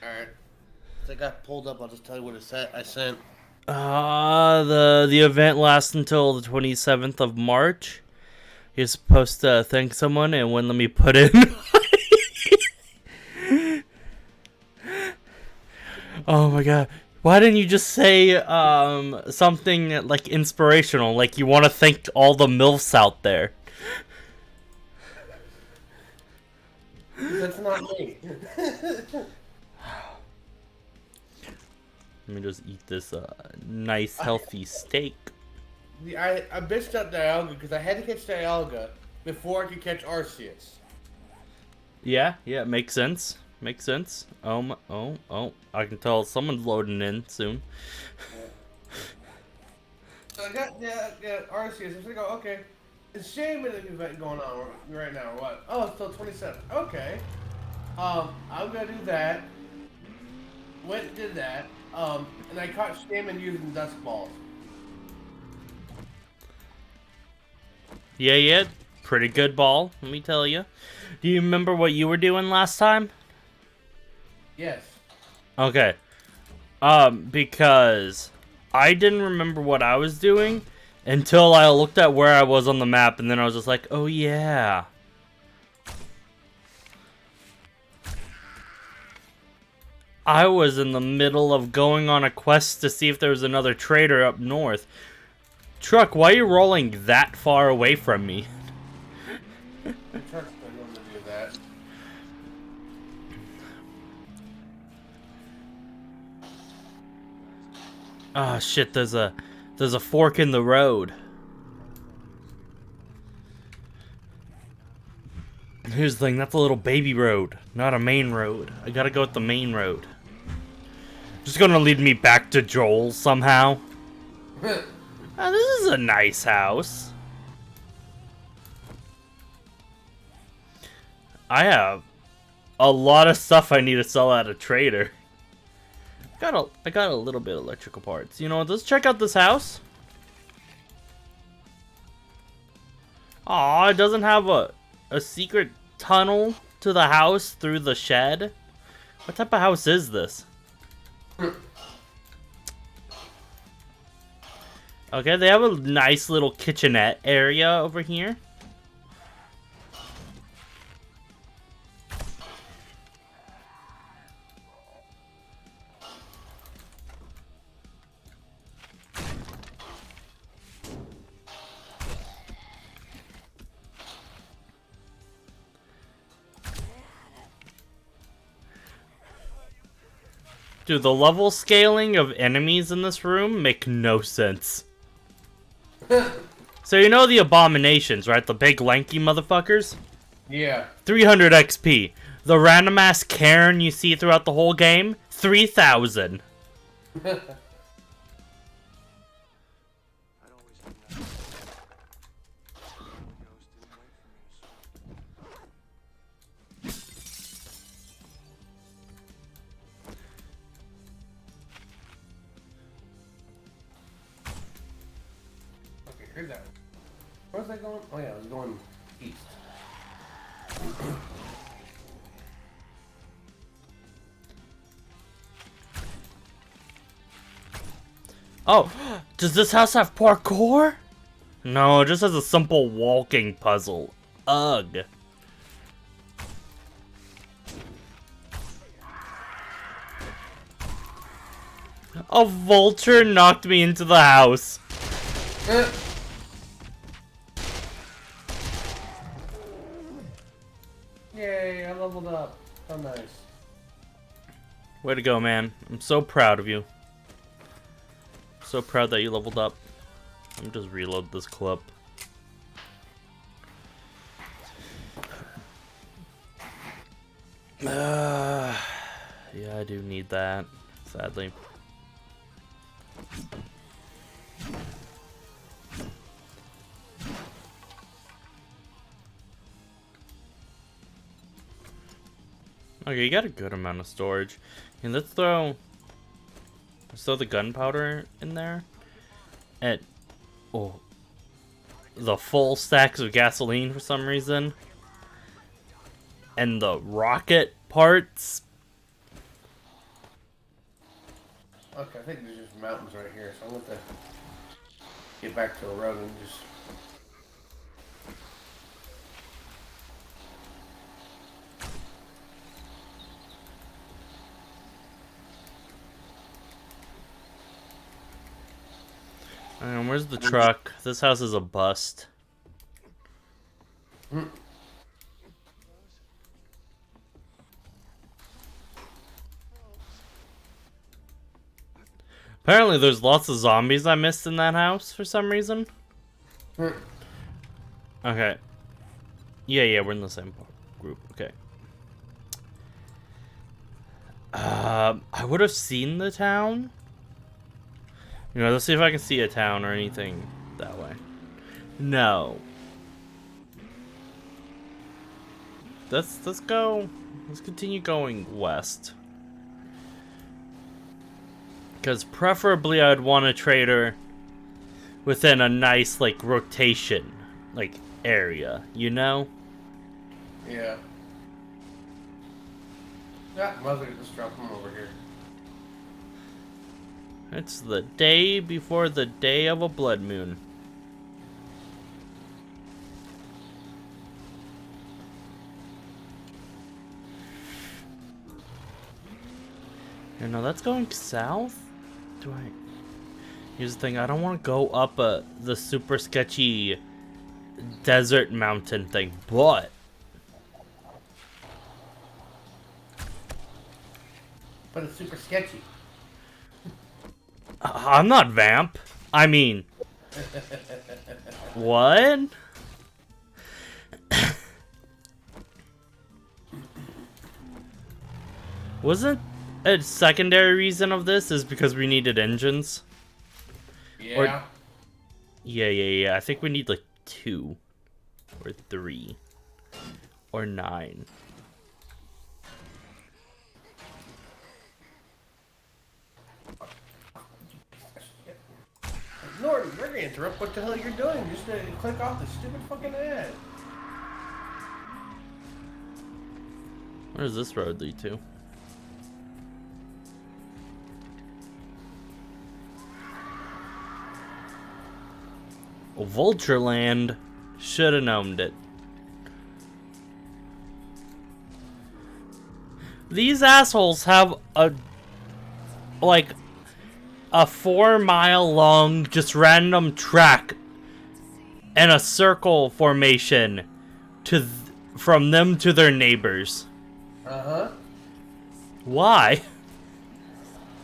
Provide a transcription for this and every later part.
Alright. So I got pulled up. I'll just tell you what it said. I sent. The event lasts until the 27th of March. You're supposed to thank someone and wouldn't let me put in. Oh my god. Why didn't you just say something like inspirational, like you want to thank all the MILFs out there? That's not me. Let me just eat this nice healthy steak. I bitched out Dialga because I had to catch Dialga before I could catch Arceus. Yeah, makes sense. Makes sense. Oh. I can tell someone's loading in soon. So I got Arceus. I was like, oh, okay. It's shame that event going on right now. Or what? Oh, it's still 27. Okay. I'm gonna do that. Went and did that. And I caught Shaman using Dusk Balls. Yeah. Pretty good ball, let me tell you. Do you remember what you were doing last time? Yes. Okay. Because I didn't remember what I was doing until I looked at where I was on the map, and then I was just like, oh yeah. I was in the middle of going on a quest to see if there was another trader up north. Truck, why are you rolling that far away from me? The truck's been going to do that. Ah, shit, there's a fork in the road. Here's the thing, that's a little baby road, not a main road. I gotta go with the main road. Just gonna lead me back to Joel somehow. Oh, this is a nice house. I have a lot of stuff I need to sell at a trader. I got a little bit of electrical parts. You know what, let's check out this house. Aw, it doesn't have a secret tunnel to the house through the shed. What type of house is this? Okay, they have a nice little kitchenette area over here. Dude, the level scaling of enemies in this room make no sense. So you know the abominations, right? The big lanky motherfuckers? Yeah. 300 XP. The random ass Karen you see throughout the whole game? 3,000. Okay, here's that. Where was I going? Oh yeah, I was going east. Oh, does this house have parkour? No, it just has a simple walking puzzle. Ugh. A vulture knocked me into the house. Yay, I leveled up. So nice. Way to go, man. I'm so proud of you. So proud that you leveled up. Let me just reload this clip. Yeah, I do need that, sadly. Okay, you got a good amount of storage. And let's throw the gunpowder in there. And the full stacks of gasoline for some reason. And the rocket parts. Okay, I think there's just mountains right here, so I'm going to get back to a road and just... Where's the truck? This house is a bust. Apparently there's lots of zombies I missed in that house for some reason. Okay. Yeah, we're in the same group. Okay. I would have seen the town. You know, let's see if I can see a town or anything that way. No. Let's go. Let's continue going west. Because preferably I'd want a trader within a nice, like, rotation, like, area, you know? Yeah. Yeah, might as well just drop them over here. It's the day before the day of a blood moon. You know, that's going south? Do I... Here's the thing, I don't want to go up the super sketchy desert mountain thing, but... But it's super sketchy. I'm not Vamp. I mean... What? Wasn't a secondary reason of this is because we needed engines? Yeah. Yeah. I think we need like 2 or 3 or 9. Norton, we're gonna interrupt what the hell you're doing. Just click off the stupid fucking ad. Where does this road lead to? Vultureland. Should have known it. These assholes have a 4-mile long just random track and a circle formation from them to their neighbors. Uh-huh. Why?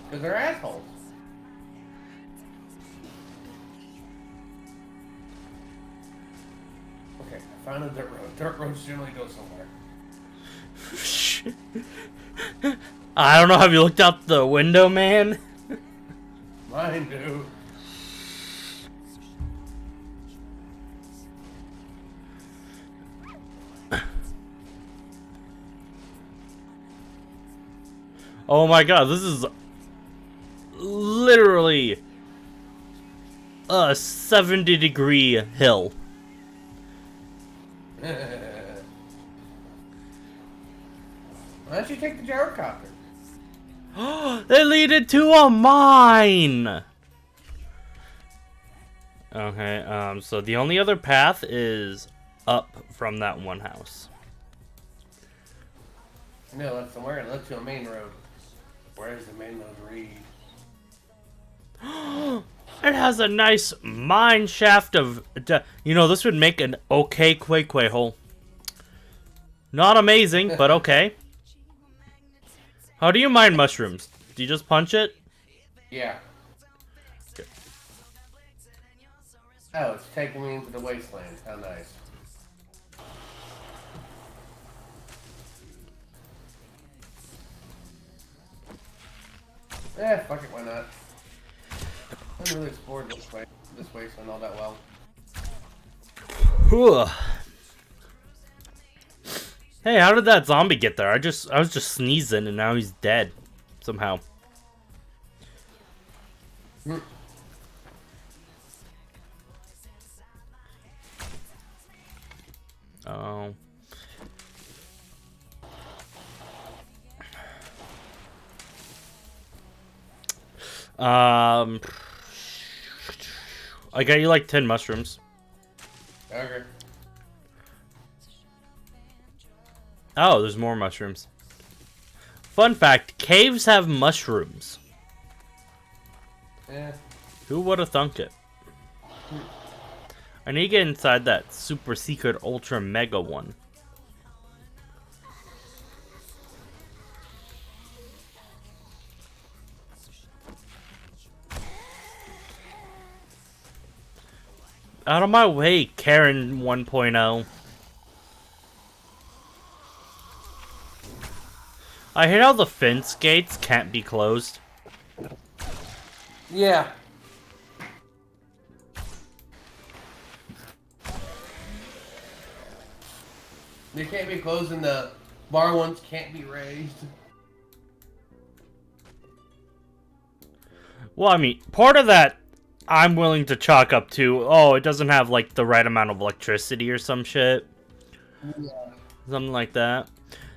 Because they're assholes. Okay, I found a dirt road. Dirt roads generally go somewhere. I don't know. Have you looked out the window, man? Mine do. Oh my god, this is literally a 70-degree hill. Why don't you take the gyrocopter? They lead to a mine! Okay, so the only other path is up from that one house. No, that's somewhere. It led to a main road. Where's the main road read? It has a nice mine shaft of... You know, this would make an okay Quake hole. Not amazing, but okay. How do you mine mushrooms? Do you just punch it? Yeah. Okay. Oh, it's taking me into the wasteland. How nice. Fuck it, why not? I haven't really explored this wasteland all that well. Whew. Hey, how did that zombie get there? I was just sneezing and now he's dead. Somehow. Oh. I got you like 10 mushrooms. Okay. Oh, there's more mushrooms. Fun fact, caves have mushrooms. Yeah. Who would have thunk it? I need to get inside that super secret ultra mega one. Out of my way, Karen 1.0. I hate how the fence gates can't be closed. Yeah. They can't be closed and the bar ones can't be raised. Well, I mean, part of that I'm willing to chalk up to, oh, it doesn't have, like, the right amount of electricity or some shit. Yeah. Something like that.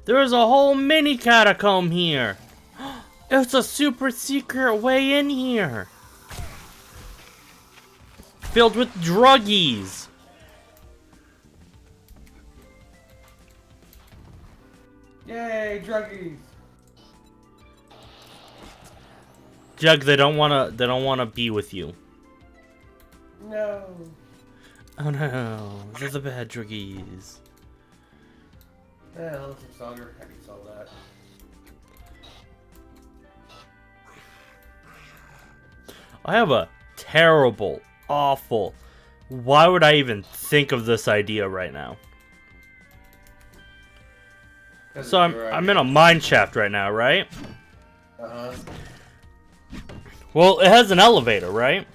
There is a whole mini catacomb here. It's a super secret way in here. Filled with druggies. Yay, druggies. Jug, they don't wanna be with you. No. Oh no, they're the bad druggies. Yeah, let's some stronger. I can solve that. I have a terrible, awful. Why would I even think of this idea right now? So I'm in a mine shaft right now, right? Uh-huh. Well, it has an elevator, right?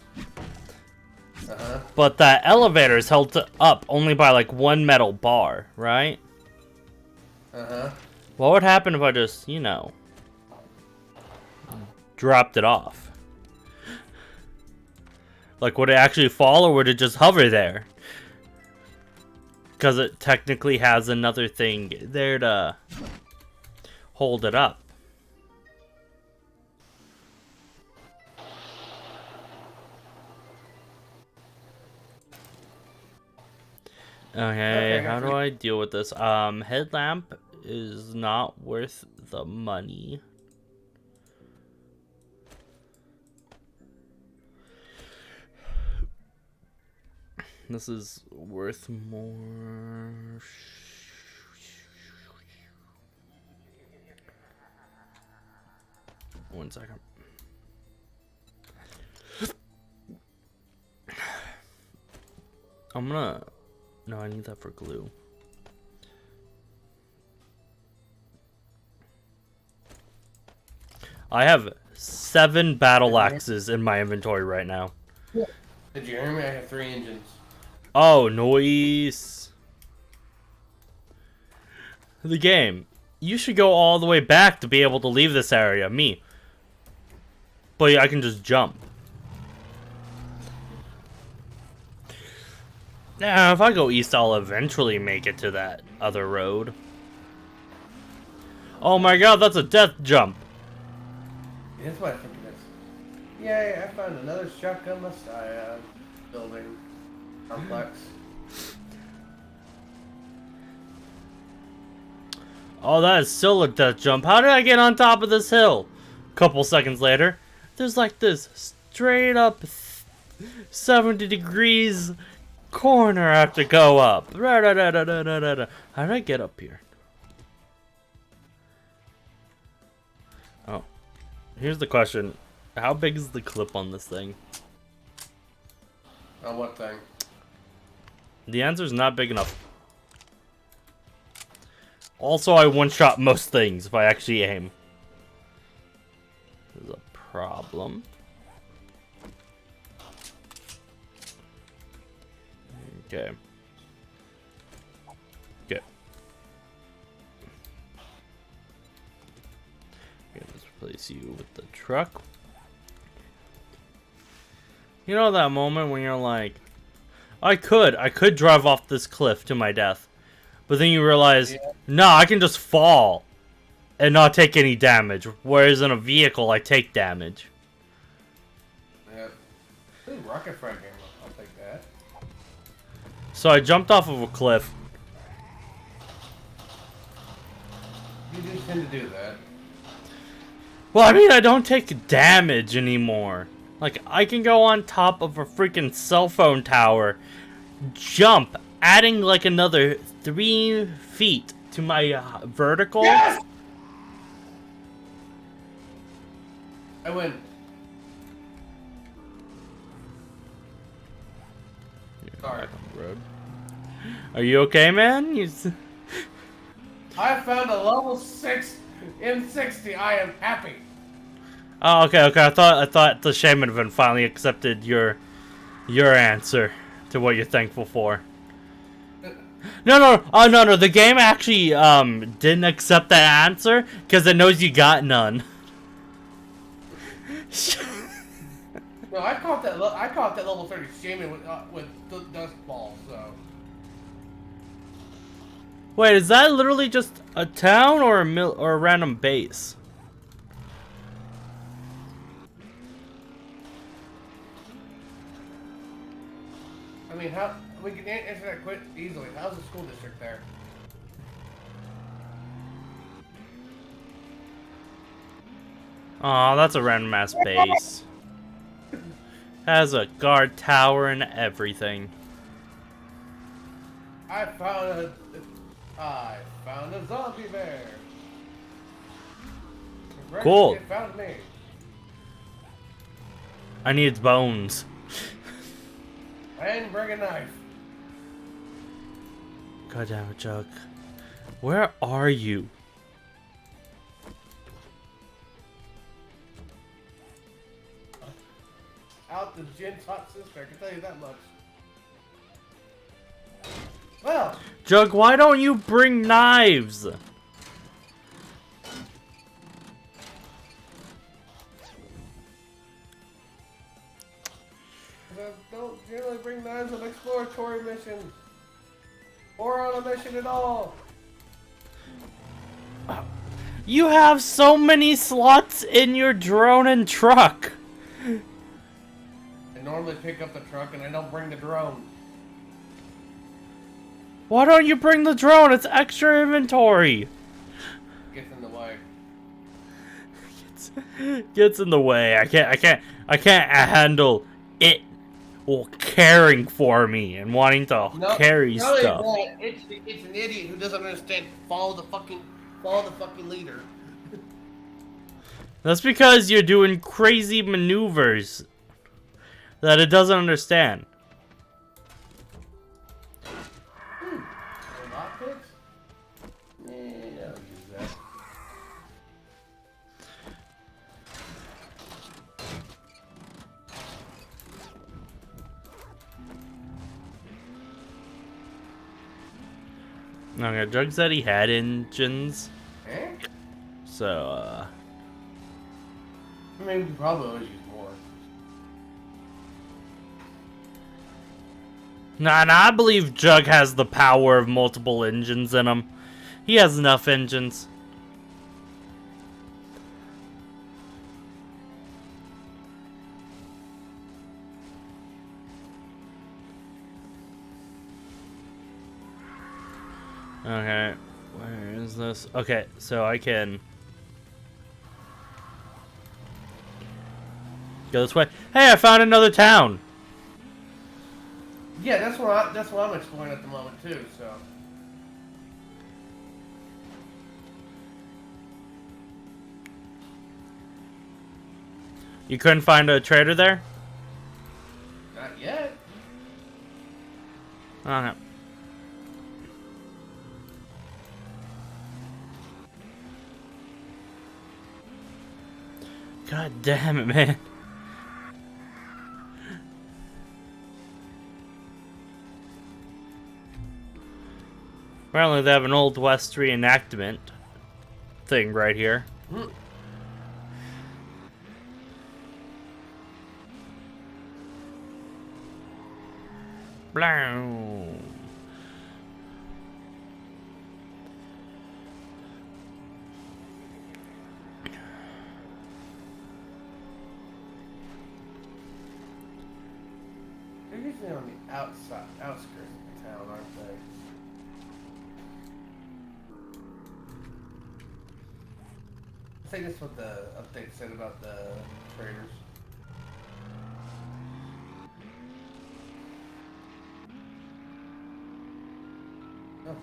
Uh-huh. But that elevator is held up only by like one metal bar, right? Uh-huh. What would happen if I just, you know, dropped it off? Like, would it actually fall or would it just hover there? Because it technically has another thing there to hold it up. Okay, how do I deal with this? Headlamp is not worth the money. This is worth more. One second. I'm gonna... No, I need that for glue. I have 7 battle axes in my inventory right now. Did you hear me? I have 3 engines. Oh, noise. The game. You should go all the way back to be able to leave this area. Me. But yeah, I can just jump. Now, if I go east, I'll eventually make it to that other road. Oh my god, that's a death jump. Yeah, that's what I think it is. Yay, I found another Shotgun Messiah building complex. Oh, that is still a death jump. How did I get on top of this hill? Couple seconds later, there's like this straight up 70 degrees corner I have to go up. How did I get up here? Oh. Here's the question. How big is the clip on this thing? On what thing? The answer's not big enough. Also, I one-shot most things if I actually aim. This is a problem. Okay. Okay. Okay, let's replace you with the truck. You know that moment when you're like, I could drive off this cliff to my death. But then you realize, no, I can just fall and not take any damage. Whereas in a vehicle, I take damage. Ooh, rocket frag ammo. I'll take that. So I jumped off of a cliff. You do tend to do that. Well, I mean, I don't take damage anymore. Like, I can go on top of a freaking cell phone tower, jump, adding like another 3 feet to my vertical. Yes! I win. Sorry. Road. Are you okay, man? I found a level 6 M60. I am happy. Oh, okay. I thought the shaman had finally accepted your answer to what you're thankful for. No. Oh, no. The game actually didn't accept that answer because it knows you got none. No, I caught that level 30 shaman with dust balls. So. Wait, is that literally just a town or a random base? I mean, how we can answer that quite easily. How's the school district there? Aw, that's a random ass base. Has a guard tower and everything. I found a zombie bear. Cool. It found me. I need its bones. And bring a knife. God damn it, Jug. Where are you? Out the Jin's hot sister, I can tell you that much. Well, Jug, why don't you bring knives? I don't generally bring knives on exploratory missions. Or on a mission at all. You have so many slots in your drone and truck. I normally pick up the truck and I don't bring the drone. Why don't you bring the drone? It's extra inventory. Gets in the way. Gets in the way. I can't handle it caring for me and wanting to carry stuff. That, it's an idiot who doesn't understand follow the fucking leader. That's because you're doing crazy maneuvers that it doesn't understand. Lockpicks? Yeah, I'll use that. Okay, Jug said he had engines, Eh? so I mean, we could probably always use more. Nah, I believe Jug has the power of multiple engines in him. He has enough engines. Okay, where is this? Okay, so I can go this way. Hey, I found another town. Yeah, that's what I'm exploring at the moment too. So. You couldn't find a trader there? Not yet. Okay. God damn it, man. Apparently they have an Old West reenactment thing right here. Blow. usually on the outskirts of the town, aren't they? I think that's what the update said about the traders. Okay.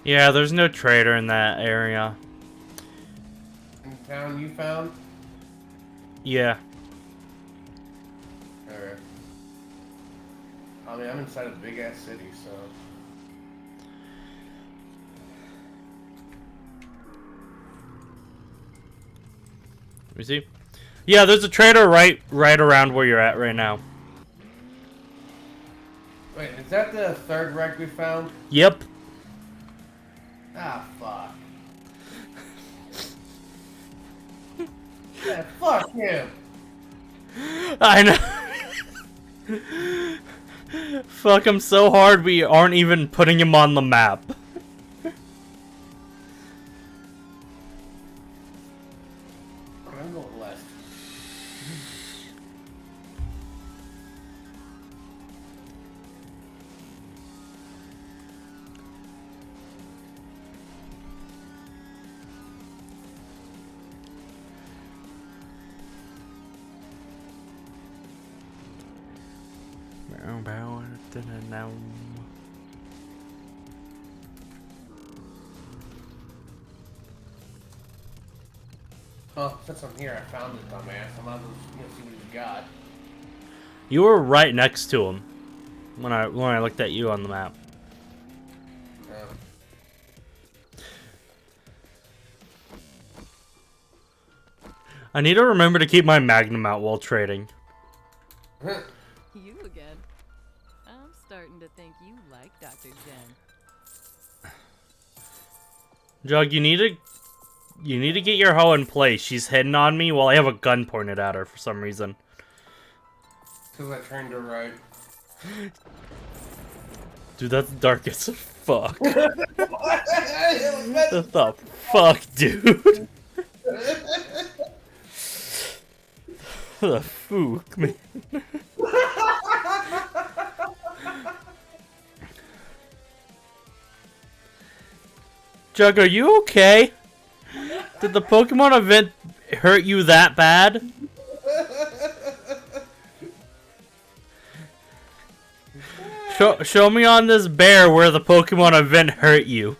Yeah, there's no trader in that area. In town you found? Yeah. Alright. I mean, I'm inside a big ass city, so. Let me see. Yeah, there's a trader right around where you're at right now. Wait, is that the third wreck we found? Yep. Ah, fuck. Yeah, fuck him. I know. Fuck him so hard we aren't even putting him on the map. I'm going left. Oh, since I'm here, I found it, dumbass. I'm out to see what he's got. You were right next to him when I looked at you on the map. I need to remember to keep my Magnum out while trading. You again. I'm starting to think you like Dr. Jen. Jug, you need to get your hoe in place. She's hitting on me while I have a gun pointed at her for some reason. Because I turned her right. Dude, that's dark as fuck. What the fuck, dude? The fuck, man. Jug, are you okay? Did the Pokemon event hurt you that bad? Show me on this bear where the Pokemon event hurt you.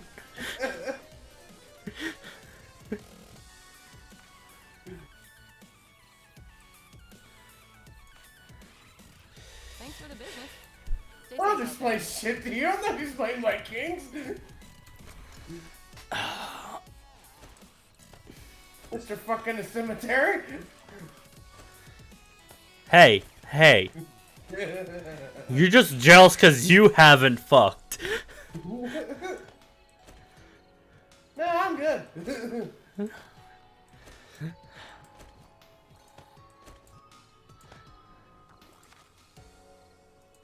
Thanks for the business. Stay I'll safe just out there. play shit to you. I'm not just playing my kings. Mr. Fucking the cemetery. Hey. You're just jealous because you haven't fucked. No, I'm good.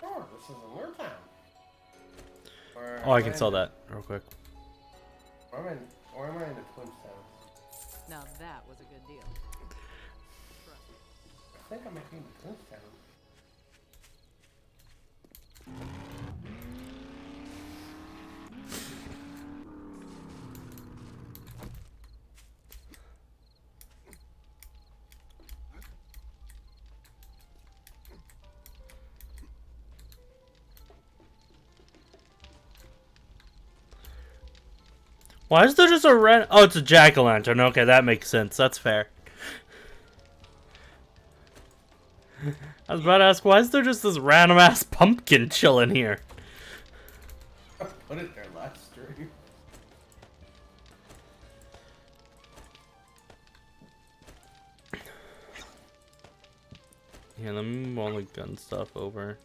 Oh, this is a new town. Oh, I can sell that real quick. Or am I in the Twins town? Now that was a good deal. I think I'm in the Twins town. Why is there just a red? Oh, it's a jack-o'-lantern. Okay, that makes sense. That's fair. I was about to ask, why is there just this random ass pumpkin chilling here? I put it there last stream. Yeah, let me move all the gun stuff over.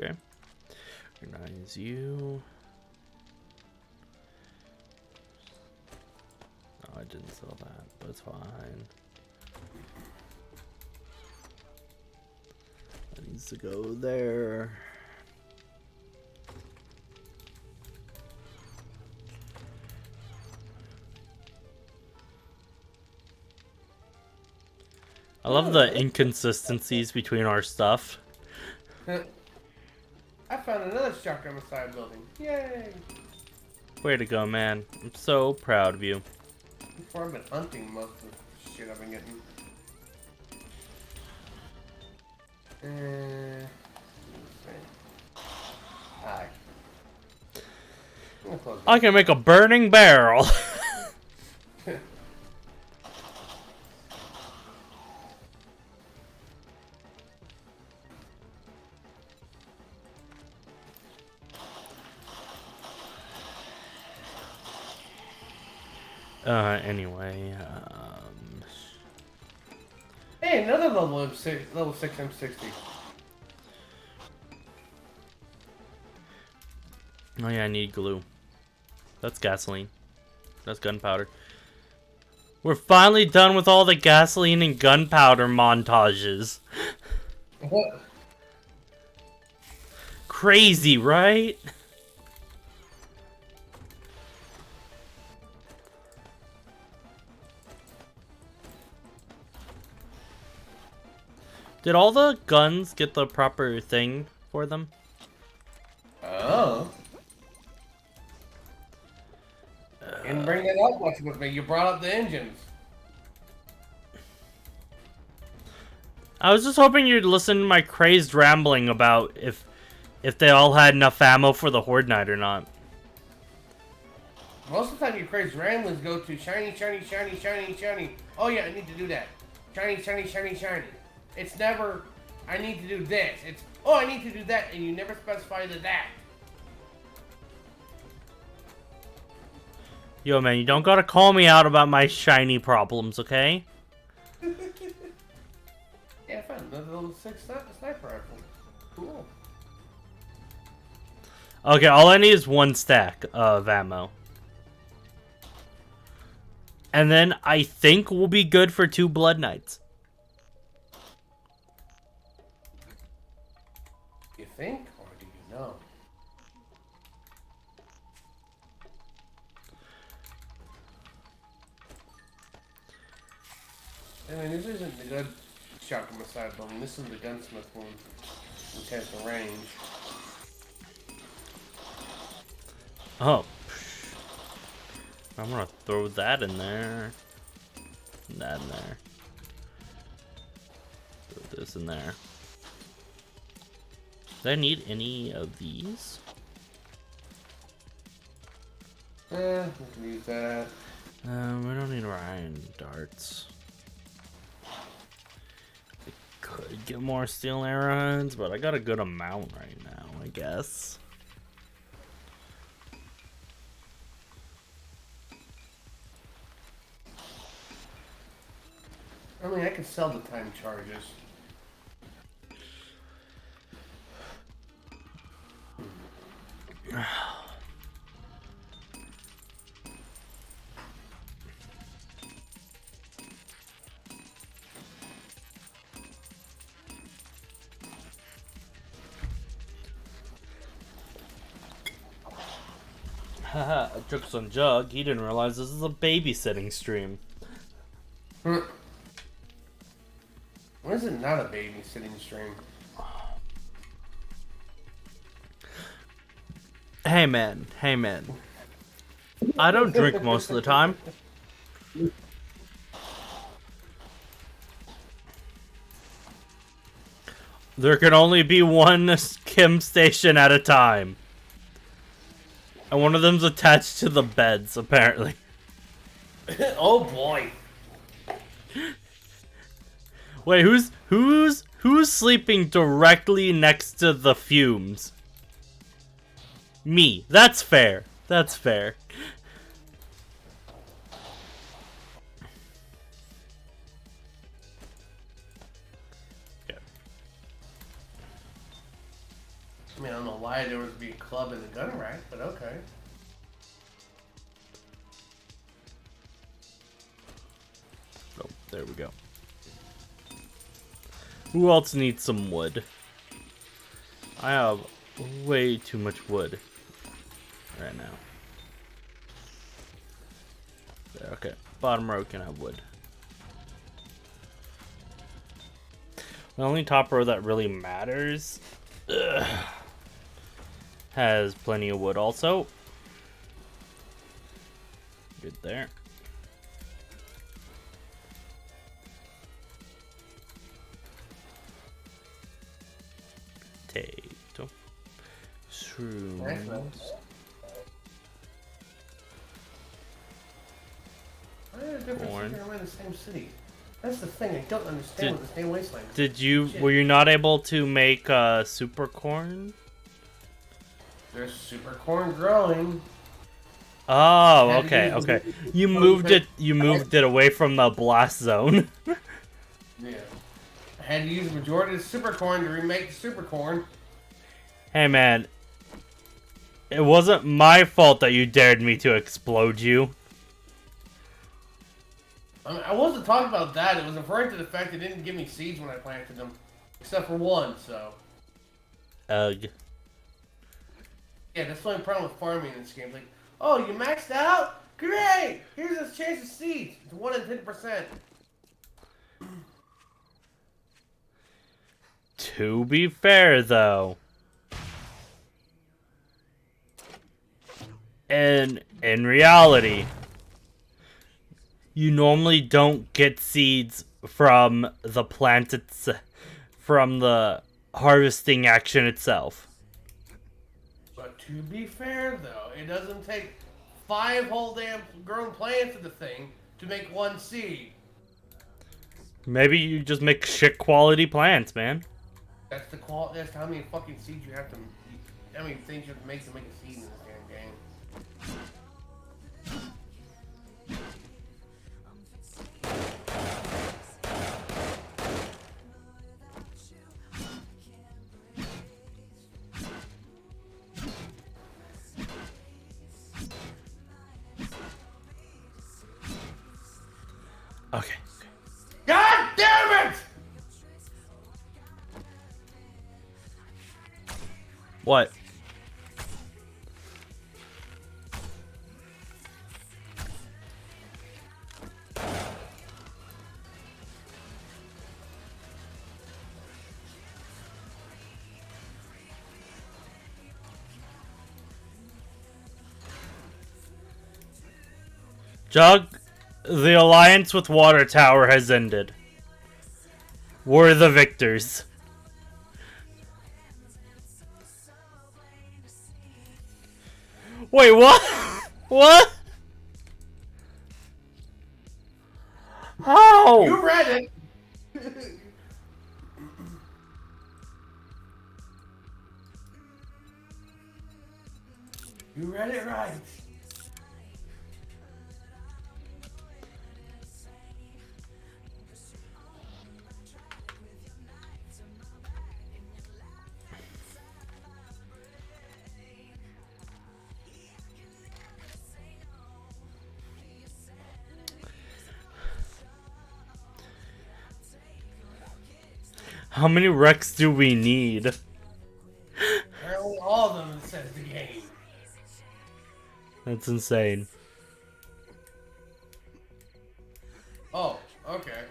Okay. Recognize you. No, I didn't sell that, but it's fine. That needs to go there. I love the inconsistencies between our stuff. I found another shotgun on the side building. Yay! Way to go, man. I'm so proud of you. Before I've been hunting most of the shit I've been getting. Hi. I can make a burning barrel. Anyway, Hey, another level 6 M60. oh yeah, I need glue. That's gasoline. That's gunpowder. We're finally done with all the gasoline and gunpowder montages. What? Crazy, right? Did all the guns get the proper thing for them? Oh. Didn't bring that up much with me. You brought up the engines. I was just hoping you'd listen to my crazed rambling about if they all had enough ammo for the Horde Night or not. Most of the time your crazy ramblings go to shiny, shiny, shiny, shiny, shiny. Oh yeah, I need to do that. Shiny, shiny, shiny, shiny. It's never, I need to do this. It's, oh, I need to do that, and you never specify the that. Yo, man, you don't gotta call me out about my shiny problems, okay? Yeah, I found another little 6 sniper rifle. Cool. Okay, all I need is 1 stack of ammo. And then I think we'll be good for 2 Blood Knights. You think, or do you know? I mean, this isn't the good shotgun side building. This is the gunsmith one, which has the range. Oh. I'm gonna throw that in there. And that in there. Throw this in there. Do I need any of these? We can use that. We don't need iron darts. I could get more steel arrows, but I got a good amount right now, I guess. I mean, I can sell the time charges. Haha, Jokes on Jug. He didn't realize this is a babysitting stream. When is it not a babysitting stream? Hey man, hey man. I don't drink most of the time. There can only be one Kim station at a time. And one of them's attached to the beds, apparently. Oh boy. Wait, who's sleeping directly next to the fumes? Me. That's fair. That's fair. Okay. I mean, I don't know why there would be a club in the gun rack, but okay. Oh, there we go. Who else needs some wood? I have way too much wood right now. There, okay, bottom row can have wood. The only top row that really matters has plenty of wood also. Good there. Potato. Shrooms. Why are there different Corn. cities around the same city? That's the thing, I don't understand with the same wasteland. Did you, Shit. were you not able to make super corn? There's super corn growing. Oh, Had to okay, use okay. the- You moved it away from the blast zone. Yeah. I had to use the majority of the super corn to remake the super corn. Hey man, it wasn't my fault that you dared me to explode you. I mean, I wasn't talking about that. It was referring to the fact they didn't give me seeds when I planted them. Except for one, so. Ugh. Yeah, that's the only problem with farming in this game. It's like, oh, you maxed out? Great! Here's a chance of seeds. It's 1 in 10%. To be fair, though, in reality, you normally don't get seeds from the plant from the harvesting action itself. But to be fair, though, it doesn't take 5 whole damn grown plants of the thing to make 1 seed. Maybe you just make shit quality plants, man. That's the quality. That's how many fucking seeds you have to. How many things you have to make a seed in this damn game. Okay. God damn it! What? Jug, the alliance with Water Tower has ended. We're the victors. Wait, what? What? How? You read it. You read it right. How many wrecks do we need? Apparently all of them, says the game. That's insane. Oh, okay.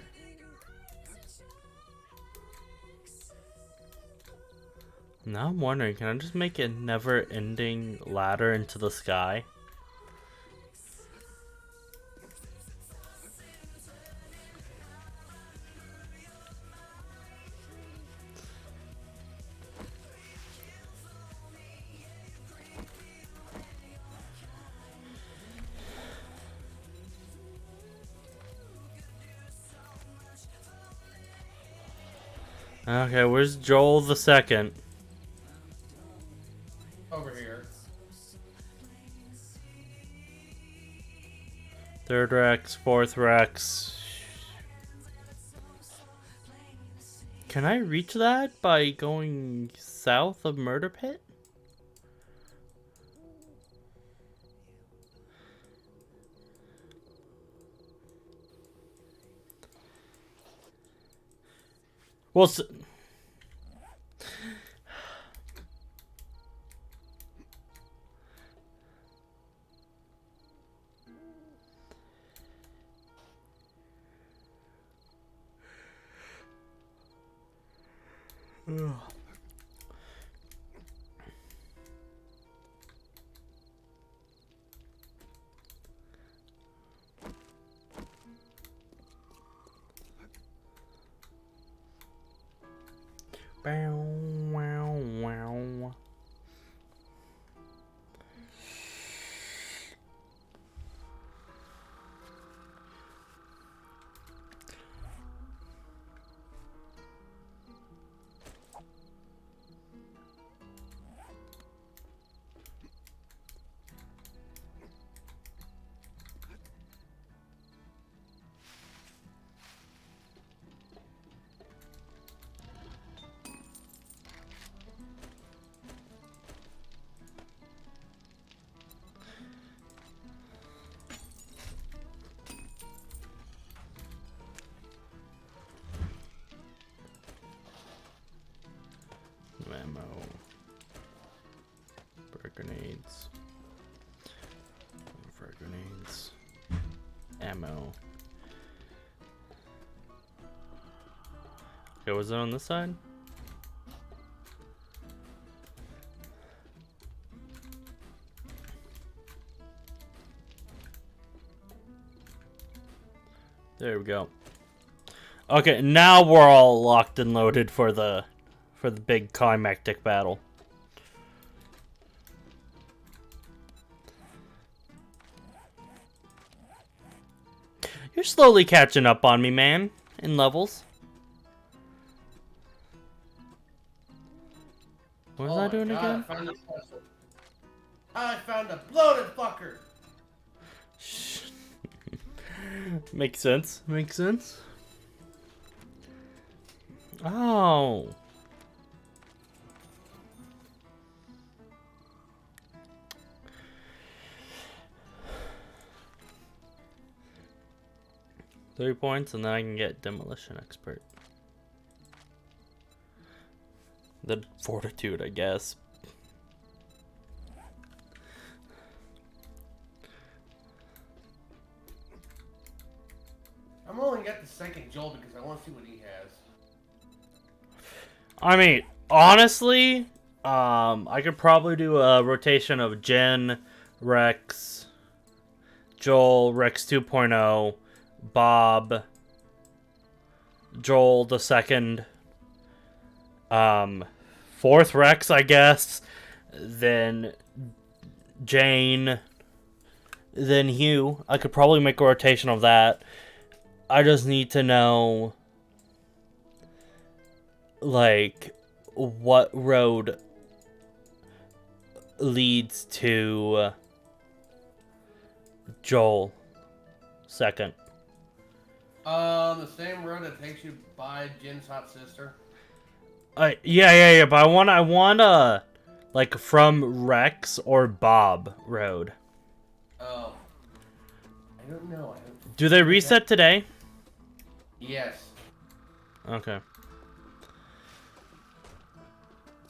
Now I'm wondering, can I just make a never-ending ladder into the sky? Okay, where's Joel the second? Over here. Third Rex, fourth Rex. Can I reach that by going south of Murder Pit? Well, Bow, wow, wow. Ammo. Frag grenades. Frag grenades. Ammo. Okay, was it on this side? There we go. Okay, now we're all locked and loaded for the big climactic battle. You're slowly catching up on me, man, in levels. What was I doing again? I found a bloated fucker. Makes sense. Makes sense. Oh. Three points, and then I can get Demolition Expert. The Fortitude, I guess. I'm only got the second Joel because I want to see what he has. I mean, honestly, I could probably do a rotation of Jen, Rex, Joel, Rex 2.0, Bob, Joel the second, fourth Rex, I guess, then Jane, then Hugh. I could probably make a rotation of that. I just need to know, like, what road leads to Joel second. The same road that takes you by Jen's hot sister. Yeah, but I want like from Rex or Bob road. Oh, I don't know. Do they reset today? Yes. Okay.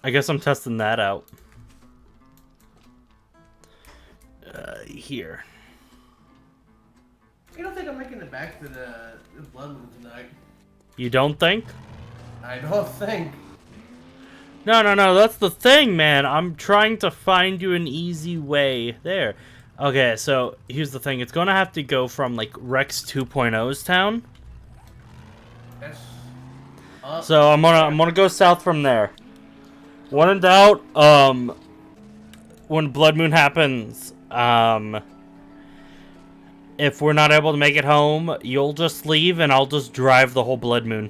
I guess I'm testing that out. Here. You don't think I'm making it back to the Blood Moon tonight? You don't think? I don't think. No, that's the thing, man. I'm trying to find you an easy way there. Okay, so here's the thing. It's gonna have to go from, like, Rex 2.0's town. Yes. So I'm gonna go south from there. When in doubt, when Blood Moon happens, if we're not able to make it home, you'll just leave and I'll just drive the whole Blood Moon.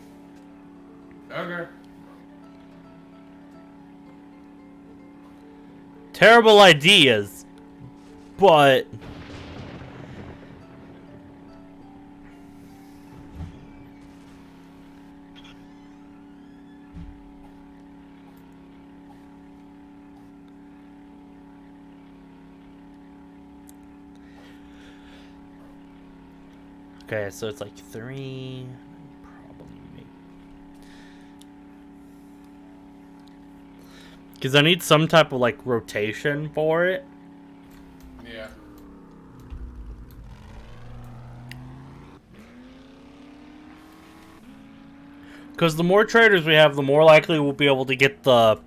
Okay. Terrible ideas, but Okay, so it's like 3. Probably. Because I need some type of like rotation for it. Yeah. Because the more traders we have, the more likely we'll be able to get the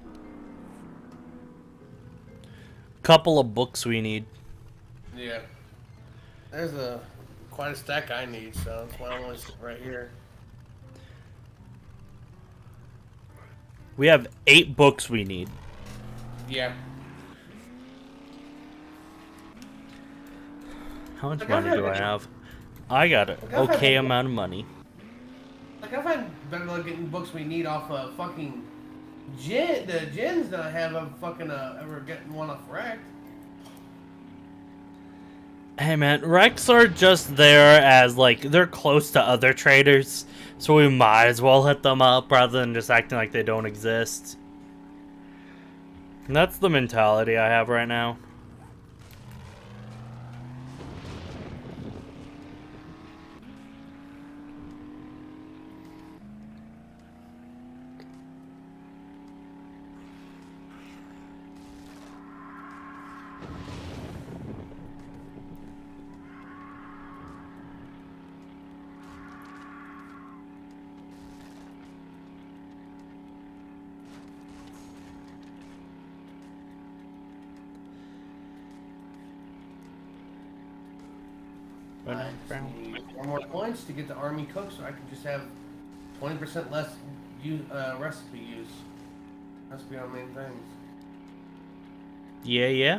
couple of books we need. Yeah. There's quite a stack I need, so that's why I'm only sitting right here. We have 8 books we need. Yeah. How much Like, money do I have? I got an okay amount of money. Like, I find better luck getting books we need off of fucking the gens than I have of fucking ever getting one off Wrecked. Hey man, Rex are just there as like they're close to other traders, so we might as well hit them up rather than just acting like they don't exist. And that's the mentality I have right now. I just need 4 more points to get the army cooked, so I can just have 20% less recipe use. That's be our main things. Yeah.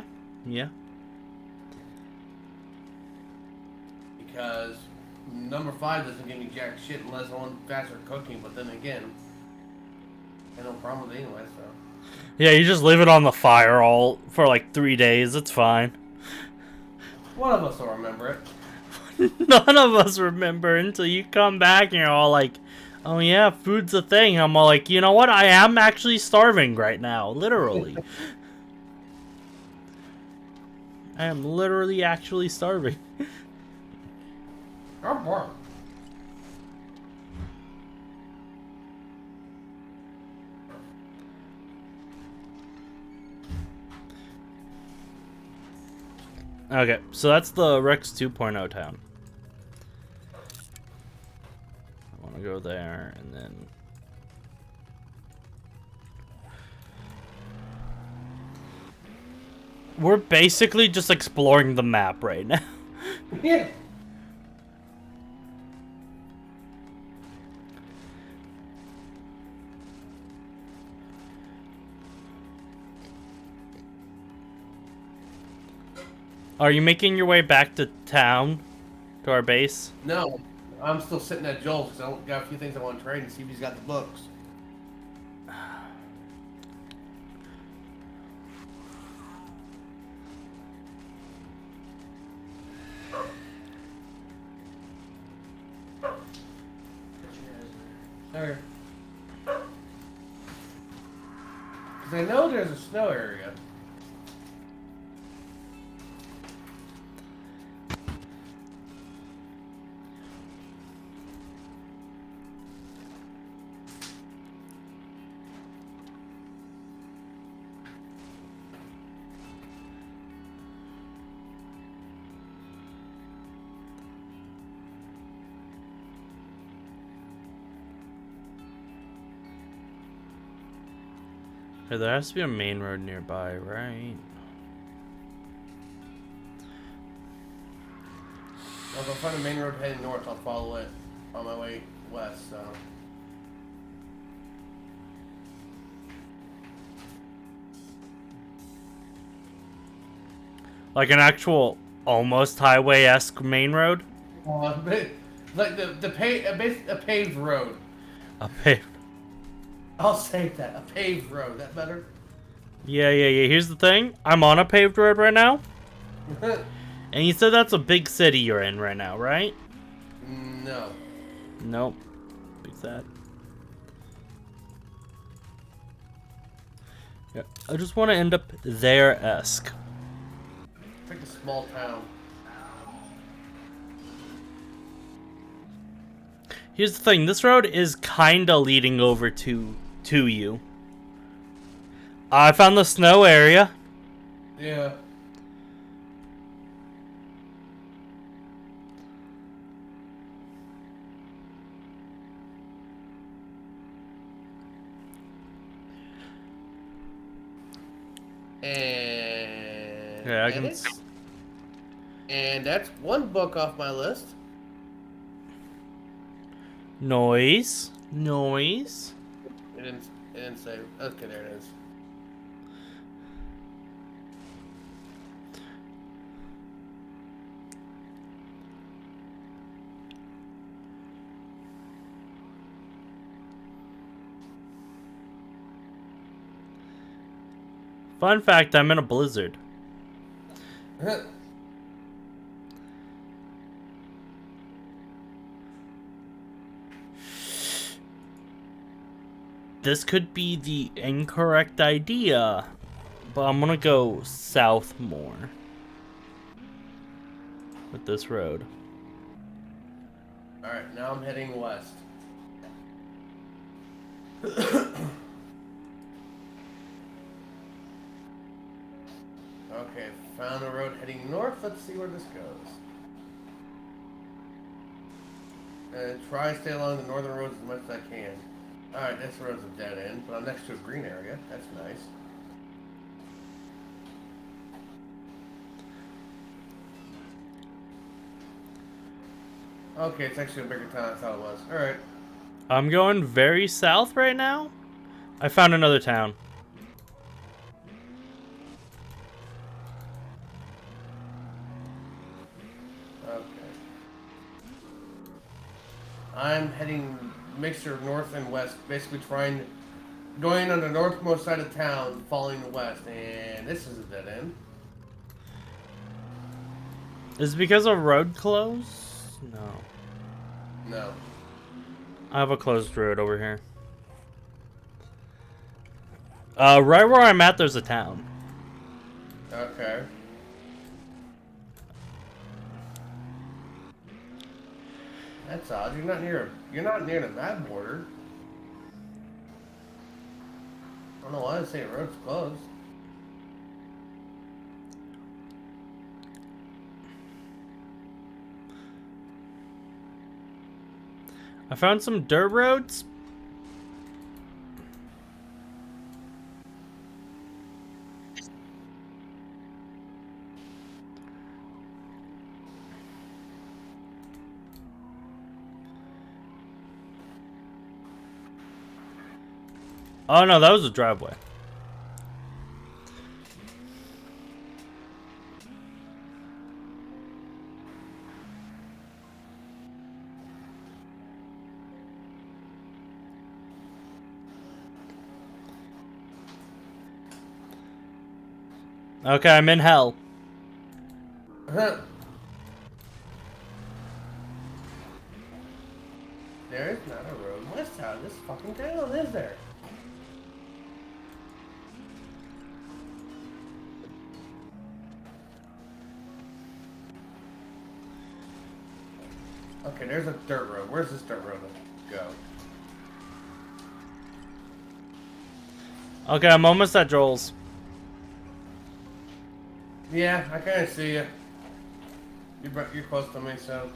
Because number 5 doesn't give me jack shit unless I want faster cooking, but then again, I have no problem with it anyway, so. Yeah, you just leave it on the fire all for like 3 days. It's fine. One of us will remember it. None of us remember until you come back and you're all like, oh yeah, food's a thing. I'm all like, you know what? I am actually starving right now. Literally. I am literally actually starving. I'm bored. Okay, so that's the Rex 2.0 town. I want to go there and then... We're basically just exploring the map right now. Yeah. Are you making your way back to town? To our base? No, I'm still sitting at Joel's because I got a few things I want to trade and see if he's got the books. There. Because I know there's a snow area. Hey, there has to be a main road nearby, right? If I find a main road heading north, I'll follow it on my way west, so. Like an actual almost highway-esque main road? Like a paved road. A paved. I'll save that. A paved road. That better? Yeah. Here's the thing. I'm on a paved road right now. And you said that's a big city you're in right now, right? No. Nope. Fix that. Yeah, I just want to end up there-esque. It's like a small town. Here's the thing. This road is kinda leading over to you. I found the snow area. Yeah. And Yeah, I can. edits. And that's one book off my list. Noise. Noise. It didn't say. Okay, there it is. Fun fact, I'm in a blizzard. This could be the incorrect idea, but I'm gonna go south more with this road. Alright, now I'm heading west. Okay, found a road heading north. Let's see where this goes. Try to stay along the northern roads as much as I can. Alright, this road's a dead end, but I'm next to a green area. That's nice. Okay, it's actually a bigger town than I thought it was. Alright. I'm going very south right now. I found another town. Okay. I'm heading mixture of north and west, basically going on the northmost side of town, following the west, and this is a dead end. Is it because of road closed? No. No. I have a closed road over here. Right where I'm at, there's a town. Okay. That's odd. You're not near the map border. I don't know why I say the road's closed. I found some dirt roads. Oh no, that was a driveway. Okay, I'm in hell. There is not a road west out of this fucking town, is there? Okay, there's a dirt road. Where's this dirt road go? Okay, I'm almost at Joel's. Yeah, I kind of see you. You're close to me, so.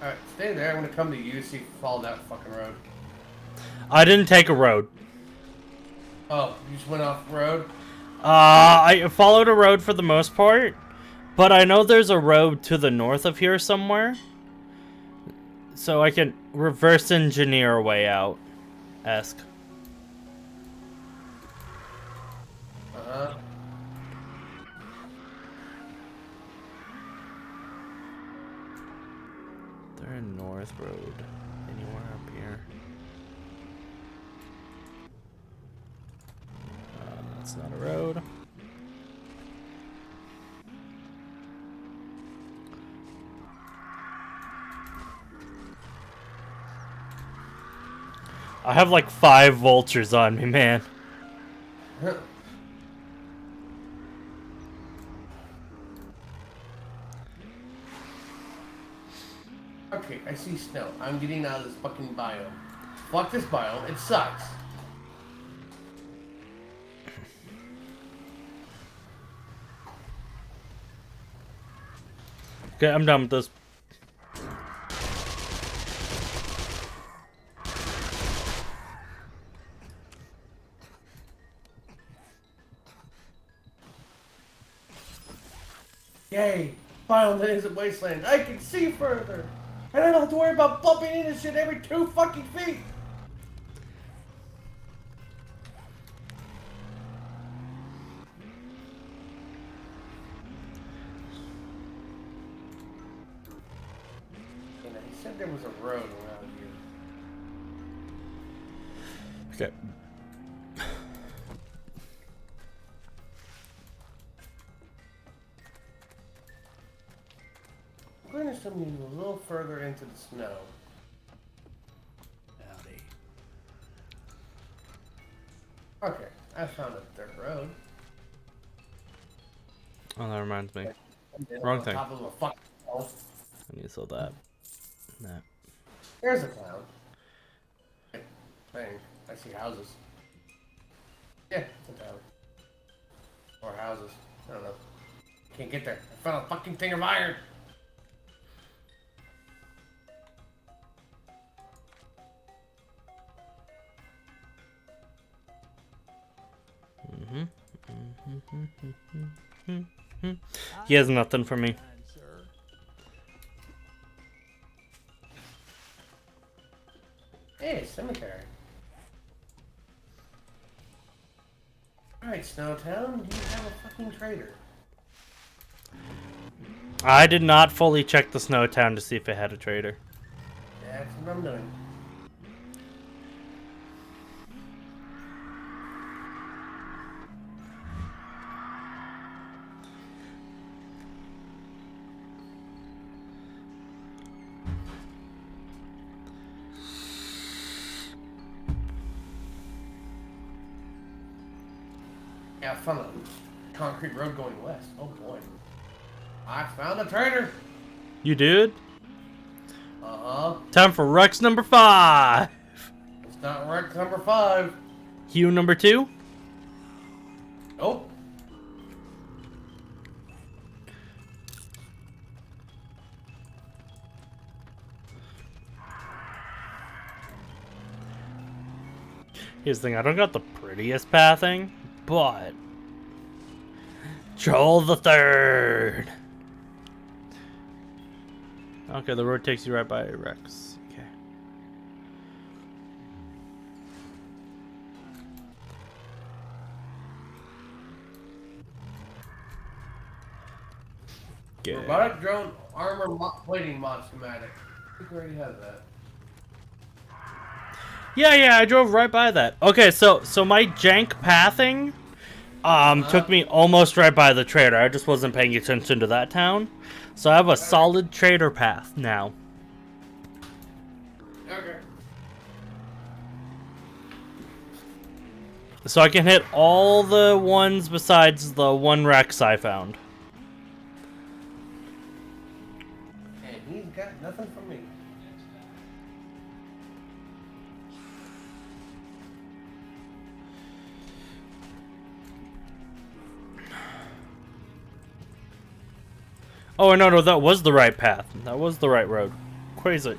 Alright, stay there. I'm gonna come to you, see if you follow that fucking road. I didn't take a road. Oh, you just went off road? I followed a road for the most part, but I know there's a road to the north of here somewhere. So I can reverse engineer a way out. Esque. Uh-huh. There a north road anywhere up here? That's not a road. I have like 5 vultures on me, man. Okay, I see snow. I'm getting out of this fucking biome. Fuck this biome. It sucks. Okay, I'm done with this. Yay! Biome that isn't wasteland. I can see further! And I don't have to worry about bumping into shit every 2 fucking feet! You know, he said there was a road around here. Okay. I'm going to assume you a little further into the snow. Howdy. Okay, I found a dirt road. Oh, that reminds me. And Wrong on thing. top of a fucking hill. I need to sell that. That. There's a town. Thing. I see houses. Yeah, it's a town. Or houses. I don't know. Can't get there. I found a fucking thing of iron. He has nothing for me. Fine, sir. Hey, cemetery. Alright, Snowtown, you have a fucking traitor. I did not fully check the Snowtown to see if it had a trader. That's what I'm doing. Yeah, I found a concrete road going west. Oh boy. I found a traitor! You did? Uh-huh. Time for Rex number 5. It's not Rex number 5. Hugh number 2. Nope. Here's the thing, I don't got the prettiest pathing, but Joel the Third. Okay, the road takes you right by Rex. Okay. Good. Robotic drone armor plating mod schematic. I think we already have that. Yeah, I drove right by that. Okay, so my jank pathing took me almost right by the trader. I just wasn't paying attention to that town. So I have a solid trader path now. Okay. So I can hit all the ones besides the one Rex I found. And he's got nothing for me. Oh, no, that was the right path. That was the right road. Crazy.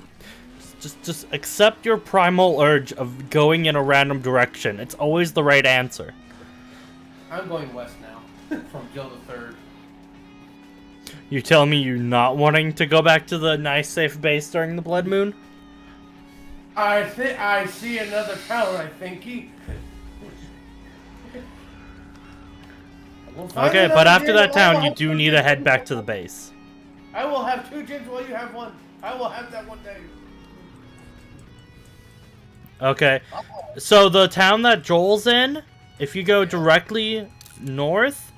Just accept your primal urge of going in a random direction. It's always the right answer. I'm going west now. From Joe the Third. You tell me you're not wanting to go back to the nice safe base during the blood moon? I see another town, I think. Okay, but after that town, you do need to head back to the base. I will have 2 gyms while you have 1. I will have that one day. Okay, so the town that Joel's in, if you go directly north,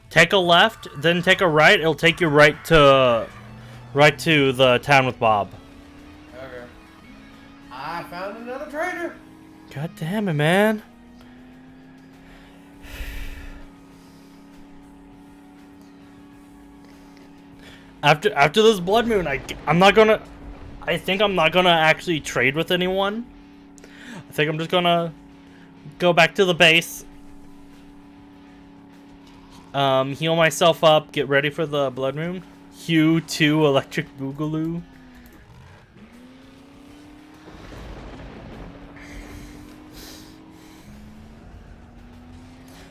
take a left, then take a right, it'll take you right to the town with Bob. Okay. I found another trader. God damn it, man. After this blood moon, I'm not gonna. I think I'm not gonna actually trade with anyone. I think I'm just gonna go back to the base. Heal myself up. Get ready for the blood moon. Hue 2 Electric Boogaloo.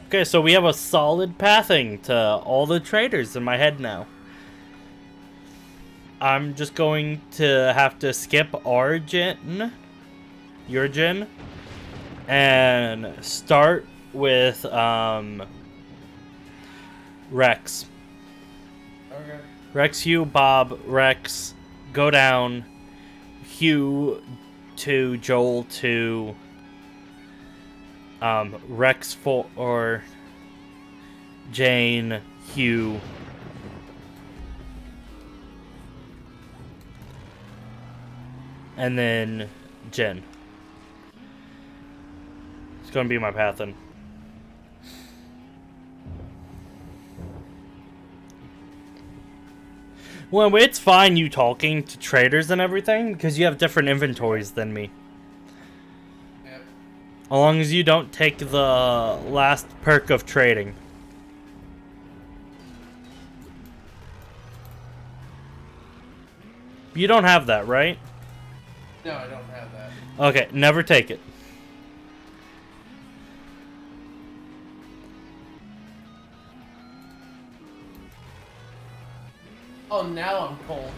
Okay, so we have a solid pathing to all the traders in my head now. I'm just going to have to skip our gen, your gen, and start with Rex. Okay. Rex, Hugh, Bob, Rex, go down. Hugh to Joel to Rex or Jane, Hugh. And then Jen. It's gonna be my pathin. Well, it's fine you talking to traders and everything, because you have different inventories than me. Yep. As long as you don't take the last perk of trading. You don't have that, right? No, I don't have that. Okay, never take it. Oh, now I'm cold.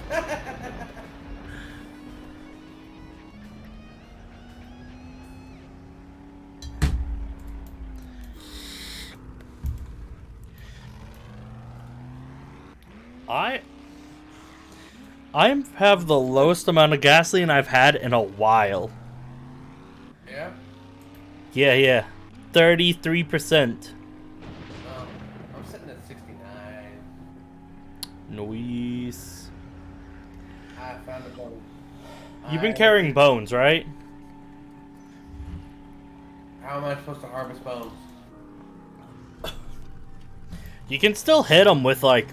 I have the lowest amount of gasoline I've had in a while. Yeah? Yeah. 33%. I'm sitting at 69. Nice. I found a bone. You've been carrying bones, right? How am I supposed to harvest bones? You can still hit them with, like,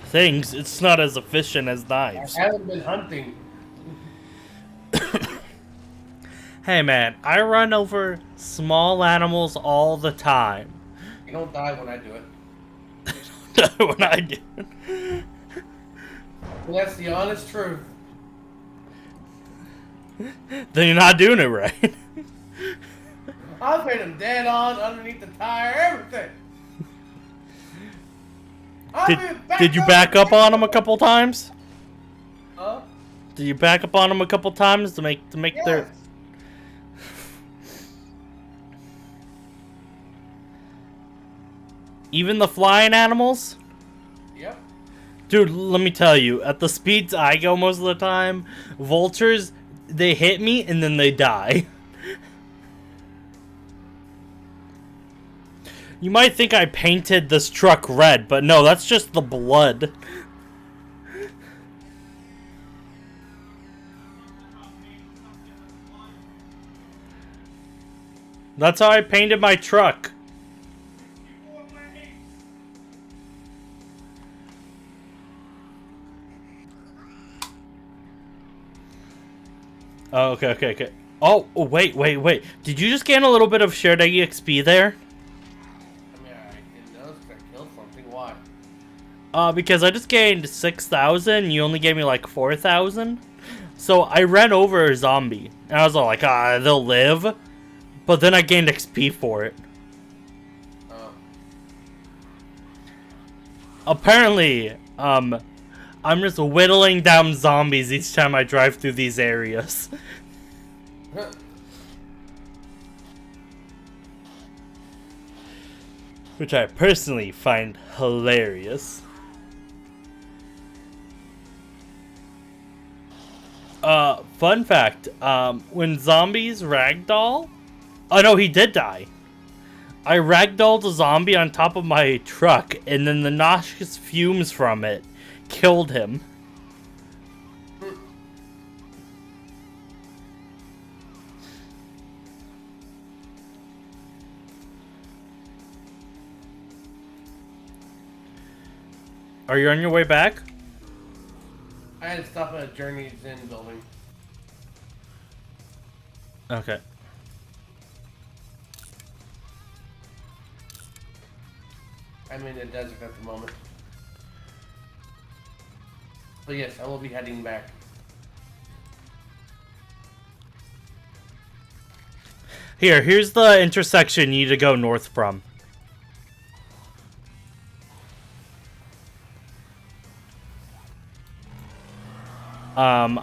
things. It's not as efficient as knives. I haven't been hunting. Hey, man, I run over small animals all the time. You don't die when I do it. When I do. Well, that's the honest truth. Then you're not doing it right. I've hit him dead on, underneath the tire, everything. Did you back up on them a couple times? Huh? Did you back up on them a couple times to make Yes. their... Even the flying animals? Yep. Dude, let me tell you, at the speeds I go most of the time, vultures, they hit me and then they die. You might think I painted this truck red, but no, that's just the blood. That's how I painted my truck. Oh, okay. Oh, wait. Did you just gain a little bit of shared EXP there? I mean, I didn't notice because I killed something. Why? Because I just gained 6,000, you only gave me like 4,000. So I ran over a zombie, and I was all like, they'll live. But then I gained XP for it. Oh. Apparently, I'm just whittling down zombies each time I drive through these areas. Which I personally find hilarious. Fun fact, when zombies ragdoll... Oh no, he did die. I ragdolled a zombie on top of my truck, and then the noxious fumes from it killed him. Are you on your way back? I had to stop at a Journey's Inn building. Okay. I'm in the desert at the moment. But yes, I will be heading back. Here's the intersection you need to go north from.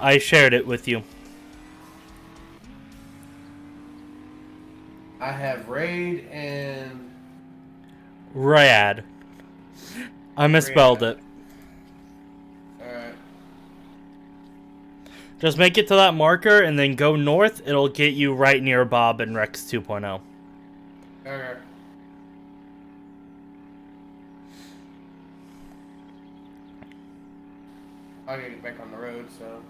I shared it with you. I have Raid and... Ryad. I misspelled it. Alright. Just make it to that marker and then go north. It'll get you right near Bob and Rex 2.0. Okay. I gotta get back on the road, so...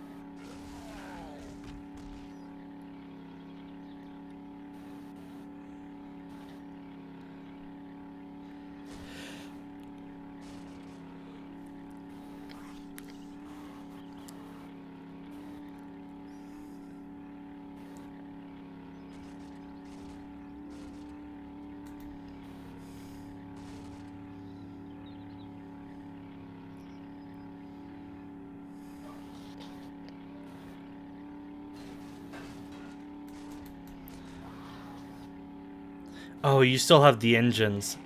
Oh, you still have the engines.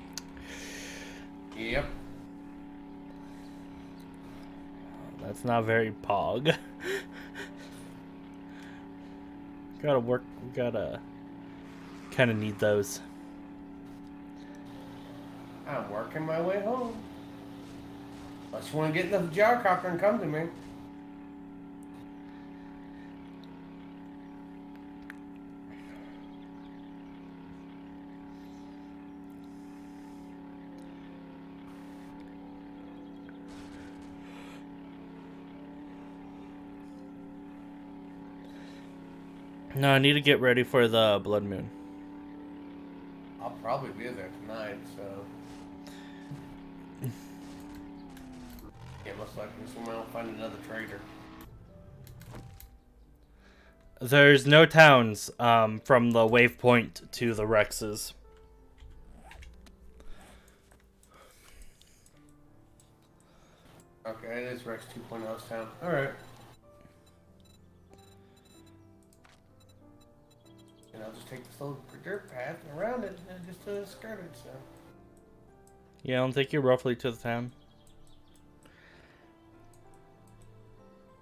Yep. That's not very pog. Gotta work. We gotta kind of need those. I'm working my way home. I just want to get in the gyrocopter and come to me. No, I need to get ready for the blood moon. I'll probably be there tonight, so... Yeah, most likely someone will find another trader. There's no towns from the waypoint to the Rexes. Okay, it is Rex 2.0's town. Alright. And I'll just take this little dirt path around it and just skirt it, so... Yeah, it'll take you roughly to the town.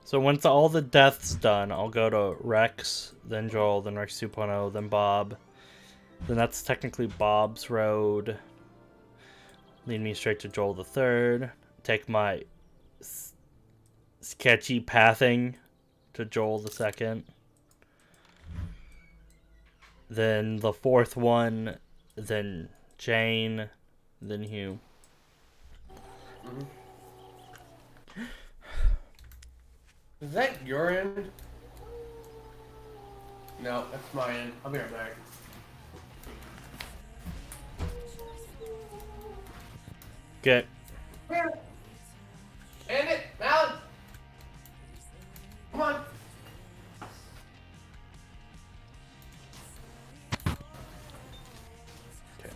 So once all the death's done, I'll go to Rex, then Joel, then Rex 2.0, then Bob. Then that's technically Bob's road. Lead me straight to Joel the Third. Take my sketchy pathing to Joel the Second. Then the fourth one, then Jane, then Hugh. Mm-hmm. Is that your end? No, that's my end. I'll be right back. Okay. Here! Bandit! Malin! Come on! Okay.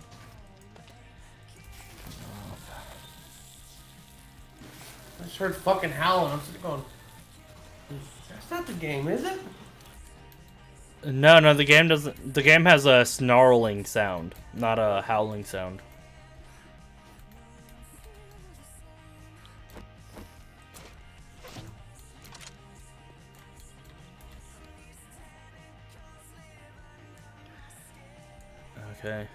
I just heard fucking howling. I'm sitting going... That's not the game, is it? No, the game doesn't. The game has a snarling sound, not a howling sound. Okay.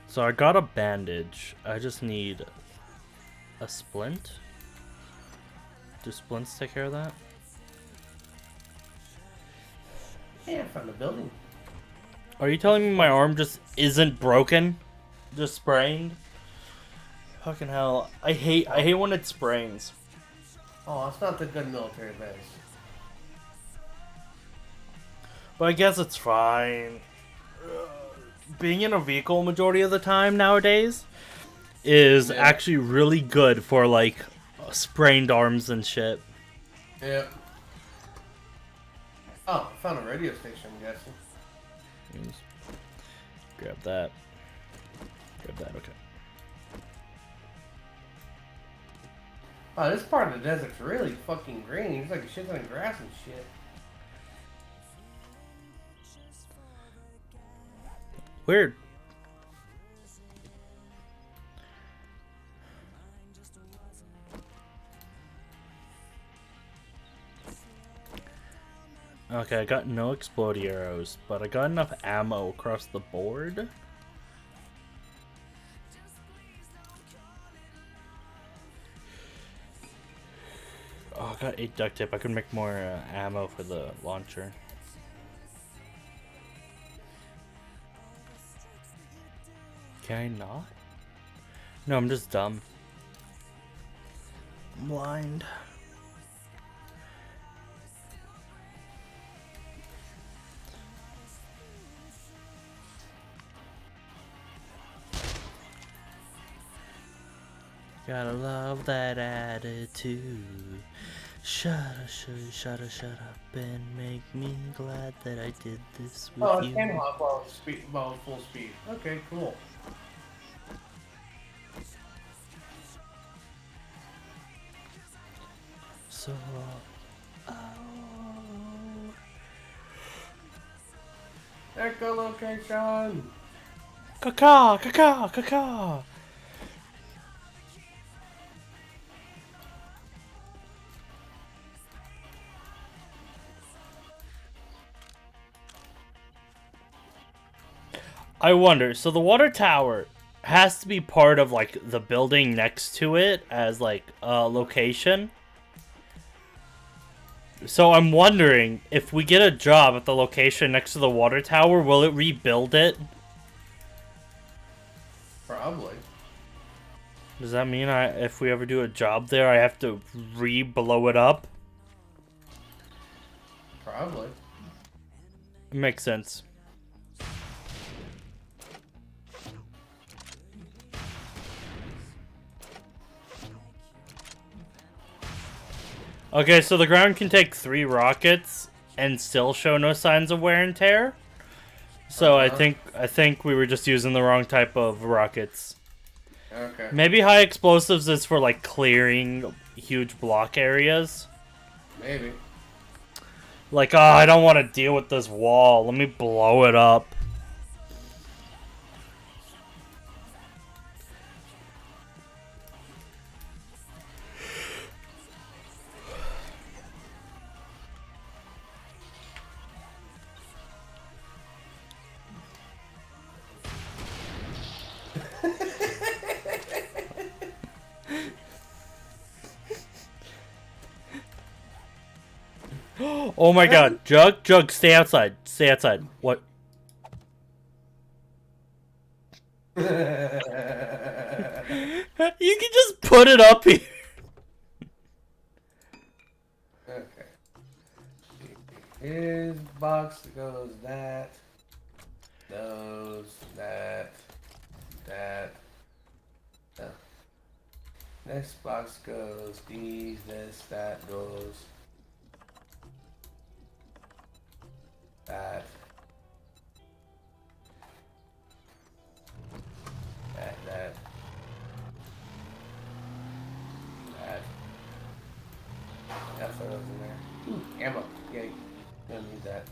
So I got a bandage. I just need a splint. Do splints take care of that? Yeah, I found a building. Are you telling me my arm just isn't broken? Just sprained? Fucking hell. I hate when it sprains. Oh, it's not the good military base. But I guess it's fine. Being in a vehicle majority of the time nowadays is actually really good for like sprained arms and shit. Yeah. Oh, I found a radio station, I'm guessing. Grab that. Grab that, okay. Oh, this part of the desert's really fucking green. It's like a shit ton of grass and shit. Weird. Okay, I got no explodey arrows, but I got enough ammo across the board. Oh, I got 8 duct tape. I could make more ammo for the launcher. Can I not? No, I'm just dumb. I'm blind. Gotta love that attitude. Shut up and make me glad that I did this with Oh, you. it can hop while full speed. Okay, cool. So, Echolocation! Caca, caca, caca. I wonder, so the water tower has to be part of, like, the building next to it as, like, a location. So I'm wondering, if we get a job at the location next to the water tower, will it rebuild it? Probably. Does that mean if we ever do a job there, I have to re-blow it up? Probably. Makes sense. Okay, so the ground can take 3 rockets and still show no signs of wear and tear. So I think we were just using the wrong type of rockets. Okay. Maybe high explosives is for like clearing huge block areas. Maybe. Like, oh, I don't want to deal with this wall. Let me blow it up. Oh my god, Jug, stay outside. Stay outside. What? You can just put it up here. Okay. His box goes that. Those, that. No. Next box goes these, this, that goes. That. That. That. That's what was in there. Ooh, ammo. Yay. Gonna need that.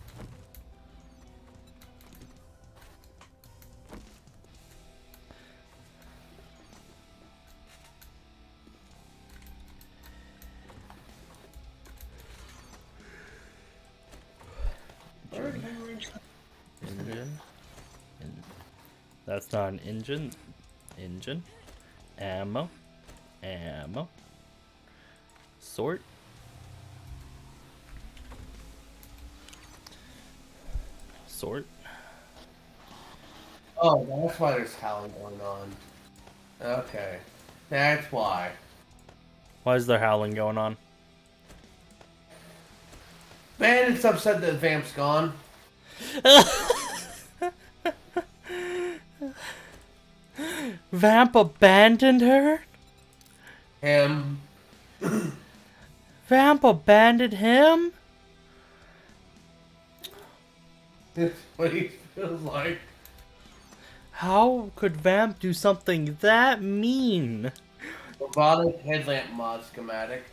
Engine. That's not an engine. Engine. Ammo. Ammo. Sort. Sort. Oh, that's why there's howling going on. Okay. That's why. Why is there howling going on? Bandit's upset that Vamp's gone. Vamp abandoned her? Him. Vamp abandoned him? That's what he feels like. How could Vamp do something that mean? Robotic headlamp mod schematic.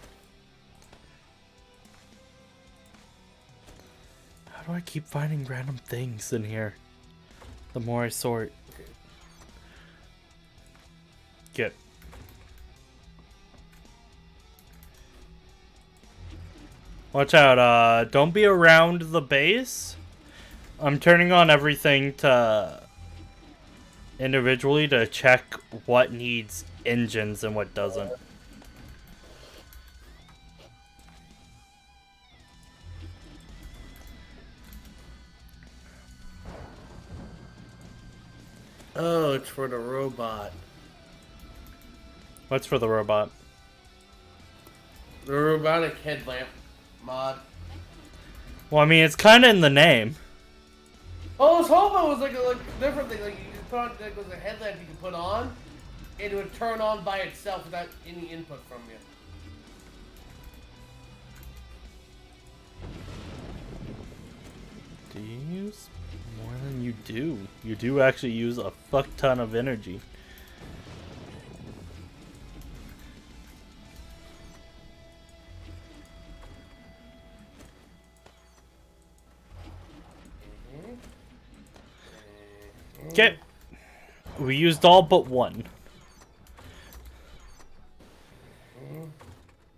How do I keep finding random things in here? The more I sort. Get. Watch out, don't be around the base. I'm turning on everything to individually to check what needs engines and what doesn't. Oh, it's for the robot. What's for the robot? The robotic headlamp mod. Well, I mean, it's kind of in the name. Oh, I was hoping it was like a different thing. Like you could put on, like, it was a headlamp you could put on, and it would turn on by itself without any input from you. Do you use more than you do? You do actually use a fuck ton of energy. Okay. We used all but one.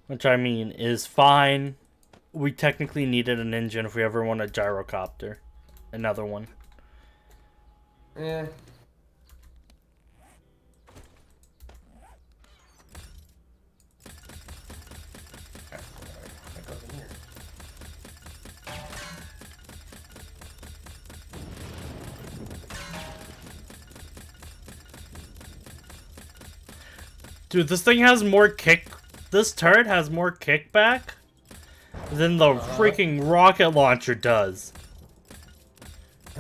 Which I mean is fine. We technically needed an engine if we ever want a gyrocopter. Another one. Yeah. That goes in here. Dude, this thing has more kick. This turret has more kickback than the freaking rocket launcher does.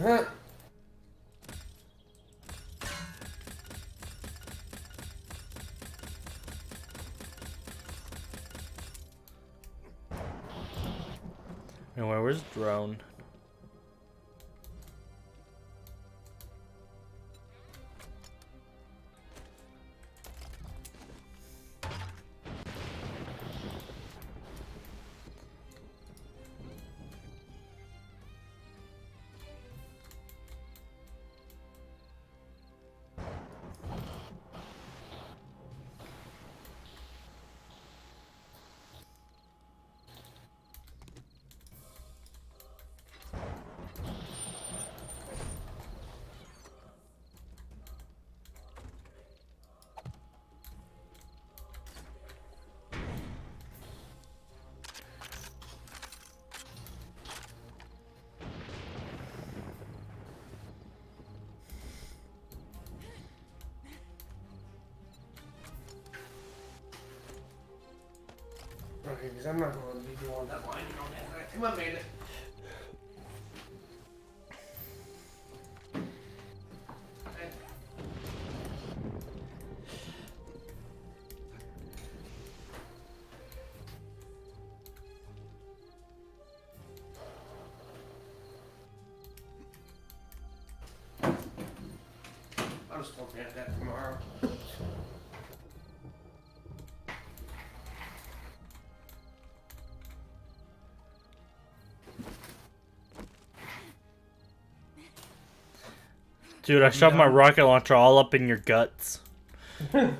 Huh. Anyway, where's drone? Okay, because I'm not going to be doing that line. Come on, made it. I'll just look at that tomorrow. Dude, I shoved my rocket launcher all up in your guts. Not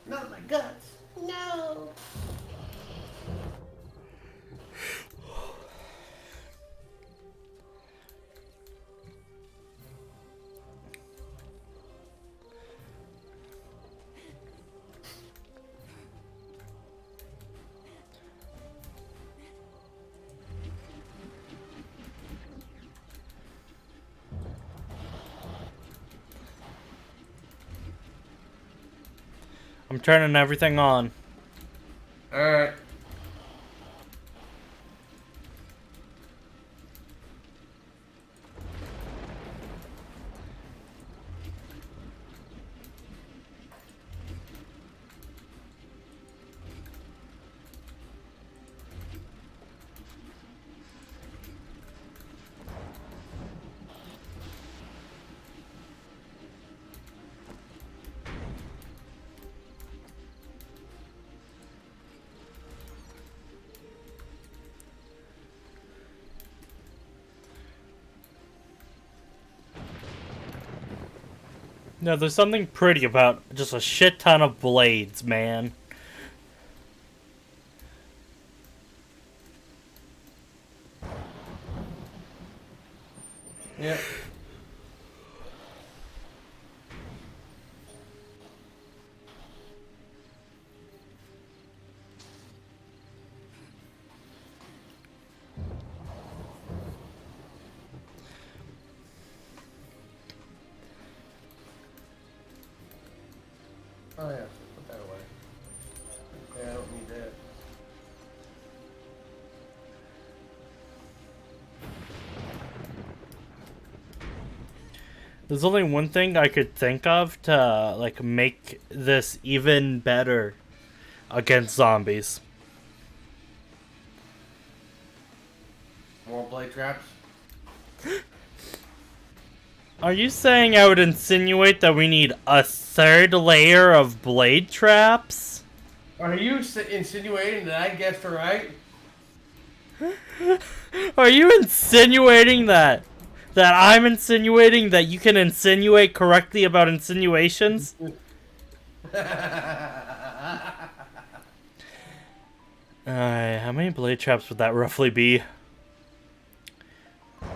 my guts. No. I'm turning everything on. Alright. No, there's something pretty about just a shit ton of blades, man. Yep. Oh yeah, put that away. Okay, I don't need that. There's only one thing I could think of to, like, make this even better against zombies. More blade traps. Are you saying I would insinuate that we need a third layer of blade traps? Are you insinuating that I guessed right? Are you insinuating that I'm insinuating that you can insinuate correctly about insinuations? Alright, how many blade traps would that roughly be? 5,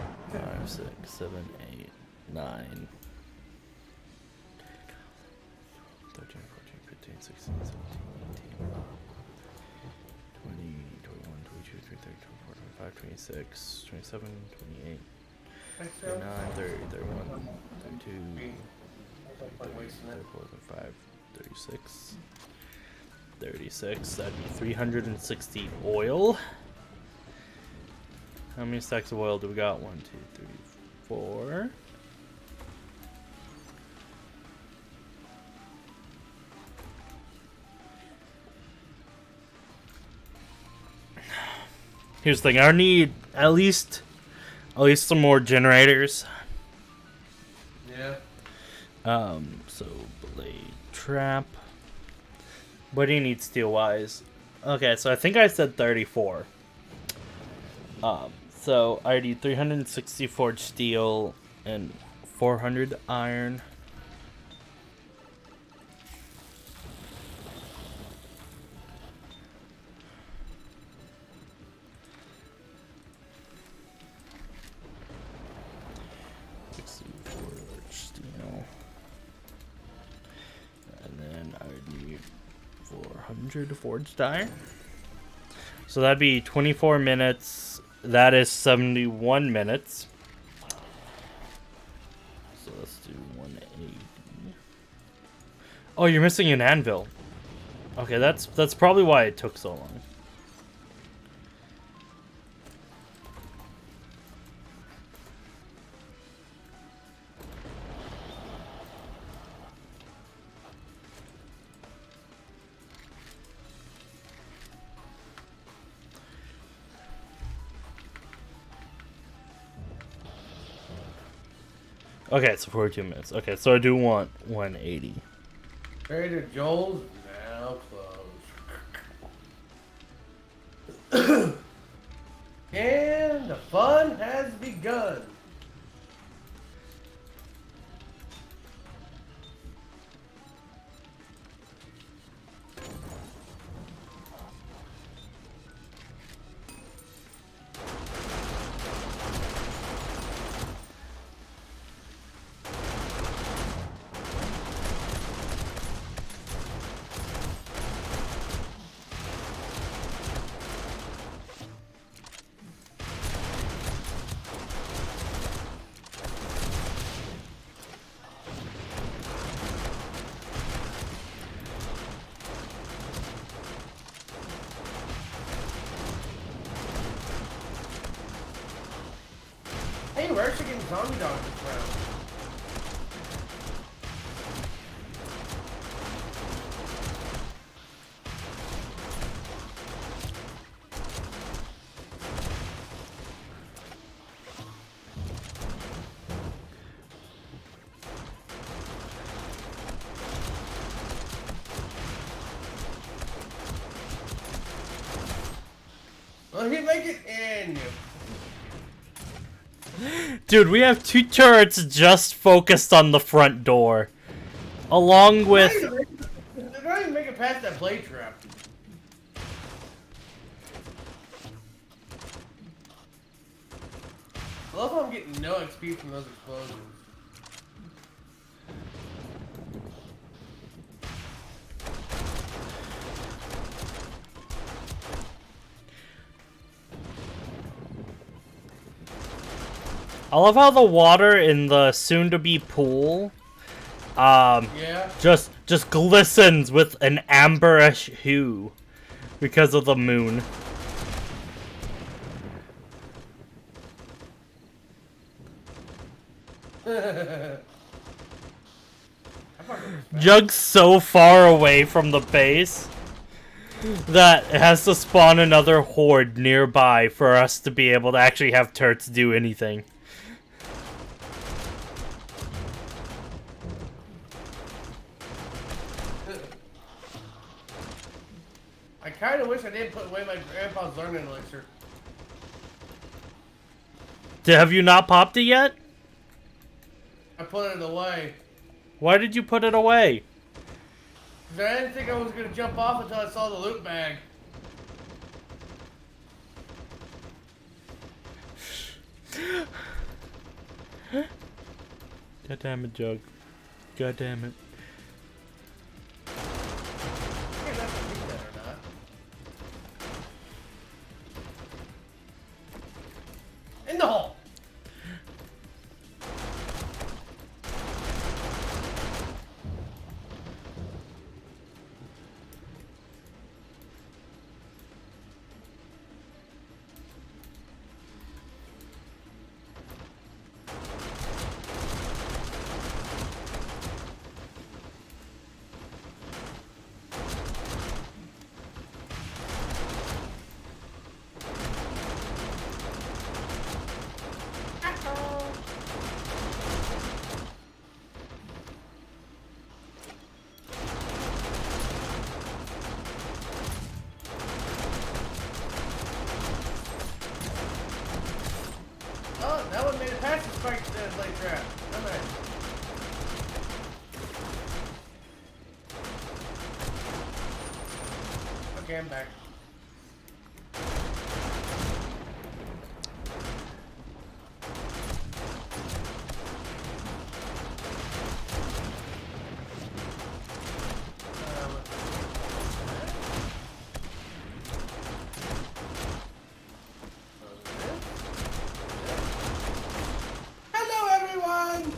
6, 7, 8, 9, 13, 14, 15, 16, 17, 18, 20, 21, 22, 23, 24, 25, 26, 27, 28, 29, 30, 31, 32, 34, 35, 36, 36. That'd be 360 oil. How many stacks of oil do we got? 1, 2, 3, 4. Here's the thing. I need at least some more generators. Yeah. So blade trap. What do you need steel wise? Okay, so I think I said 34. So I need 360 forged steel and 400 iron. Forged steel. And then I would need 400 forged iron. So that'd be 24 minutes. That is 71 minutes. So let's do 180. Oh, you're missing an anvil. Okay, that's probably why it took so long. Okay, so 42 minutes. Okay, so I do want 180. Trader Joel's now closed. And the fun has begun. Hey, we're actually getting zombie dogs this round. Well, he make it in. Dude, we have 2 turrets just focused on the front door. Along with... They're not even making it past that blade trap. I love how I'm getting no XP from those explosions. I love how the water in the soon-to-be pool, Yeah. just glistens with an amberish hue because of the moon. Jug's so far away from the base that it has to spawn another horde nearby for us to be able to actually have turrets do anything. I kind of wish I didn't put away my grandpa's learning elixir. Have you not popped it yet? I put it away. Why did you put it away? 'Cause I didn't think I was going to jump off until I saw the loot bag. God damn it, Jug. God damn it. Hey, that's a beat that or not. In the hole! Oh, that one made it past the spike blade trap. Alright. Okay, I'm back. Hello, everyone!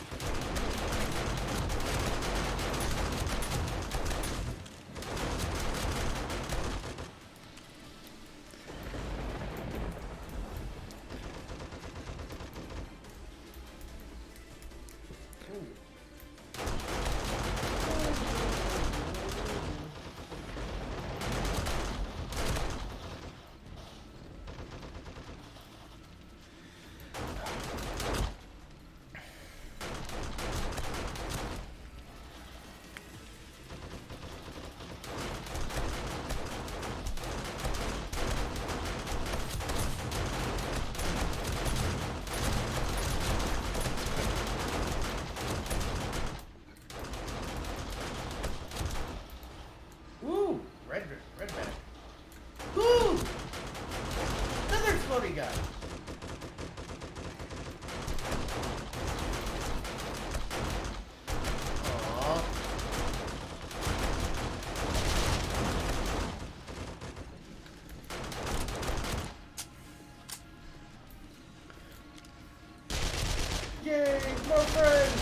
Ooh, red back. Ooh, another exploding guy. Aww. Yay, more friends.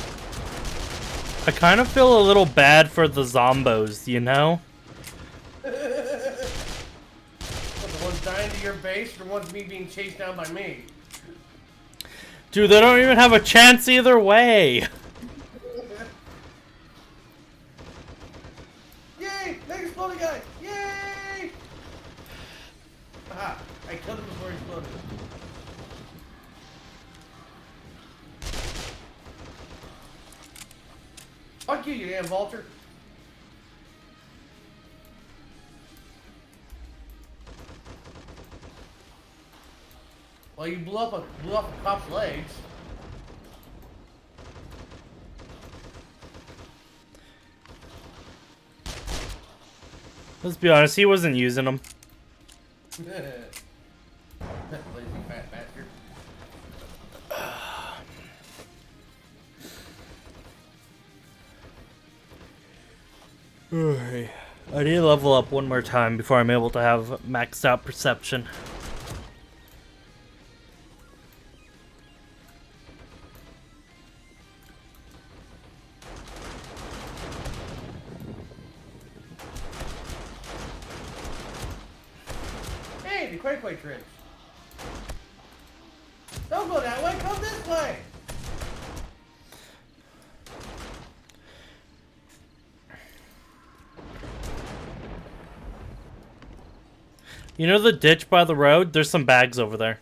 I kind of feel a little bad for the zombos, you know? What, the ones dying to your base, or the ones me being chased down by me? Dude, they don't even have a chance either way. Yay! Big exploding guy! Yay! Aha! I killed him before he exploded. Fuck you, you damn vulture! Well, you blew off a cop's legs. Let's be honest, he wasn't using them. Lazy fat bastard. I need to level up one more time before I'm able to have maxed out perception. Hey, the Quake Trench. Don't go that way, come this way. You know the ditch by the road? There's some bags over there.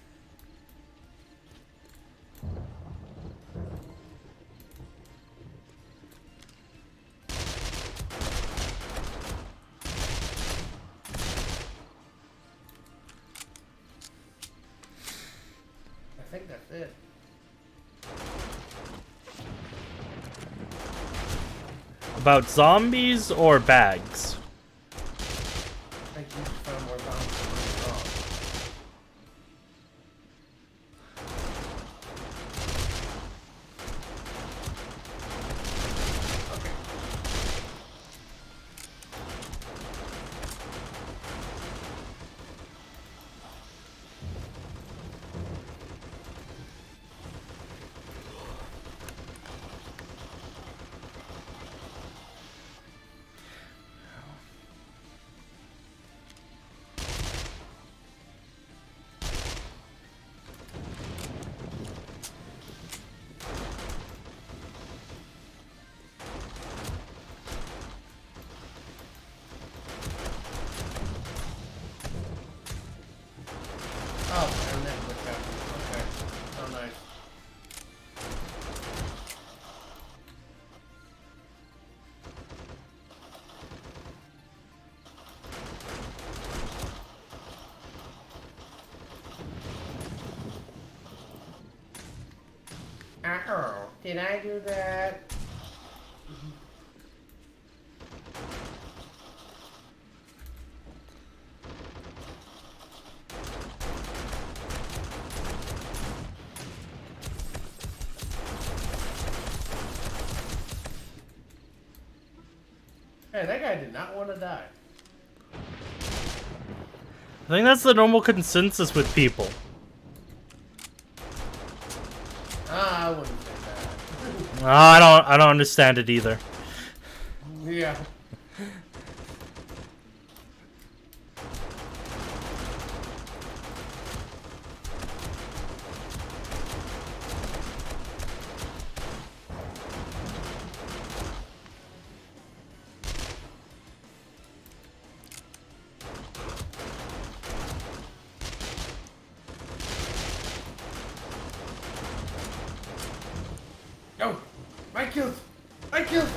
I think that's it. About zombies or bags? I think you just found more zombies. Okay. Oh, and that glitch happened. Okay. Oh, nice. Uh-oh. Did I do that? Hey, that guy did not want to die. I think that's the normal consensus with people. I wouldn't say I don't understand it either. that. Yeah. Go! My kills! My kills!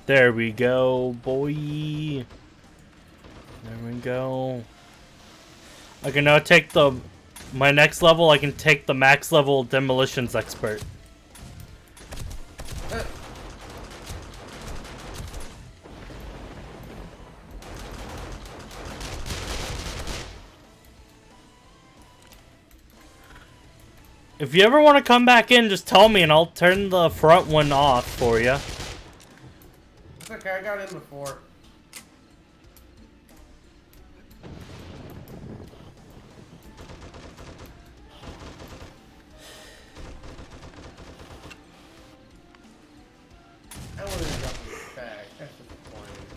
There we go, boy. There we go. I can now take my next level. I can take the max level demolitions expert. If you ever want to come back in, just tell me and I'll turn the front one off for you. It's okay, I got in before. I wanted to drop this bag. That's disappointing.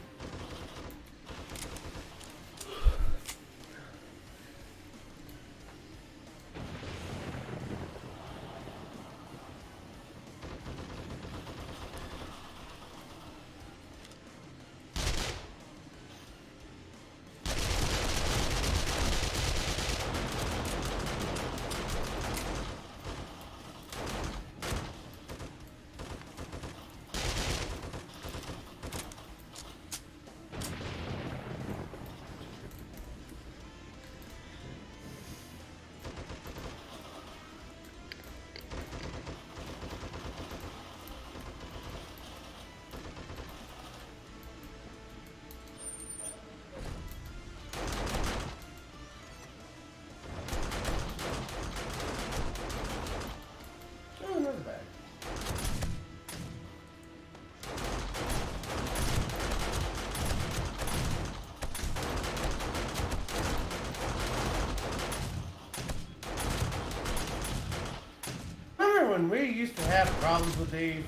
when we used to have problems with these?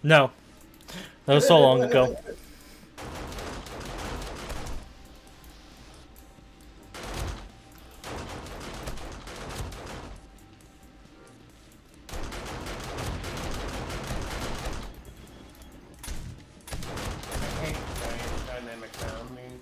No. That was so long ago. I hate dynamic sounding.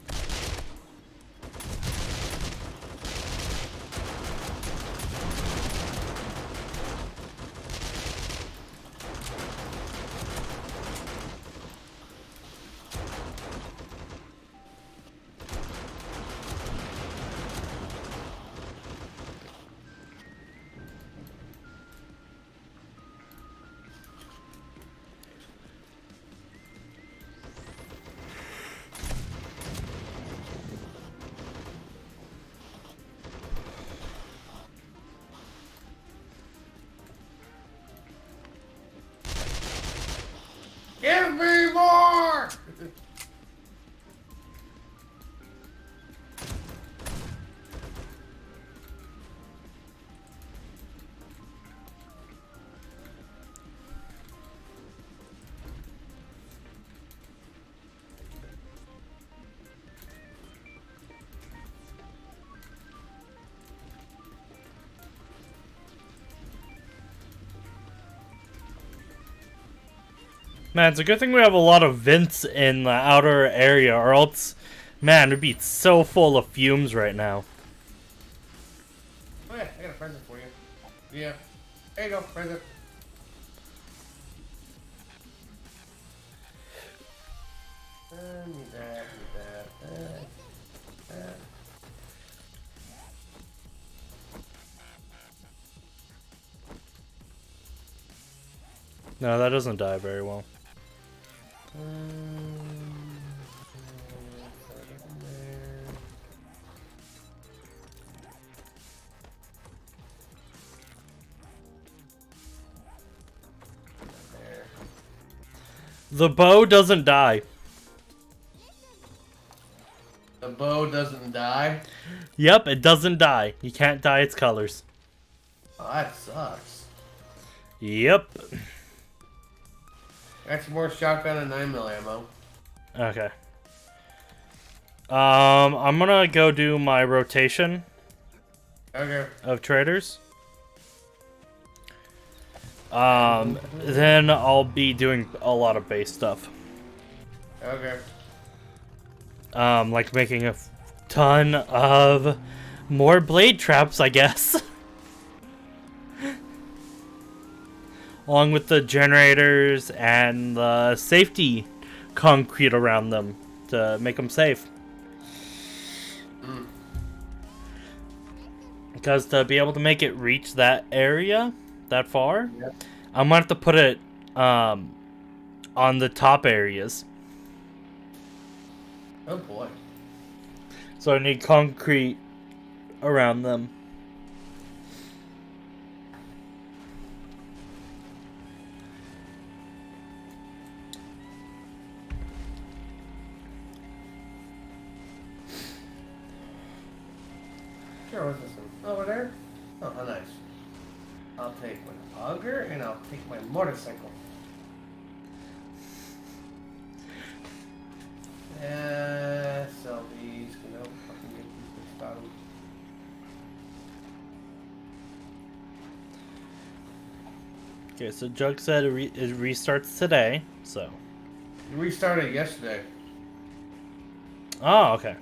Give me more! Man, it's a good thing we have a lot of vents in the outer area, or else, man, it'd be so full of fumes right now. Oh yeah, I got a present for you. Yeah. There you go, present. Need that. No, that doesn't die very well. The bow doesn't die. The bow doesn't die? Yep, it doesn't die. You can't dye its colors. Oh, that sucks. Yep. That's more shotgun and 9mm ammo. Okay. I'm gonna go do my rotation Okay. of traders. Then I'll be doing a lot of base stuff. Okay. Like making a ton of more blade traps, I guess. Along with the generators and the safety concrete around them to make them safe. Because to be able to make it reach that area, that far, Yeah. I'm gonna have to put it on the top areas. Oh boy. So I need concrete around them. Sure, what's this one? Over there? Oh, how nice. I'll take my auger and I'll take my motorcycle. Yeah, sell these, you know, fucking get these about them. Okay, so Jug said it restarts today, so. You restarted yesterday. Oh, okay.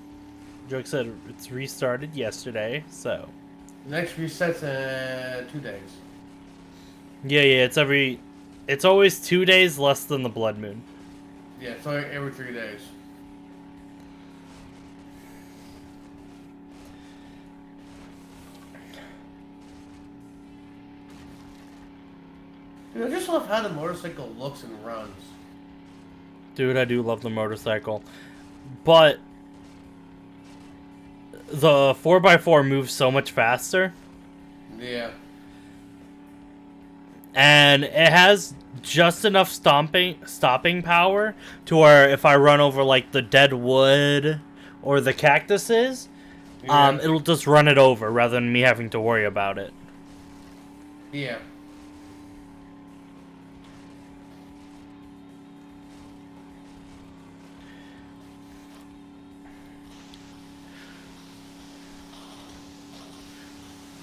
Jug said it's restarted yesterday, so. Next reset's in 2 days. Yeah, it's always 2 days less than the blood moon. Yeah, it's only every 3 days. Dude, I just love how the motorcycle looks and runs. Dude, I do love the motorcycle. But the 4x4 moves so much faster. Yeah. And it has just enough stopping power to where if I run over like the dead wood or the cactuses, Yeah. it'll just run it over rather than me having to worry about it. Yeah.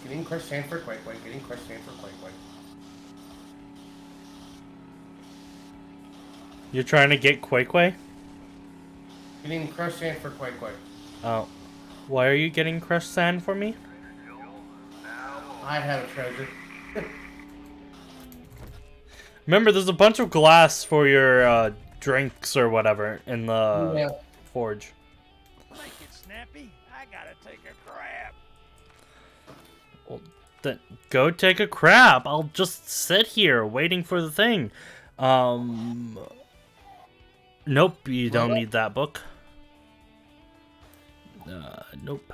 Getting crushed sand for Quake Quake. Getting crushed sand for Quake Quake. You're trying to get Quakeway? Getting crushed sand for Quake Quake. Oh. Why are you getting crushed sand for me? I have a treasure. Remember, there's a bunch of glass for your drinks or whatever in the forge. Make it snappy. I gotta take a crap. Well, then go take a crap. I'll just sit here waiting for the thing. Nope, you don't need that book. Nope.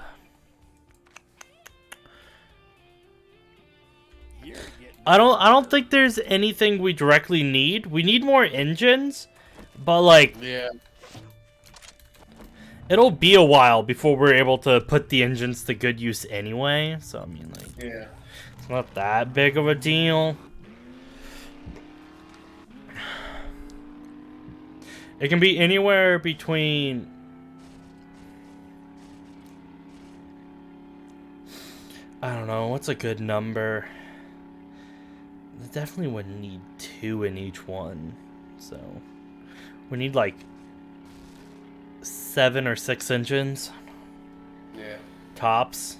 I don't think there's anything we directly need. We need more engines, but like Yeah. it'll be a while before we're able to put the engines to good use anyway. So I mean, like, Yeah. it's not that big of a deal. It can be anywhere between I don't know, what's a good number? I definitely would need 2 in each one. So we need like 7 or 6 engines. Yeah. Tops.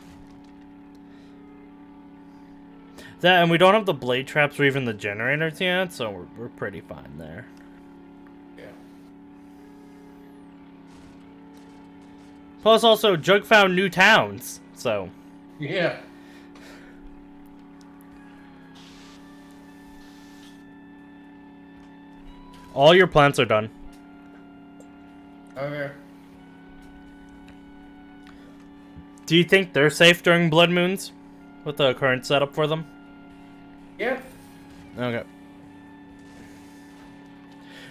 That, and we don't have the blade traps or even the generators yet, so we're pretty fine there. Yeah. Plus also Jug found new towns, so Yeah. all your plants are done. Okay. Do you think they're safe during blood moons with the current setup for them? Yeah. Okay.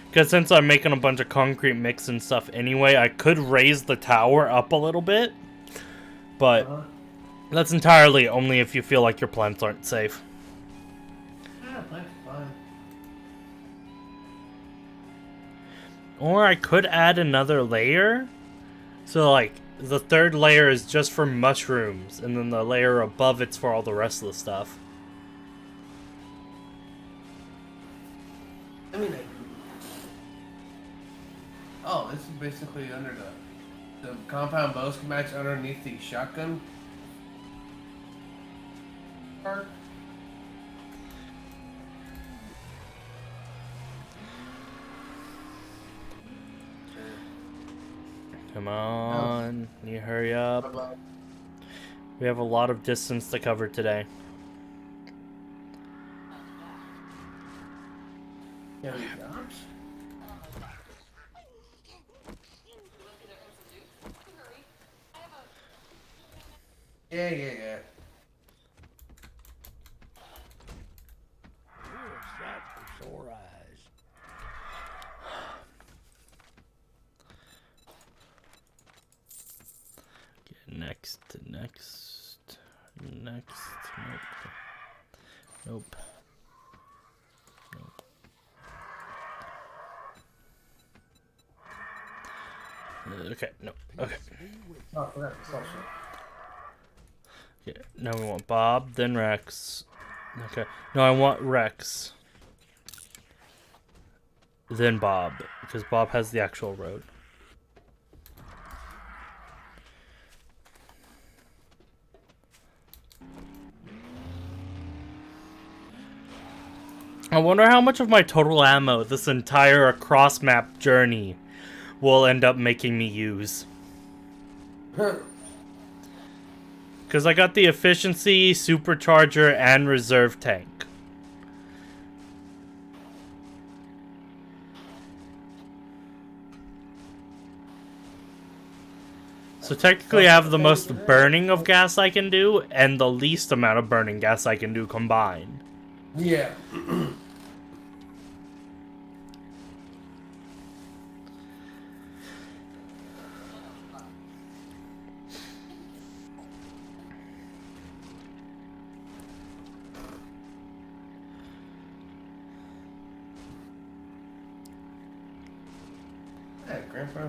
Because since I'm making a bunch of concrete mix and stuff anyway, I could raise the tower up a little bit. But that's entirely only if you feel like your plants aren't safe. Ah, that's fine. Or I could add another layer. So like, the third layer is just for mushrooms, and then the layer above it's for all the rest of the stuff. I mean, oh, this is basically under the compound bow schematics underneath the shotgun part. Come on, you hurry up. We have a lot of distance to cover today. Yeah, we jobs. Yeah. What's that for sore eyes? Okay, next. Nope. Okay, no. Okay. Oh, I forgot the social. Okay, now we want Bob, then Rex. Okay. No, I want Rex. Then Bob, because Bob has the actual road. I wonder how much of my total ammo this entire across map journey will end up making me use. Because I got the efficiency, supercharger, and reserve tank. So technically I have the most burning of gas I can do, and the least amount of burning gas I can do combined. Yeah.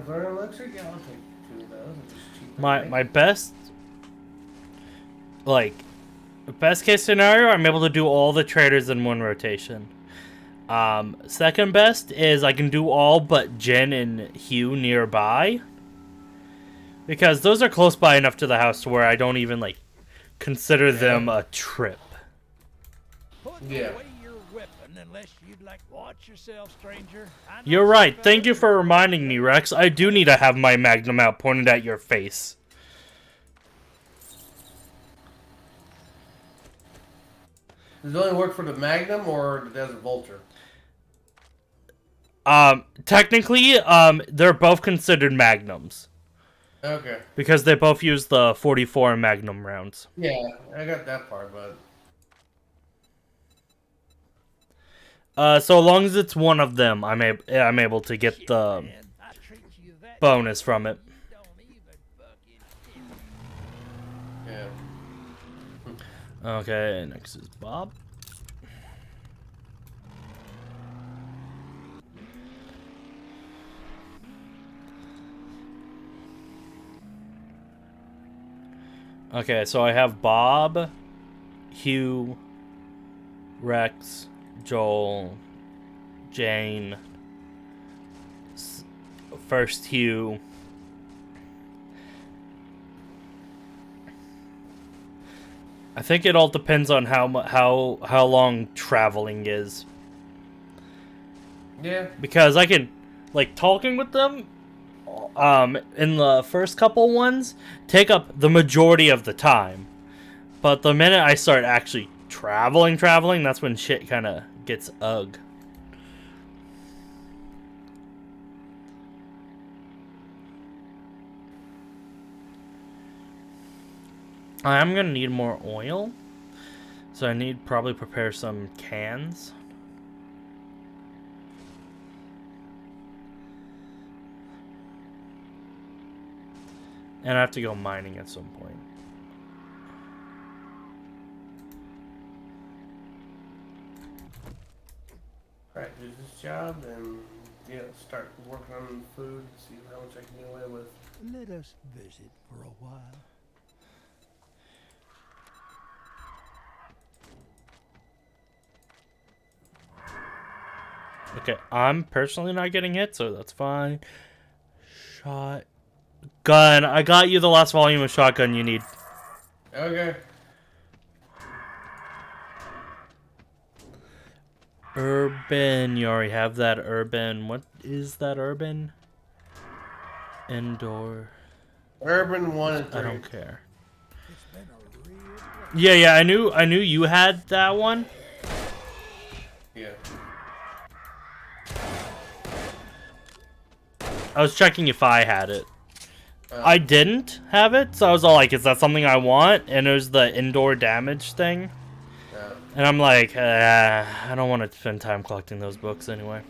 Learn elixir? Yeah, I'll take 2 of those. It's just cheap, My best, like, best case scenario, I'm able to do all the traders in one rotation. Second best is I can do all but Jen and Hugh nearby. Because those are close by enough to the house to where I don't even, like, consider them a trip. Put Yeah. away your weapon unless you'd like watch yourself, stranger. I know You're right. some Thank you fellas- for reminding me, Rex. I do need to have my magnum out pointed at your face. Does it only work for the Magnum or the Desert Vulture? Technically, they're both considered magnums. Okay. Because they both use the 44 magnum rounds. Yeah, I got that part, but... So long as it's one of them, I'm able to get the Man, I treat you that bonus from it. you don't even fucking Yeah. Okay, next is Bob. Okay, so I have Bob, Hugh, Rex, Joel, Jane, first Hugh. I think it all depends on how long traveling is. Yeah. Because I can, like, talking with them in the first couple ones take up the majority of the time. But the minute I start actually traveling, that's when shit kind of gets ugh. I'm gonna need more oil, so I need probably prepare some cans. And I have to go mining at some point. Alright, do this job and yeah, start working on food, see how much I can get away with. Let us visit for a while. Okay, I'm personally not getting hit, so that's fine. Shotgun. I got you the last volume of shotgun you need. Okay. Urban. You already have that urban. What is that urban? Indoor. Urban 1 and 3. I don't care. It's been a real Yeah, I knew you had that one. Yeah. I was checking if I had it. I didn't have it, so I was all like, is that something I want? And it was the indoor damage thing. Yeah. And I'm like, I don't want to spend time collecting those books anyway.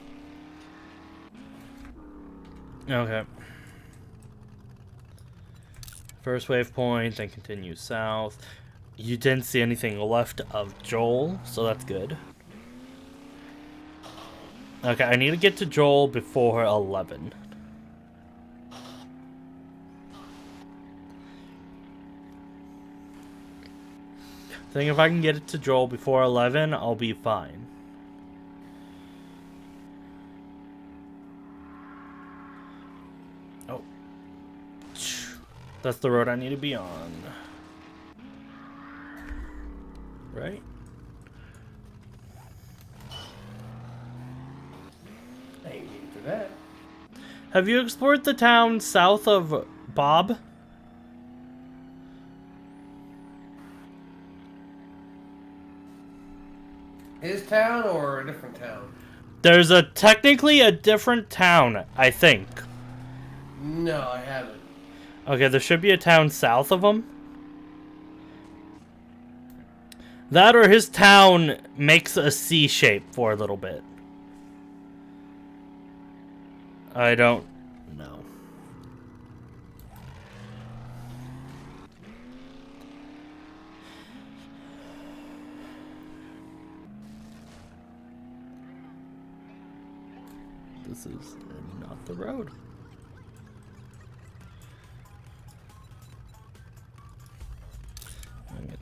Okay. First waypoint, then continue south. You didn't see anything left of Joel, so that's good. Okay, I need to get to Joel before 11. I think if I can get it to Joel before 11, I'll be fine. Oh. That's the road I need to be on. Right? I ain't needing for that. Have you explored the town south of Bob? His town or a different town? There's technically a different town, I think. No, I haven't. Okay, there should be a town south of him. That or his town makes a C shape for a little bit. I don't know. This is not the road.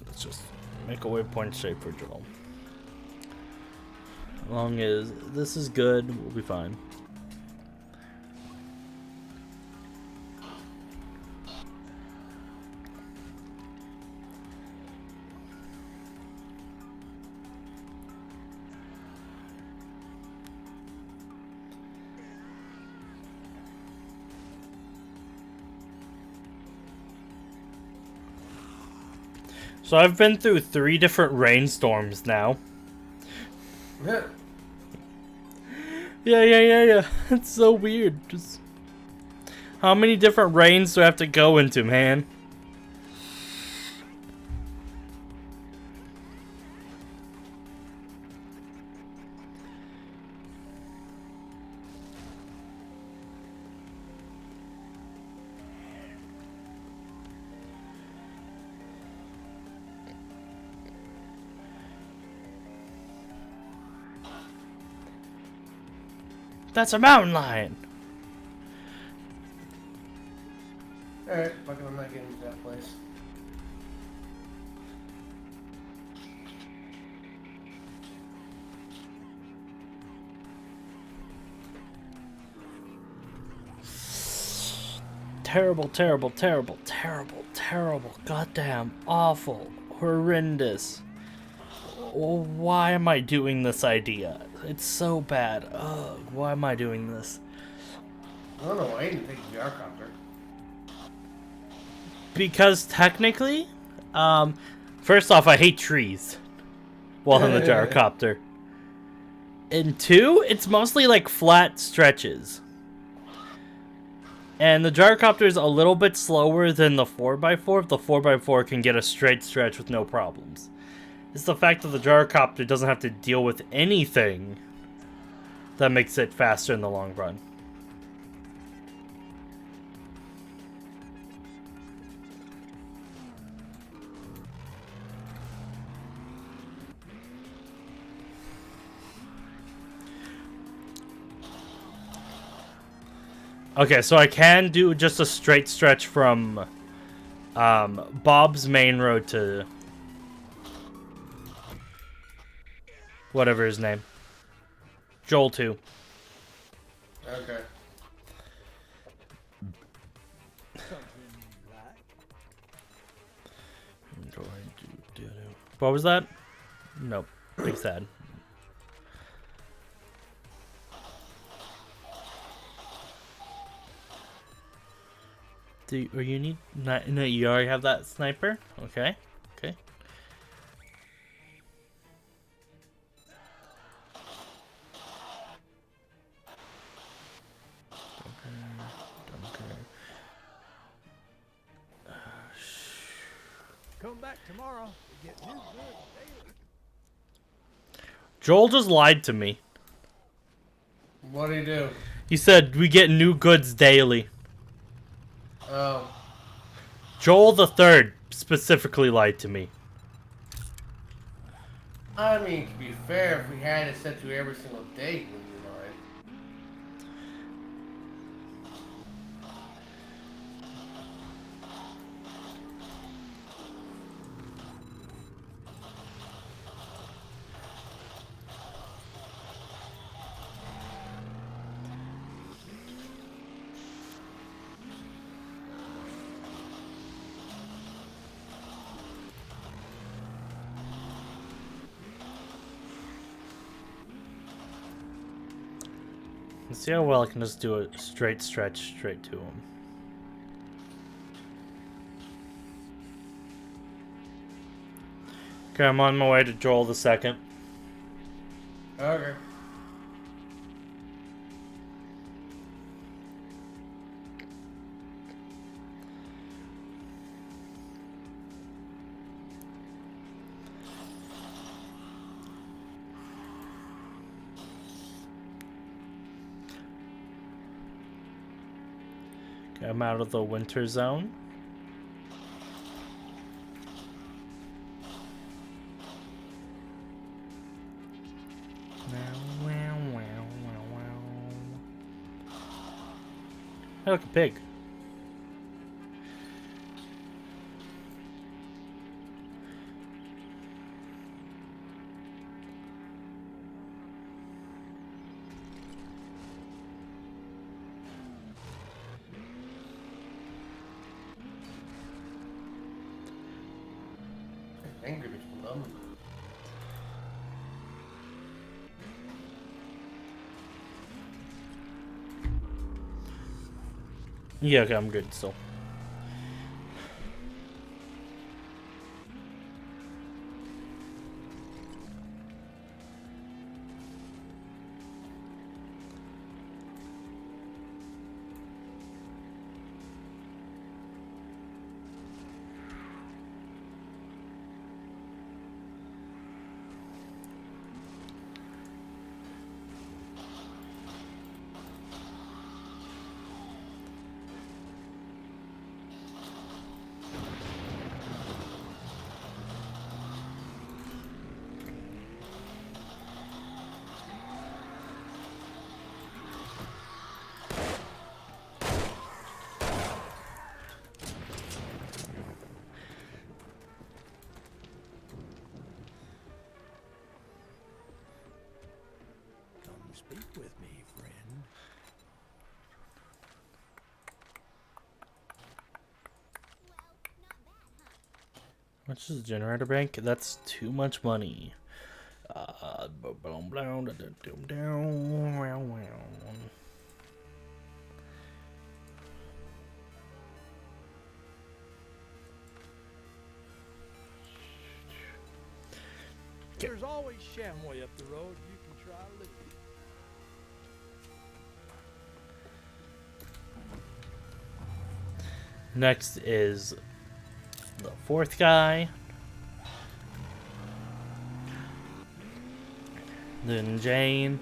Let's just make a waypoint shape for Joel. As long as this is good, we'll be fine. So I've been through 3 different rainstorms now. Yeah. Yeah. It's so weird. Just how many different rains do I have to go into, man? That's a mountain lion. Alright, fucking I'm not getting to that place. Terrible, terrible, terrible, terrible, terrible, goddamn, awful, horrendous. Why am I doing this idea? It's so bad. Ugh, why am I doing this? I don't know why I didn't take the gyrocopter. Because technically, first off, I hate trees while in the gyrocopter. And 2, it's mostly like flat stretches. And the gyrocopter is a little bit slower than the 4x4. The 4x4 can get a straight stretch with no problems. It's the fact that the gyrocopter doesn't have to deal with anything that makes it faster in the long run. Okay, so I can do just a straight stretch from Bob's main road to whatever his name. Joel 2. Okay. What was that? Nope. Big sad. Or you need not? No, you already have that sniper. Okay. Okay. Come back tomorrow to get new goods daily. Joel just lied to me. What do you do? He said we get new goods daily. Oh. Joel the Third specifically lied to me. I mean, to be fair, if we had it set to every single day, it would be alright. Let's see how well I can just do a straight stretch straight to him. Okay, I'm on my way to Joel the Second. Okay. Okay, I'm out of the winter zone. Hey, look, a pig. angry between them. Yeah, okay, I'm good still. Come speak with me, friend. How much is the generator bank? That's too much money. There's always Shamway up the road. You can try to look. Next is the fourth guy. Then Jane.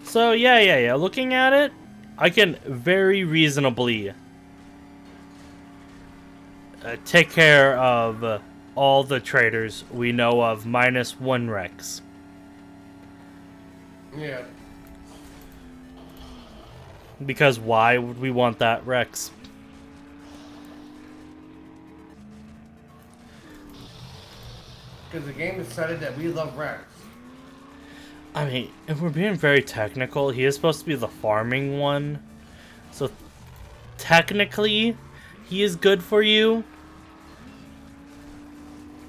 So yeah. Looking at it, I can very reasonably take care of all the traders we know of, minus one Rex. Yeah. Because why would we want that Rex? Because the game decided that we love Rex. I mean, if we're being very technical, he is supposed to be the farming one. So technically, he is good for you.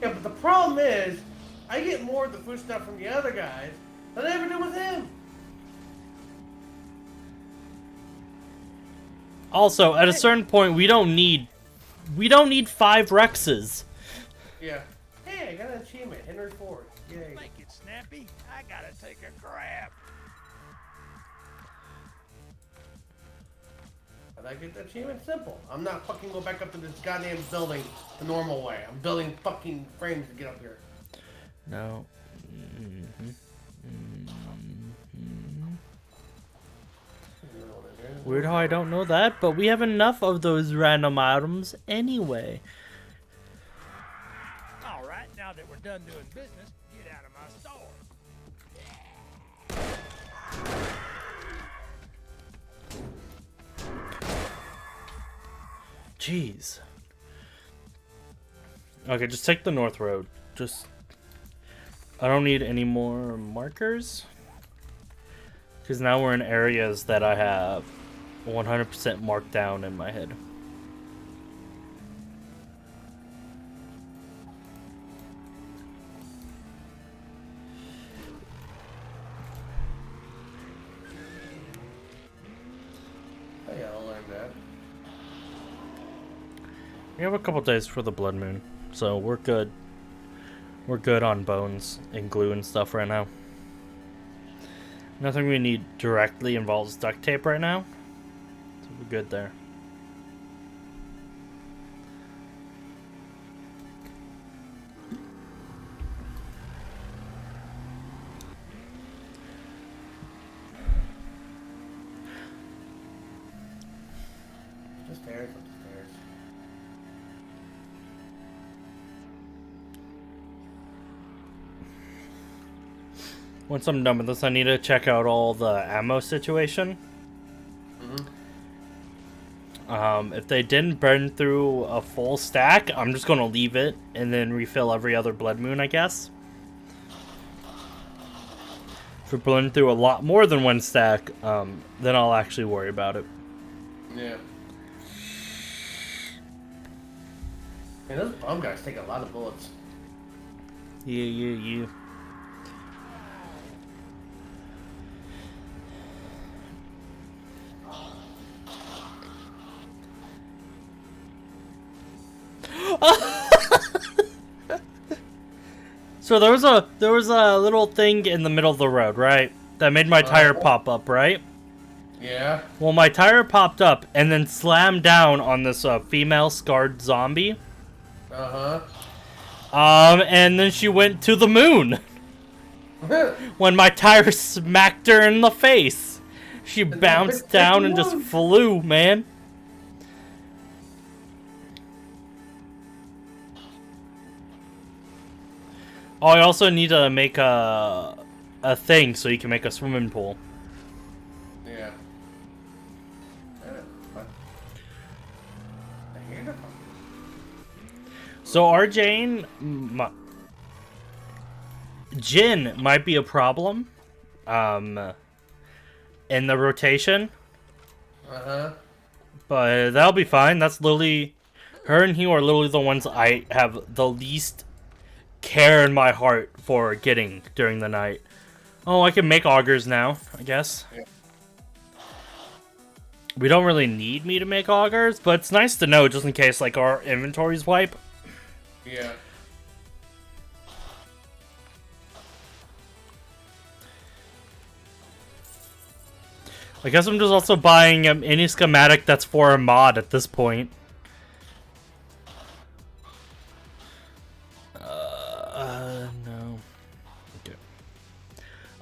Yeah, but the problem is, I get more of the food stuff from the other guys than I ever do with him. Also, at a certain point, we don't need 5 Rexes. Yeah. Hey, I got an achievement. Henry Ford. Yay. Make it snappy. I gotta take a crap. How did I get the achievement? Simple. I'm not fucking going back up to this goddamn building the normal way. I'm building fucking frames to get up here. No. Weird how I don't know that, but we have enough of those random items anyway. All right, now that we're done doing business, get out of my store. Jeez. Okay, just take the north road. I don't need any more markers. Because now we're in areas that I have 100% marked down in my head. Oh yeah, I'll learn that. We have a couple days for the blood moon, so we're good. We're good on bones and glue and stuff right now. Nothing we need directly involves duct tape right now, so we're good there. Just stairs, up the stairs. Once I'm done with this, I need to check out all the ammo situation. If they didn't burn through a full stack, I'm just gonna leave it and then refill every other blood moon, I guess. If we burn through a lot more than one stack, then I'll actually worry about it. Yeah. Man, those bomb guys take a lot of bullets. Yeah. So there was a little thing in the middle of the road, right? That made my tire pop up, right? Yeah. Well, my tire popped up and then slammed down on this female scarred zombie. Uh-huh. And then she went to the moon when my tire smacked her in the face. She bounced down and just flew, man. Oh, I also need to make a thing so you can make a swimming pool. Yeah. So our Jin might be a problem, in the rotation. Uh-huh. But that'll be fine. That's literally, her and Hugh are literally the ones I have the least care in my heart for getting during the night. Oh, I can make augers now, I guess. Yeah. We don't really need me to make augers, but it's nice to know just in case like our inventories wipe. Yeah. I guess I'm just also buying any schematic that's for a mod at this point. No. Okay.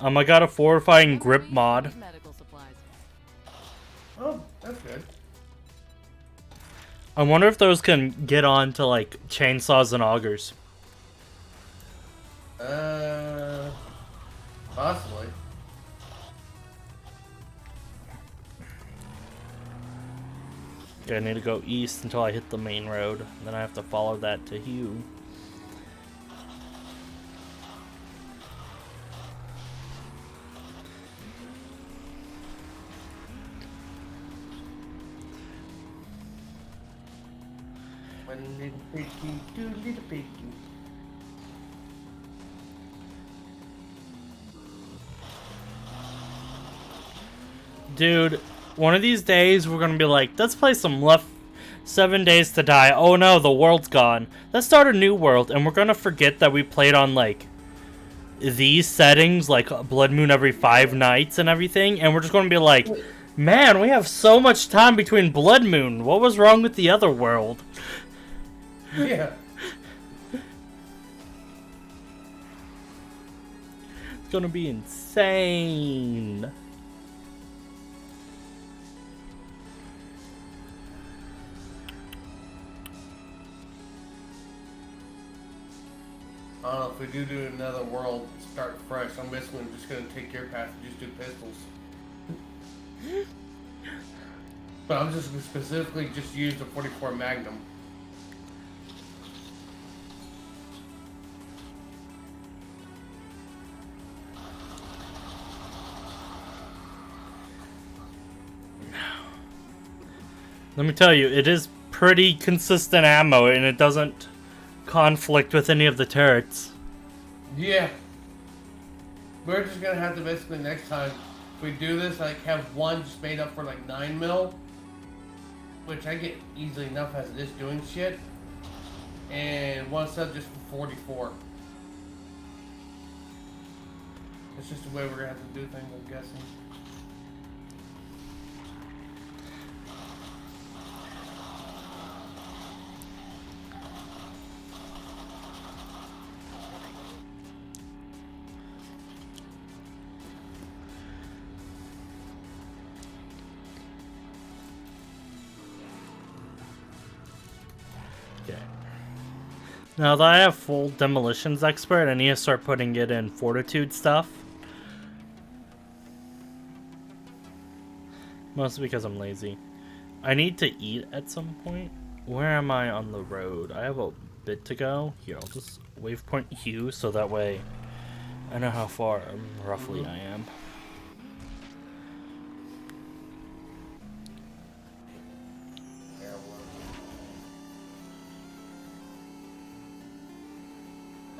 I got a fortifying grip mod. Medical supplies. Oh, that's good. I wonder if those can get on to like chainsaws and augers. Possibly. Okay, I need to go east until I hit the main road. Then I have to follow that to Hugh. One little piggy, two little piggy. Dude, one of these days we're gonna be like, let's play some Left 7 Days to Die. Oh no, the world's gone. Let's start a new world, and we're gonna forget that we played on like these settings, like Blood Moon every 5 nights and everything, and we're just gonna be like, man, we have so much time between Blood Moon. What was wrong with the other world? Yeah. It's gonna be insane. I don't know, if we do another world, start fresh, I'm basically just gonna take your path and just do pistols. But I'm just specifically just use the 44 Magnum. Let me tell you, it is pretty consistent ammo, and it doesn't conflict with any of the turrets. Yeah. We're just gonna have to basically next time, if we do this, like have one just made up for like 9mm, which I get easily enough as it is doing shit, and one sub just for 44. It's just the way we're gonna have to do things, I'm guessing. Okay. Now that I have full demolitions expert, I need to start putting it in fortitude stuff. Mostly because I'm lazy. I need to eat at some point. Where am I on the road? I have a bit to go. Here, I'll just waypoint Hugh so that way I know how far roughly I am.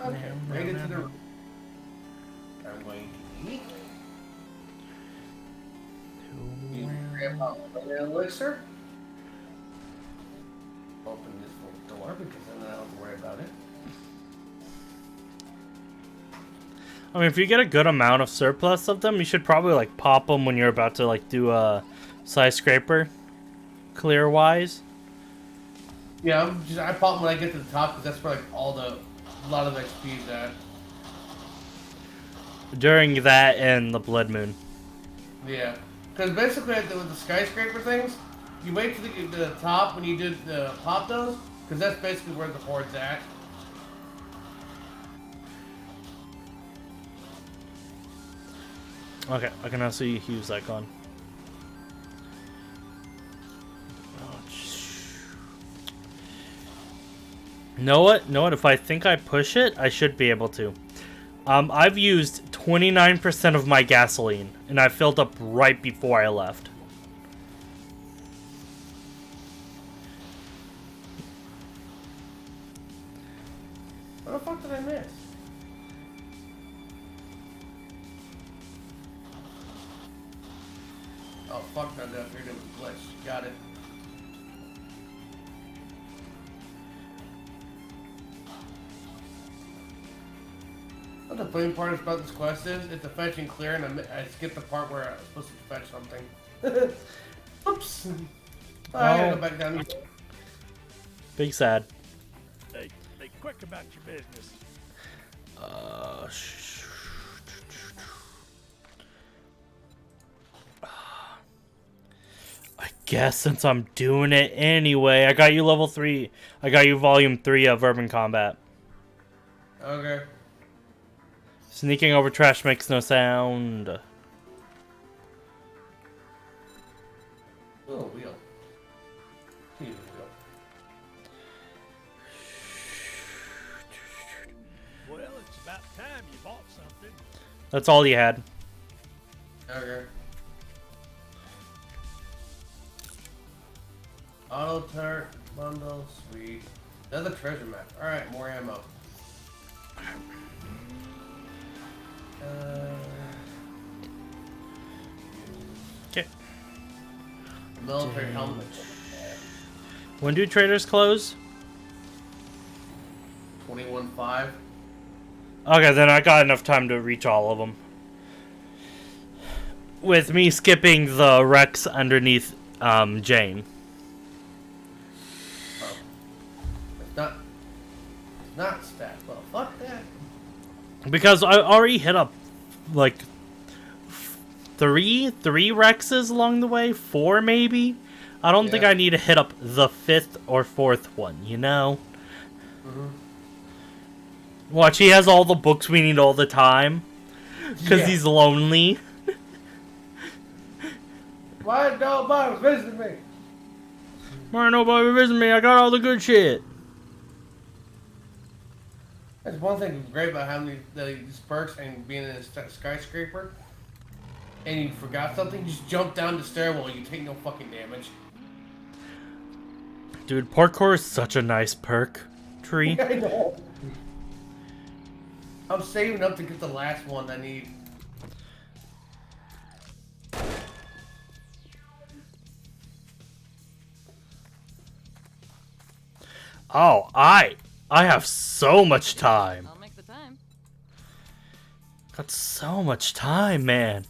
Okay, made it to the roof. I'm going to eat. Grab out the elixir. Open this little door because then I don't have to worry about it. I mean, if you get a good amount of surplus of them, you should probably like pop them when you're about to like do a skyscraper clear wise. Yeah, I pop them when I get to the top because that's where like a lot of XP is at. During that and the blood moon. Yeah, because basically with the skyscraper things, you wait till you get to the top when you do the pop those, because that's basically where the horde's at. Okay, I can now see Hugh's icon. Know what? If I think I push it, I should be able to. I've used 29% of my gasoline, and I filled up right before I left. What the fuck did I miss? Oh fuck, no, I figured it was a glitch. Got it. What the funny part about this quest is, it's a fetch and clear, and I skipped the part where I was supposed to fetch something. Oops. Oh, I gotta go back down here. Big sad. Hey, be quick about your business. I guess since I'm doing it anyway, I got you level 3. I got you volume 3 of Urban Combat. Okay. Sneaking over trash makes no sound. Oh, wheel. Here's a wheel. Well, it's about time you bought something. That's all you had. Okay. Auto turret bundle, sweet. Another treasure map. Alright, more ammo. Okay. Military helmet. When do traders close? 21.5. Okay, then I got enough time to reach all of them. With me skipping the Rex underneath Jane. Oh. It's not stacked. Well, fuck that. Because I already hit up like three Rexes along the way, 4 maybe. I don't think I need to hit up the 5th or 4th one, you know? Watch, he has all the books we need all the time. Because he's lonely. Why nobody visit me? Why nobody visit me? I got all the good shit. That's one thing great about having these perks and being in a skyscraper. And you forgot something, you just jump down the stairwell, you take no fucking damage. Dude, parkour is such a nice perk tree. I know. I'm saving up to get the last one I need. Oh, I have so much time. I'll make the time. Got so much time, man.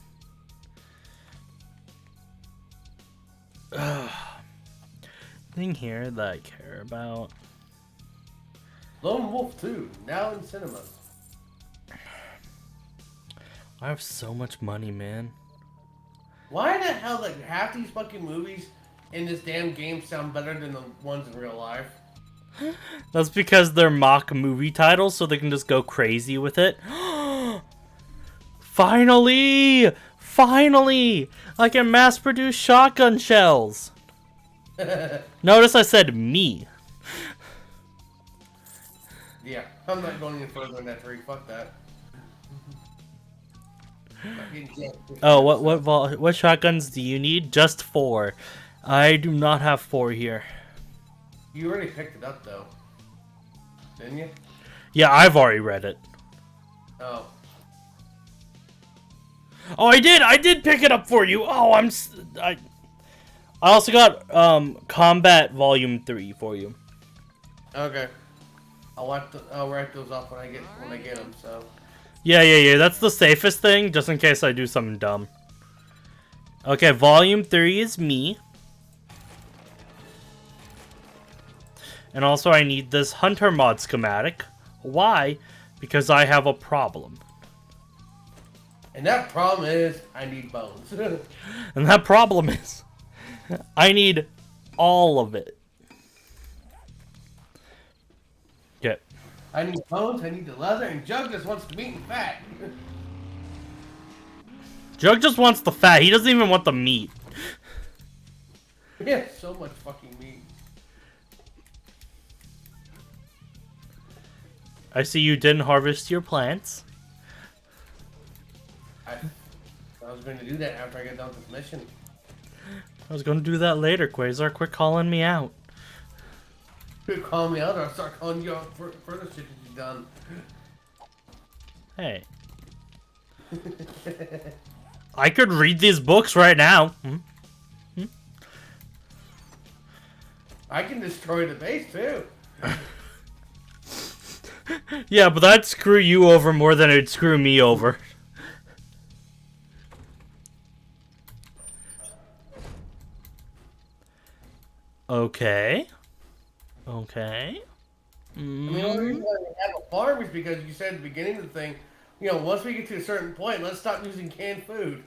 Thing here that I care about. Lone Wolf 2, now in cinemas. I have so much money, man. Why the hell, like, half these fucking movies in this damn game sound better than the ones in real life? That's because they're mock movie titles, so they can just go crazy with it. Finally! Finally! I can mass-produce shotgun shells! Notice I said me. Yeah, I'm not going any further than that tree. Fuck that. Oh, what shotguns do you need? Just 4. I do not have 4 here. You already picked it up, though. Didn't you? Yeah, I've already read it. Oh. Oh, I did pick it up for you. Oh, I also got Combat Volume 3 for you. Okay. I'll write those off when I get them. So. Yeah. That's the safest thing, just in case I do something dumb. Okay, Volume 3 is me. And also I need this Hunter mod schematic. Why? Because I have a problem. And that problem is I need bones. And that problem is I need all of it. Okay. I need bones, I need the leather, and Jug just wants the meat and fat. Jug just wants the fat. He doesn't even want the meat. Yeah, so much fucking meat. I see you didn't harvest your plants. I was going to do that after I get done with this mission. I was going to do that later, Quasar. Quit calling me out. You call me out, or I'll start calling you out for further shit that you've done. Hey. I could read these books right now. I can destroy the base too. Yeah, but that'd screw you over more than it'd screw me over. Okay. Okay. I mean, the only reason why we have a farm is because you said at the beginning of the thing, you know, once we get to a certain point, let's stop using canned food.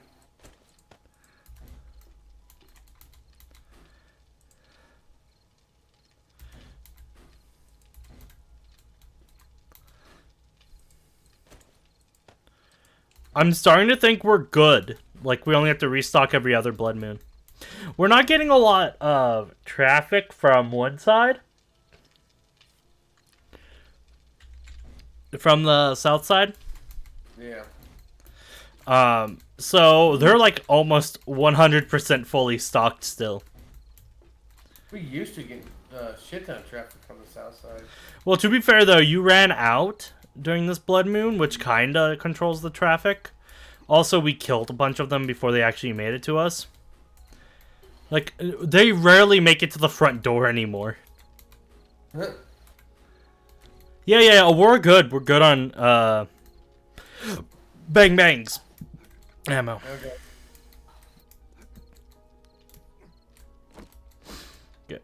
I'm starting to think we're good. Like, we only have to restock every other blood moon. We're not getting a lot of traffic from one side. From the south side. Yeah. So they're like almost 100% fully stocked still. We used to get shit ton of traffic from the south side. Well, to be fair though, you ran out during this blood moon, which kinda controls the traffic. Also, we killed a bunch of them before they actually made it to us. Like, they rarely make it to the front door anymore. Yeah, we're good. We're good on, bang bangs. Ammo. Okay. Good.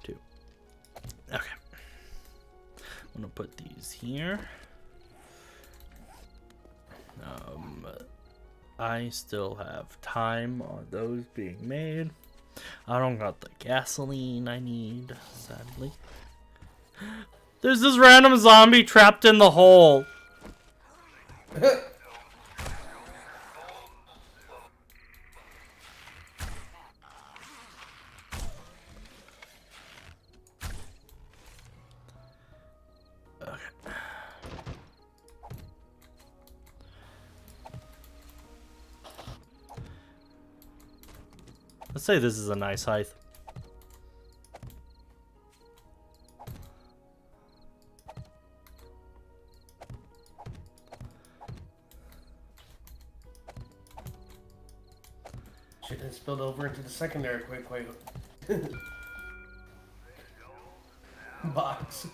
Two. Okay. I'm gonna put these here. I still have time on those being made. I don't got the gasoline I need, sadly. There's this random zombie trapped in the hole. Let's say this is a nice height. Shit has spilled over into the secondary quick box.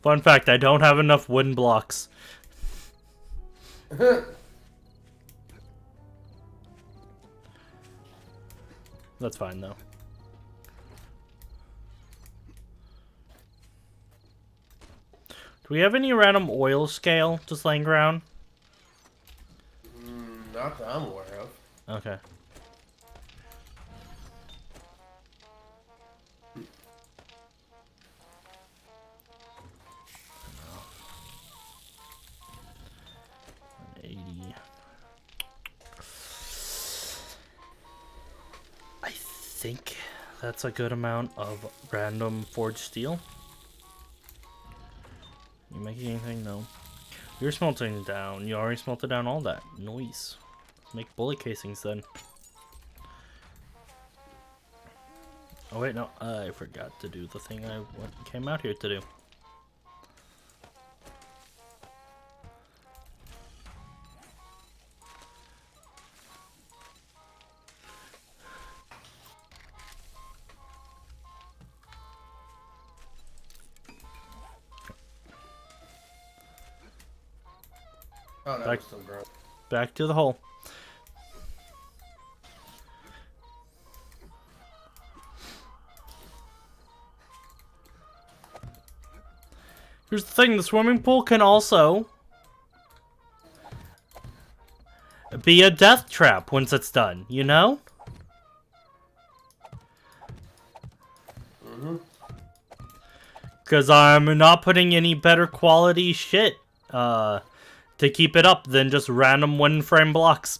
Fun fact, I don't have enough wooden blocks. That's fine, though. Do we have any random oil scale just laying around? Not that I'm aware of. Okay. think that's a good amount of random forged steel. You making anything? No. You're smelting down. You already smelted down all that. Nice. Make bullet casings then. Oh wait, no. I forgot to do the thing I came out here to do. Oh, that was still gross. Back to the hole. Here's the thing, the swimming pool can also be a death trap once it's done, you know? Because I'm not putting any better quality shit to keep it up than just random one frame blocks.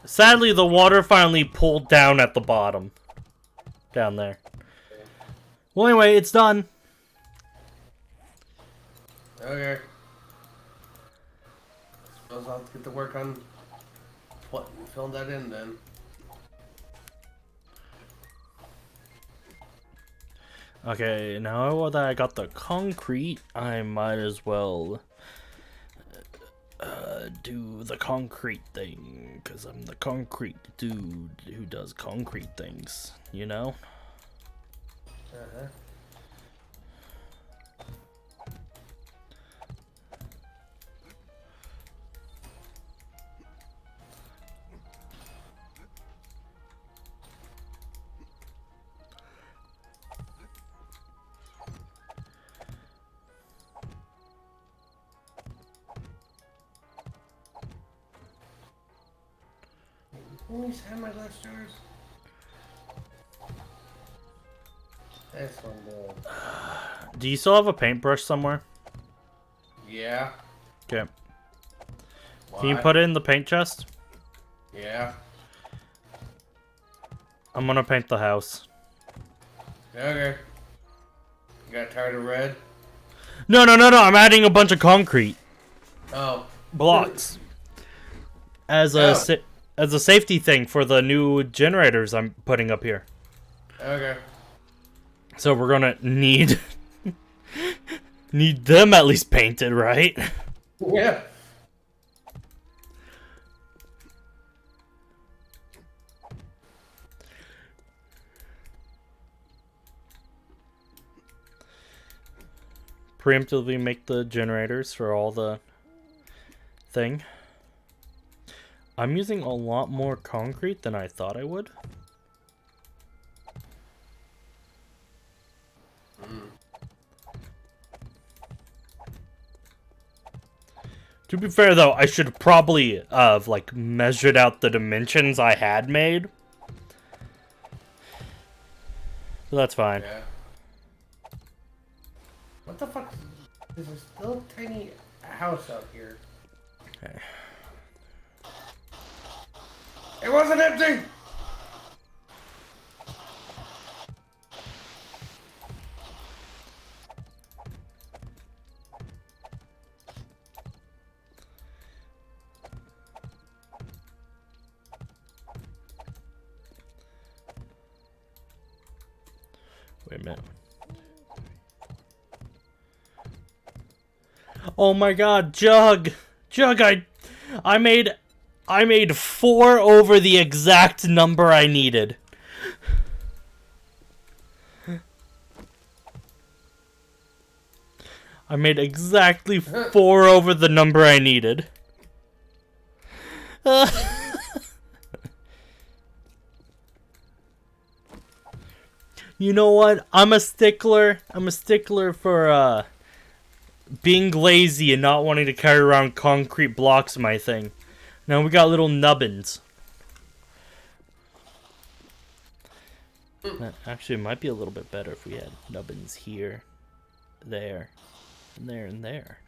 Sadly, the water finally pulled down at the bottom. Down there. Well, anyway, it's done. Okay. Suppose I'll have to get to work on what filling that in then. Okay, now that I got the concrete, I might as well do the concrete thing, because I'm the concrete dude who does concrete things, you know? Uh-huh. Always have my last jars. This one good. Do you still have a paintbrush somewhere? Yeah. Okay. Why? Can you put it in the paint chest? Yeah. I'm gonna paint the house. Okay. You got tired of red? No, I'm adding a bunch of concrete Oh. blocks. As a safety thing for the new generators I'm putting up here. Okay. So we're gonna need them at least painted, right? Yeah. Preemptively make the generators for all the thing. I'm using a lot more concrete than I thought I would. To be fair though, I should probably have like measured out the dimensions I had made. But that's fine. Yeah. What the fuck? There's a little tiny house out here. Okay. It wasn't empty! Wait a minute. Oh my god, Jug! Jug, I made 4 over the exact number I needed. I made exactly 4 over the number I needed. You know what? I'm a stickler for being lazy and not wanting to carry around concrete blocks in my thing. Now we got little nubbins. Actually, it might be a little bit better if we had nubbins here, there, and there, and there.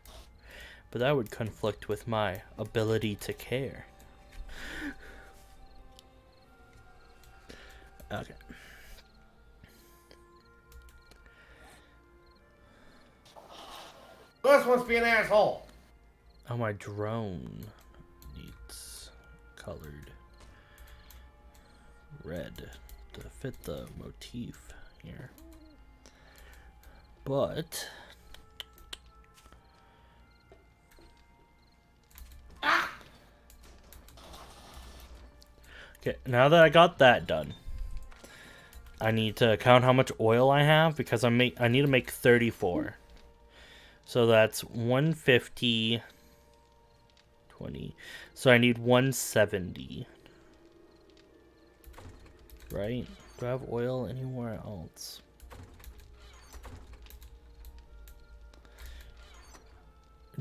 But that would conflict with my ability to care. Okay. Who else wants to be an asshole? Oh, my drone needs colored red to fit the motif here. But okay, now that I got that done, I need to count how much oil I have because I need to make 34. So that's 150 20. So I need 170. Right? Do I have oil anywhere else?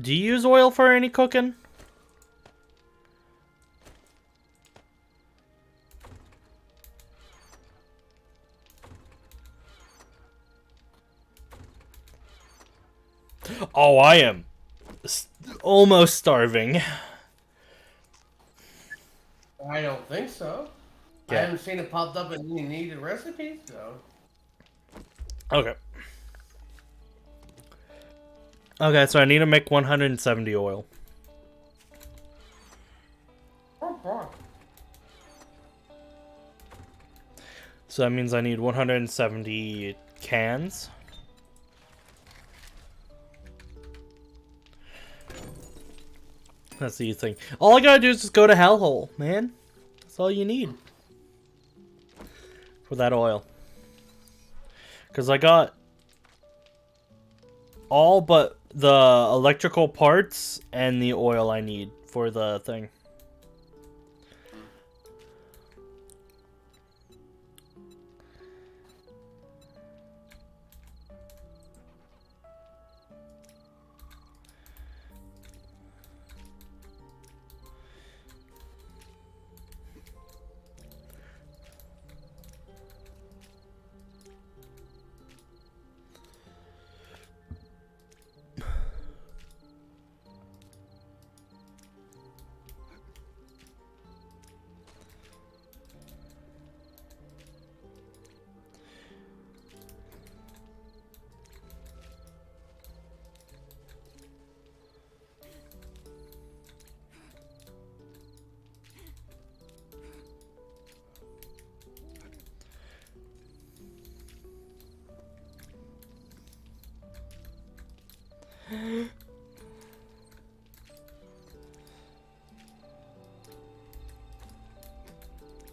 Do you use oil for any cooking? Oh, I am almost starving. I don't think so. I Yeah. haven't seen it popped up in any needed recipes, so. Okay. Okay, so I need to make 170 oil. Oh boy. So that means I need 170 cans. That's the thing. All I gotta do is just go to Hellhole, man. That's all you need for that oil. Because I got all but the electrical parts and the oil I need for the thing.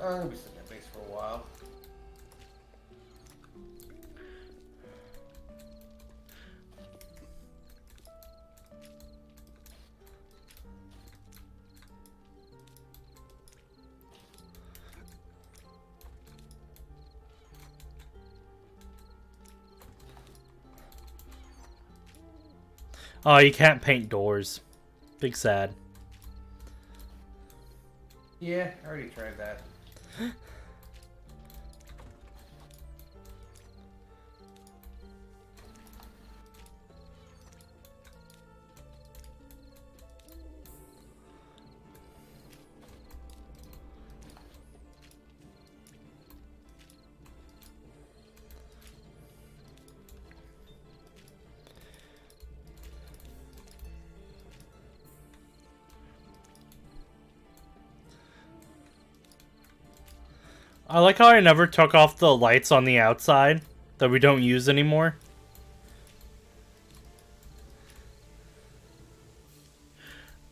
I'm gonna be sitting at base for a while. Oh, you can't paint doors. Big sad. Yeah, I already tried that. I like how I never took off the lights on the outside that we don't use anymore.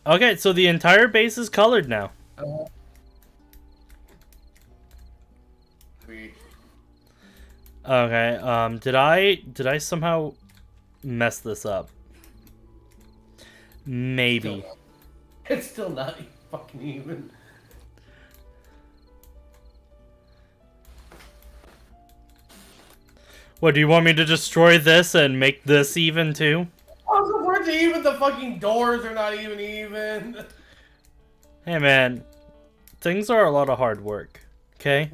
Okay, so the entire base is colored now. Sweet. Okay, did I somehow mess this up? Maybe. It's still not fucking even. What, do you want me to destroy this and make this even too? How's it worth it? Even the fucking doors are not even. Hey man, things are a lot of hard work, okay?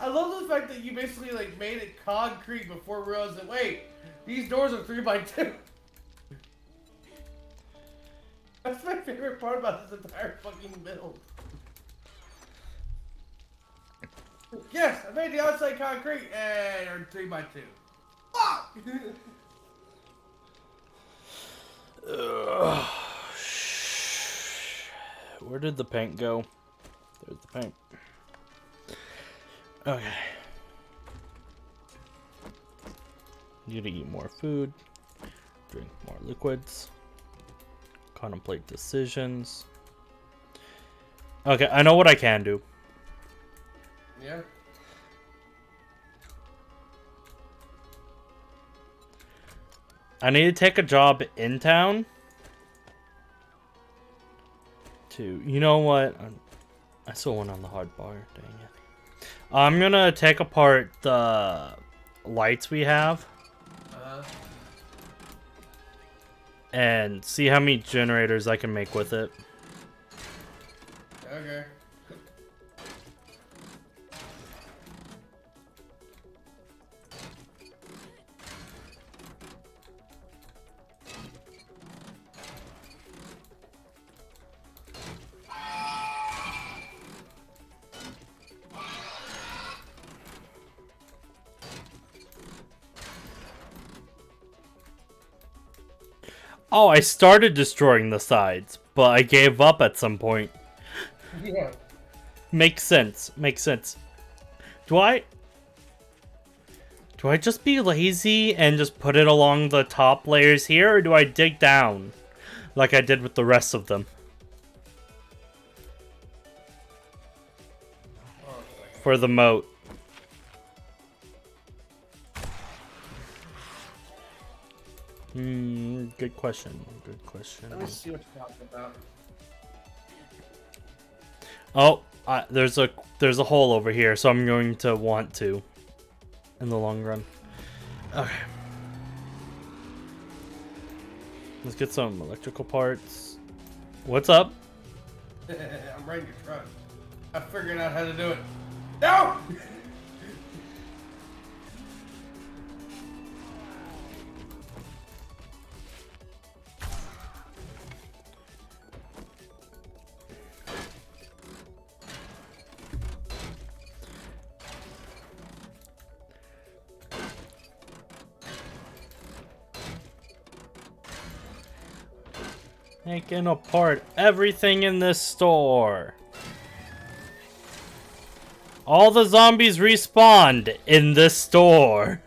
I love the fact that you basically like made it concrete before realizing, wait, these doors are 3x2. That's my favorite part about this entire fucking build. Yes, I made the outside concrete and they're 3x2. Fuck! Where did the paint go? There's the paint. Okay. Need to eat more food, drink more liquids, contemplate decisions. Okay, I know what I can do. Yeah. I need to take a job in town. You know what? I still went on the hard bar. Dang it. I'm gonna take apart the lights we have and see how many generators I can make with it. Okay. Oh, I started destroying the sides, but I gave up at some point. Yeah. Makes sense. Makes sense. Do I just be lazy and just put it along the top layers here, or do I dig down like I did with the rest of them? For the moat. Good question. Good question. Let me see what you're talking about. Oh, there's a hole over here, so I'm going to want to in the long run. Okay. Let's get some electrical parts. What's up? I'm right in your truck. I figured out how to do it. No! Taking apart everything in this store. All the zombies respawned in this store.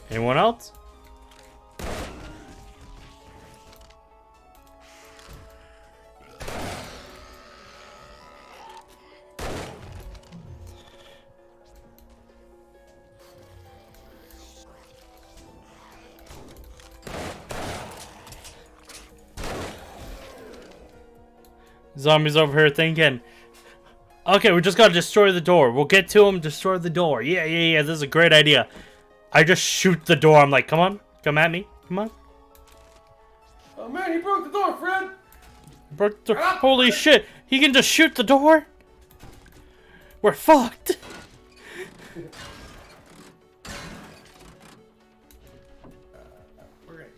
Anyone else? Zombies over here thinking, okay, we just gotta destroy the door. We'll get to him, destroy the door. Yeah, this is a great idea. I just shoot the door. I'm like, come on, come at me, come on. Oh man, he broke the door, Fred! Broke the holy shit, he can just shoot the door? We're fucked. We're good.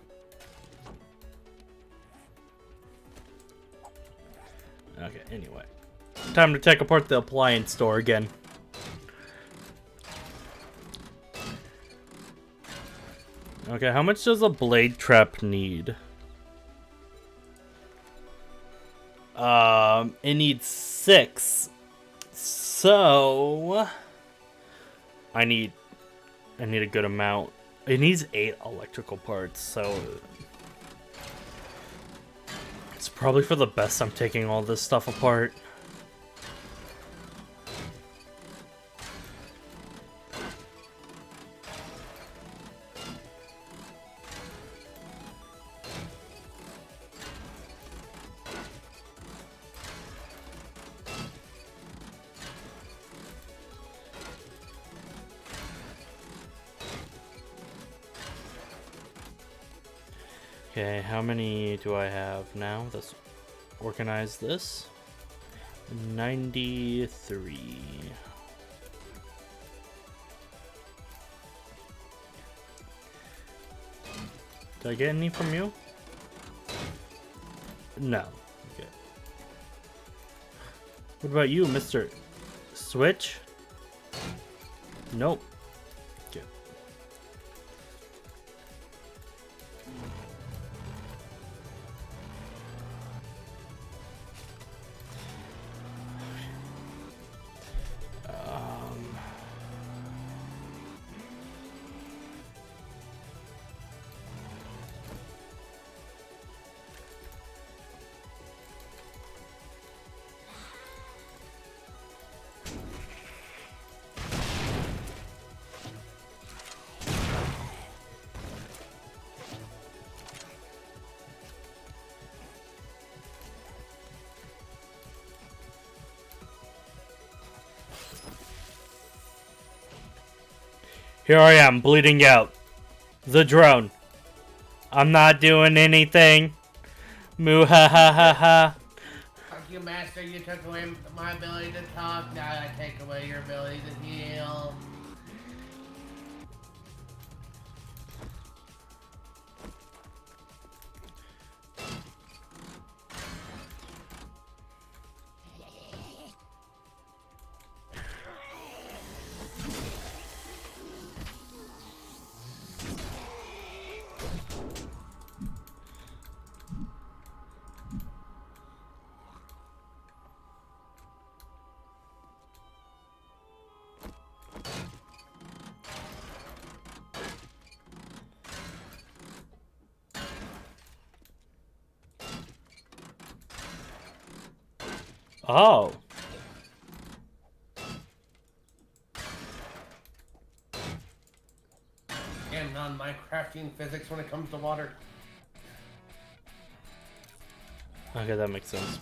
Okay, anyway. Time to take apart the appliance store again. Okay, how much does a blade trap need? It needs 6. So I need a good amount. It needs 8 electrical parts, so it's probably for the best I'm taking all this stuff apart. Okay, how many do I have now? Let's organize this. 93. Did I get any from you? No. Okay. What about you, Mr. Switch? Nope. Okay. Here I am, bleeding out. The drone. I'm not doing anything. Moo ha ha ha ha. Fuck you, master. You took away my ability to talk. Now I take away your ability to heal. Oh. And non-Minecraftian physics when it comes to water. Okay, that makes sense.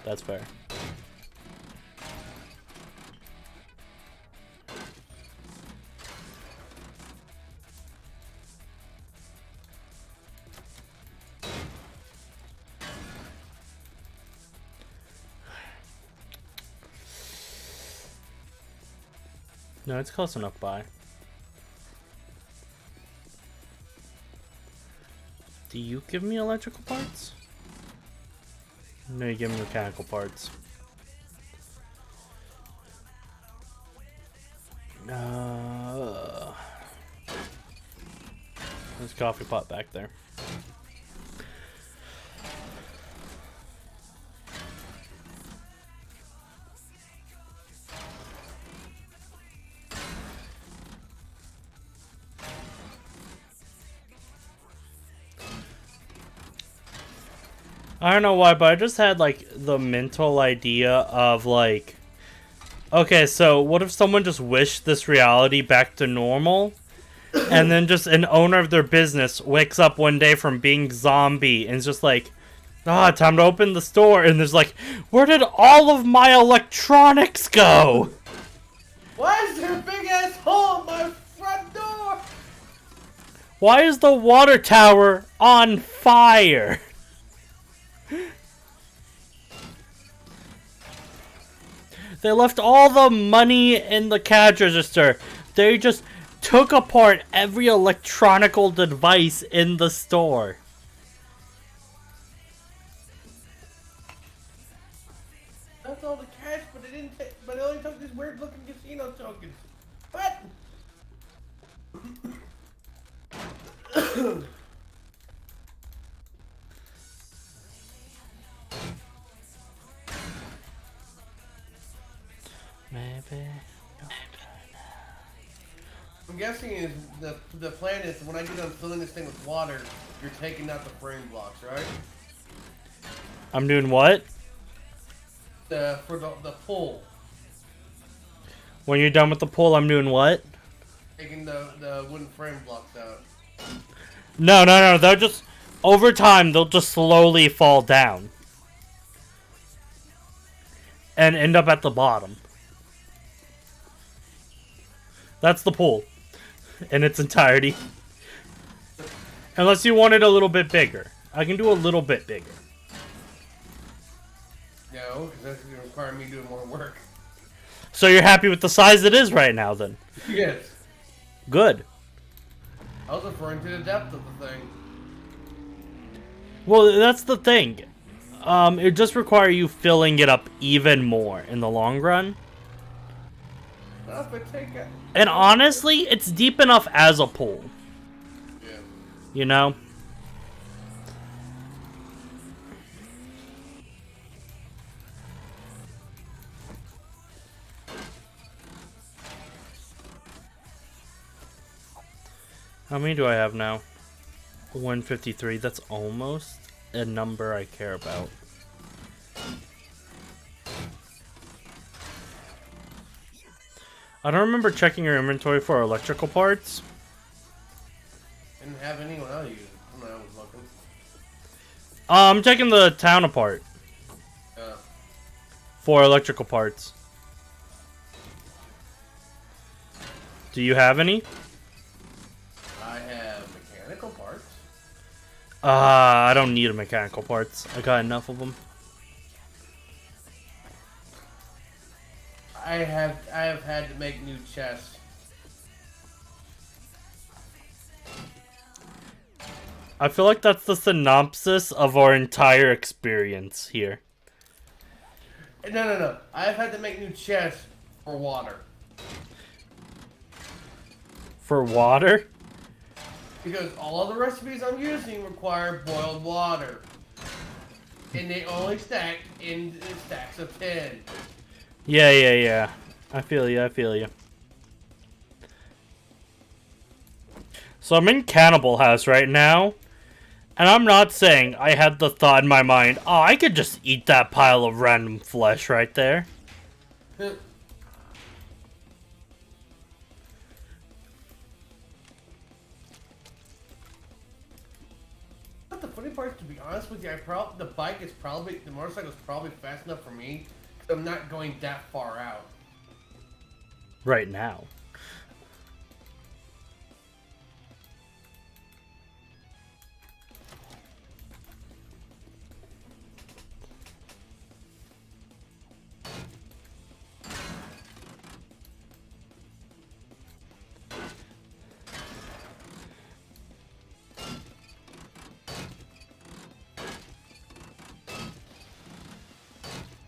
That's fair. No, it's close enough by. Do you give me electrical parts? No, you give me mechanical parts. There's a coffee pot back there. I don't know why, but I just had, like, the mental idea of, like... Okay, so what if someone just wished this reality back to normal? And then just an owner of their business wakes up one day from being zombie and is just like... time to open the store. And there's like, where did all of my electronics go? Why is there a big-ass hole in my front door? Why is the water tower on fire? They left all the money in the cash register. They just took apart every electronical device in the store. That's all the cash, but it didn't. But it only took these weird-looking casino tokens. What? Maybe. I'm guessing is the plan is when I get done filling this thing with water, you're taking out the frame blocks, right? I'm doing what? For the pull. When you're done with the pull, I'm doing what? Taking the wooden frame blocks out. No. They'll just... Over time, they'll just slowly fall down. And end up at the bottom. That's the pull. In its entirety. Unless you want it a little bit bigger. I can do a little bit bigger. No, because that's going to require me doing more work. So you're happy with the size it is right now, then? Yes. Good. I was referring to the depth of the thing. Well, that's the thing. It just require you filling it up even more in the long run. Well, if I take it. And honestly, it's deep enough as a pool. Yeah. You know? How many do I have now? 153. That's almost a number I care about. I don't remember checking your inventory for electrical parts. Didn't have any when I used it when I was looking. I'm checking the town apart for electrical parts. Do you have any? I have mechanical parts. I don't need mechanical parts. I got enough of them. I have had to make new chests. I feel like that's the synopsis of our entire experience here. No. I've had to make new chests for water. For water? Because all of the recipes I'm using require boiled water. And they only stack in stacks of 10. Yeah. I feel you. So I'm in Cannibal House right now. And I'm not saying I had the thought in my mind, oh, I could just eat that pile of random flesh right there. But the funny part is, to be honest with you, the motorcycle's probably fast enough for me, because I'm not going that far out. Right now.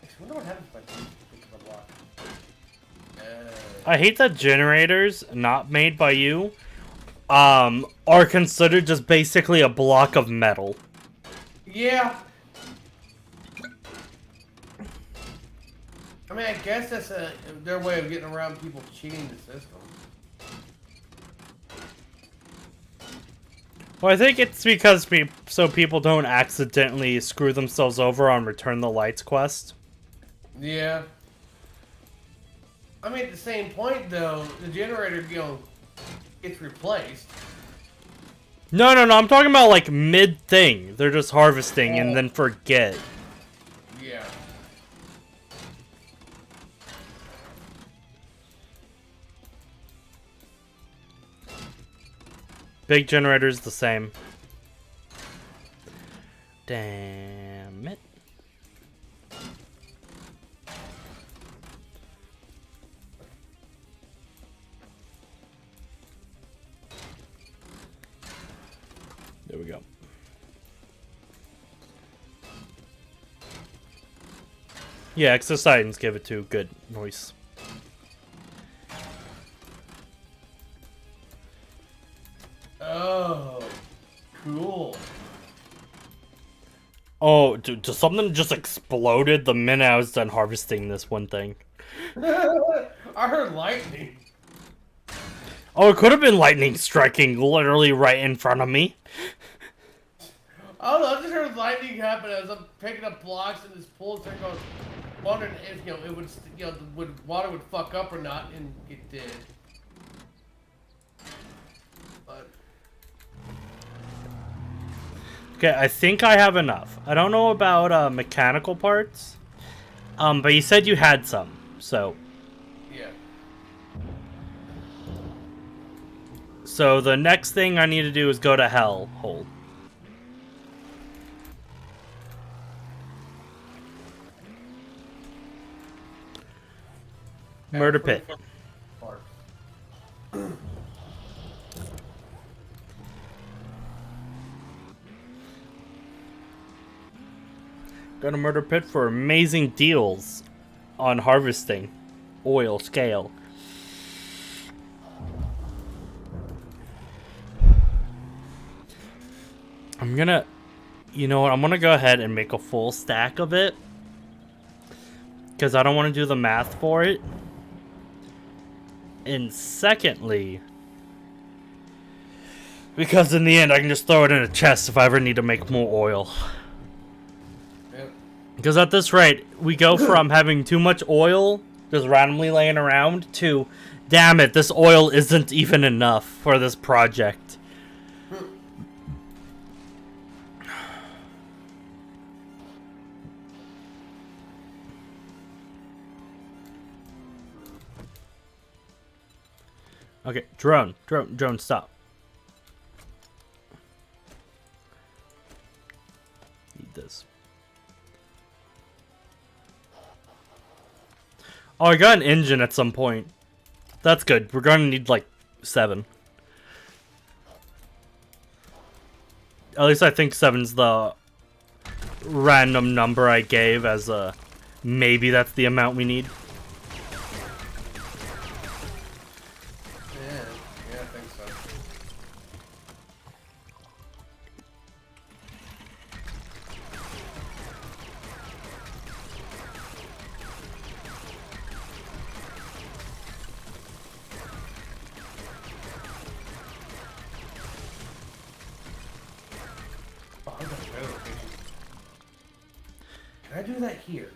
I wonder what happens if I pick up a block. I hate that generators not made by you are considered just basically a block of metal. Yeah. I mean, I guess that's their way of getting around people cheating the system. Well, I think it's because so people don't accidentally screw themselves over on Return the Lights quest. Yeah. I mean, at the same point, though, the generator, gets replaced. No, I'm talking about like mid-thing. They're just harvesting and then forget. Yeah. Big generator's the same. Damn it. There we go. Yeah, Exo Titans give it 2. Good noise. Oh, cool. Oh, dude, something just exploded the minute I was done harvesting this one thing. I heard lightning. Oh, it could have been lightning striking literally right in front of me. I don't know, I just heard lightning happen as I'm picking up blocks in this pool, so I go wondering if, it would, would water would fuck up or not, and it did. But Okay, I think I have enough. I don't know about mechanical parts. But you said you had some, so. yeah. So the next thing I need to do is go to Hell Hole. Murder Pit. Park. Go to Murder Pit for amazing deals on harvesting oil scale. I'm gonna, you know what, I'm gonna go ahead and make a full stack of it. Because I don't want to do the math for it. And secondly, because in the end I can just throw it in a chest if I ever need to make more oil. Yep. Because at this rate, we go from having too much oil just randomly laying around to, damn it, this oil isn't even enough for this project. Okay, drone, stop. Need this. Oh, I got an engine at some point. That's good. We're gonna need like 7. At least I think 7's the random number I gave as a maybe that's the amount we need. Yeah, I think so. Oh, I got a better location. Can I do that here?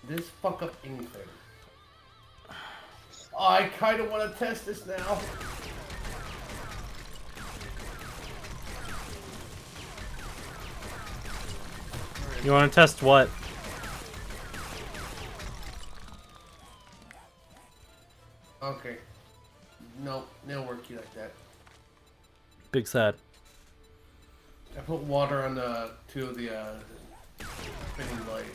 This fuck up anything? Oh, I kind of want to test this now. You want to test what? Okay. Nope, no work you like that. Big sad. I put water on the 2 of the spinning blades.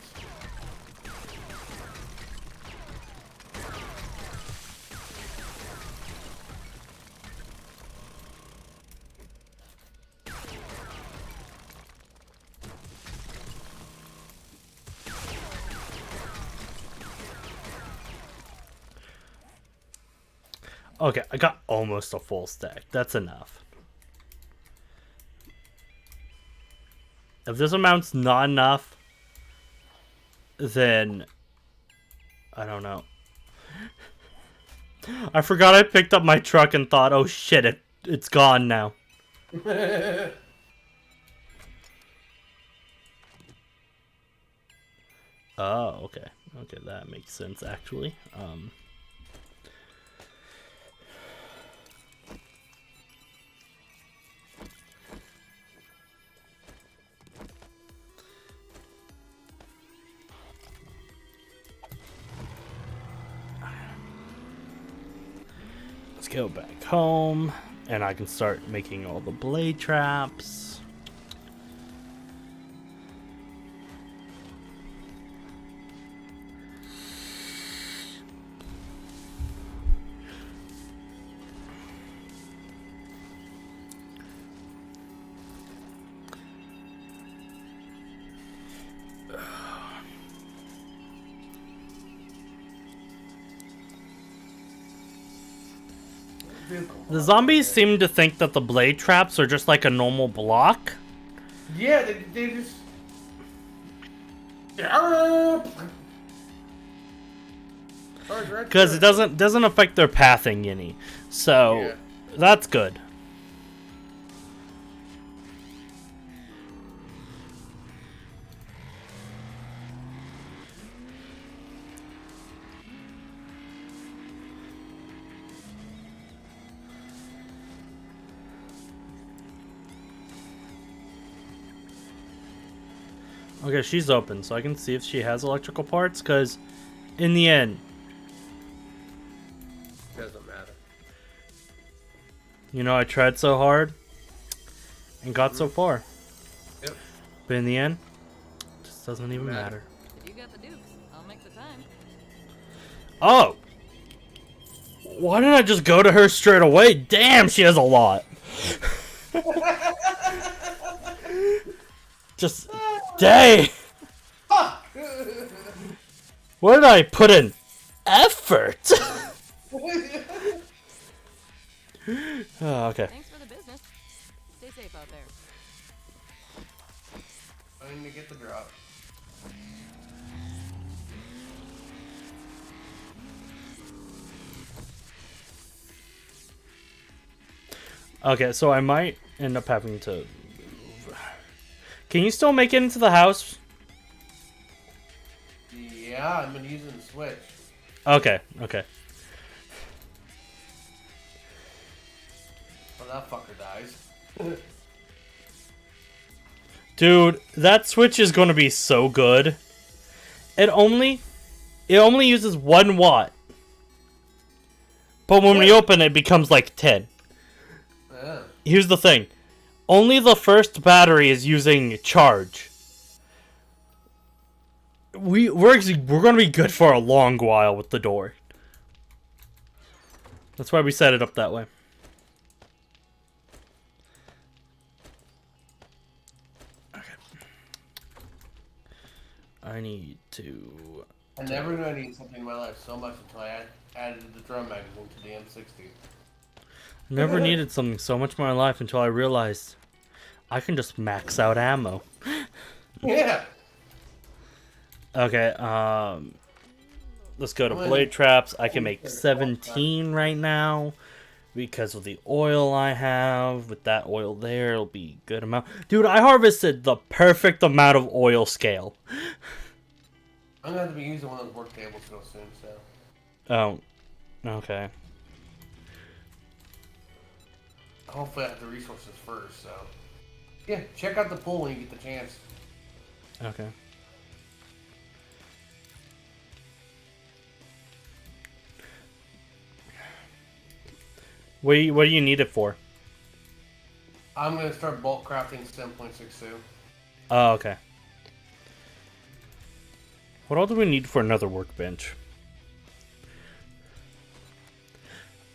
Okay, I got almost a full stack. That's enough. If this amount's not enough, then I don't know. I forgot I picked up my truck and thought, oh shit, it's gone now. Oh, okay. Okay, that makes sense actually. Let's go back home, and I can start making all the blade traps. The zombies seem to think that the blade traps are just like a normal block. Yeah, they just. Because it doesn't affect their pathing any. So Yeah. that's good. Okay, she's open, so I can see if she has electrical parts, because in the end... Doesn't matter. You know, I tried so hard and got so far. Yep. But in the end, it just doesn't even matter. If you got the dukes, I'll make the time. Oh! Why didn't I just go to her straight away? Damn, she has a lot. Just, dang! Fuck! Where did I put in effort? Oh, okay. Thanks for the business. Stay safe out there. I need to get the drop. Okay, so I might end up having to... Can you still make it into the house? Yeah, I've been using the switch. Okay, okay. Well, that fucker dies. Dude, that switch is going to be so good. It only uses 1 watt. But when we open it, it becomes like 10. Yeah. Here's the thing. Only the first battery is using charge. We're going to be good for a long while with the door. That's why we set it up that way. Okay. I need to... I never knew I needed something in my life so much until I added the drum magazine to the M60. Never needed something so much in my life until I realized I can just max out ammo. Yeah. Okay, let's go to blade traps. I can make 17 right now because of the oil I have. With that oil there, it'll be a good amount. Dude, I harvested the perfect amount of oil scale. I'm gonna have to be using one of those work tables real soon, so. Oh, okay. Hopefully I have the resources first, so. Yeah, check out the pool when you get the chance. Okay. What do you need it for? I'm gonna start bulk crafting 7.62. Oh, okay. What all do we need for another workbench?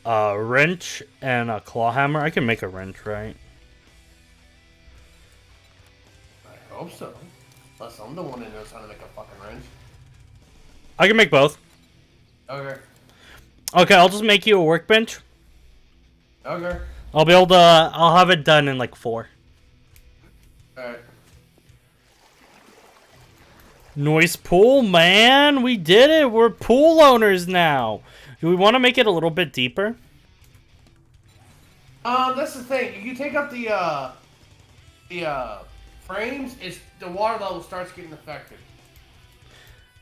A wrench and a claw hammer. I can make a wrench, right? I hope so. Unless I'm the one that knows how to make a fucking wrench. I can make both. Okay. Okay, I'll just make you a workbench. Okay. I'll be able to. I'll have it done in like 4. Alright. Noise pool, man. We did it. We're pool owners now. Do we want to make it a little bit deeper? That's the thing. If you take up the frames, the water level starts getting affected.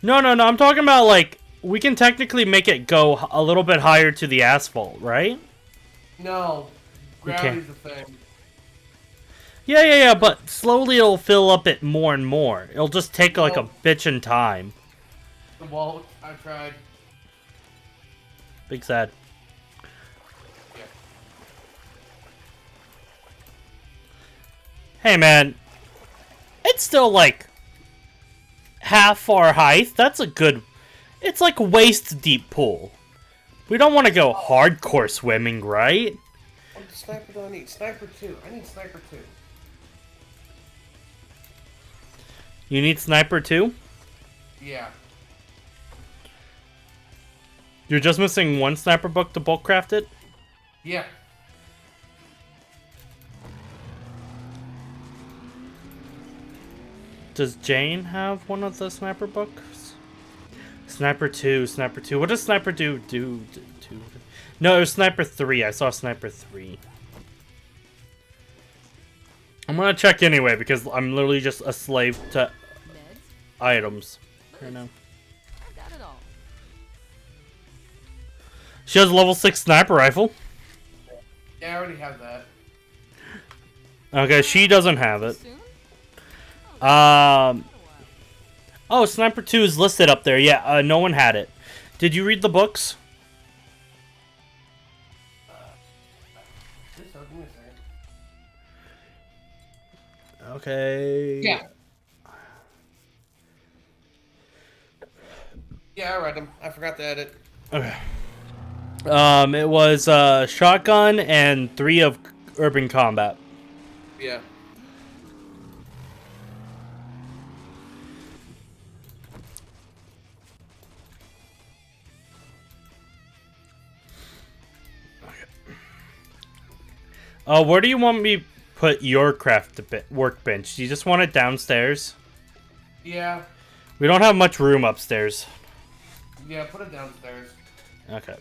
No. I'm talking about like we can technically make it go a little bit higher to the asphalt, right? No. Gravity's the thing. Yeah, but slowly it'll fill up it more and more. It'll just take like a bitchin' time. The wall, I tried. Big sad. Yeah. Hey man, it's still like half our height. That's a good. It's like waist deep pool. We don't want to go hardcore swimming, right? What sniper do I need? Sniper 2. I need sniper 2. You need sniper too? Yeah. You're just missing 1 sniper book to bulk craft it? Yeah. Does Jane have one of the sniper books? Sniper 2. What does sniper do? No, it was sniper 3. I saw sniper 3. I'm gonna check anyway because I'm literally just a slave to Meds? items right now. I got it all. She has a level 6 sniper rifle. Yeah, I already have that. Okay, she doesn't have it. Soon? Oh, sniper 2 is listed up there. Yeah, no one had it. Did you read the books? This Okay. Yeah. Yeah, I read them. I forgot to edit. Okay. It was shotgun and 3 of urban combat. Yeah. Where do you want me to put your workbench? Do you just want it downstairs? Yeah. We don't have much room upstairs. Yeah, put it downstairs. Okay.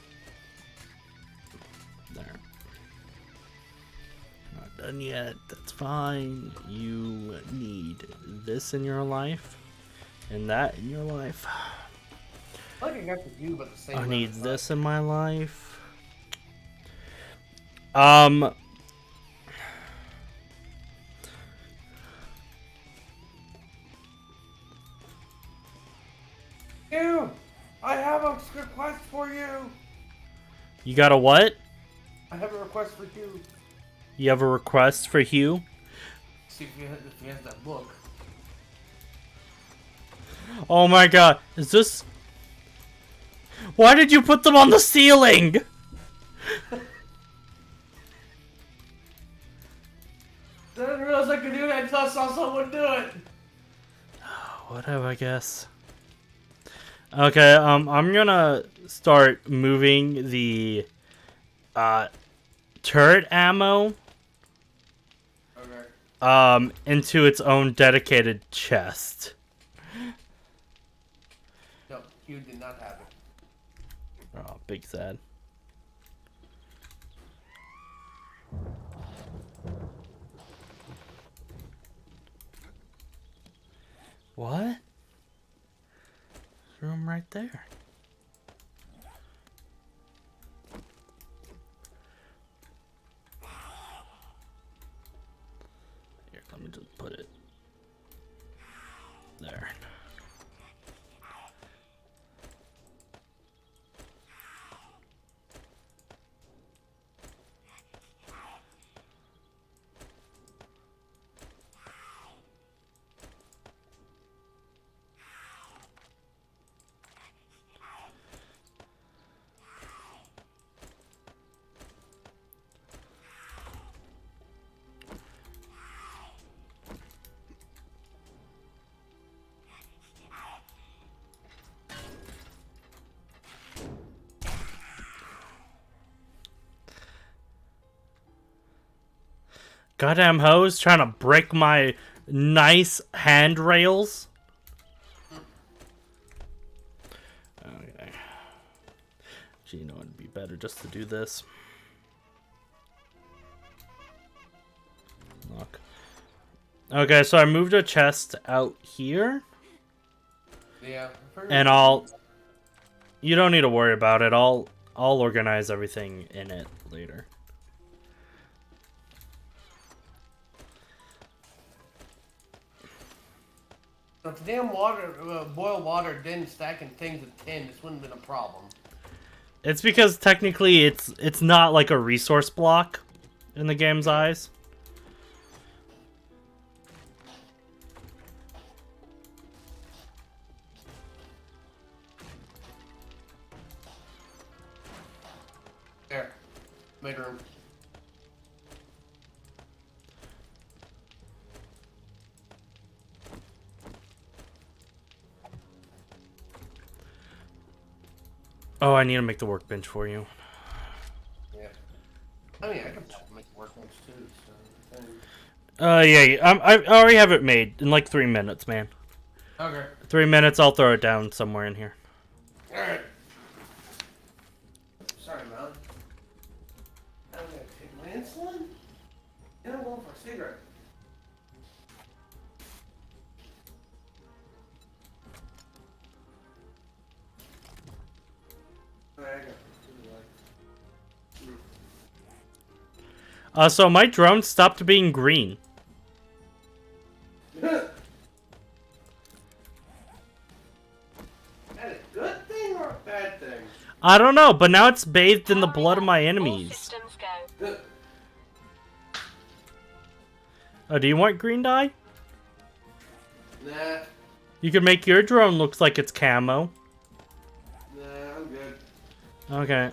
There. Not done yet. That's fine. You need this in your life. And that in your life. I feel like I got the view, but the same. I amount need of this time. in my life. You! I have a request for you! You got a what? I have a request for you. You have a request for Hugh? See if he has that book. Oh my god. Is this... Why did you put them on the ceiling? I didn't realize I could do that until I saw someone do it. Whatever, I guess. Okay, I'm gonna start moving the turret ammo Okay. into its own dedicated chest. No, you did not have it. Oh, big sad. What? There's room right there. Here, let me just put it there. Goddamn hose trying to break my nice handrails. Okay. Gee, you know it'd be better just to do this. Look. Okay, so I moved a chest out here. Yeah. And you don't need to worry about it. I'll organize everything in it later. If the damn water, boiled water didn't stack in things of tin, this wouldn't have been a problem. It's because technically it's not like a resource block in the game's eyes. There. Made room. Oh, I need to make the workbench for you. Yeah. I mean, I can make workbench too, so. Yeah, I already have it made in like 3 minutes, man. Okay. 3 minutes, I'll throw it down somewhere in here. Alright. Sorry, man. I'm gonna take my insulin, and I'm going for a cigarette. Alright, I got So my drone stopped being green. That a good thing or a bad thing? I don't know, but now it's bathed in the blood of my enemies. Good. Oh, do you want green dye? Nah, You could make your drone look like it's camo. nah, I'm good. Okay.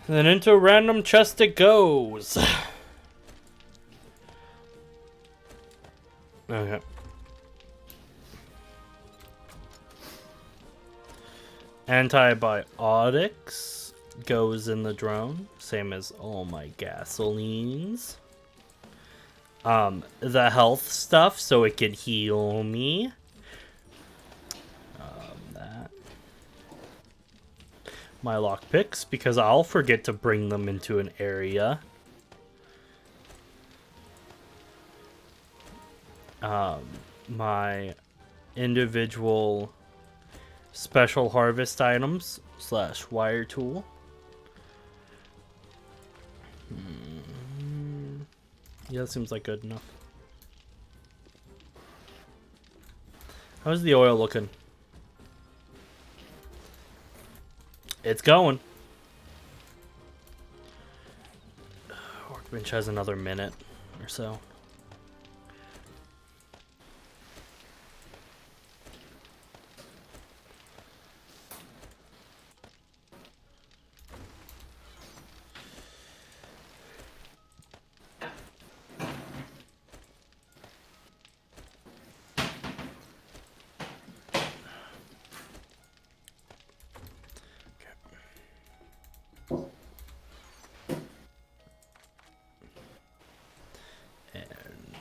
Then into a random chest it goes. Okay. Antibiotics goes in the drone, same as all my gasolines. The health stuff, so it can heal me. That. My lockpicks, because I'll forget to bring them into an area. My individual special harvest items / wire tool. Yeah, that seems like good enough. How's the oil looking? It's going. Workbench has another minute or so.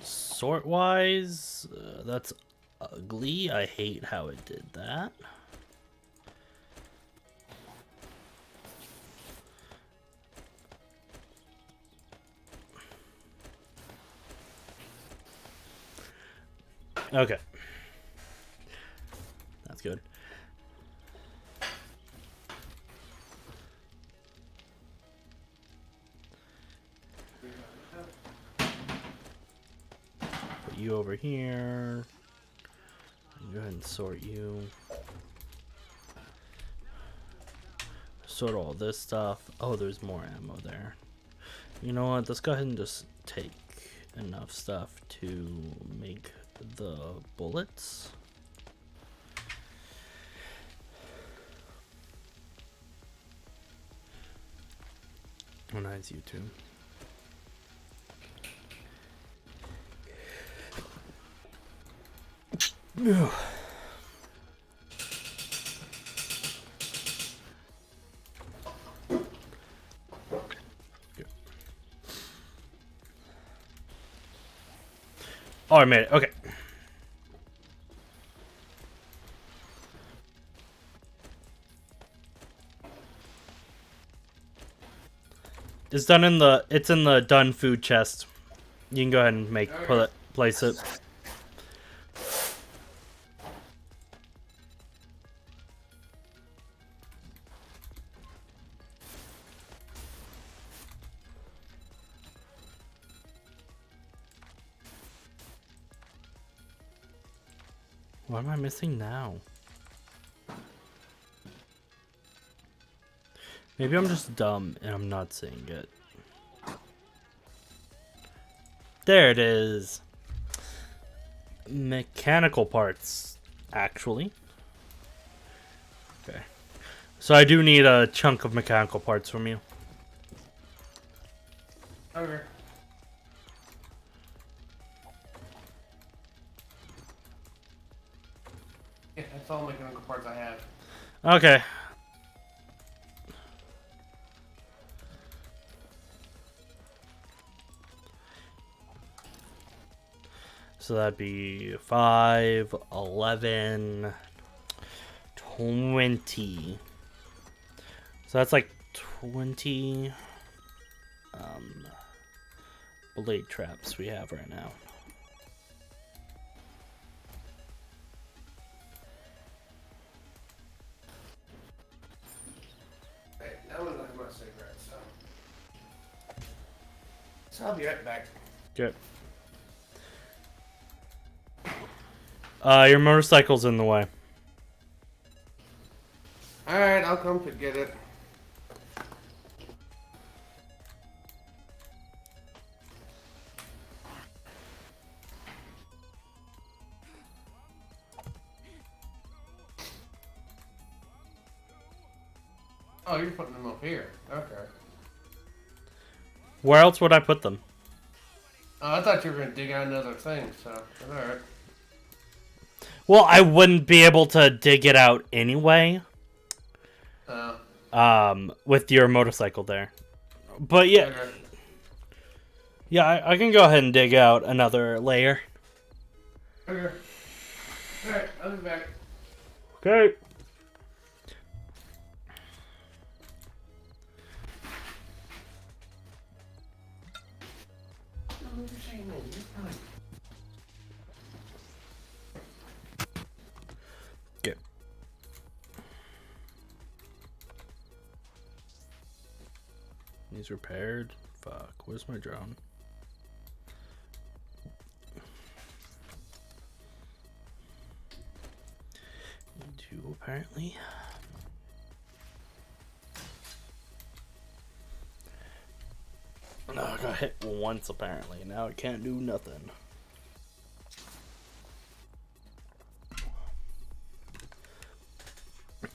Sort wise, that's ugly. I hate how it did that. Okay. That's good. Put you over here. Go ahead and sort you. Sort all this stuff. Oh, there's more ammo there. You know what? Let's go ahead and just take enough stuff to make the bullets. Oh, nice, you too. Good. Oh, I made it. Okay. It's done in the. It's in the done food chest. You can go ahead and place it. What am I missing now? Maybe I'm just dumb and I'm not seeing it. There it is. Mechanical parts, actually. Okay. So I do need a chunk of mechanical parts from you. Okay. Yeah, that's all mechanical parts I have. Okay. So that'd be 5, 11, 20. So that's like 20 blade traps we have right now. Hey, that one's like my cigarette, so I'll be right back. Good. Your motorcycle's in the way. Alright, I'll come to get it. Oh, you're putting them up here. Okay. Where else would I put them? Oh, I thought you were gonna dig out another thing. So, all right. Well, I wouldn't be able to dig it out anyway. With your motorcycle there. But yeah. Okay. Yeah, I can go ahead and dig out another layer. Okay. All right, I'll be back. Okay. Okay. He's repaired. Fuck, where's my drone? Two, apparently. No, I got hit once, apparently. Now I can't do nothing.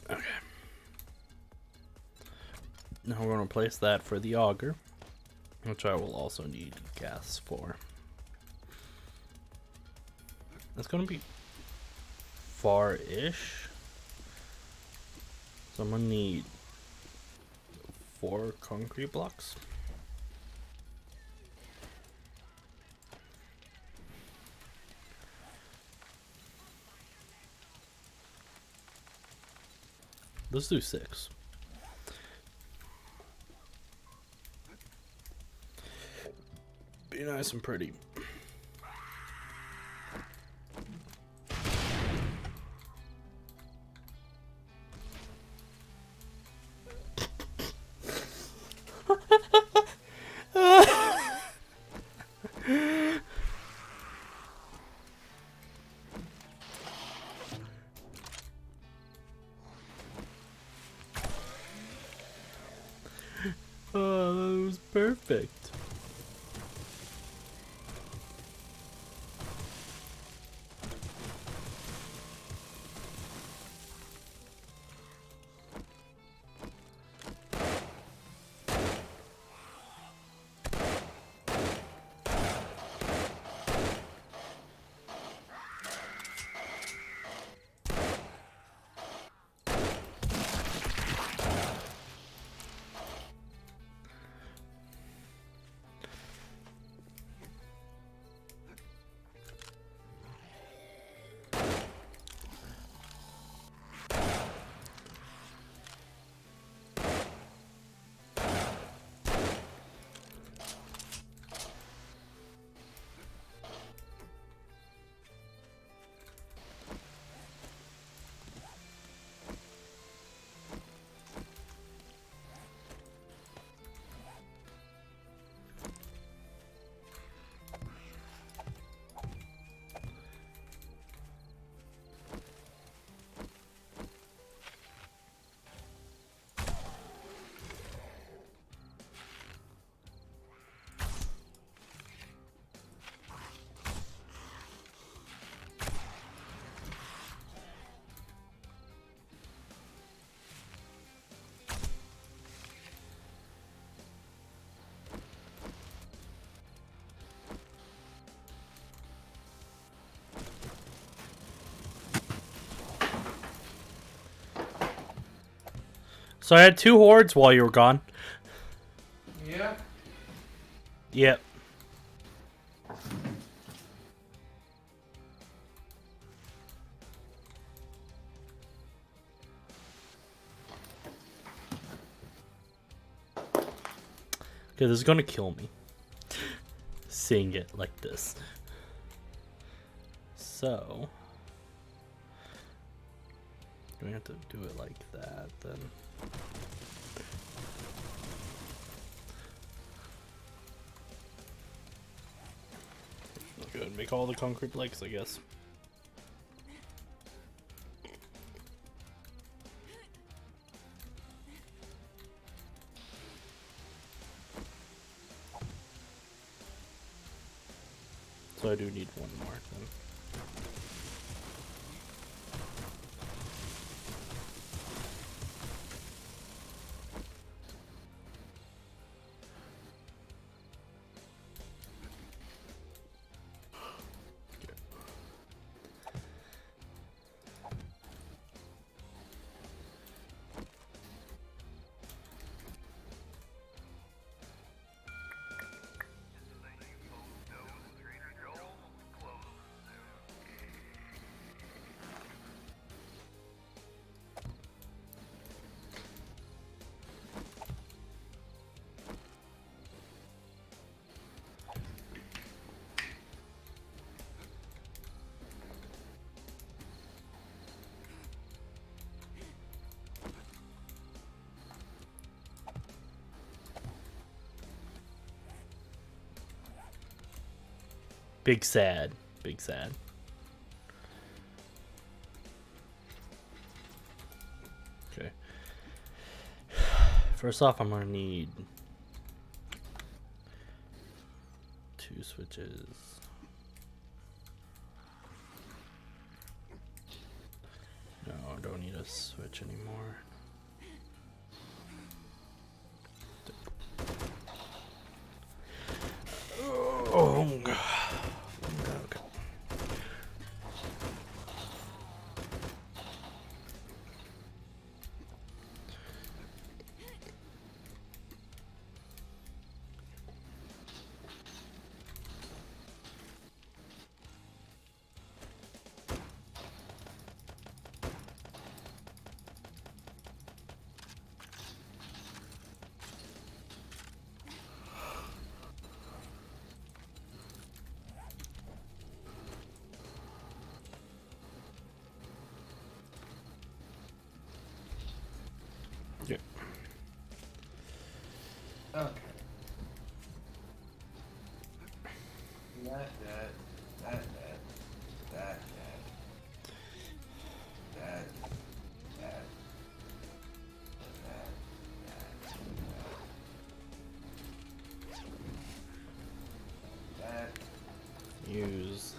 Okay. Now we're going to replace that for the auger, which I will also need gas for. It's going to be far-ish. So I'm going to need 4 concrete blocks. Let's do 6. Be nice and pretty. Oh, that was perfect. So I had 2 hordes while you were gone. Yeah. Yep. Okay, this is gonna kill me. Seeing it like this. So do we have to do it like that then? Good. Make all the concrete legs, I guess. So I do need one more then. Big sad. Big sad. Okay. First off, I'm gonna need 2 switches. No, I don't need a switch anymore. Oh god. Okay. Yeah. Okay. Use.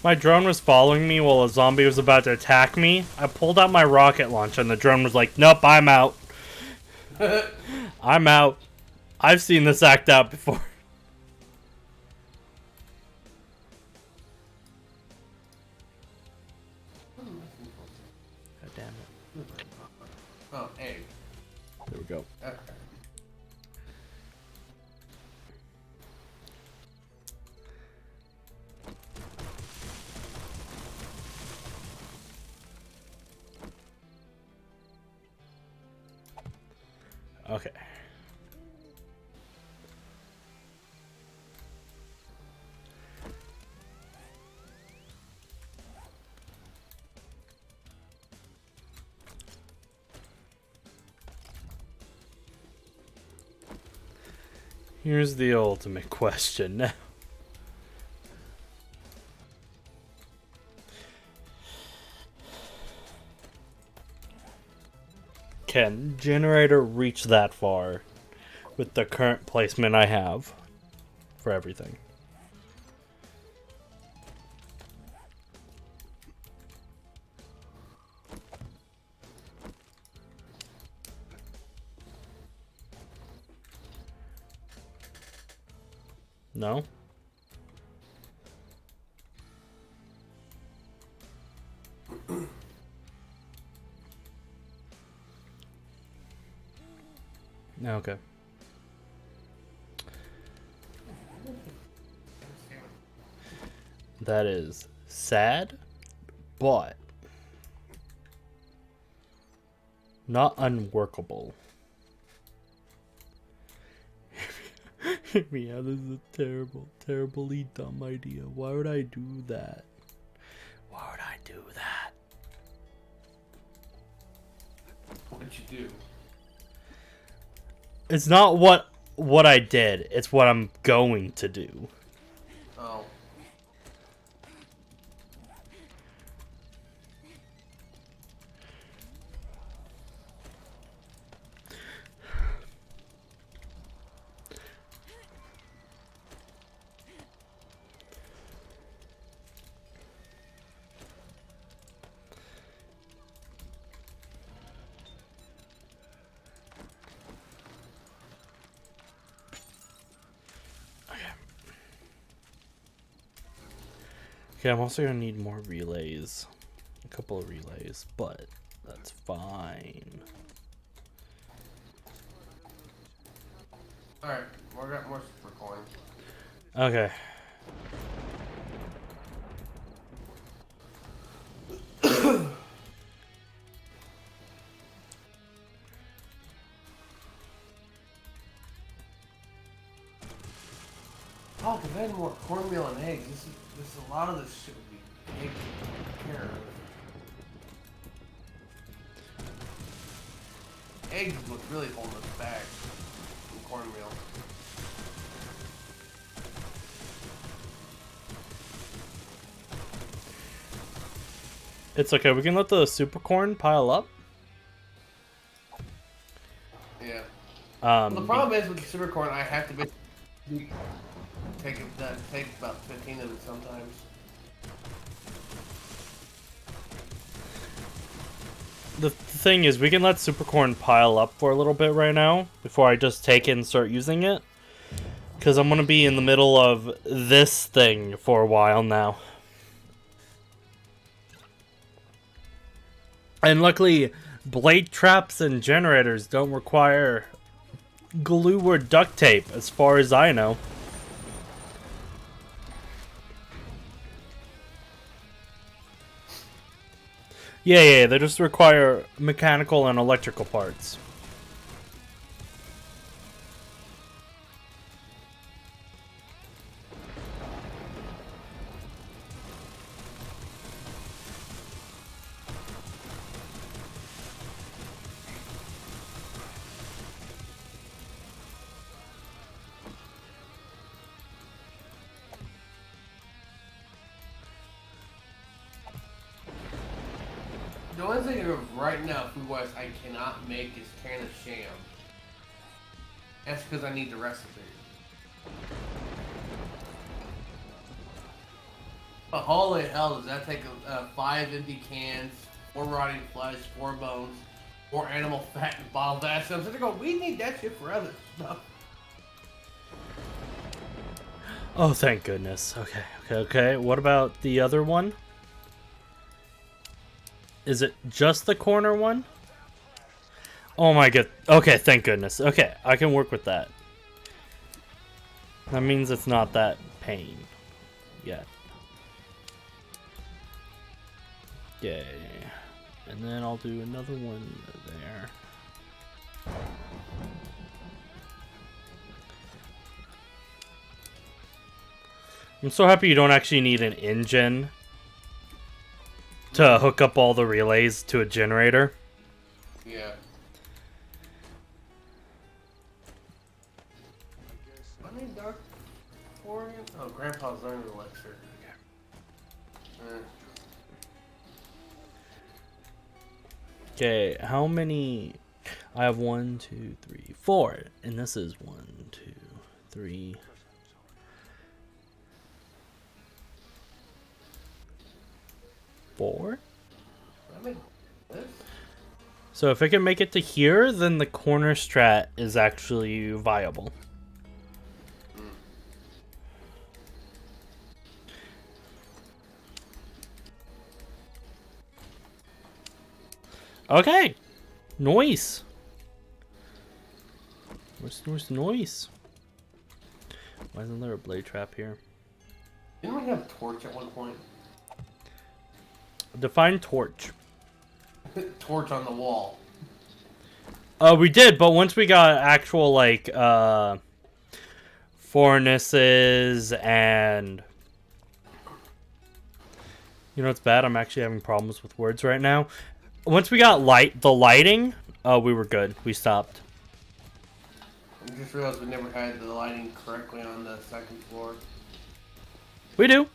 My drone was following me while a zombie was about to attack me. I pulled out my rocket launcher and the drone was like, nope, I'm out. I'm out. I've seen this act out before. God damn it. Oh, A. There we go. Okay. Okay. Here's the ultimate question now. Can generator reach that far with the current placement I have for everything? No? Okay. That is sad, but not unworkable. Yeah, this is a terribly dumb idea. Why would I do that? Why would I do that? What'd you do? It's not what I did. It's what I'm going to do. Oh. Okay. Okay, I'm also gonna need more relays. A couple of relays, but that's fine. Alright, we got more super coins. Okay. Oh, if I had more cornmeal and eggs, this a lot of this shit would be egg care of. Eggs is what's really holding us back from cornmeal. It's okay, we can let the super corn pile up. Yeah. Well, the Um, problem is with the super corn, I have to take about 15 of it sometimes. the thing is, we can let super corn pile up for a little bit right now before I just take it and start using it. Because I'm going to be in the middle of this thing for a while now. And luckily, blade traps and generators don't require glue or duct tape, as far as I know. Yeah, they just require mechanical and electrical parts. The only thing of right now, food-wise, I cannot make is can of sham. That's because I need the recipe. But holy hell, does that take 5 empty cans, 4 rotting flesh, 4 bones, 4 animal fat, and bottled acid? I'm sitting there going, we need that shit for other stuff. Oh, thank goodness. Okay. What about the other one? Is it just the corner one? Oh my god. Okay, thank goodness. Okay, I can work with that. That means it's not that pain yet. Yay. And then I'll do another one there. I'm so happy you don't actually need an engine to hook up all the relays to a generator. Yeah. I need Dark Orient? Oh, Grandpa's learning the lecture. Okay, how many? I have 1, 2, 3, 4, and this is 1, 2, 3. 4. I mean, this? So if I can make it to here, then the corner strat is actually viable. Okay, noise. Where's noise? Why isn't there a blade trap here? Didn't we have torch at one point? Define torch. Torch on the wall. We did, but once we got actual like furnaces and you know it's bad. I'm actually having problems with words right now. Once we got the lighting, we were good. We stopped. I just realized we never had the lighting correctly on the second floor. We do.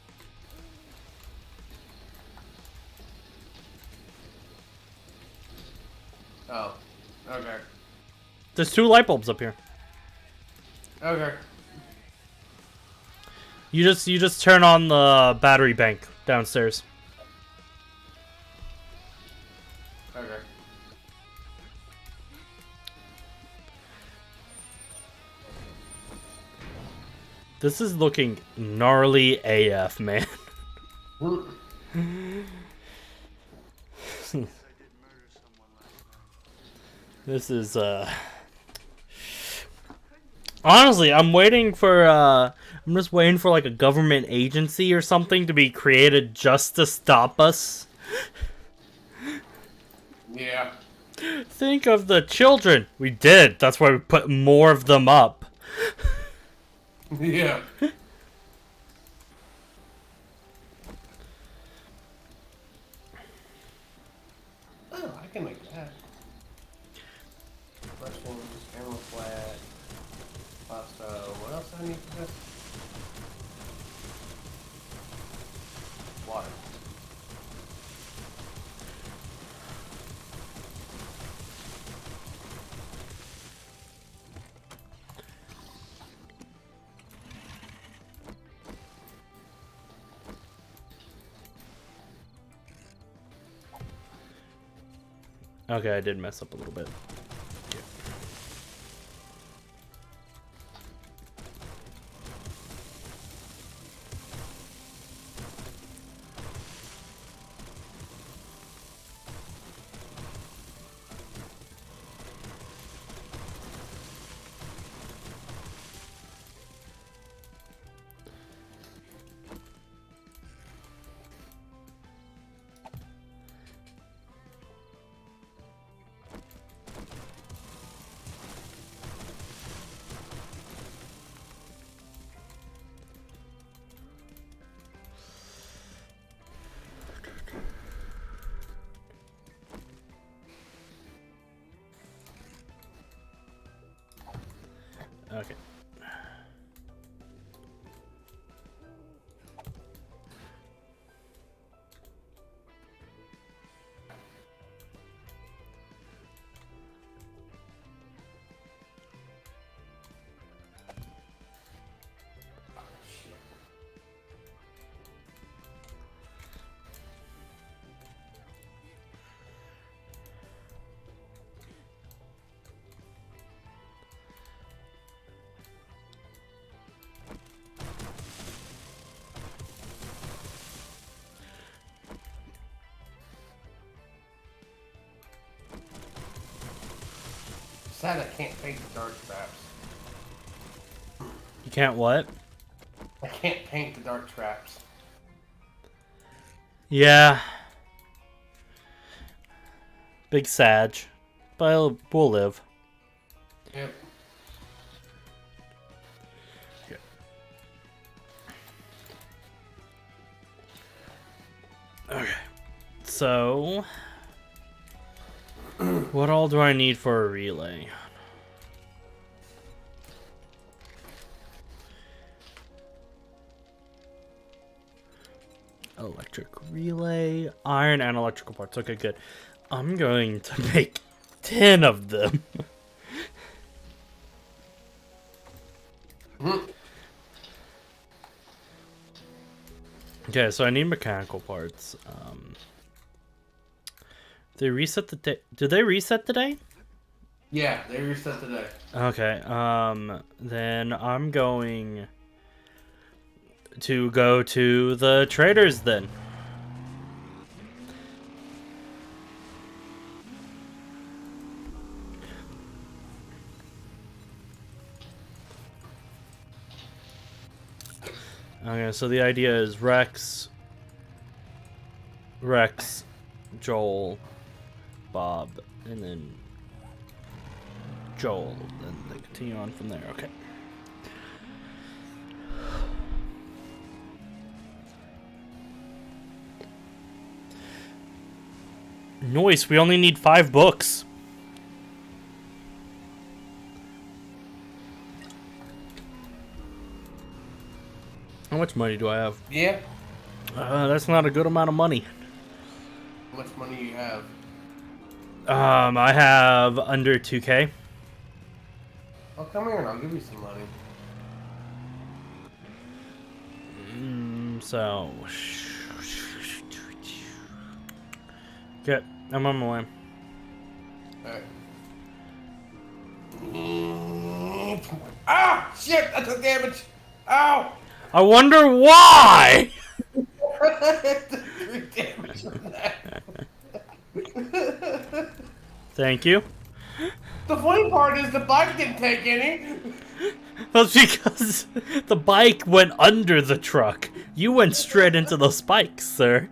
Oh, okay. There's 2 light bulbs up here. Okay. You just turn on the battery bank downstairs. Okay. This is looking gnarly AF, man. This is honestly, I'm just waiting for like a government agency or something to be created just to stop us. Yeah. Think of the children. We did. That's why we put more of them up. Yeah. Oh, I can make that. Questions, camera flat, pasta. What else do I need for this? Water. Okay, I did mess up a little bit. Okay. Sad I can't paint the dark traps. You can't what? I can't paint the dark traps. Yeah. Big Sag. But we'll live. Yep. Okay. So, what all do I need for a relay? Electric relay, iron, and electrical parts. Okay, good. I'm going to make 10 of them. Okay, so I need mechanical parts. They reset the day. Did they reset today? Yeah, they reset today. Okay. Then I'm going to go to the traders then. Okay, so the idea is Rex, Joel, Bob, and then Joel, and they continue on from there. Okay. Nice, we only need 5 books. How much money do I have? Yeah. That's not a good amount of money. How much money do you have? I have under 2K. Oh, come here and I'll give you some money. So. Okay, I'm on my way. Alright. Ah! Shit! I took damage! Ow! I wonder why! 3 damage from that. Thank you. The funny part is the bike didn't take any. That's because the bike went under the truck. You went straight into those spikes, sir.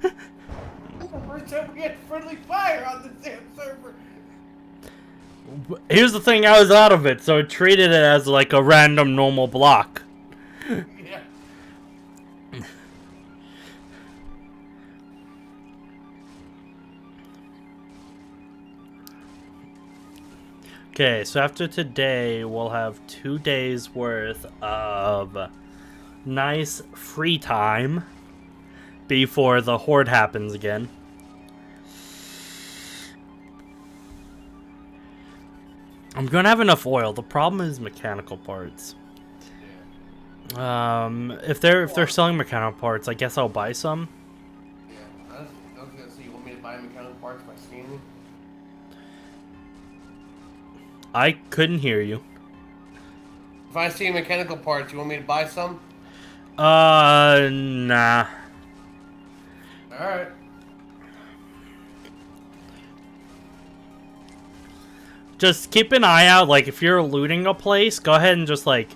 That's the first time we had friendly fire on the damn server. Here's the thing, I was out of it, so I treated it as like a random normal block. Yeah. Okay, so after today, we'll have 2 days worth of nice free time before the horde happens again. I'm gonna have enough oil. The problem is mechanical parts. If they're selling mechanical parts, I guess I'll buy some. Yeah. I was gonna say, you want me to buy mechanical parts by scanning? I couldn't hear you. If I see mechanical parts, you want me to buy some? Nah. Alright. Just keep an eye out, like, if you're looting a place, go ahead and just, like,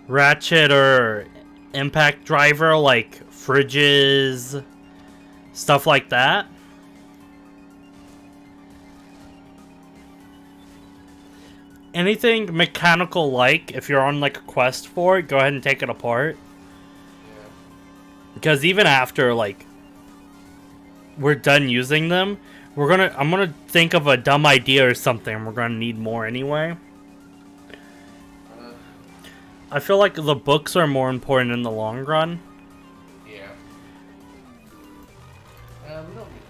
ratchet or impact driver, like, fridges, stuff like that. Anything mechanical-like, if you're on, like, a quest for it, go ahead and take it apart. Yeah. Because even after, like, we're done using them, I'm gonna think of a dumb idea or something, and we're gonna need more anyway. I feel like the books are more important in the long run. Yeah. We don't need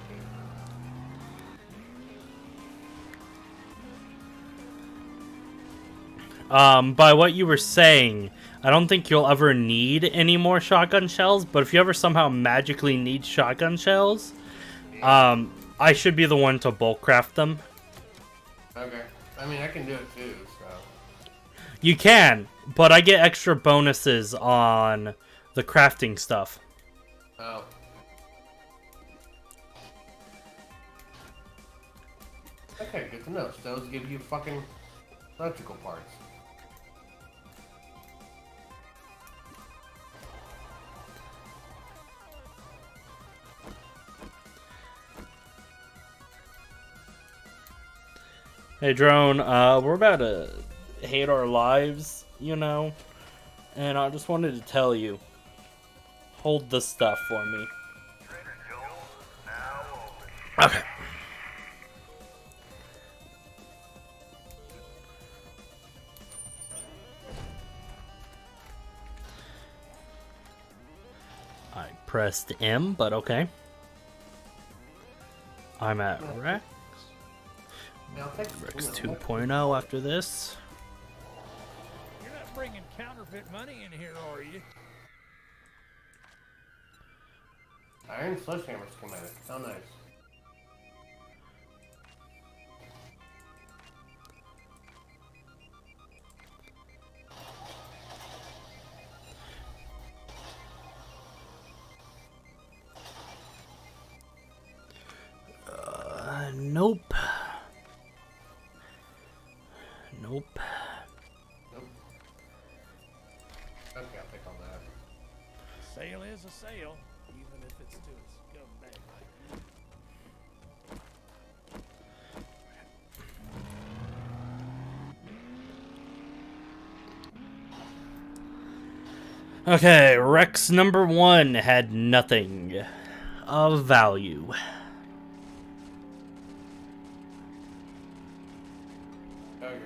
By what you were saying, I don't think you'll ever need any more shotgun shells, but if you ever somehow magically need shotgun shells, I should be the one to bulk craft them. Okay. I mean, I can do it too, so. You can, but I get extra bonuses on the crafting stuff. Oh. Okay, good to know. So those give you fucking electrical parts. Hey, Drone, we're about to hate our lives, you know? And I just wanted to tell you, hold this stuff for me. Okay. I pressed M, but okay. I'm at Rex. Now, thanks. Rex 2.0 after this. You're not bringing counterfeit money in here, are you? Iron sledgehammer schematic. How nice. Nope. Nope. Nope. Okay, I'll pick on that. Sale is a sale, even if it's to a scumbag like you. Okay, Rex number 1 had nothing of value. Okay.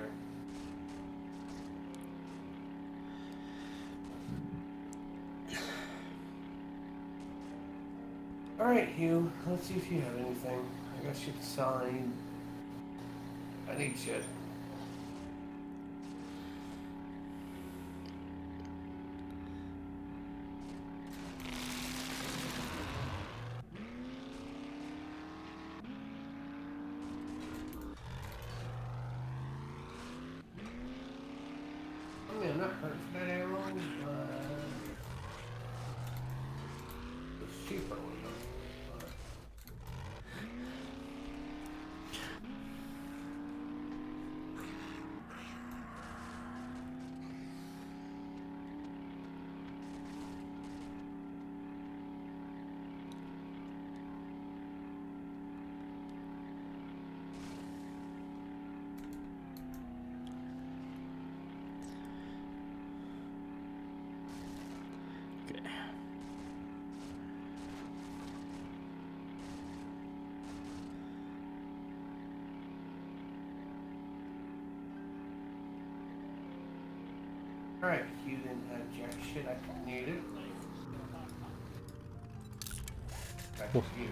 Alright, Hugh. Let's see if you have anything. I got shit to sell. I need shit. I mean, I'm not hurt for that arrow, but... Alright, you didn't have jack shit I needed. Back to you.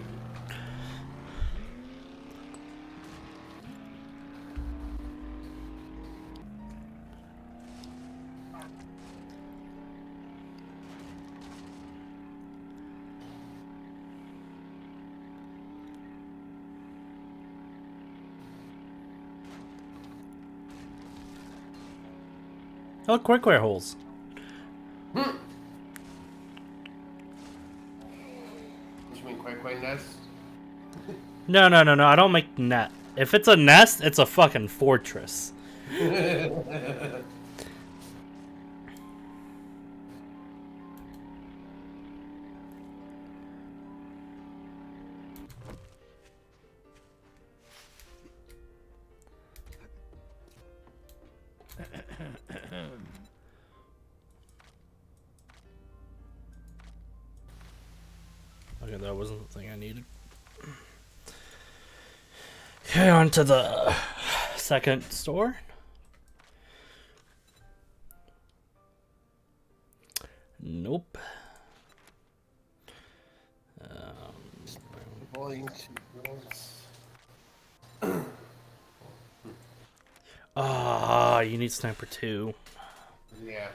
Oh, quickware holes. You mean quite nest? No, no, no, no. I don't make net. If it's a nest, it's a fucking fortress. Okay, that wasn't the thing I needed. Okay, on to the second store. Nope. Volume 2. Ah, you need sniper 2. Yeah.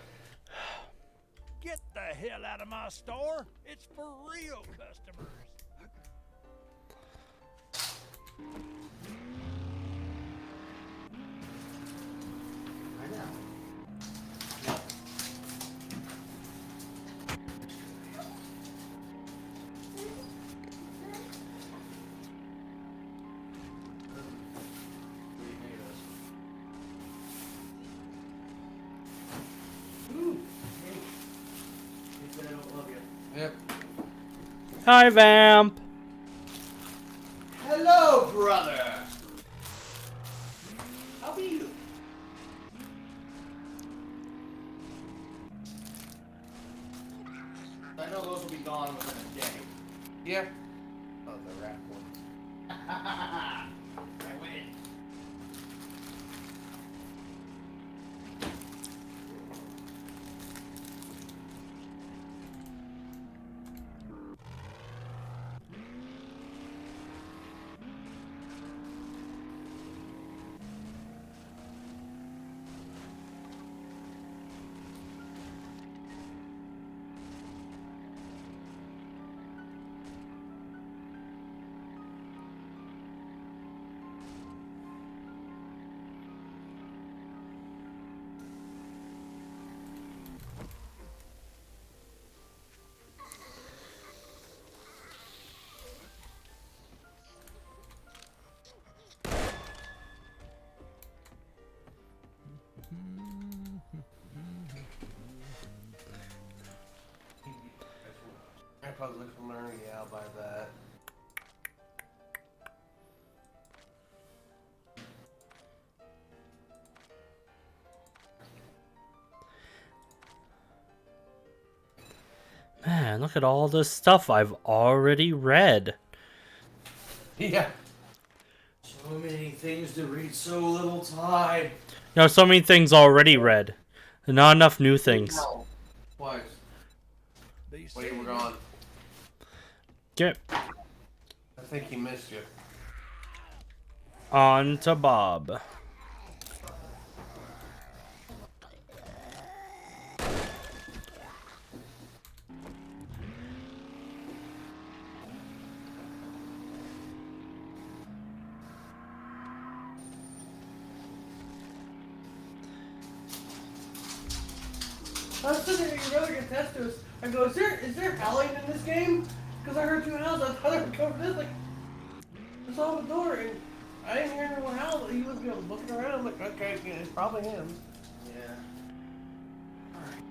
Get the hell out of my store. It's for real customers. I know. Yep. Hi, Vamp. Hello, brother. How are you? I know those will be gone within a day. Yeah. Oh, the rat ones. I win. AirPods look familiar. Yeah, I'll buy that. Man, look at all this stuff I've already read. Yeah. So many things to read, so little time. You know, so many things already read. And not enough new things. Twice. These While you were gone. Get I think he missed you. on to Bob. I was sitting there, your brother can test to us. I go, is there howling in this game? Because I heard 2 howls. I thought I would come for this. Like, I saw the door and I didn't hear anyone howl. He was looking around. I'm like, okay, yeah, it's probably him. Yeah. Alright.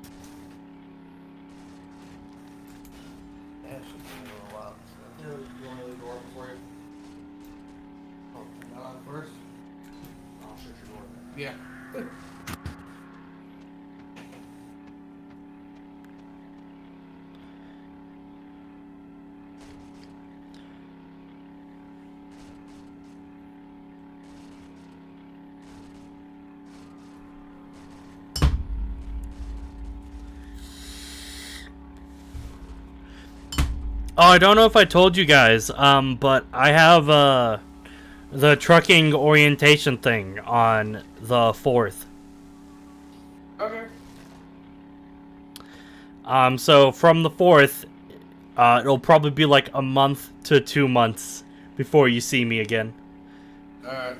Yeah, it should be a little while. So. You want me to leave the door open for you? Oh, not on first? I'll shut your door then. Yeah. Oh, I don't know if I told you guys, but I have the trucking orientation thing on the 4th. Okay. So from the 4th, it'll probably be like a month to 2 months before you see me again. Alright.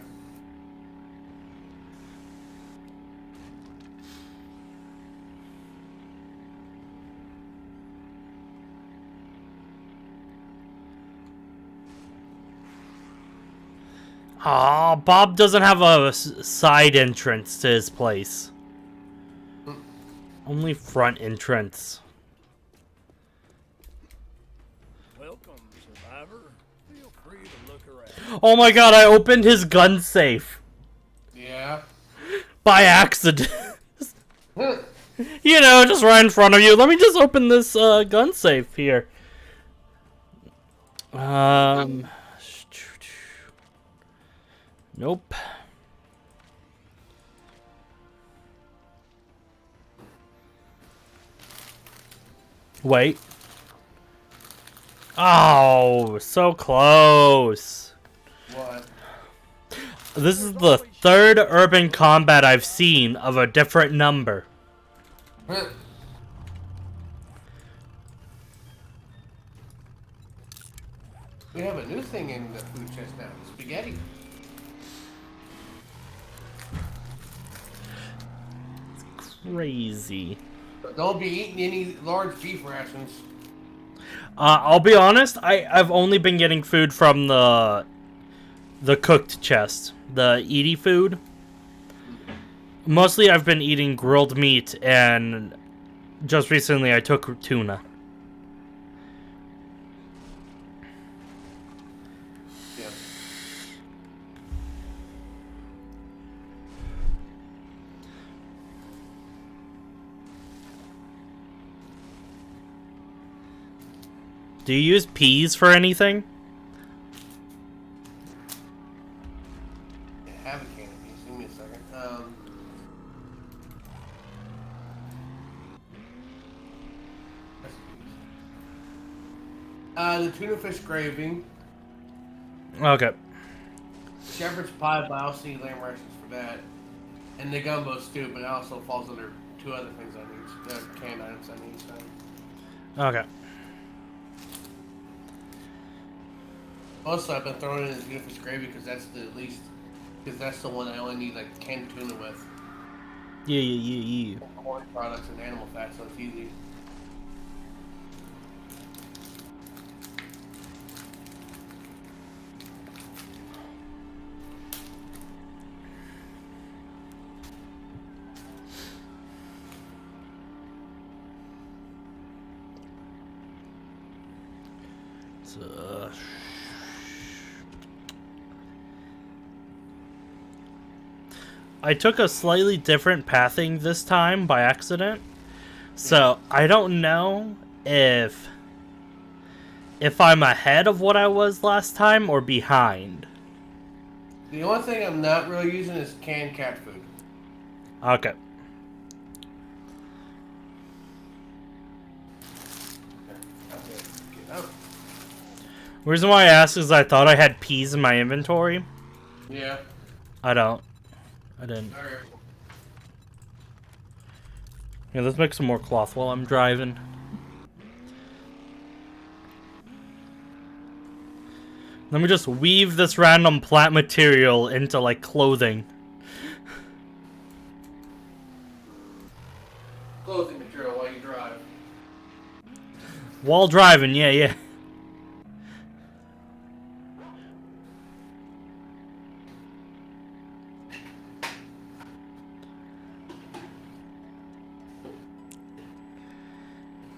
Aw, Bob doesn't have a side entrance to his place. Only front entrance. Welcome, survivor. Feel free to look around. Oh my god, I opened his gun safe. Yeah. By accident. You know, just right in front of you. Let me just open this gun safe here. Nope. Wait. Oh, so close. What? This is the 3rd urban combat I've seen of a different number. We have a new thing in the food chest now. Spaghetti. Crazy. But don't be eating any large beef rations. I'll be honest, I've only been getting food from the cooked chest. The Edie food. Mostly I've been eating grilled meat, and just recently I took tuna. Yeah. Do you use peas for anything? I have a can of beans. Give me a second. The tuna fish gravy, Okay. shepherd's pie, but I also need lamb rations for that, and the gumbo stew, but it also falls under 2 other things I need, the canned items I need. So. Okay. Also, I've been throwing in the tuna fish gravy because that's the least, because that's the one I only need like canned tuna with. Yeah. Corn products and animal fat, so it's easy. I took a slightly different pathing this time by accident. So, I don't know if I'm ahead of what I was last time or behind. The only thing I'm not really using is canned cat food. Okay. Get out. Reason why I asked is I thought I had peas in my inventory. Yeah. I don't. I didn't. Alright. Yeah, let's make some more cloth while I'm driving. Let me just weave this random plant material into, like, clothing. Clothing material while you drive. While driving, yeah.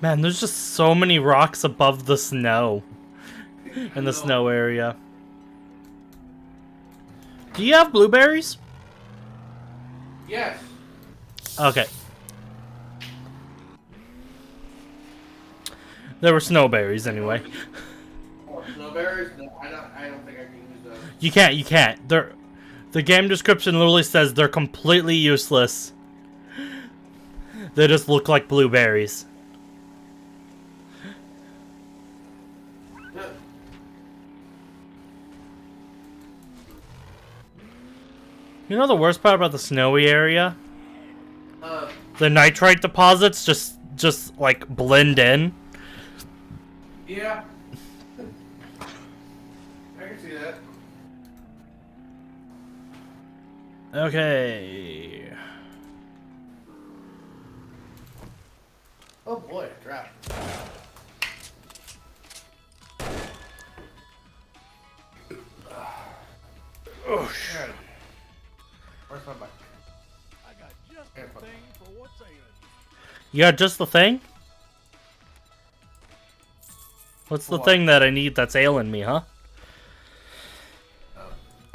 Man, there's just so many rocks above the snow. In the snow area. Do you have blueberries? Yes. Okay. There were snowberries anyway. Snowberries? No, I don't think I can use those. You can't. The game description literally says they're completely useless. They just look like blueberries. You know the worst part about the snowy area? Uh, The nitrite deposits just like blend in. yeah. I can see that. Okay. Oh boy, drop. Oh shit. Where's my bike? I got just Yeah, the fuck. thing for what's ailing you. You got just the thing? What's the What? thing that I need that's ailing me, huh?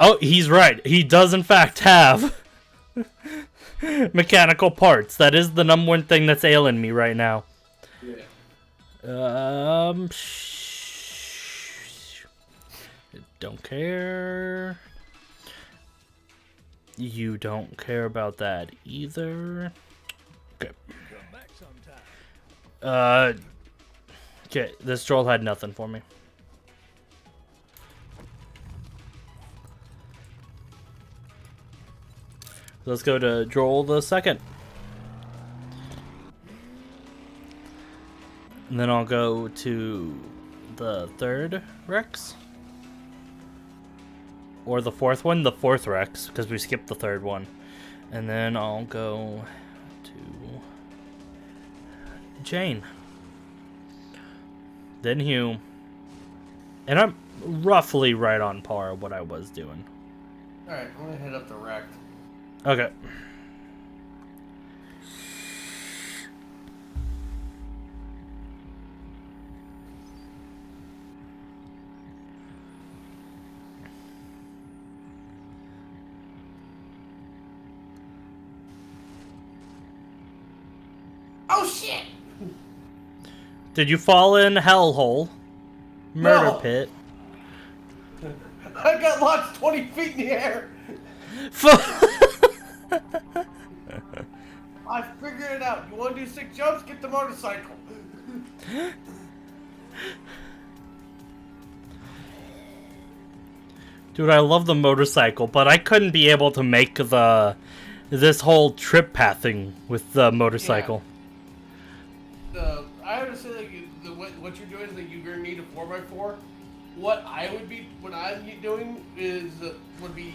Oh, he's right. He does in fact have mechanical parts. That is the number one thing that's ailing me right now. Yeah. Don't care. You don't care about that either. Okay. Come back sometime. Okay, this troll had nothing for me. Let's go to Joel the second. And then I'll go to the third Rex. Or the fourth one, the fourth Rex, because we skipped the third one. And then I'll go to Jane. Then Hugh. And I'm roughly right on par what I was doing. Alright, I'm gonna hit up the wreck. Okay. Oh shit! Did you fall in hellhole? Murder No. pit? I got launched 20 feet in the air! I figured it out. You wanna do 6 jumps? Get the motorcycle. Dude, I love the motorcycle, but I couldn't be able to make this whole trip pathing with the motorcycle. I understand like what you're doing is that you're gonna need a 4x4. What I'm doing is would be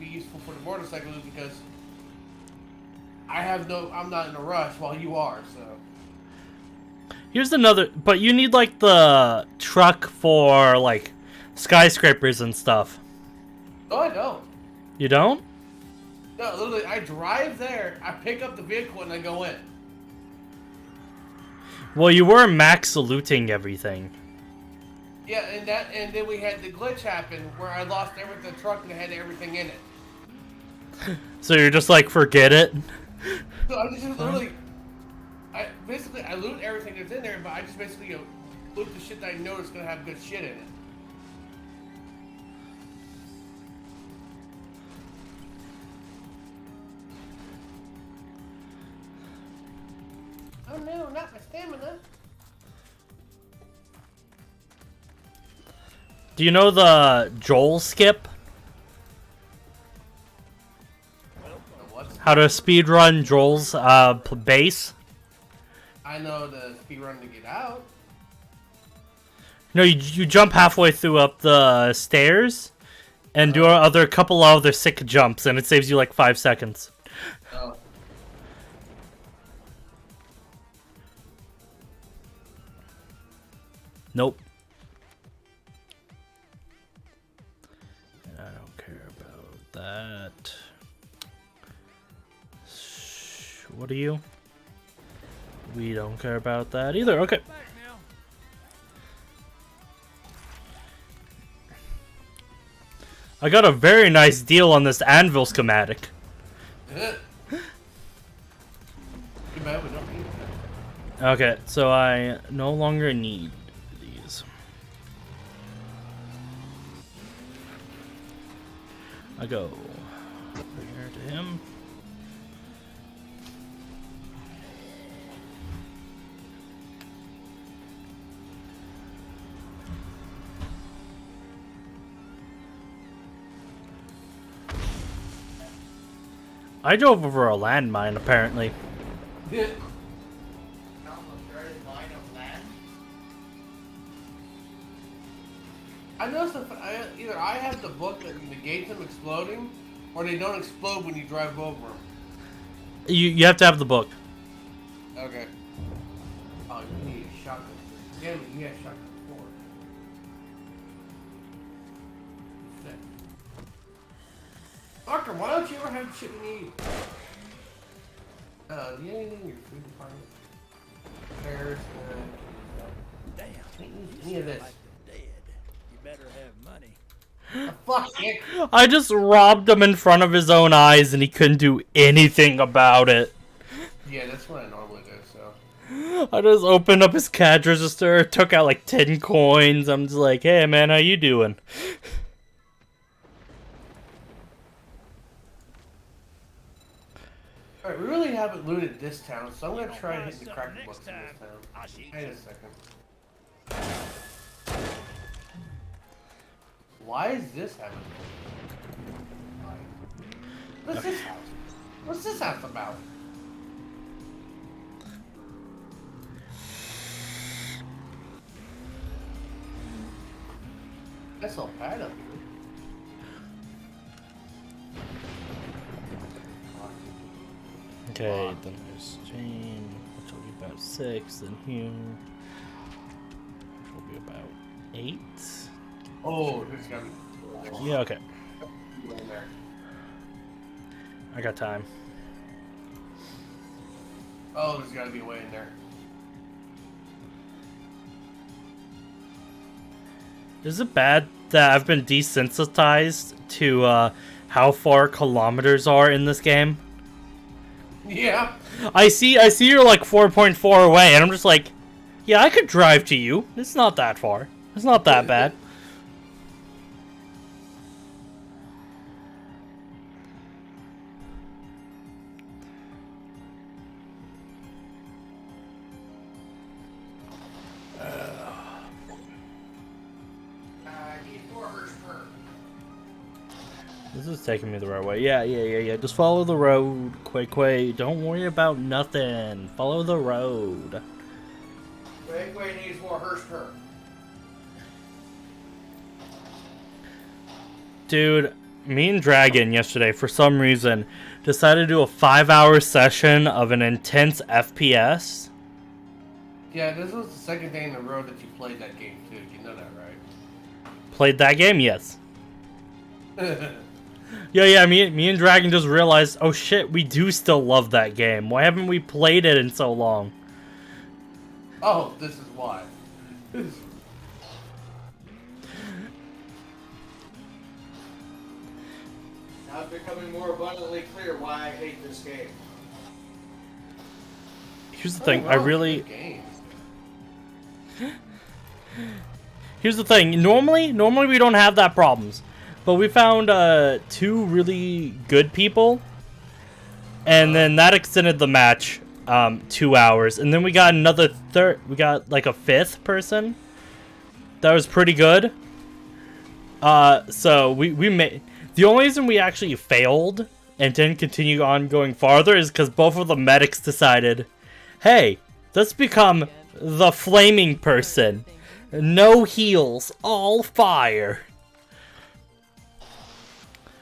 useful for the motorcycle is because I'm not in a rush while you are. So Here's another, but you need like the truck for like skyscrapers and stuff. no, I don't. You don't? No, literally, I drive there, I pick up the vehicle, and I go in. Well, you were max looting everything. Yeah, and then we had the glitch happen where I lost everything in the truck and I had everything in it. So you're just like, forget it? So I just literally, I loot everything that's in there, but I just basically loot the shit that I know is gonna have good shit in it. Oh no, not my stamina. Do you know the Joel skip? What? How to speedrun Joel's base? I know the speed run to get out. No, you jump halfway through up the stairs and do a couple other sick jumps, and it saves you like 5 seconds. Oh. Nope. I don't care about that. What are you? We don't care about that either. Okay. Back now. I got a very nice deal on this anvil schematic. Too bad we don't need that. Okay, so I no longer need these. I go here to him. I drove over a landmine, apparently. Yeah. I noticed if either I have the book that negates them exploding, or they don't explode when you drive over them. You have to have the book. Okay. Oh, you need a shotgun. Damn it, you had a shotgun before. Sick. Fucker, why don't you ever have shit we need? You anything in your food department? Pears, Damn. any of this. Like the dead. You better have money. Fuck it. I just robbed him in front of his own eyes and he couldn't do anything about it. Yeah, that's what I normally do, so. I just opened up his cash register, took out like 10 coins. I'm just like, hey man, how you doing? Alright, we really haven't looted this town, so I'm gonna Don't try buy hitting the something cracker next books in time, this town. I'll shoot Wait you. a second. Why is this happening? What's this house? What's this house about? That's all pad up here. Okay, then there's Jane, which will be about 6, then here, which will be about 8. Oh, there's gotta be. Yeah, okay. In there. I got time. Oh, there's gotta be a way in there. Is it bad that I've been desensitized to how far kilometers are in this game? Yeah. I see you're like 4.4 away, and I'm just like, yeah, I could drive to you. It's not that far. It's not that bad. This is taking me the right way. Yeah. Just follow the road. Quay. Don't worry about nothing. Follow the road. Quay needs more Hurst. Dude, me and Dragon yesterday, for some reason, decided to do a 5-hour session of an intense FPS. Yeah, this was the second day in a row that you played that game too. You know that, right? Played that game? Yes. Yeah, me and Dragon just realized, oh shit, we do still love that game. Why haven't we played it in so long? Oh, this is why. Now it's becoming more abundantly clear why I hate this game. Here's the thing, I really... Game. Here's the thing, normally we don't have that problems. But we found 2 really good people. And then that extended the match 2 hours. And then we got another we got like a 5th person. That was pretty good. So we made... The only reason we actually failed and didn't continue on going farther is because both of the medics decided, hey, let's become the flaming person. No heals, all fire.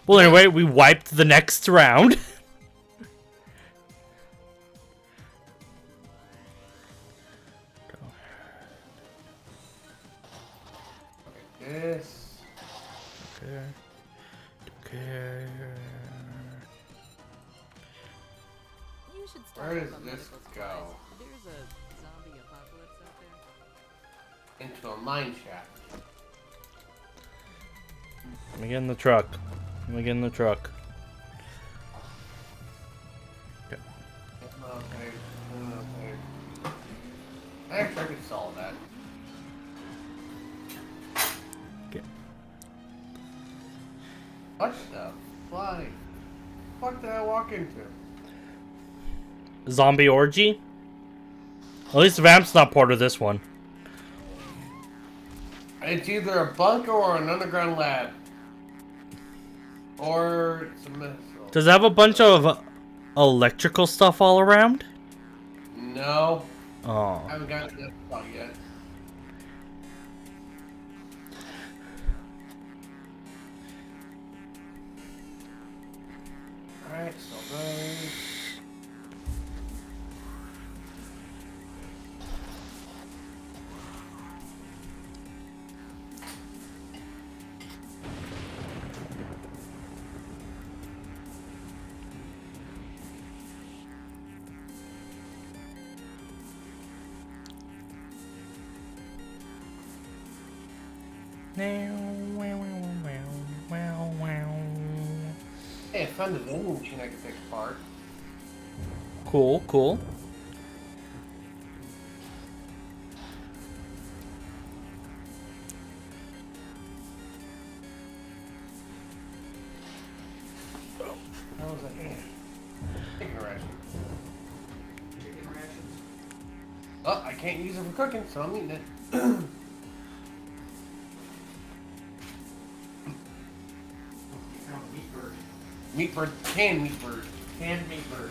Well, anyway, we wiped the next round. This. Okay. You should start Where with does a this medical go? supplies. There's a zombie apocalypse out there. Into a mine shaft. Let me get in the truck. Let me get in the truck. Okay. Okay. Actually, I could solve that. Okay. What the fly? What did I walk into? Zombie orgy? At least the vamp's not part of this one. It's either a bunker or an underground lab. Or it's a missile. Does it have a bunch of electrical stuff all around? No, Oh. I haven't gotten to that spot yet. Alright, so those. Hey, I found a vending machine I can take apart. Cool, cool. How was that? Chicken ration. Chicken rations. Oh, I can't use it for cooking, so I'm eating it. Found meat bird. Meat bird, canned meat bird, Canned meat bird.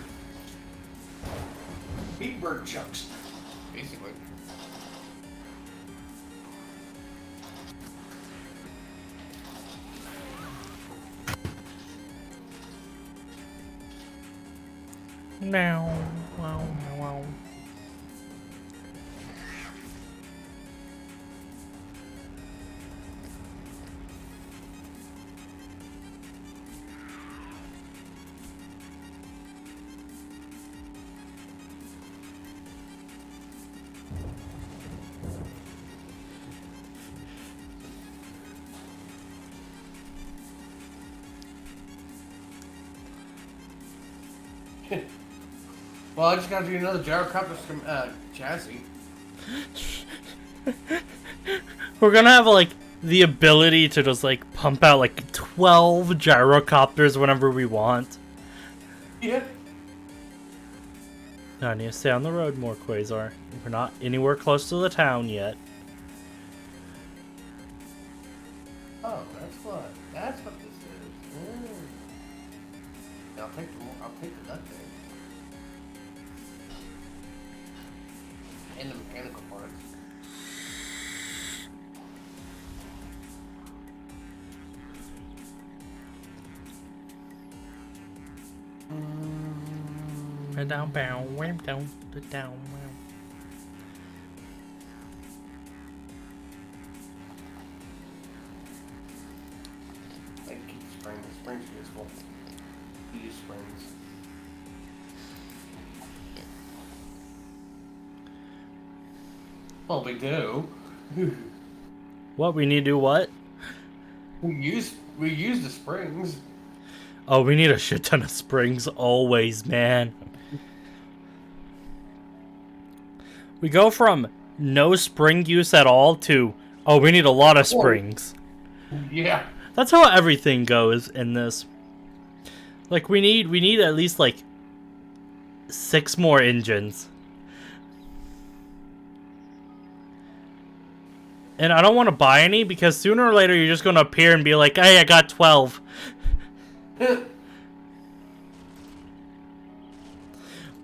Meat bird chunks. basically. Now, wow, wow. Well, I just gotta do another gyrocopter chassis. We're gonna have like the ability to just like pump out like 12 gyrocopters whenever we want. Yeah. I need to stay on the road more, Quasar. We're not anywhere close to the town yet. Oh, that's what this is. I'll take the nut thing. And the mechanical parts. Down, down, down, down. I keep springs. Springs are useful. Use springs. Well, we do. What, we need to do what? We use the springs. Oh, we need a shit ton of springs always, man. We go from no spring use at all to, oh, we need a lot of springs. Yeah. That's how everything goes in this. Like, we need at least, like, 6 more engines. And I don't want to buy any, because sooner or later you're just going to appear and be like, hey, I got 12.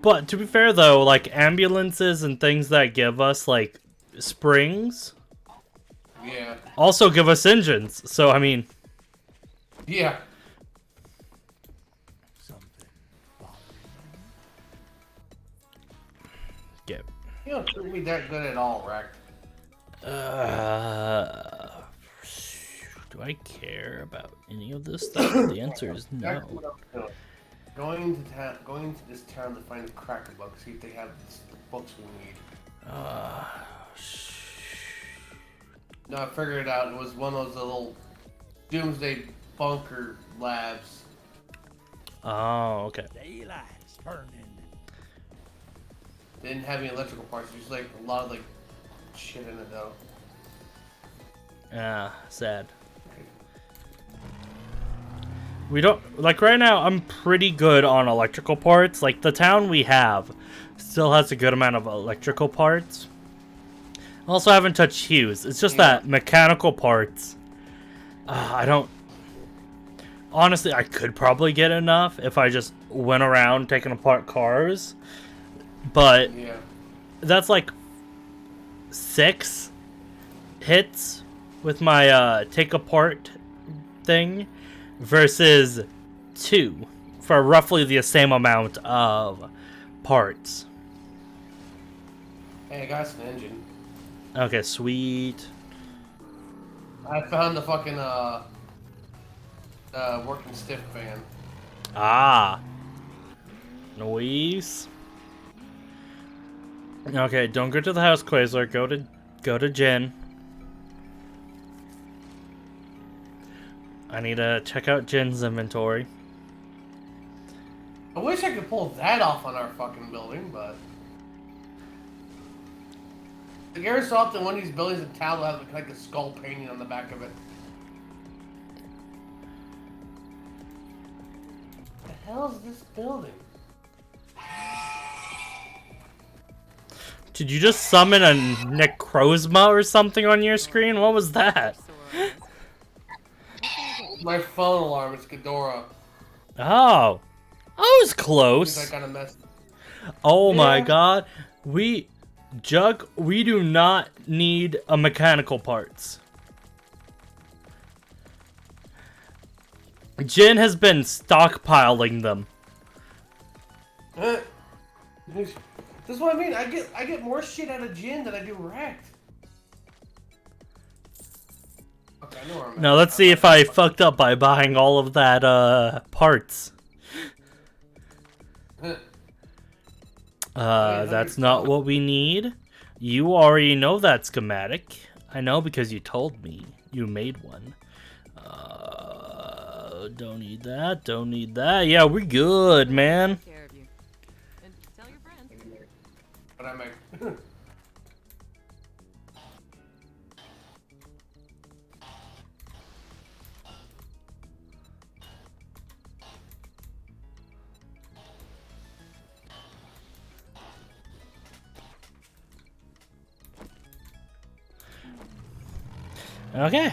But, to be fair, though, like, ambulances and things that give us, like, springs Yeah. also give us engines. So, I mean... Yeah. Get. You don't treat me that good at all, Rack. Do I care about any of this stuff? The answer is Exactly no. what I was doing. Going to this town to find a cracker book, see if they have the books we need. No, I figured it out. It was one of those little doomsday bunker labs. Oh, okay. Daylight's turning. They didn't have any electrical parts. There's like a lot of like shit in it though. Ah, sad. We don't, like right now, I'm pretty good on electrical parts. Like the town we have still has a good amount of electrical parts. Also haven't touched Hughes. It's just that mechanical parts. I don't. honestly, I could probably get enough if I just went around taking apart cars. But Yeah. that's like 6 hits with my take apart thing versus 2 for roughly the same amount of parts. Hey, I got an engine. Okay, sweet. I found the fucking working stiff fan. Ah. Noise. Okay, don't go to the house, Quasar. Go to Jen. I need to check out Jen's inventory. I wish I could pull that off on our fucking building, but like every so often one of these buildings in town will have like a skull painting on the back of it. What the hell is this building? Did you just summon a Necrozma or something on your screen? What was that? My phone alarm is Ghidorah. Oh. I was I close. kind of messed. Oh my Yeah. god. Jug, we do not need a mechanical parts. Jin has been stockpiling them. This is what I mean. I get more shit out of Jin than I do Wrecked. Okay, I know where I'm at. Now let's see if I fucked up by buying all of that parts. That's not what we need. You already know that schematic. I know because you told me. You made one. Don't need that. Don't need that. Yeah, we're good, man. Take care of you. And tell your friends. But I make. Okay.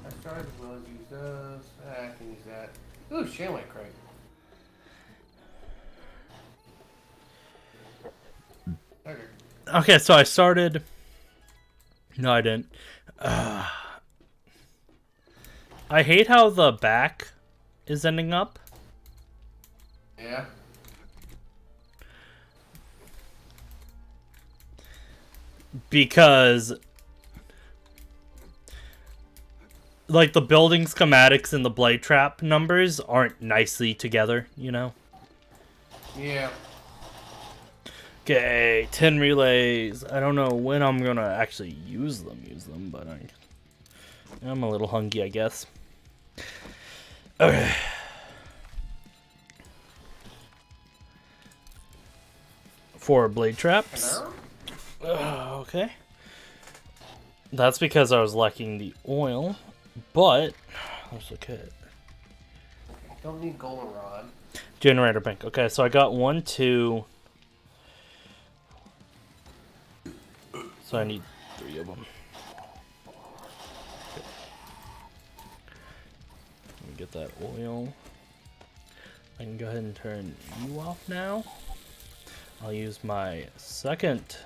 I started as well as use those. I can use that. Ooh, Shanlight crate. Okay. Okay, so I started. No, I didn't. I hate how the back is ending up. Yeah. Because like the building schematics and the blade trap numbers aren't nicely together, you know? Yeah. Okay, 10 relays. I don't know when I'm gonna actually use them, but I'm a little hungry, I guess. Okay. For blade traps. Okay. That's because I was lacking the oil, but let's look at Don't need goldenrod. generator bank. Okay, so I got 1, 2. So I need 3 of them. Okay. Let me get that oil. I can go ahead and turn you off now. I'll use my second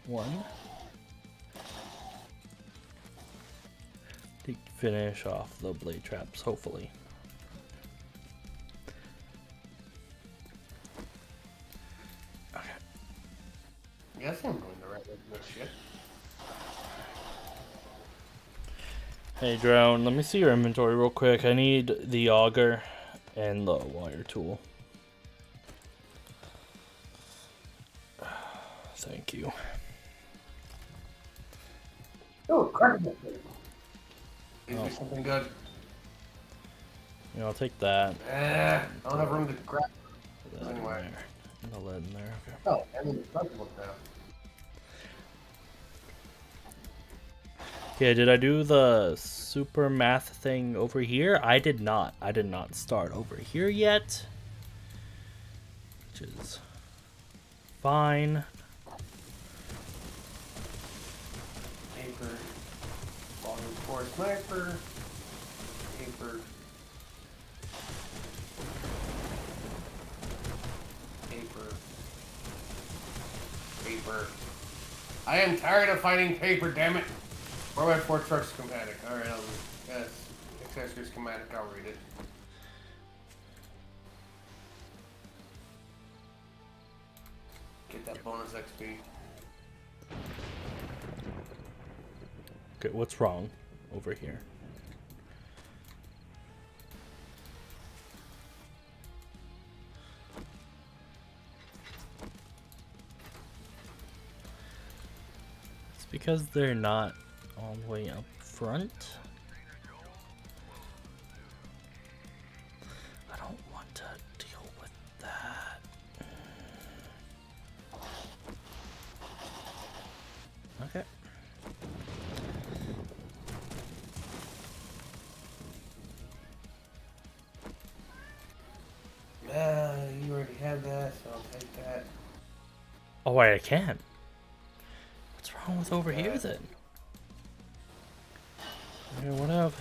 one to finish off the blade traps, hopefully. Okay. Yeah, I think I'm going the right way with this shit. Hey drone, let me see your inventory real quick. I need the auger and the wire tool. Thank you. Oh, crap. Gives me something good. Yeah, I'll take that. I don't have room to grab. Put that in Anyway. there. And the lead in there. Okay. Oh, I mean, it's comfortable now. Okay, did I do the super math thing over here? I did not. I did not start over here yet. Which is fine. Paper. Water. 4 sniper. Paper. Paper. Paper. I am tired of finding paper, damn it! Where are my 4 truck schematic? Alright, yes. Accessory schematic, I'll read it. Get that bonus XP. Okay, what's wrong over here? It's because they're not all the way up front. I don't want to deal with that. Okay. You already had that, so I'll take that. Oh wait, I can. What's wrong with over here then? Yeah, whatever.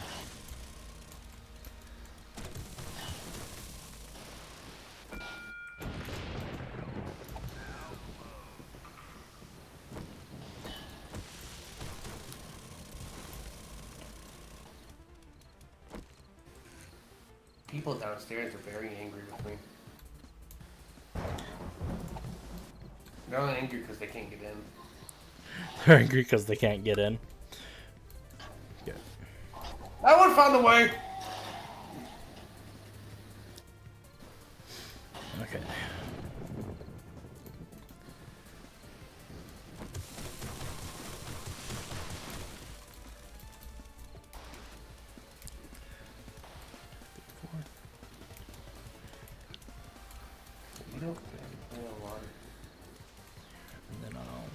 People downstairs are very angry with me. They're only angry because they can't get in. They're angry because they can't get in. Yeah. That one found the way! Okay. You don't water. And then I'll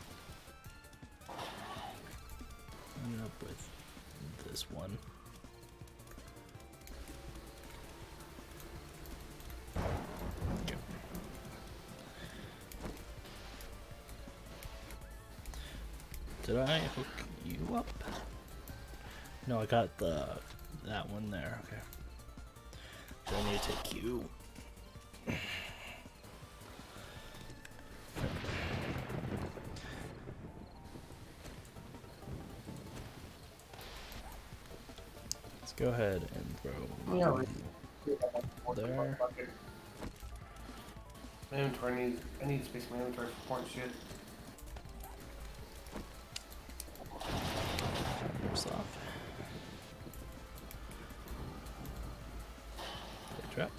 end up with this one. Okay. Did I hook you up? No, I got that one there. Okay. So I need to take you. Let's go ahead and throw Yeah, there. My inventory I need space in my inventory for important shit. Oops, off. Okay, trap.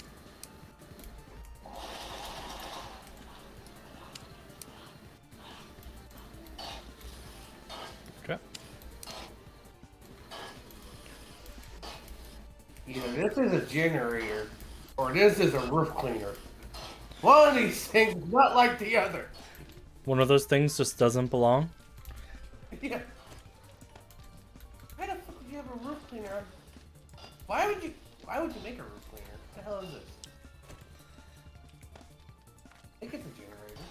Trap. Either this is a generator, or this is a roof cleaner. One of these things is not like the other. One of those things just doesn't belong. Yeah. Why the fuck would you have a roof cleaner? Why would you make a roof cleaner? What the hell is this? I think it's a generator.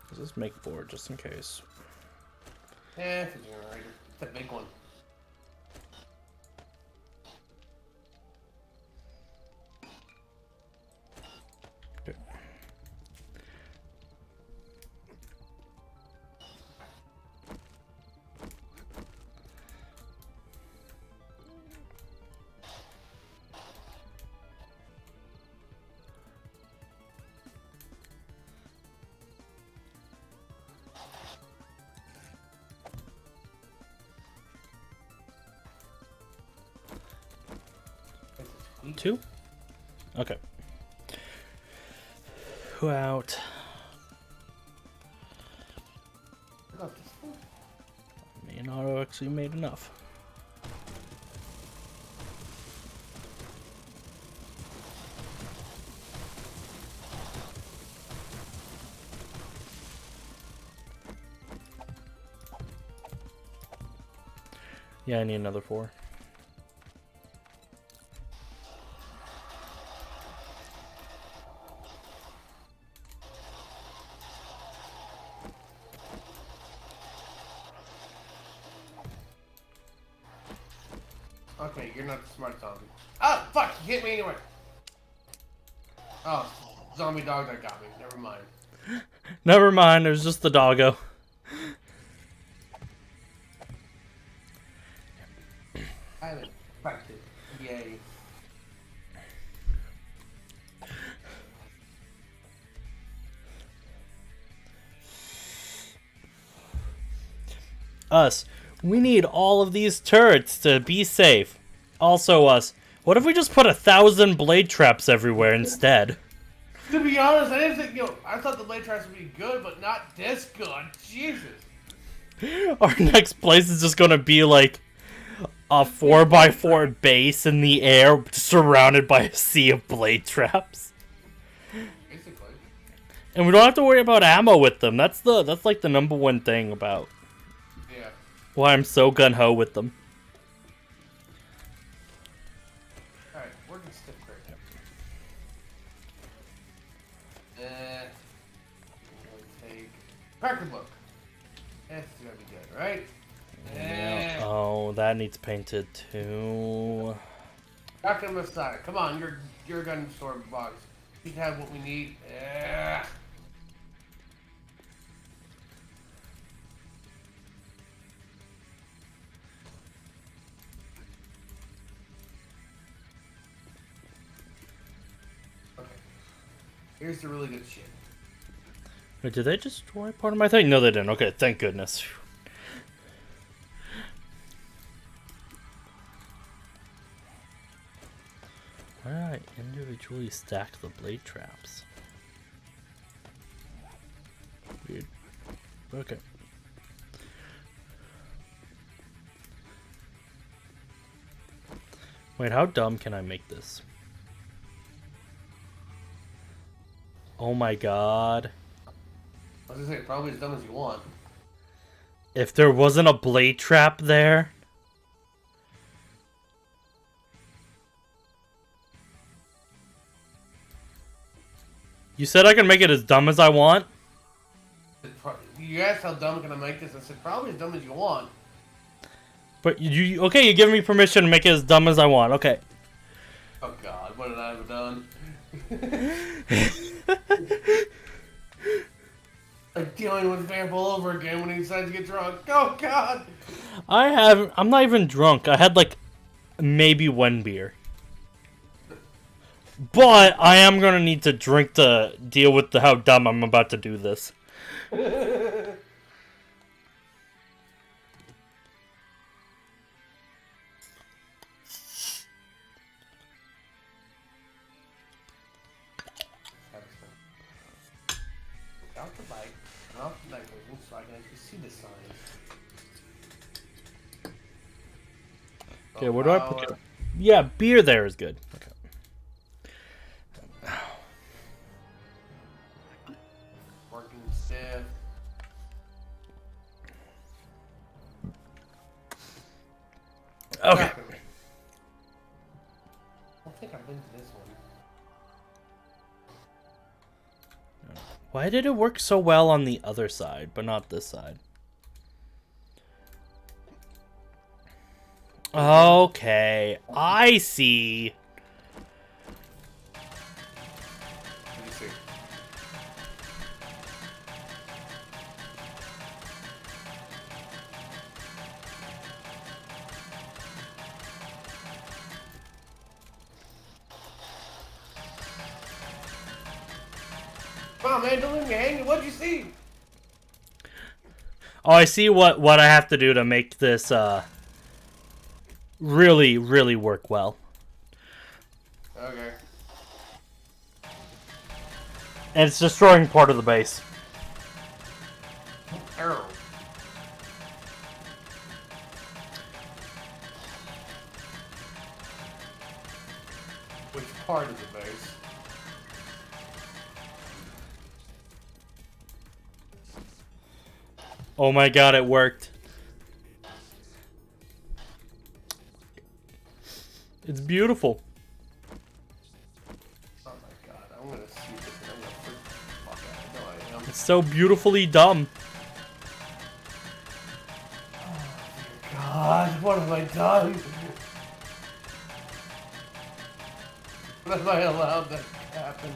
Let's just make 4 just in case. Yeah, it's a generator. It's a big one. Okay. It's a squeak. 2? Okay. Who out? What about this one? Me and Otto actually made enough. Yeah, I need another 4. Okay, you're not the smart zombie. Oh, fuck! You hit me anyway. Oh, zombie dog that got me. Never mind. Never mind, it was just the doggo. I haven't cracked it. Yay. Us. We need all of these turrets to be safe. Also us. What if we just put 1,000 blade traps everywhere instead? To be honest, I didn't think, I thought the blade traps would be good, but not this good. Jesus. Our next place is just gonna be like a 4x4 base in the air surrounded by a sea of blade traps. Basically. And we don't have to worry about ammo with them. That's like the number one thing about Yeah. why I'm so gun-ho with them. Alright, we're gonna stick right now. Take Cracker Book. That's gonna be good, right? Oh, that needs painted too. Dr. Messiah, come on, you're a gun store box. You have what we need. Okay. Here's the really good shit. Wait, did they destroy part of my thing? No, they didn't. Okay, thank goodness. Why did I individually stack the blade traps? Weird. Okay. Wait, how dumb can I make this? Oh my god. I was gonna say, probably as dumb as you want. If there wasn't a blade trap there... You said I can make it as dumb as I want? You asked how dumb can I make this? I said, probably as dumb as you want. But okay, you give me permission to make it as dumb as I want. Okay. Oh god, what did I have done? Like dealing with Vamp all over again when he decides to get drunk. Oh god! I'm not even drunk. I had like maybe one beer. But I am gonna need to drink to deal with how dumb I'm about to do this. Out the bike, and off the night vision so I can actually see the signs. Okay, where do I put it? Yeah, beer there is good. Okay. Working stiff. Okay. I don't think I've been to this one. Why did it work so well on the other side, but not this side? Okay, I see. Let me see. Come on, man, don't leave me hanging. What'd you see? Oh, I see what I have to do to make this really, really work well. Okay. And it's destroying part of the base. Arrow. Which part of the base? Oh my god, it worked. It's beautiful. Oh my god, I'm gonna see this and I'm gonna freak the fuck out. I know I am. It's so beautifully dumb. God, what have I done? What have I allowed that to happen?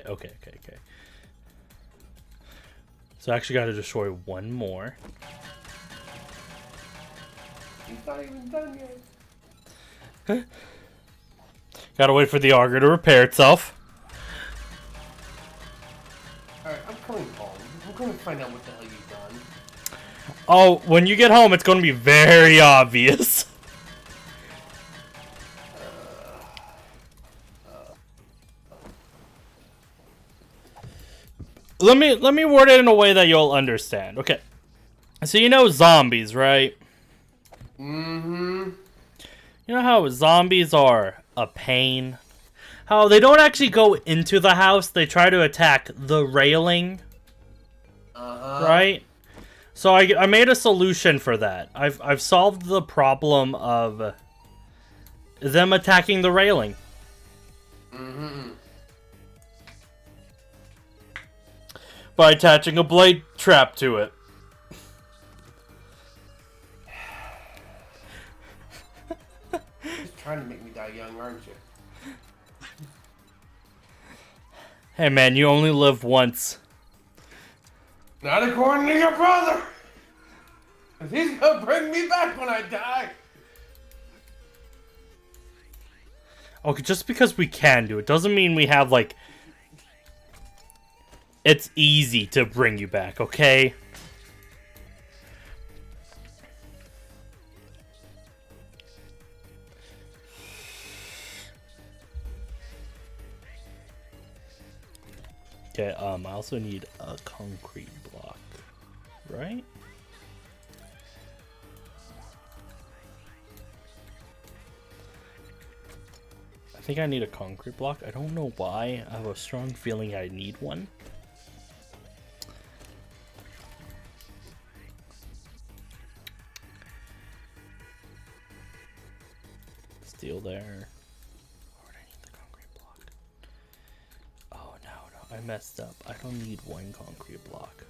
Okay. So I actually got to destroy one more. He's not even done yet. Gotta wait for the auger to repair itself. Alright, I'm coming home. I'm going to find out what the hell you've done. Oh, when you get home, it's gonna be very obvious. Let me word it in a way that you'll understand. Okay. So you know zombies, right? Mm-hmm. You know how zombies are a pain? How they don't actually go into the house, they try to attack the railing. Uh-huh. Right? So I made a solution for that. I've solved the problem of them attacking the railing. Mm-hmm. By attaching a blade trap to it. Just trying to make me die young, aren't you? Hey man, you only live once. Not according to your brother! 'Cause he's gonna bring me back when I die! Okay, just because we can do it doesn't mean we have, like... It's easy to bring you back, okay? Okay, I also need a concrete block, right? I think I need a concrete block. I don't know why. I have a strong feeling I need one. Steel there. Where would I need the concrete block? Oh no, I messed up. I don't need one concrete block.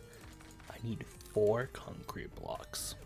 I need 4 concrete blocks.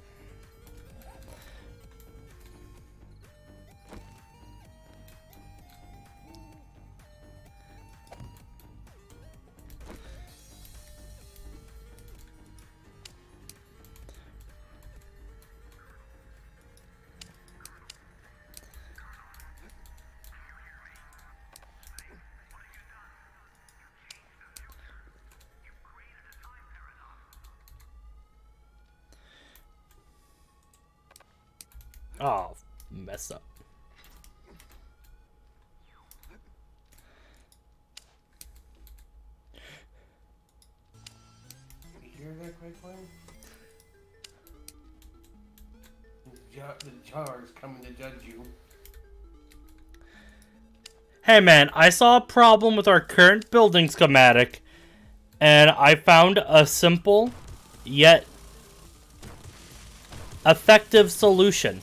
Oh, mess up. You hear that, Quakeling? The jar is coming to judge you. Hey man, I saw a problem with our current building schematic, and I found a simple, yet effective solution.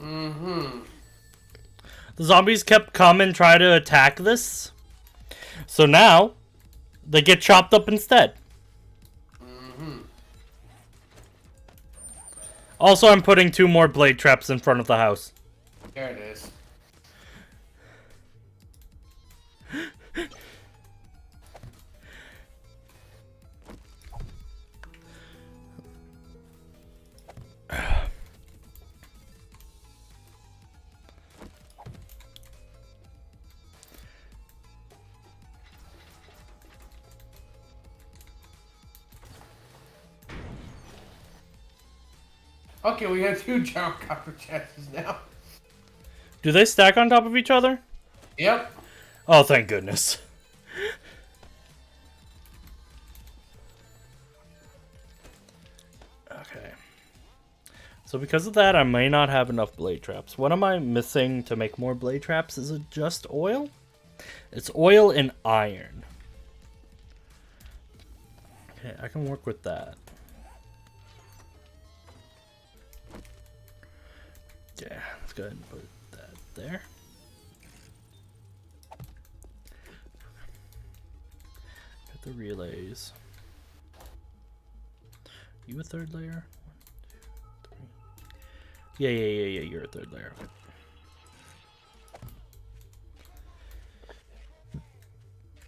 Mm-hmm. The zombies kept coming try to attack this. So now, they get chopped up instead. Mm-hmm. Also, I'm putting 2 more blade traps in front of the house. There it is. Okay, we have 2 giant copper chests now. Do they stack on top of each other? Yep. Oh, thank goodness. Okay. So because of that, I may not have enough blade traps. What am I missing to make more blade traps? Is it just oil? It's oil and iron. Okay, I can work with that. Yeah, let's go ahead and put that there. Got the relays. You a third layer? 1, 2, 3. Yeah, you're a third layer.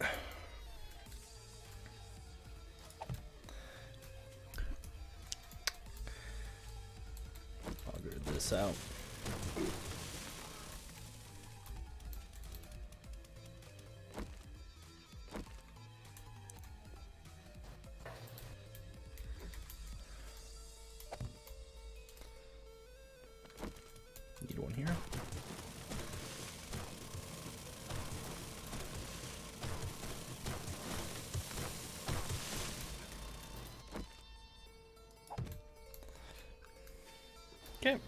Okay. Auger this out. Need one here. Okay.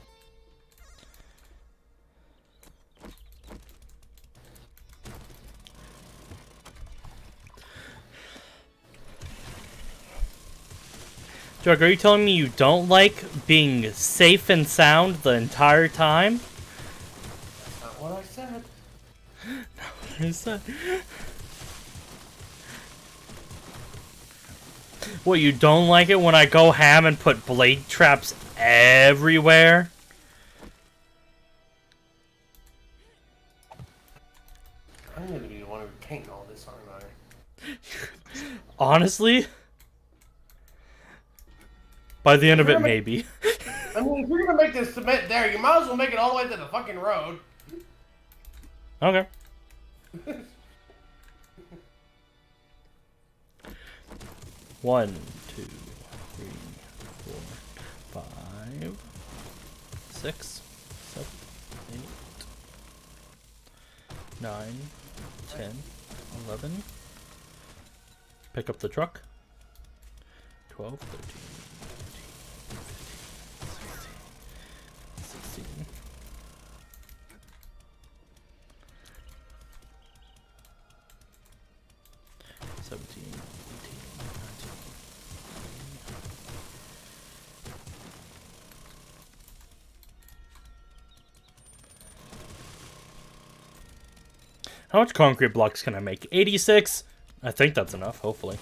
Jug, are you telling me you don't like being safe and sound the entire time? That's not what I said. What is that? What, you don't like it when I go ham and put blade traps everywhere? I'm gonna be the one who paint all this, aren't I? Honestly? By the end of it, Remember- maybe. I mean, if you're gonna make this cement there, you might as well make it all the way to the fucking road. Okay. One, 2, 3, 4, 5, 6, 7, 8, 9, 10, 11. Pick up the truck. 12, 13, 14, 15, 16, 16. 17, 18, 19. How much concrete blocks can I make? 86? I think that's enough, hopefully.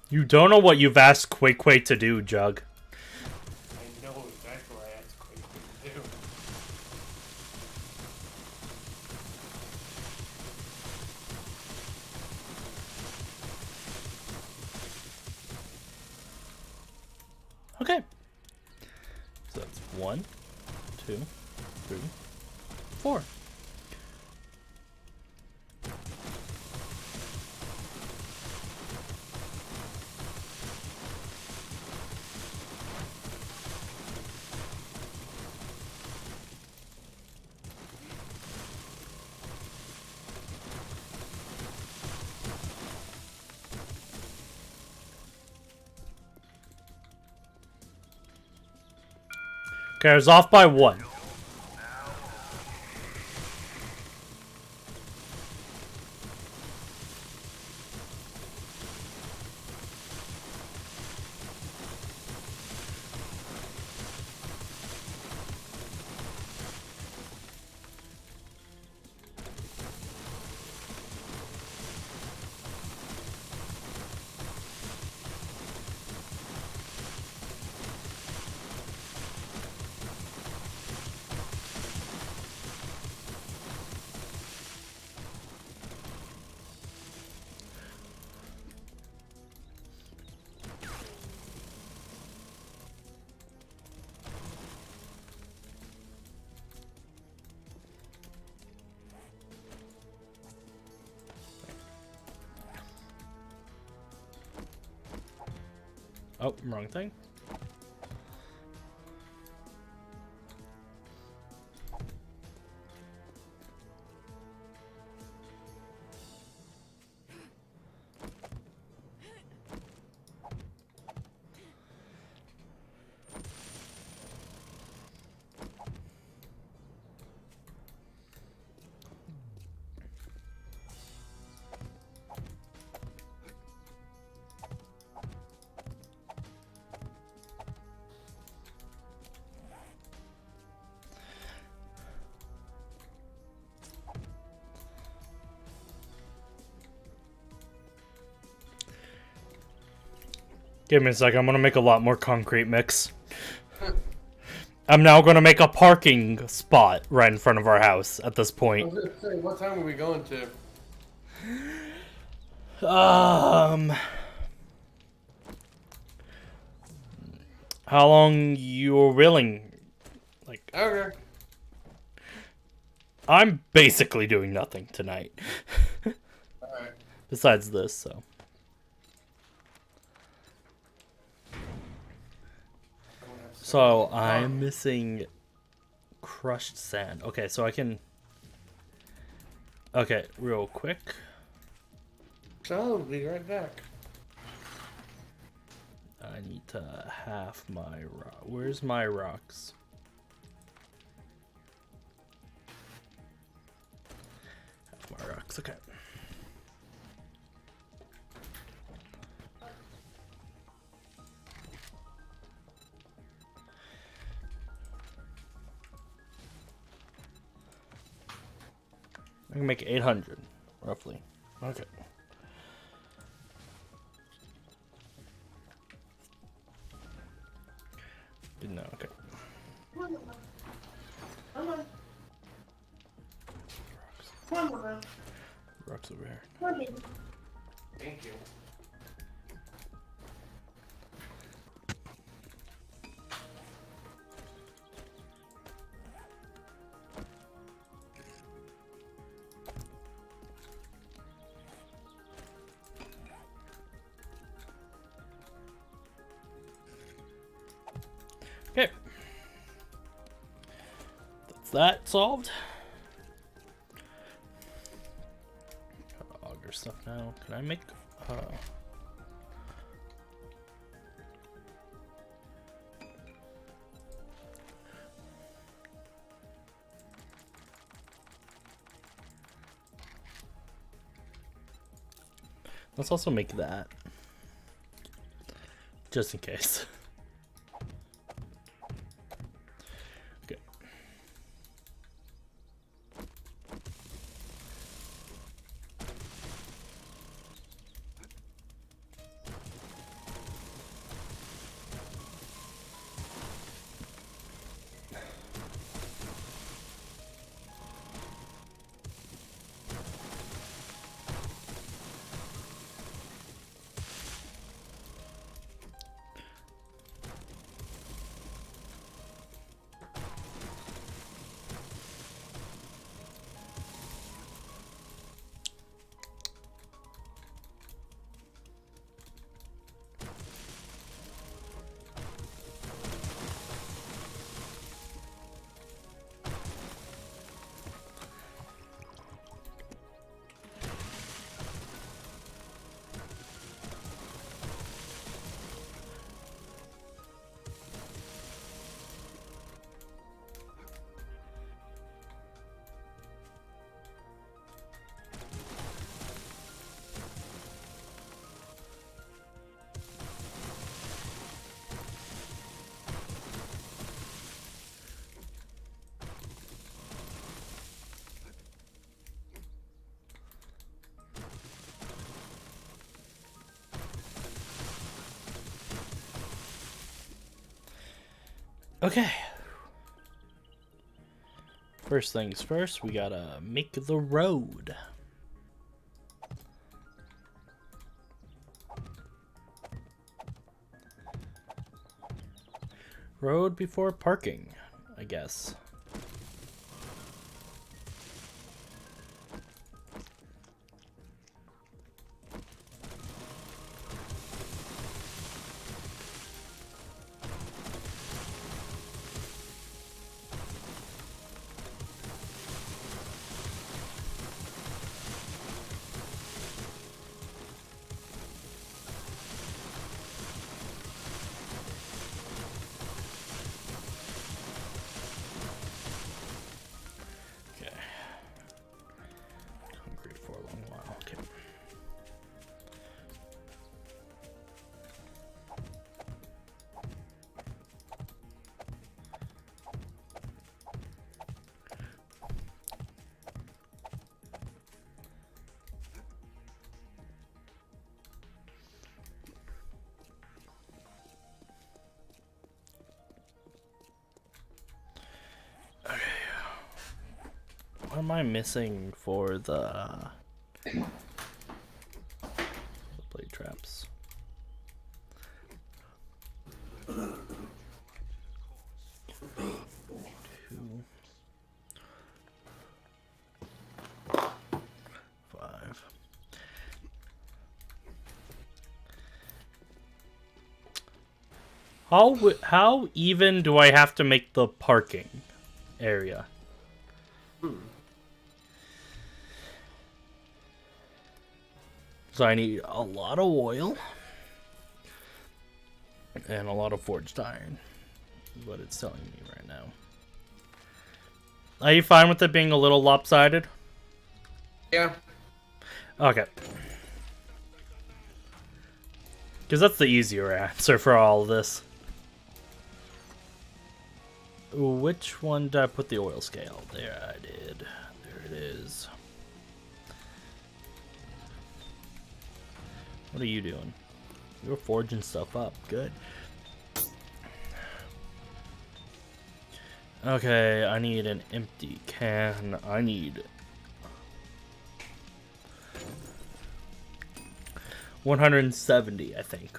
You don't know what you've asked Quake to do, Jug. I know exactly what I asked Quake to do. Okay. So that's 1, 2, 3, 4. Okay, I was off by 1. Oh, wrong thing. Give me a sec, I'm gonna make a lot more concrete mix. I'm now gonna make a parking spot right in front of our house at this I point. was gonna say, what time are we going to? How long you're willing? Like, Okay. I'm basically doing nothing tonight. Alright. Besides this, so. So, I'm missing crushed sand. Okay, so I can... Okay, real quick. So, I'll be right back. I need to half my rock. Where's my rocks? Half my rocks, okay. I can make 800, roughly. Okay. Didn't know, okay. Rocks over here. Thank you. Okay. That's that solved. Gotta auger stuff now. Can I make let's also make that. Just in case. Okay. Okay. First things first, we gotta make the road. Road before parking, I guess. What am I missing for the blade traps? Two, 5. How even do I have to make the parking area? So I need a lot of oil and a lot of forged iron. Is what it's telling me right now. Are you fine with it being a little lopsided? Yeah. Okay. Because that's the easier answer for all of this. Which one did I put the oil scale? There I did. There it is. What are you doing? You're forging stuff up. Good. Okay, I need an empty can. I need 170, I think.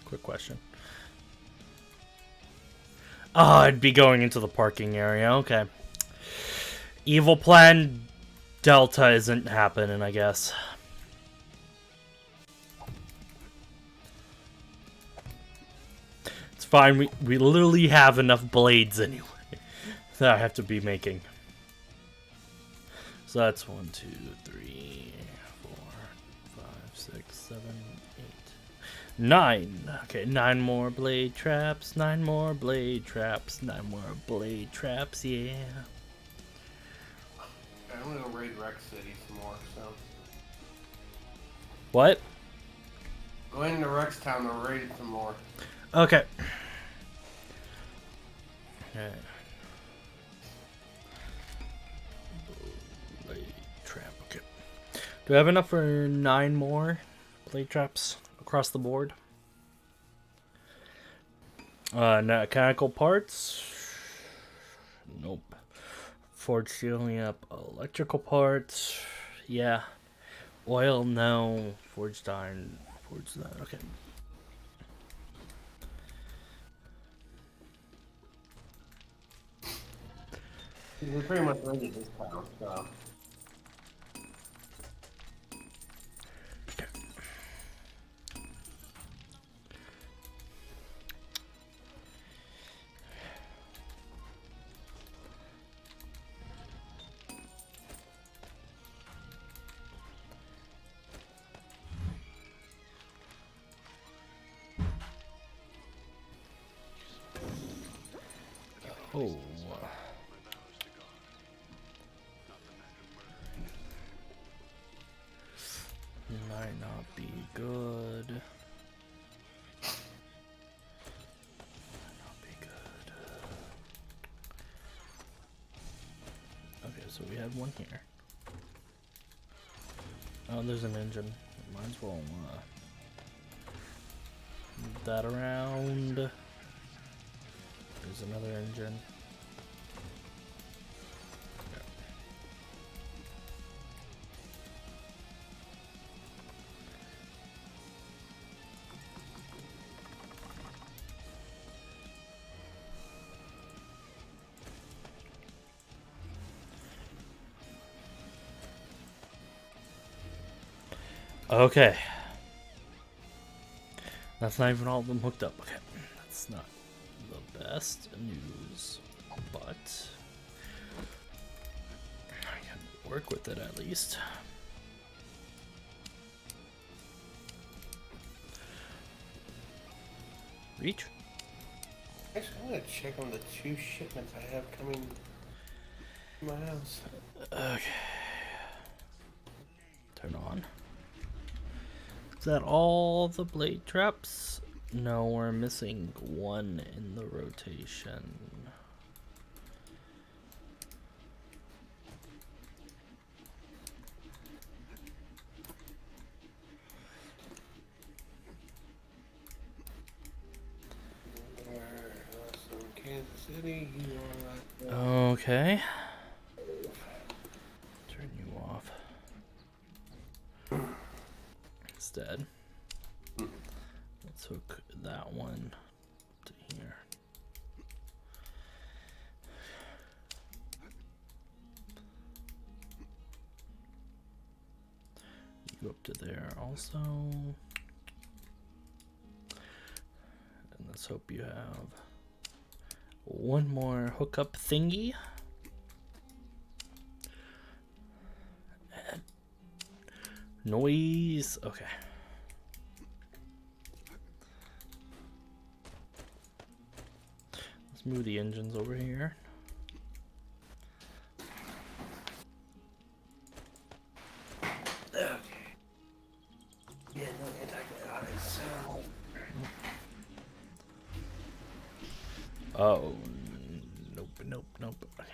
Quick question. Oh, I'd be going into the parking area. Okay. Evil Plan Delta isn't happening, I guess. It's fine. We literally have enough blades anyway that I have to be making. So that's 1, 2, 3, 4, 5, 6, 7, 8, 9. Okay, 9 more blade traps. 9 more blade traps. 9 more blade traps. Yeah. I'm gonna go raid Rex City some more. So What? go into Rex Town to raid it some more. Okay. Alright. Blade trap. Okay. Do I have enough for 9 more blade traps across the board? Mechanical parts. Nope. Forged steel, yep. Electrical parts. Yeah. Oil, no. Forged iron. Forged that. Okay. We pretty much raided this town, so. Oh. Might not be good. Might not be good. Okay, so we have one here. Oh, there's an engine. Might as well move that around. There's another engine. Okay. That's not even all of them hooked up. Okay. That's not the best news, but I can work with it at least. Reach? Actually, I'm gonna check on the 2 shipments I have coming to my house. Okay. Turn on. Is that all the blade traps? No, we're missing 1 in the rotation. Anthony. Okay. Turn you off. Instead, let's hook that one to here. You go up to there also. And let's hope you have one more hookup thingy. And noise. Okay. Let's move the engines over here. Okay. Yeah, no antibiotics. Oh, nope. Okay.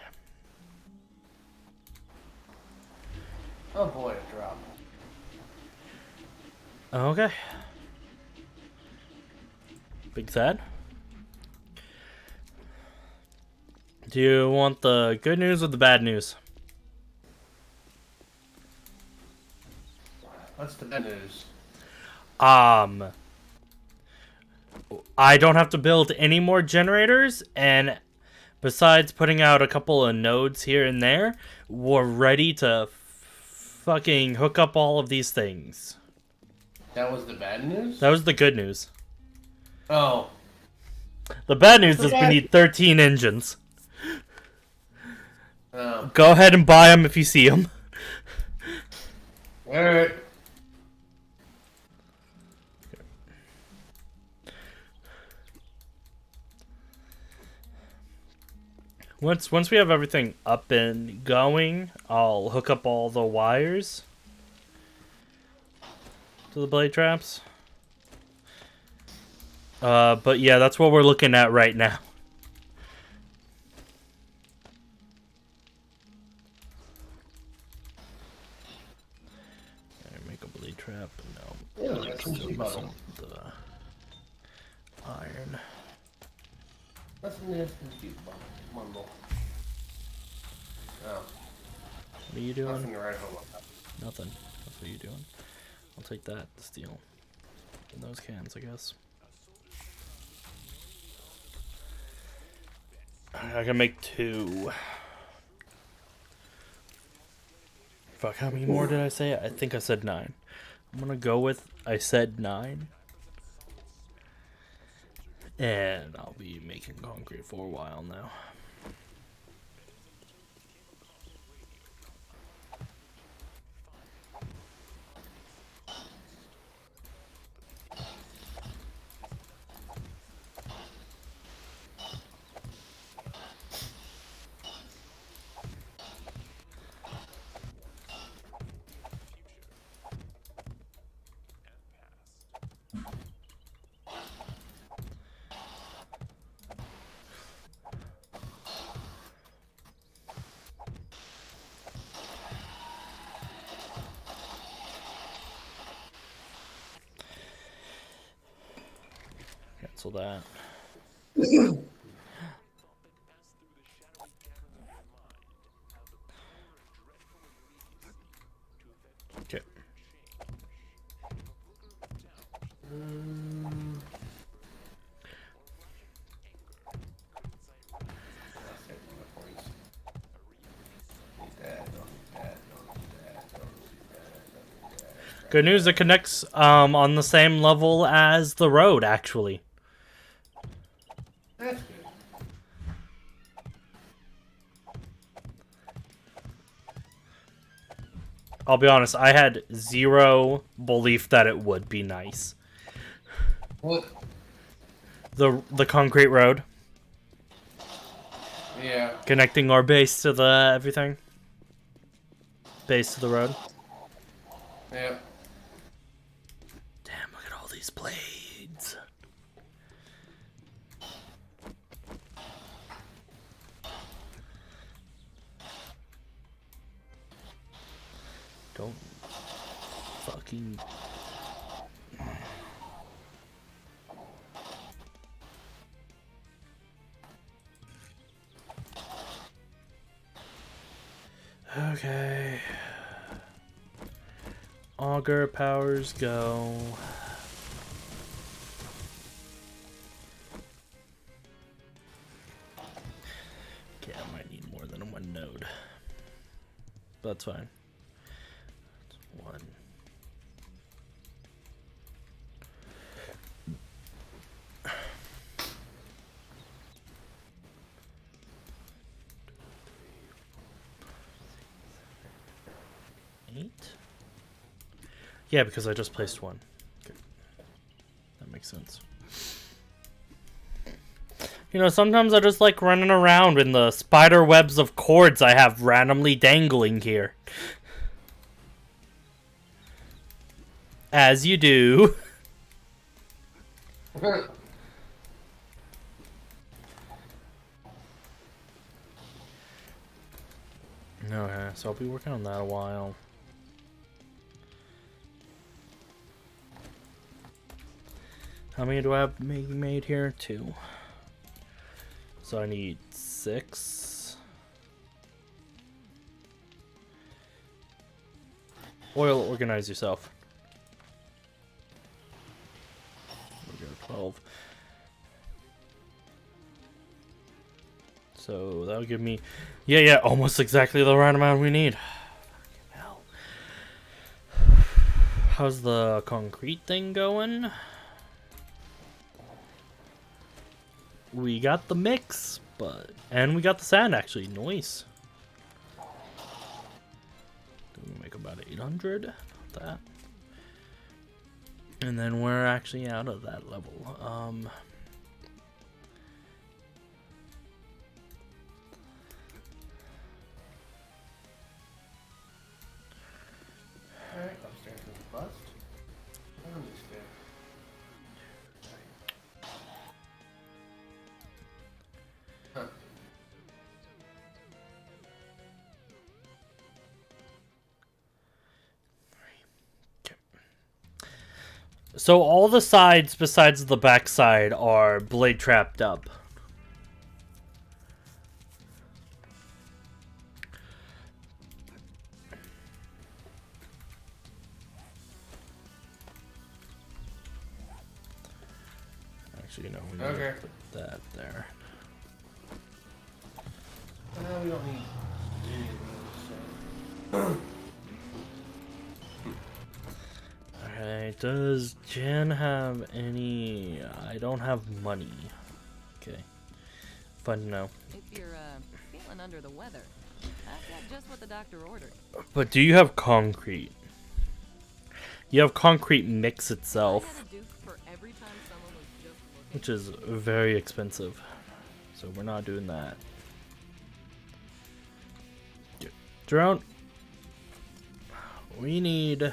Oh boy, it dropped. Okay. Big sad. Do you want the good news or the bad news? What's the bad news? I don't have to build any more generators, and besides putting out a couple of nodes here and there, we're ready to fucking hook up all of these things. That was the bad news? That was the good news. Oh. The bad news is we need 13 engines. Oh. Go ahead and buy them if you see them. Alright. Once we have everything up and going, I'll hook up all the wires to the blade traps. But yeah, that's what we're looking at right now. Make a blade trap. No. Yeah, that's Still some missing the iron. What's in this bundle? Oh. What are you doing? Nothing to write home about. Nothing. That's what you doing. I'll take that, the steel. And those cans, I guess. I can make 2. Fuck, how many more did I say? I think I said 9. I'm gonna go with I said 9. And I'll be making concrete for a while now. Cancel that. Okay. Good news, it connects on the same level as the road, actually. That's good. I'll be honest, I had zero belief that it would be nice. What? The concrete road. Yeah. Connecting our base to the everything. Base to the road. Yeah. Damn, look at all these blades. Don't fucking... Okay. Auger powers go. Okay, I might need more than one node. But that's fine. That's one. Eight? Yeah, because I just placed one. Okay. That makes sense. You know, sometimes I just like running around in the spider webs of cords I have randomly dangling here. As you do. Okay, so I'll be working on that a while. How many do I have made here? 2. So I need 6. Oil, organize yourself. We'll go 12. So that'll give me, yeah, almost exactly the right amount we need. Hell. How's the concrete thing going? We got the mix, and we got the sand actually. Nice. We make about 800. Not that. And then we're actually out of that level. Alright, upstairs to the bust. Understand. Huh. So all the sides besides the back side are blade trapped up. Actually, no, we need Okay. to put that there. We don't need any of those. Okay, does Jen have any... I don't have money. Okay. Fun to know. If you're feeling under the weather, I've got just what the doctor ordered. But do you have concrete? You have concrete mix I had itself, a dupe for every time someone was just looking. which is very expensive. So we're not doing that. Drone. We need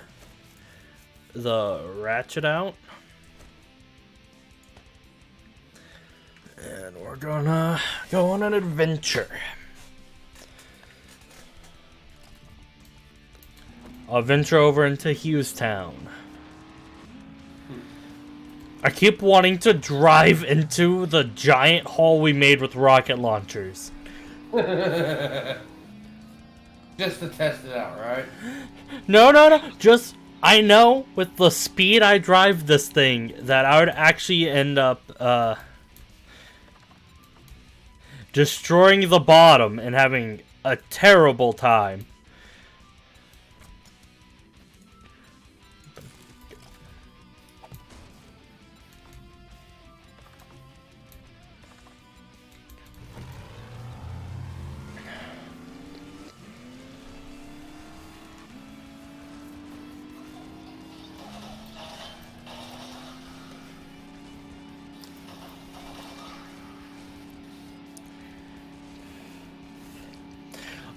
the ratchet out. And we're gonna go on an adventure. I'll venture over into Hughestown. I keep wanting to drive into the giant hall we made with rocket launchers. Just to test it out, right? No. Just, I know with the speed I drive this thing that I would actually end up destroying the bottom and having a terrible time.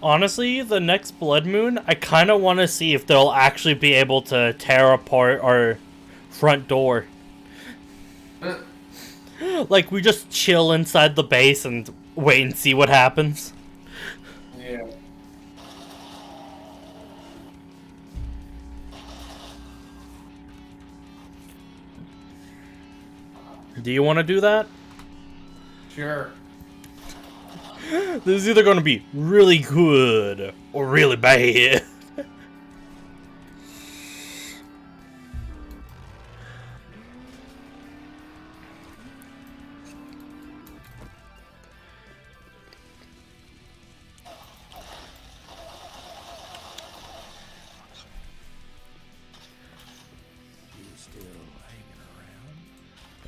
Honestly, the next Blood Moon, I kind of want to see if they'll actually be able to tear apart our front door. Like, we just chill inside the base and wait and see what happens. Yeah. Do you want to do that? Sure. This is either going to be really good or really bad.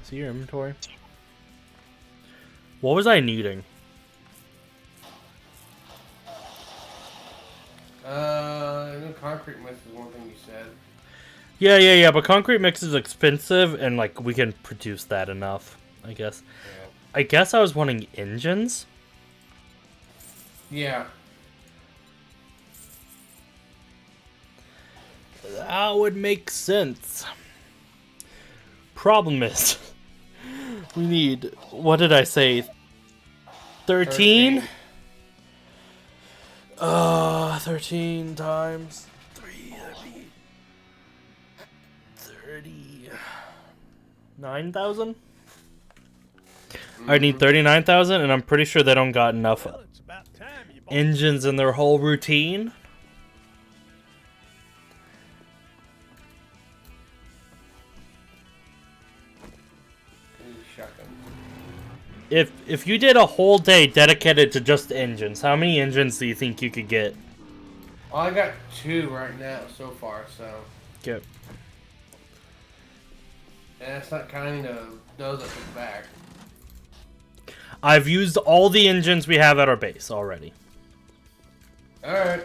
See your inventory. What was I needing? Concrete mix is one thing you said. Yeah, but concrete mix is expensive, and like we can produce that enough, I guess. Yeah. I guess I was wanting engines. Yeah. That would make sense. Problem is, we need, what did I say? 13? 13 times 3, that'd be 39,000? I need 39,000, and I'm pretty sure they don't got enough Well, it's about time you bought engines in their whole routine. Shotgun. If you did a whole day dedicated to just engines, how many engines do you think you could get? Well, I got 2 right now so far, so. Get. And that's not counting those I took back. I've used all the engines we have at our base already. Alright.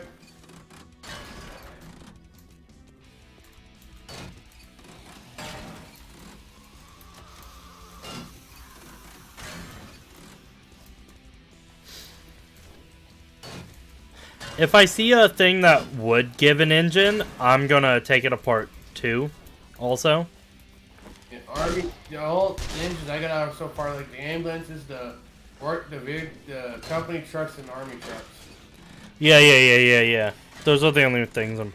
If I see a thing that would give an engine, I'm gonna take it apart too. Also. The army, all the engines I got out so far, like the ambulances, the company trucks, and army trucks. Yeah. Those are the only things I'm.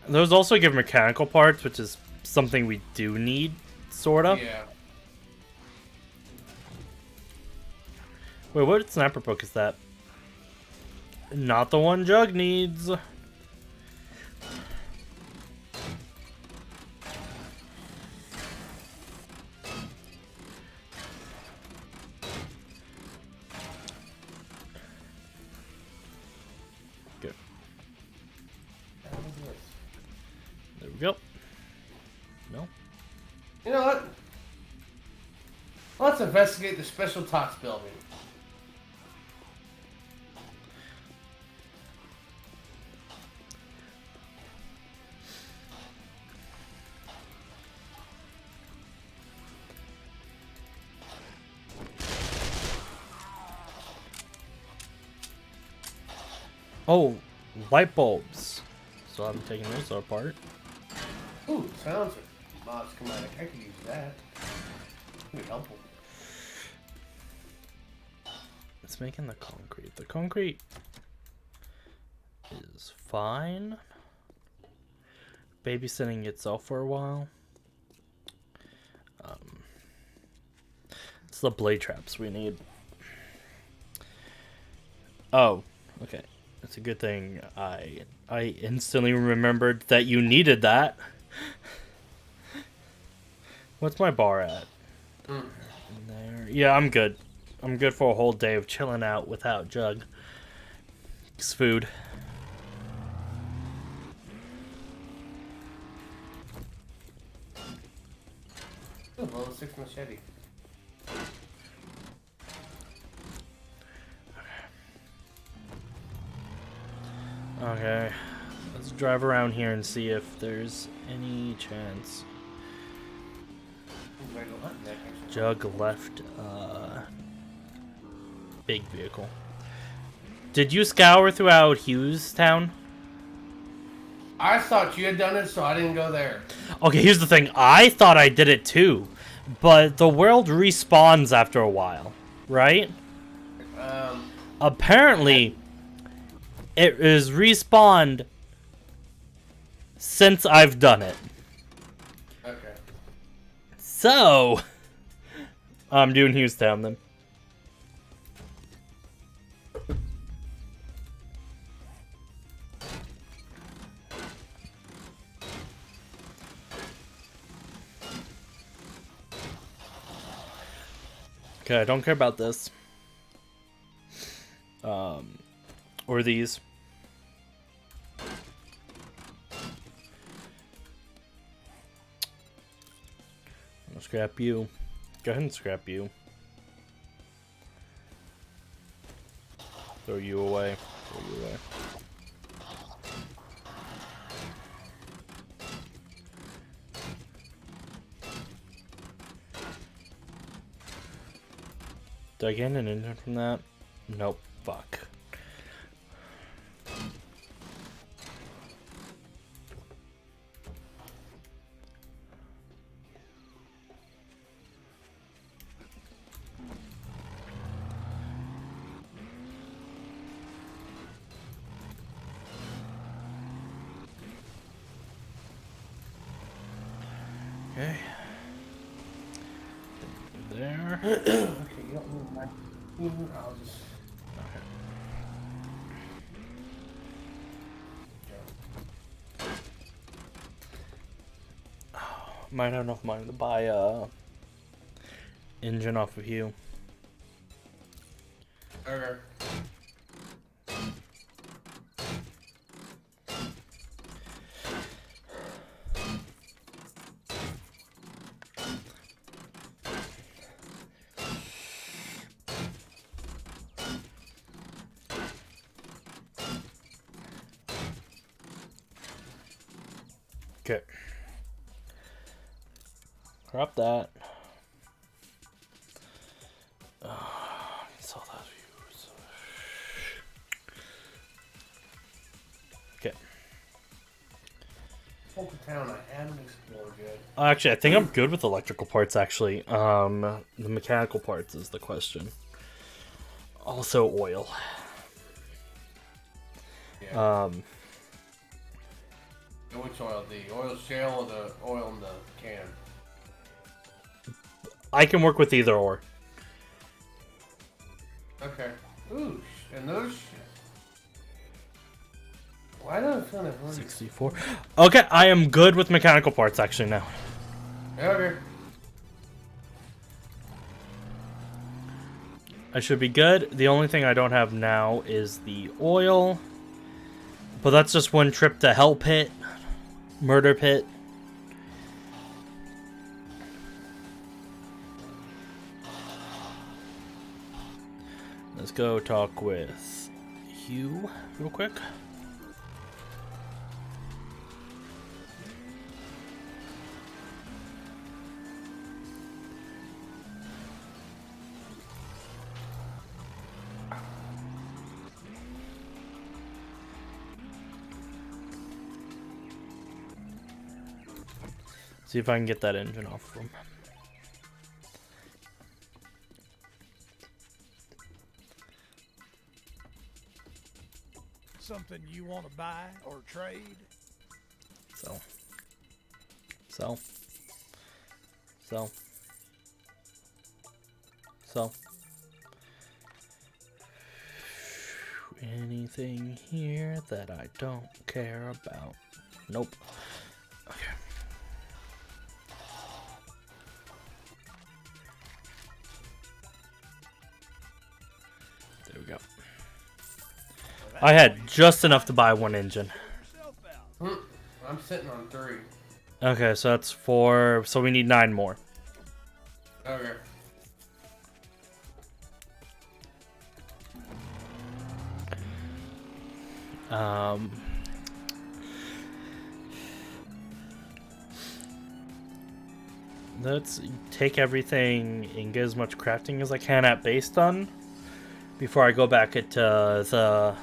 Those also give mechanical parts, which is something we do need, sorta. Yeah. Wait, what sniper book is that? Not the one Jug needs. Good. There we go. No? You know what? Let's investigate the Special Tots building. Oh, light bulbs. So I'm taking those apart. Ooh, sounds mod schematic. I could use that. That'd be helpful. It's making the concrete. The concrete is fine. Babysitting itself for a while. It's the blade traps we need. Oh, okay. It's a good thing I instantly remembered that you needed that. What's my bar at? In there. Yeah, I'm good. I'm good for a whole day of chilling out without Jug. It's food. Ooh, level 6 machete. Okay. Let's drive around here and see if there's any chance. Ooh, I go hunting that actually. Jug left big vehicle. Did you scour throughout Hughestown? I thought you had done it, so I didn't go there. Okay, here's the thing. I thought I did it too, but the world respawns after a while, right? Apparently, It is respawned since I've done it. Okay. So, I'm doing Hughestown then. Okay, I don't care about this. Or these. I'll scrap you. Go ahead and scrap you. Throw you away. Throw you away. Did I get an engine from that? Nope. Fuck. Okay. There. Okay, you don't need my. I'll just. Might have enough money to buy engine off of you. Okay. Okay. Crop that. Saw those views. Okay. Polka Town, I haven't explored yet. Actually, I think I'm good with electrical parts, actually. The mechanical parts is the question. Also oil. Yeah. Which oil? The oil shale or the oil in the can? I can work with either or. Okay. Ooh, and those. Why don't I feel like 64. Okay, I am good with mechanical parts actually now. Okay. I should be good. The only thing I don't have now is the oil. But that's just one trip to Hell Pit. Murder Pit. Let's go talk with Hugh real quick. See if I can get that engine off of him. Something you want to buy or trade? Sell. Sell. Sell. Sell. Anything here that I don't care about? Nope. Okay. There we go. I had just enough to buy one engine. I'm sitting on 3. Okay, so that's 4. So we need 9 more. Okay. Let's take everything and get as much crafting as I can at base done before I go back into the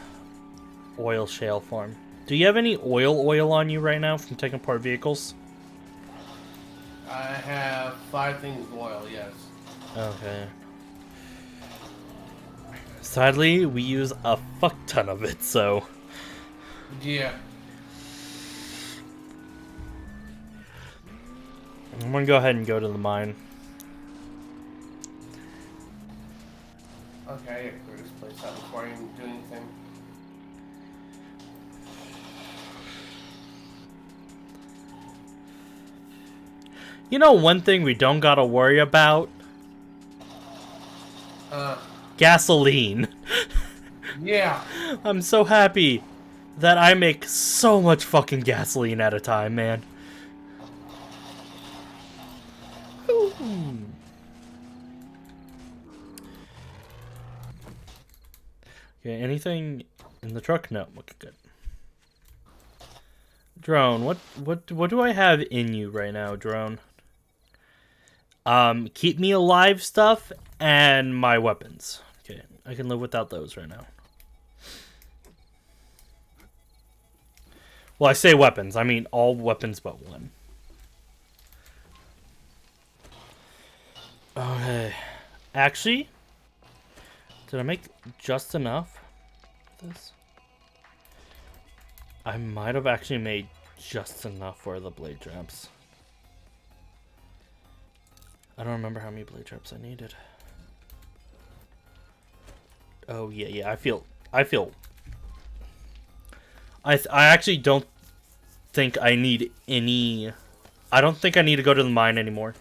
oil shale farm. Do you have any oil on you right now from taking apart vehicles? I have 5 things of oil, yes. Okay. Sadly, we use a fuck ton of it, so Yeah. I'm gonna go ahead and go to the mine. Okay, I gotta clear this place out before I even do anything. You know, one thing we don't gotta worry about? Gasoline. Yeah. I'm so happy that I make so much fucking gasoline at a time, man. Ooh. Okay, anything in the truck? No. Okay, good. Drone, what do I have in you right now, drone? Keep me alive stuff and my weapons. Okay, I can live without those right now. Well, I say weapons. I mean all weapons but one. Okay. Actually, did I make just enough of this? I might have actually made just enough for the blade traps. I don't remember how many blade traps I needed. Oh yeah. I actually don't think I need any. I don't think I need to go to the mine anymore.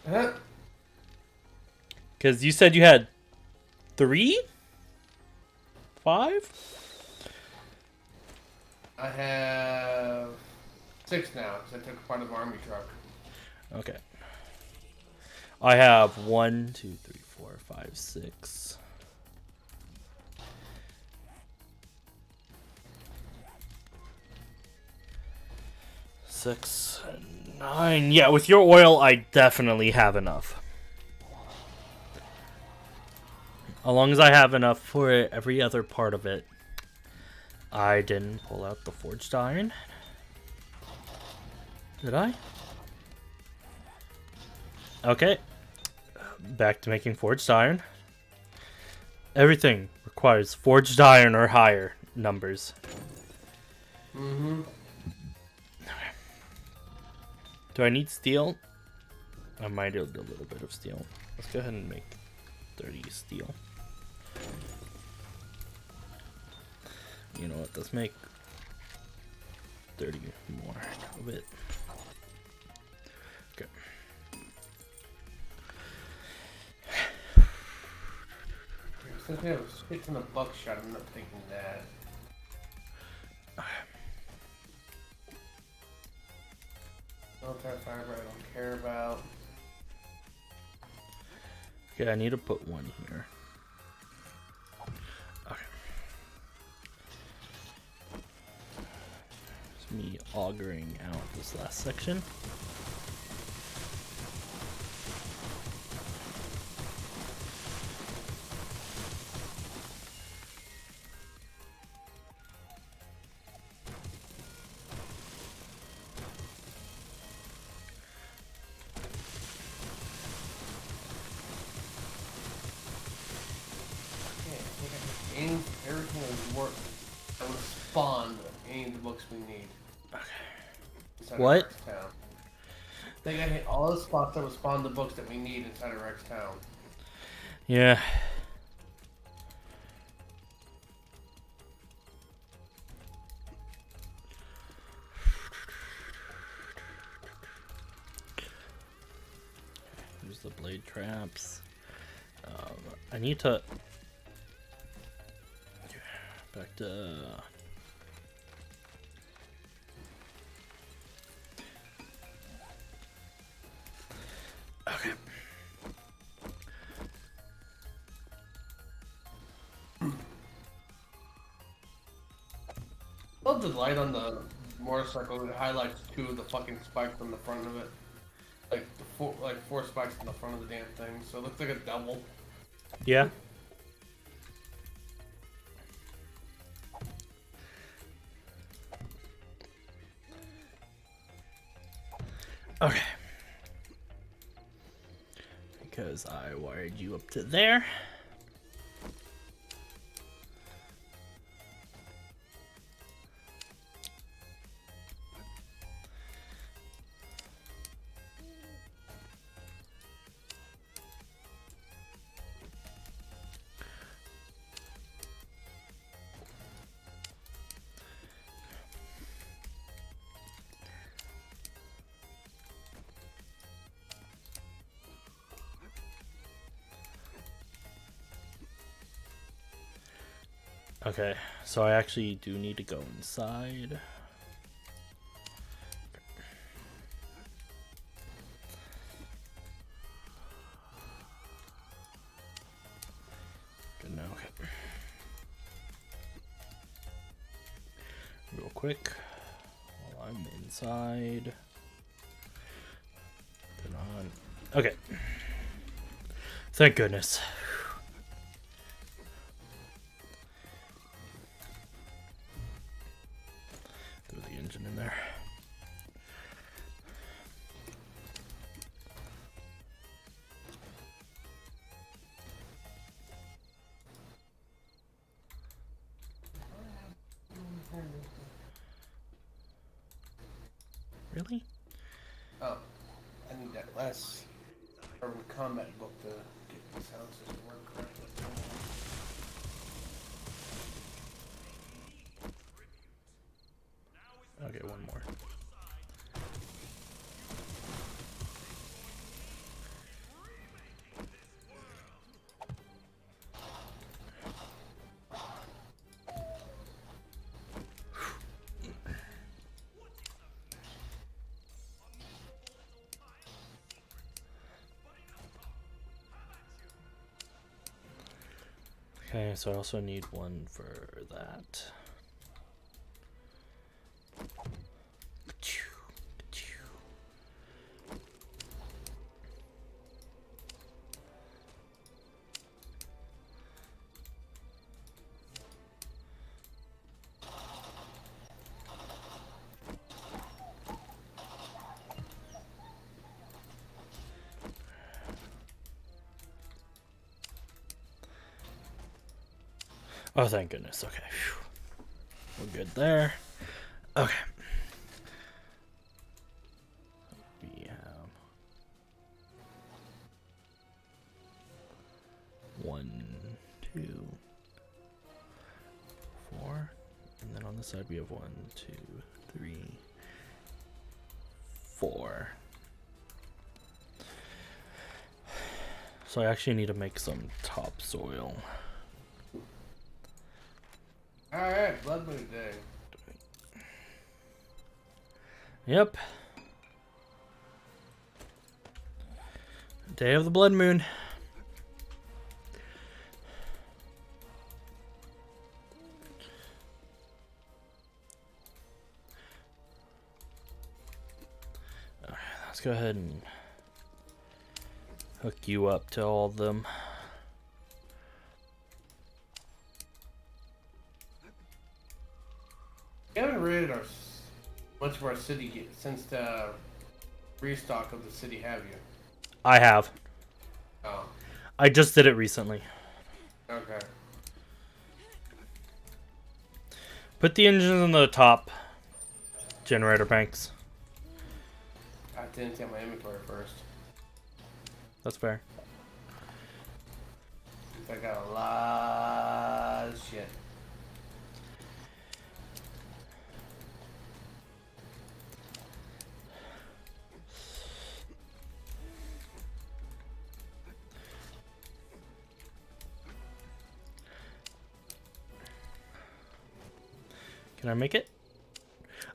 Huh? Because you said you had 3? 5? I have 6 now, because I took part of the army truck. Okay. I have 1, 2, 3, 4, 5, 6. Six, 9. Yeah, with your oil, I definitely have enough. As long as I have enough for every other part of it. I didn't pull out the forged iron. Did I? Okay. Back to making forged iron. Everything requires forged iron or higher numbers. Mm-hmm. Do I need steel? I might need a little bit of steel. Let's go ahead and make 30 steel. You know what? Let's make 30 more of it. Okay. Since we have a shit ton of buckshot, I'm not thinking that. Military fiber I don't care about. Okay, I need to put one here. Okay. It's me augering out this last section. Everything that work that would spawn any of the books we need. Okay. What? Town. They got hit all the spots that would spawn the books that we need inside of Rex Town. Yeah. Here's the blade traps. I need to back to okay. Love the light on the motorcycle. It highlights 2 of the fucking spikes on the front of it. Like the 4 spikes on the front of the damn thing. So it looks like a double. Yeah. Okay. Because I wired you up to there. Okay, so I actually do need to go inside. Good now, okay. Real quick, while I'm inside. Turn on. Okay. Thank goodness. Throw the engine in there. Really? Oh, I need that last Urban Combat book to get the sound system work correctly. Okay, one more. Okay, so I also need one for that. Oh, thank goodness. Okay. Whew. We're good there. Okay. We have 1, 2, 4. And then on the side we have 1, 2, 3, 4. So I actually need to make some topsoil. Alright, Blood Moon Day. Yep. Day of the Blood Moon. Alright, let's go ahead and hook you up to all of them. We haven't raided much of our city since the restock of the city, have you? I have. Oh, I just did it recently. okay. Put the engines on the top generator banks. I didn't take my inventory first. That's fair. I got a lot of shit. Can I make it?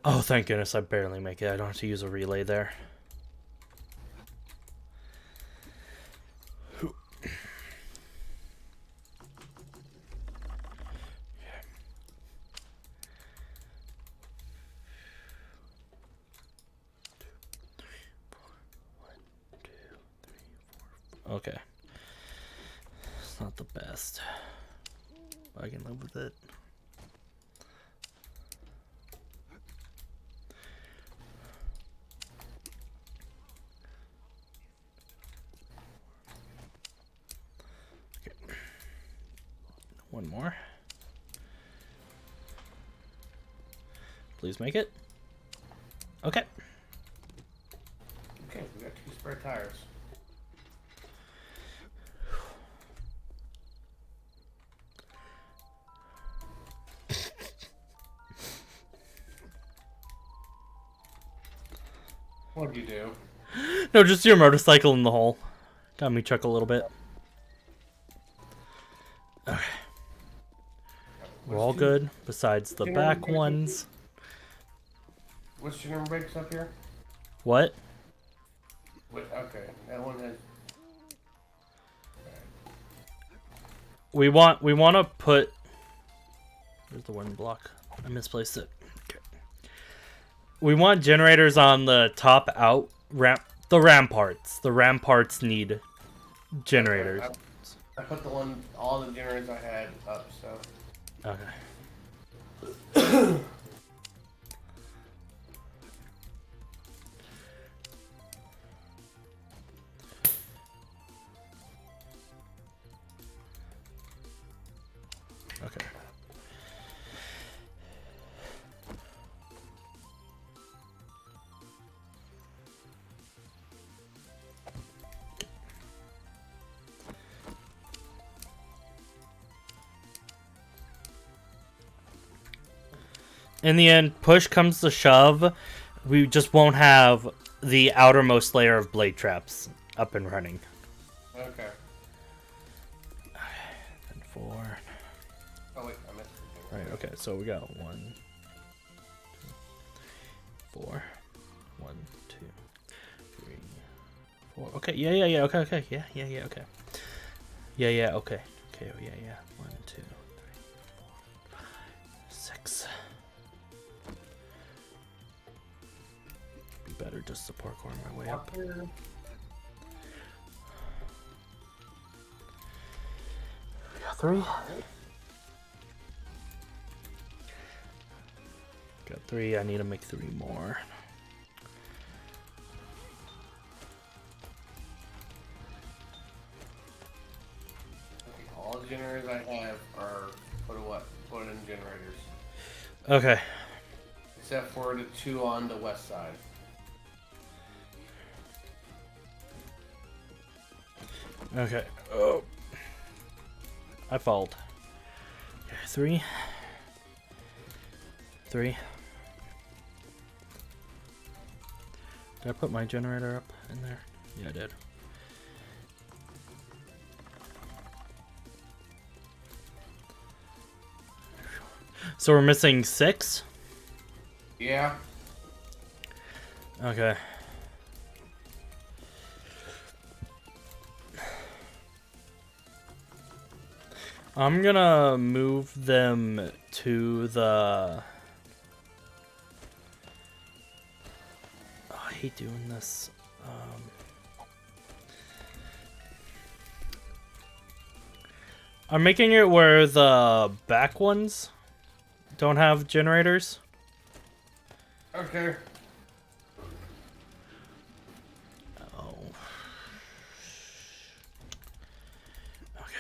Oh, thank goodness, I barely make it. I don't have to use a relay there. Okay. It's not the best. But I can live with it. Okay. One more. Please make it. Okay. Okay, we got 2 spare tires. What'd you do? No, just your motorcycle in the hole. Got me chuckle a little bit. Okay. We all good, besides the Generator back brakes up ones. What's your number brakes up here? What? Wait, okay, that one has. We want to put. Where's the one block? I misplaced it. Okay. We want generators on the top out ramp. The ramparts. The ramparts need generators. Okay, I put all the generators I had up, so. Okay. Okay. In the end, push comes to shove, we just won't have the outermost layer of blade traps up and running. Okay. And 4. Oh wait, I missed it. Right, okay, so we got 1, 2, 4. 1, 2, 3, 4. Okay, yeah, okay, okay, yeah, okay. Yeah, okay. Okay, oh, yeah. 1, 2, 3, 4, 6. Be better just to parkour my way up. Got 3. Got 3. I need to make 3 more. All the generators I have are put in generators. Okay. Except for the 2 on the west side. Okay. Oh. I failed. Okay, 3. 3. Did I put my generator up in there? Yeah, I did. So we're missing 6? Yeah. Okay. I'm gonna move them to the... Oh, I hate doing this. I'm making it where the back ones don't have generators. Okay. Oh. Okay.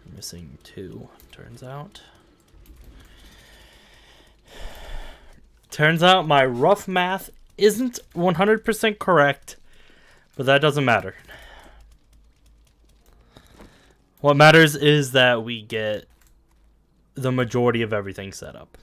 I'm missing 2, turns out. Turns out my rough math isn't 100% correct, but that doesn't matter. What matters is that we get the majority of everything set up.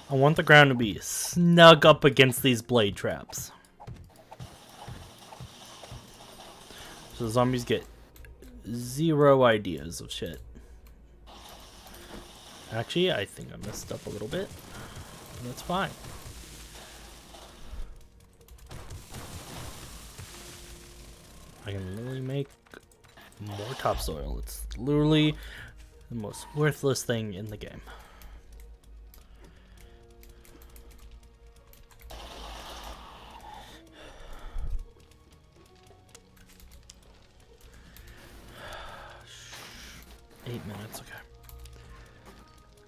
I want the ground to be snug up against these blade traps, so zombies get 0 ideas of shit. Actually, I think I messed up a little bit. That's fine. I can literally make more topsoil. It's literally the most worthless thing in the game. Minutes, okay.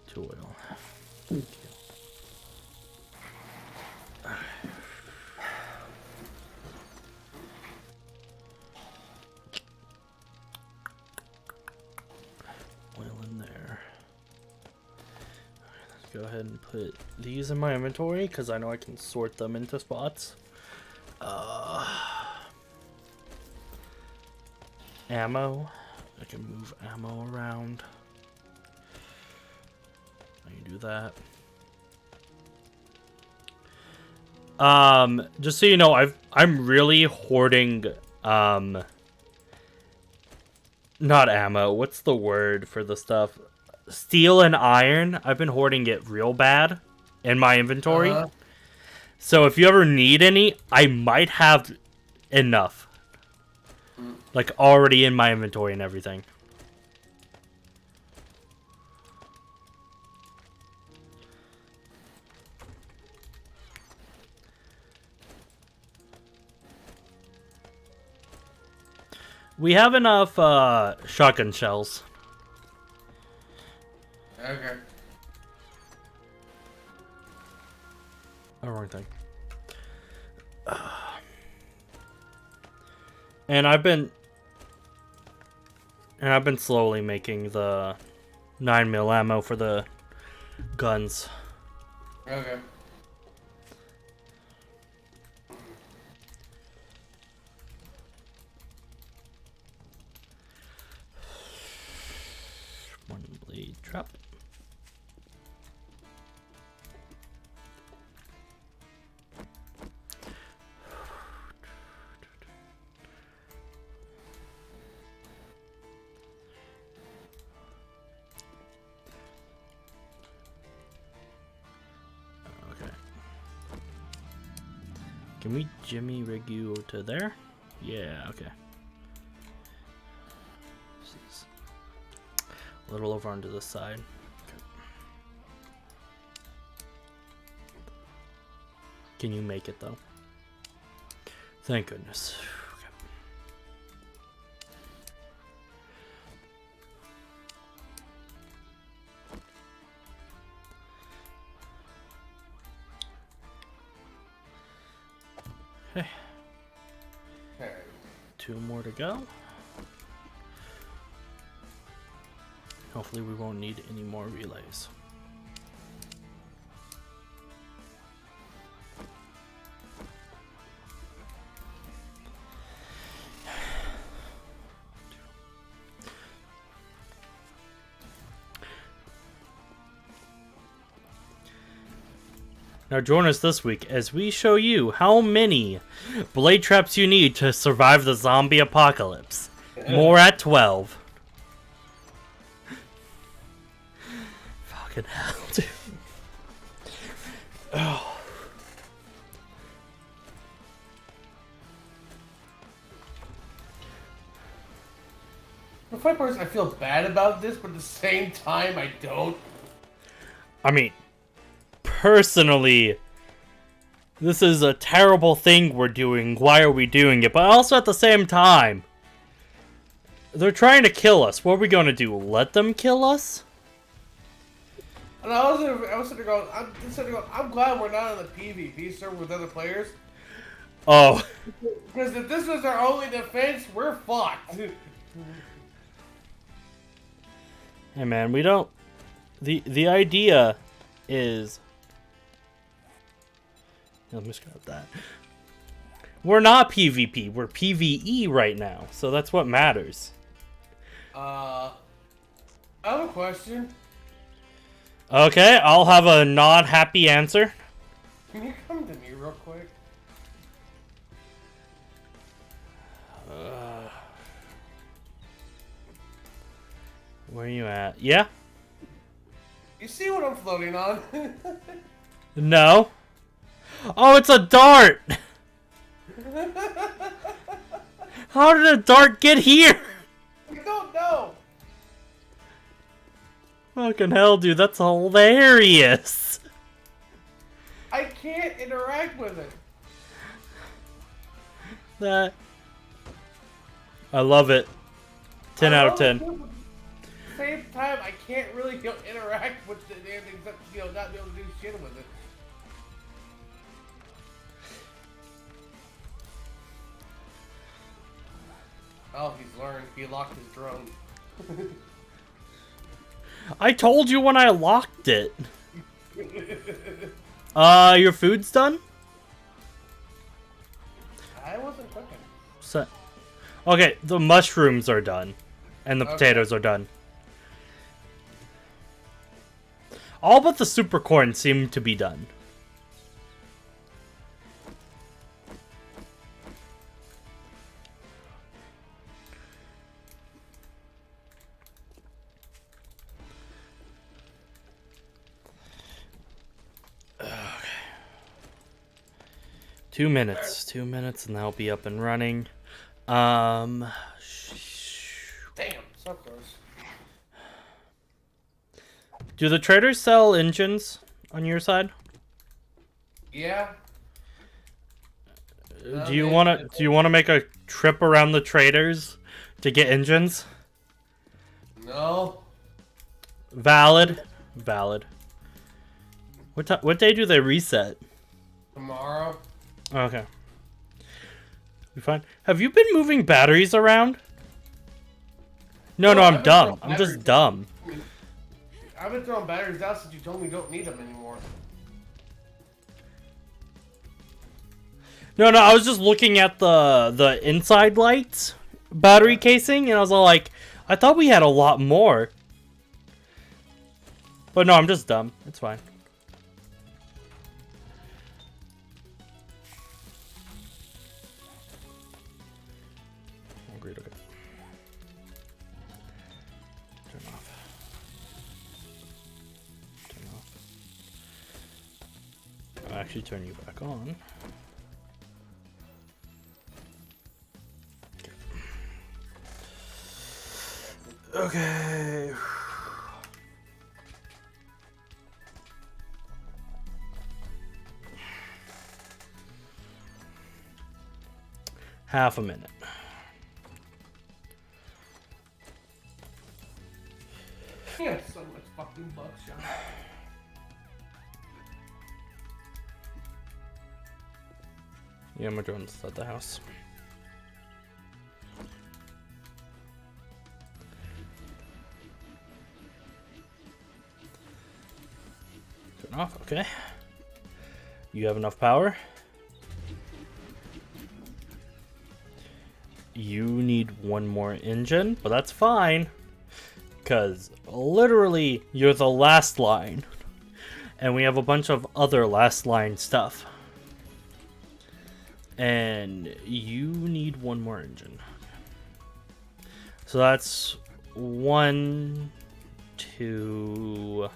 2 oil. Oil in there. Let's go ahead and put these in my inventory because I know I can sort them into spots. ammo. I can move ammo around. I can do that. Just so you know, I'm really hoarding not ammo. What's the word for the stuff? Steel and iron. I've been hoarding it real bad in my inventory. So if you ever need any, I might have enough. Like already in my inventory and everything. We have enough shotgun shells. Okay. Oh, wrong thing. And I've been slowly making the 9mm ammo for the guns. Okay. One blade trap. Okay. Can we jimmy rig you to there? Yeah, okay. A little over onto this side. Okay. Can you make it though? Thank goodness. Okay. Okay. 2 more to go. Hopefully we won't need any more relays. Now join us this week as we show you how many blade traps you need to survive the zombie apocalypse. More at 12. Fucking hell, dude. Oh. The funny part is I feel bad about this, but at the same time I don't. I mean, personally, this is a terrible thing we're doing. Why are we doing it? But also at the same time, they're trying to kill us. What are we going to do? Let them kill us? And I was sitting there going, I'm glad we're not on the PvP server with other players. Oh. Because if this was our only defense, we're fucked. Hey man, we don't... The idea is... Let me just grab that. We're not PvP, we're PvE right now. So that's what matters. I have a question. Okay, I'll have a not-happy answer. Can you come to me real quick? Where are you at? Yeah? You see what I'm floating on? No. Oh, it's a dart! How did a dart get here? I don't know. Fucking hell, dude, that's hilarious. I can't interact with it. That... I love it. 10 out of 10. At the same time, I can't really interact with the damn thing except, not be able to do shit with it. Oh, he's learned. He locked his drone. I told you when I locked it. Your food's done? I wasn't cooking. So, Okay, the mushrooms are done. And the potatoes are done. All but the super corn seem to be done. Okay. 2 minutes. 2 minutes and they'll be up and running. Damn, so close. Do the traders sell engines on your side? Yeah. Do you want to make a trip around the traders to get engines? No. Valid. Valid. What day do they reset? Tomorrow. Okay. You fine? Have you been moving batteries around? No, No, I'm I've been dumb. throwing I'm just batteries. dumb. I've been throwing batteries out since you told me you don't need them anymore. No, I was just looking at the inside lights battery casing, and I was all like, I thought we had a lot more. But no, I'm just dumb. It's fine. Agreed, okay. Turn off. Turn off. I'll actually turn you back on. Okay. Half a minute. Yeah, so much fucking buckshot. Yeah, my drone's at the house. Turn off, okay. You have enough power. You need one more engine, but that's fine. Because literally, you're the last line. And we have a bunch of other last line stuff. And you need one more engine. So that's 1, 2...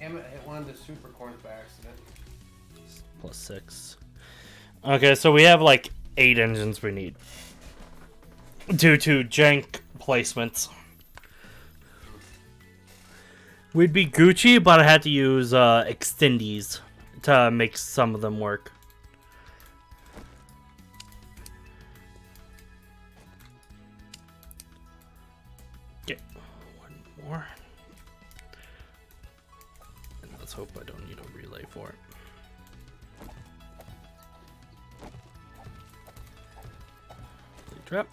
Damn it, I hit one of the super corns by accident. Plus 6. Okay, so we have like 8 engines we need. Due to jank placements. We'd be Gucci, but I had to use extendies to make some of them work. Okay, one more. And let's hope I don't need a relay for it. Blade trap.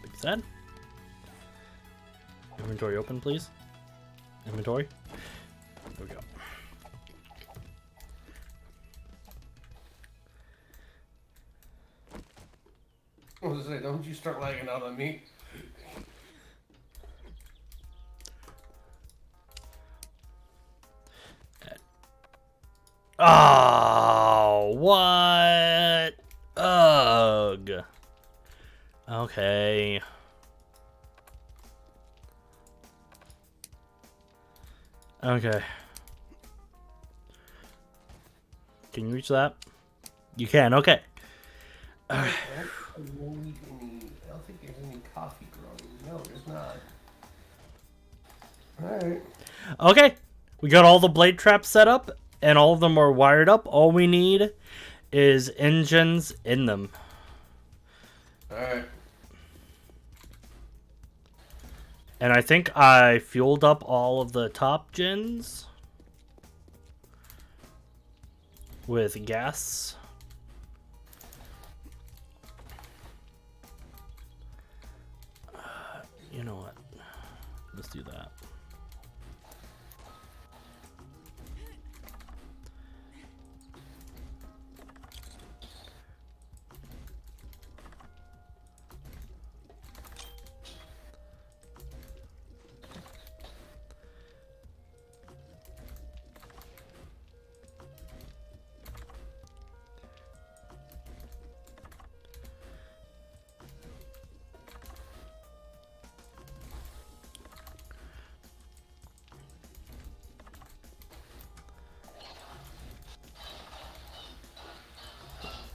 Big sad. Inventory open, please. Inventory. There we go. I was gonna say, don't you start lagging out on me. Oh, what? Ugh. Okay. Okay. Can you reach that? You can, okay. I don't think there's any coffee growing. No, there's not. Alright. Okay. We got all the blade traps set up, and all of them are wired up. All we need is engines in them. Alright. And I think I fueled up all of the top gens with gas. You know what? Let's do that.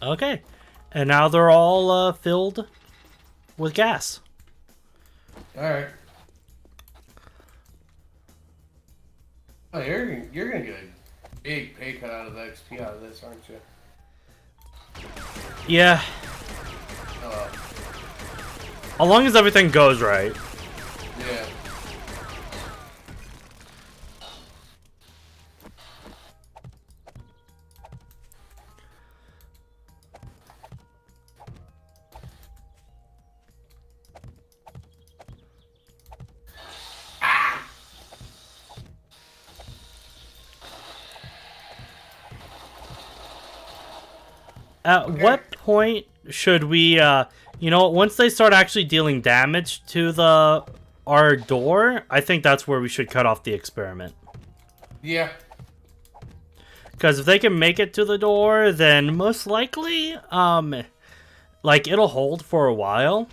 Okay. And now they're all filled with gas. Alright. Oh, you're gonna get a big pay cut out of the XP out of this, aren't you? Yeah. As long as everything goes right. Yeah. At what point should we, you know, once they start actually dealing damage to our door, I think that's where we should cut off the experiment. Yeah. Because if they can make it to the door, then most likely, like, it'll hold for a while.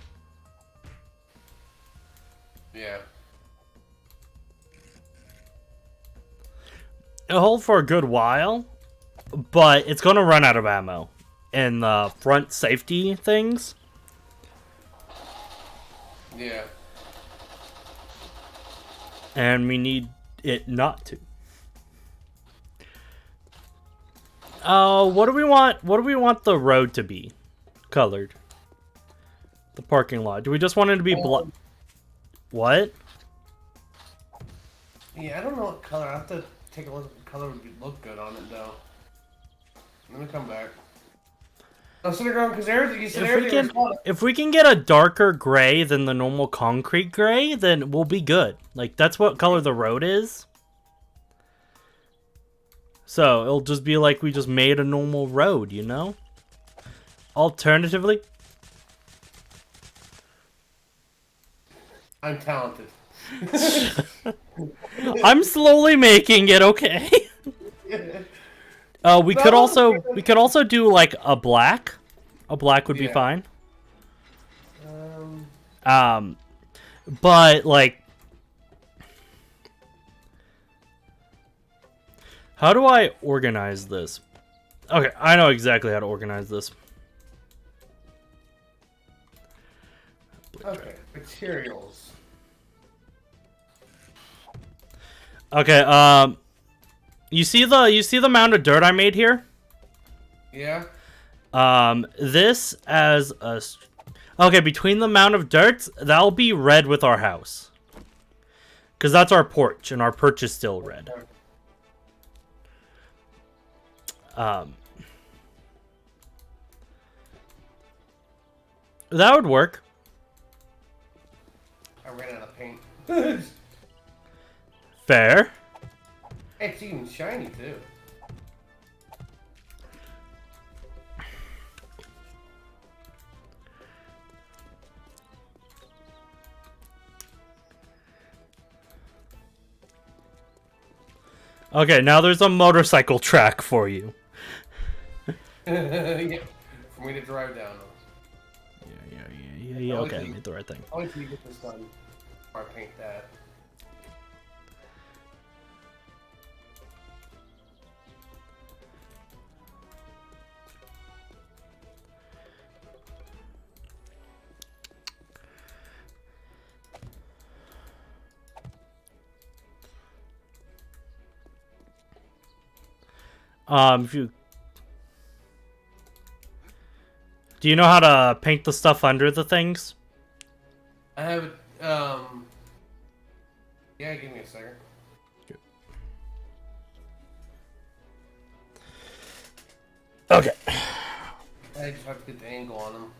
Yeah. It'll hold for a good while, but it's going to run out of ammo in the front safety things. Yeah. And we need it not to. What do we want? What do we want the road to be colored? The parking lot. Do we just want it to be blood? What? Yeah, I don't know what color. I have to take a look at the color would look good on it, though. Let me come back. No, Cinder because everything you said everything was If we can get a darker gray than the normal concrete gray, then we'll be good. Like, that's what color the road is. So, it'll just be like we just made a normal road, you know? Alternatively, I'm talented. I'm slowly making it, okay? We could also do like a black. A black would be fine. But like, how do I organize this? Okay, I know exactly how to organize this. Okay, materials. Okay, you see the amount of dirt I made here? Yeah. This as a... Okay, between the amount of dirt, that'll be red with our house. Because that's our porch, and our porch is still red. That would work. I ran out of paint. Fair. It's even shiny, too. Okay, now there's a motorcycle track for you. Yeah, for me to drive down. Yeah, okay, I made the right thing. I'll wait till you get this done before I paint that. Do you know how to paint the stuff under the things? I have it, yeah, give me a second. Okay. I just have to get the angle on them.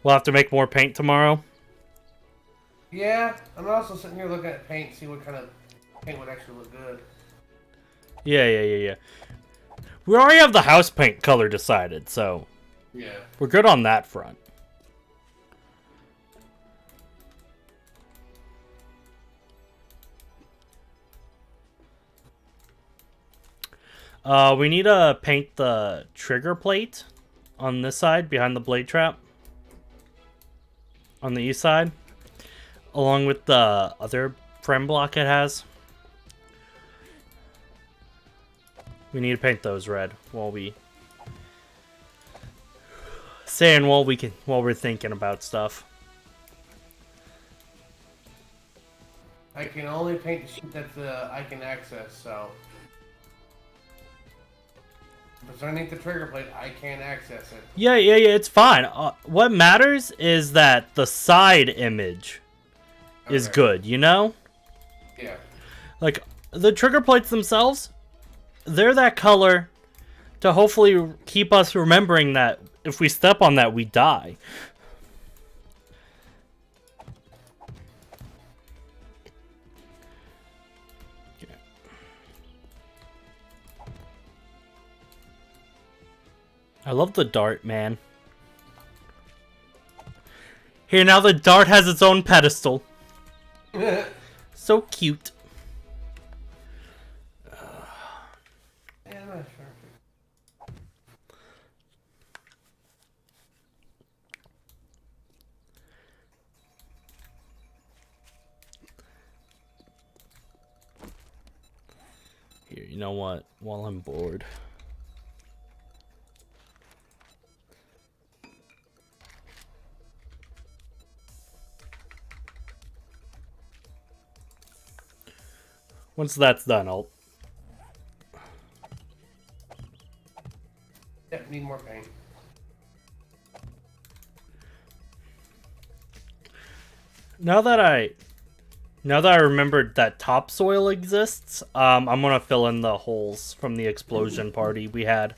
We'll have to make more paint tomorrow. Yeah, I'm also sitting here looking at paint, see what kind of paint would actually look good. Yeah. We already have the house paint color decided, so Yeah. we're good on that front. We need to paint the trigger plate on this side behind the blade trap. On the east side. Along with the other frame block it has. We need to paint those red while we saying while we're thinking about stuff. I can only paint the sheet that I can access, so. If it's underneath the trigger plate, I can't access it. Yeah, it's fine. What matters is that the side image is Okay. good, you know? Yeah. Like, the trigger plates themselves, they're that color to hopefully keep us remembering that if we step on that, we die. I love the dart, man. Here, now the dart has its own pedestal. So cute. Yeah, I'm not sure. Here, you know what? While I'm bored. Once that's done, I'll... Yep, need more paint. Now that I remembered that topsoil exists, I'm gonna fill in the holes from the explosion party we had.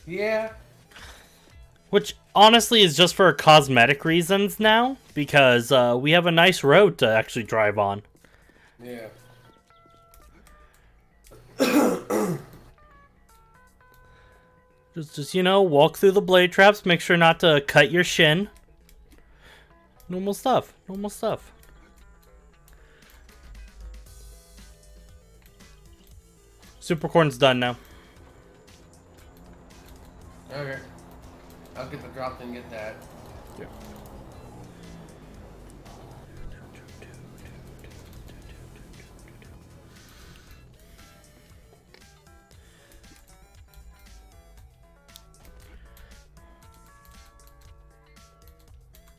Yeah. Which, honestly, is just for cosmetic reasons now, because we have a nice road to actually drive on. Yeah. Just, you know, walk through the blade traps, make sure not to cut your shin. Normal stuff. Normal stuff. Supercorn's done now. Okay. I'll get the drop and get that. Yeah.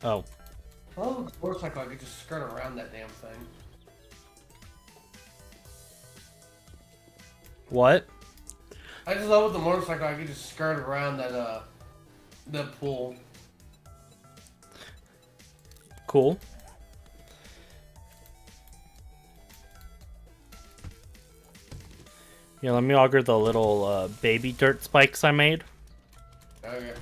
Oh. Oh, motorcycle, I could just skirt around that damn thing. What? I just love with the motorcycle, I could just skirt around that, the pool. Cool. Yeah, let me auger the little baby dirt spikes I made. Okay.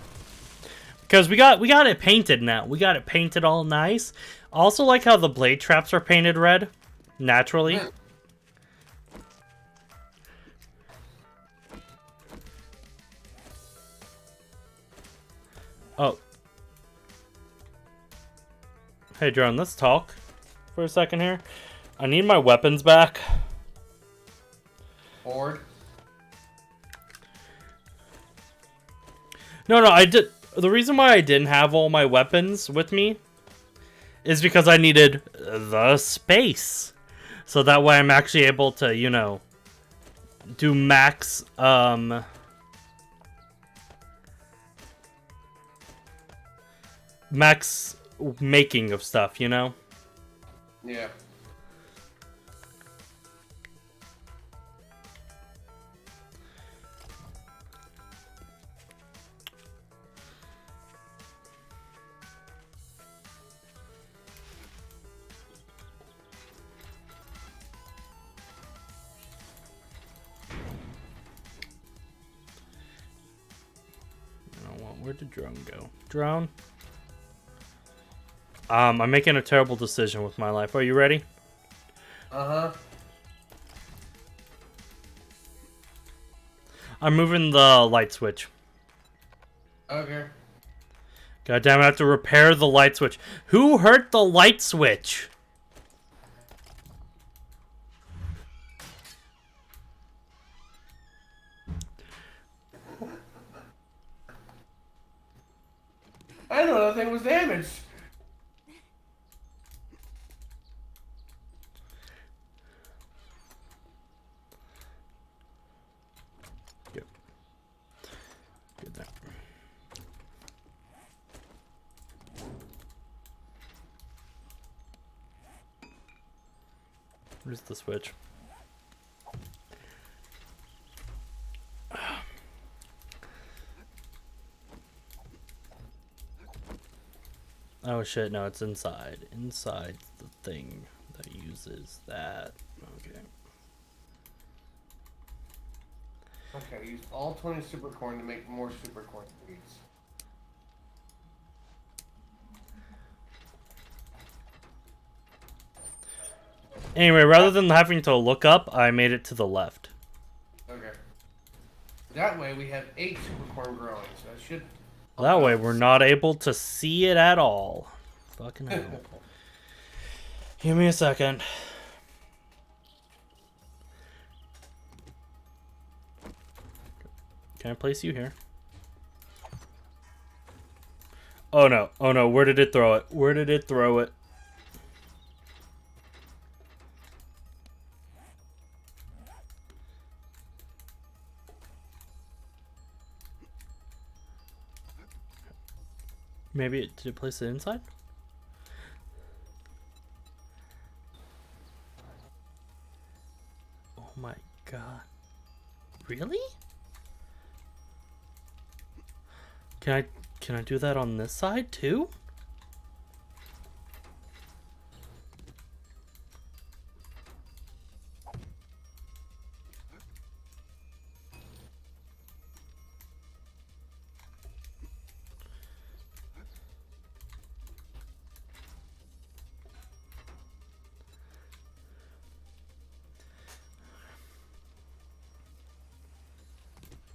Because we got it painted now. We got it painted all nice. Also like how the blade traps are painted red. Naturally. Oh. Hey, Drone, let's talk for a second here. I need my weapons back. Forward. No, I did. The reason why I didn't have all my weapons with me is because I needed the space. So that way I'm actually able to, you know, do max, max making of stuff, you know? Yeah. Where'd the drone go? Drone? I'm making a terrible decision with my life. Are you ready? Uh-huh. I'm moving the light switch. Okay. God damn it, I have to repair the light switch. Who hurt the light switch? I know that thing was damaged. Yep. Good that. Where's the switch? Oh shit, no, it's inside. Inside the thing that uses that. Okay. Okay, use all 20 super coin to make more super coin seeds. Anyway, rather than having to look up, I made it to the left. Okay. That way we have 8 super corn growing, so that should... That way we're not able to see it at all. Fucking hell. Give me a second. Can I place you here? Oh no. Oh no. Where did it throw it? Where did it throw it? Maybe it did it place it inside? Oh my god. Really? Can I do that on this side too?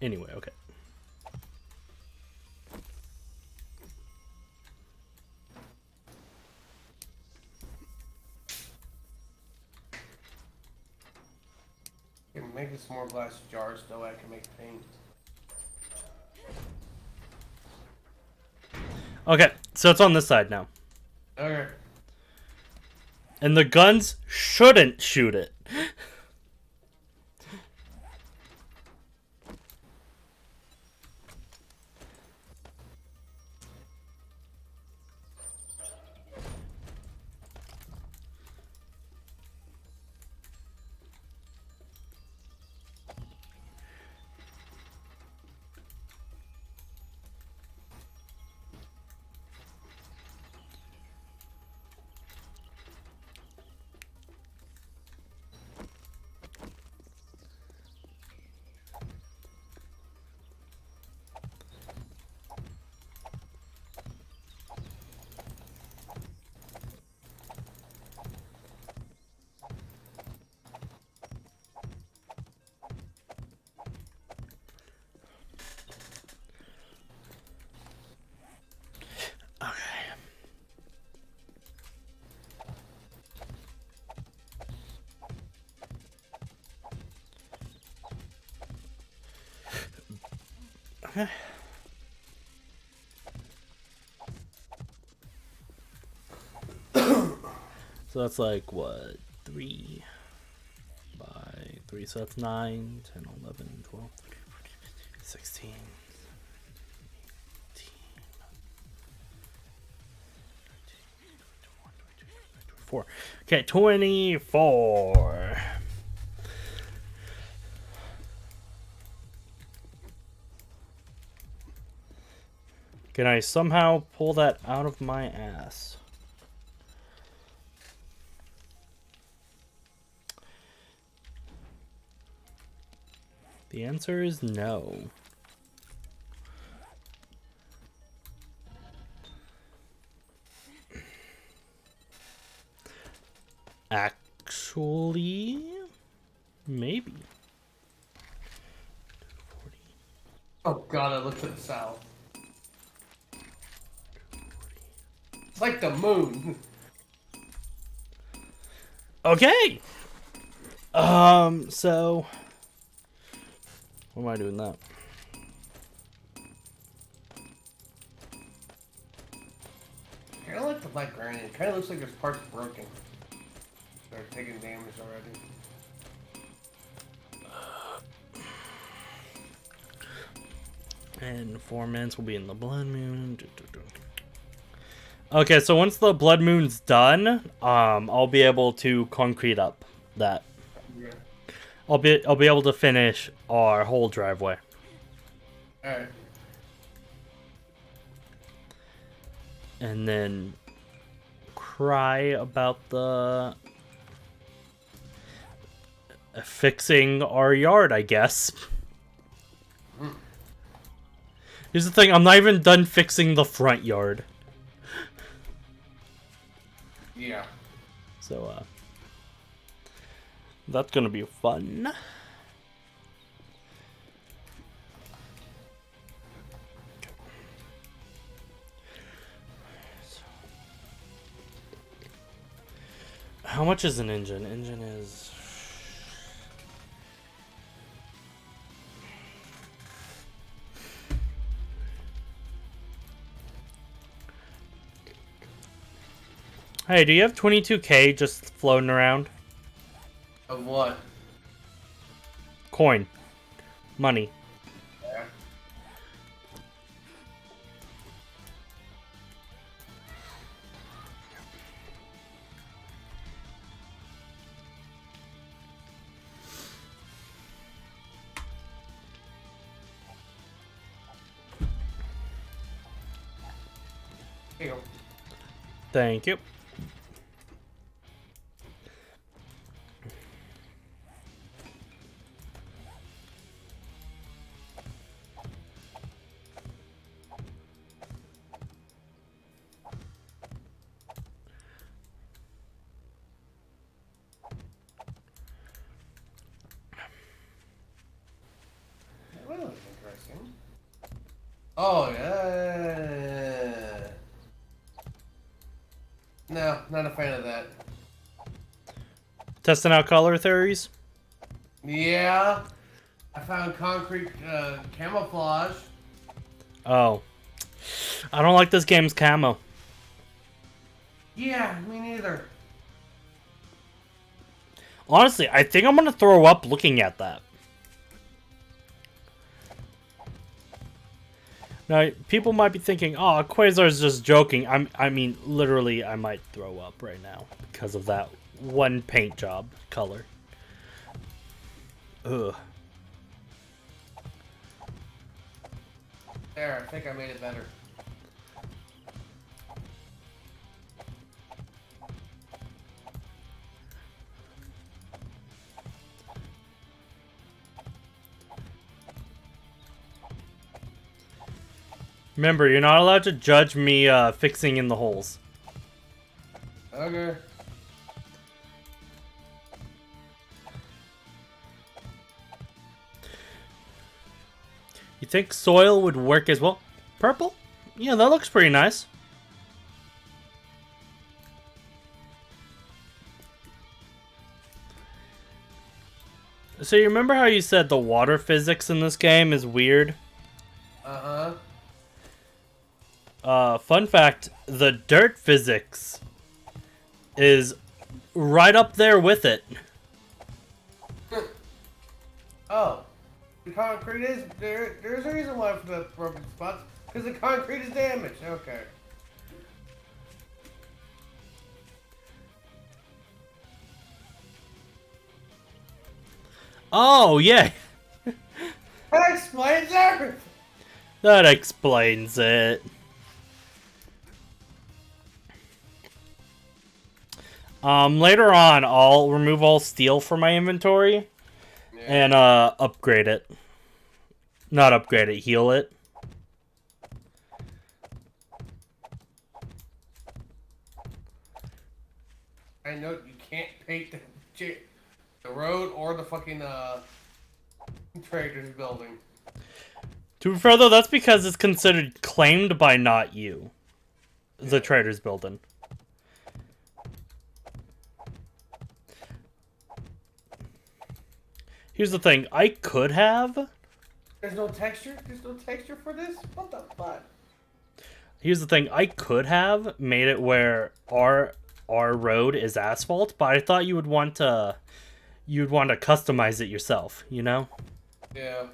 Anyway, okay. I can make some more glass jars so I can make paint. Okay, so it's on this side now. Okay. And the guns shouldn't shoot it. Okay. So that's like what, 3 by 3, so that's 9, 10, 11, 12, 13, 14, 15, 16, 18, 24. Okay, 24. Can I somehow pull that out of my ass? The answer is no. Actually, maybe. Oh god, I looked to the south. It's like the moon. Okay. So what am I doing that? I don't like the librarian. It kind of looks like there's parts broken. They're taking damage already. And 4 minutes will be in the blood moon. Okay, so once the blood moon's done, I'll be able to concrete up. that. Yeah. I'll be able to finish our whole driveway. Alright. And then cry about the fixing our yard, I guess. Here's the thing, I'm not even done fixing the front yard. Yeah. So, that's gonna be fun. How much is an engine? Engine is... Hey, do you have 22K just floating around? Of what? Coin. Money. Yeah. Here you go. Thank you. That was interesting. Oh, yeah. No, not a fan of that. Testing out color theories? Yeah. I found concrete camouflage. Oh. I don't like this game's camo. Yeah, me neither. Honestly, I think I'm gonna throw up looking at that. Now, people might be thinking, oh, Quasar's just joking. I mean, literally, I might throw up right now because of that one paint job color. Ugh. There, I think I made it better. Remember, you're not allowed to judge me fixing in the holes. Okay. You think soil would work as well? Purple? Yeah, that looks pretty nice. So you remember how you said the water physics in this game is weird? Uh-huh. Fun fact, the dirt physics is right up there with it. Oh. The concrete is... There's a reason why for the broken spots. Because the concrete is damaged. Okay. Oh, yeah. That explains everything! That explains it. Later on, I'll remove all steel from my inventory and upgrade it. Not upgrade it, heal it. I know you can't paint the road or the fucking trader's building. To be fair though, that's because it's considered claimed by not you. The trader's building. Here's the thing, I could have... There's no texture? There's no texture for this? What the fuck? Here's the thing, I could have made it where our road is asphalt, but I thought you would want to customize it yourself, you know? Yeah.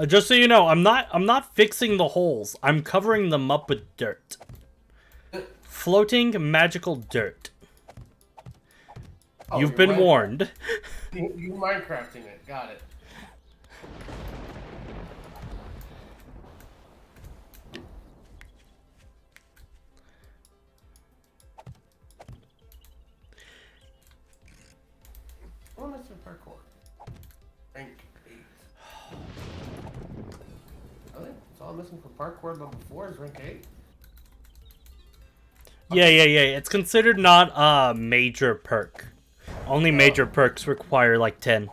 Just so you know, I'm not fixing the holes. I'm covering them up with dirt. Floating magical dirt. Oh, You've you're been Minecraft- warned. You Minecrafting it. Got it. Oh, that's a parkour. Rank 8. I think that's all I'm missing for parkour level 4 is rank 8. Yeah. It's considered not a major perk. Only major perks require like 10.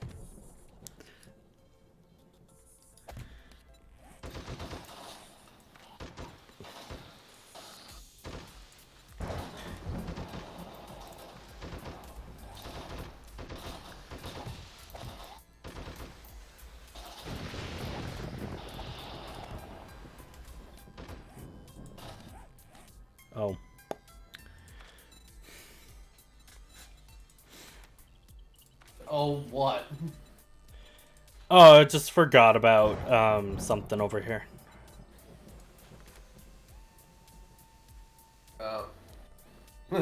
Oh. Oh, what? Oh, I just forgot about something over here. Oh. What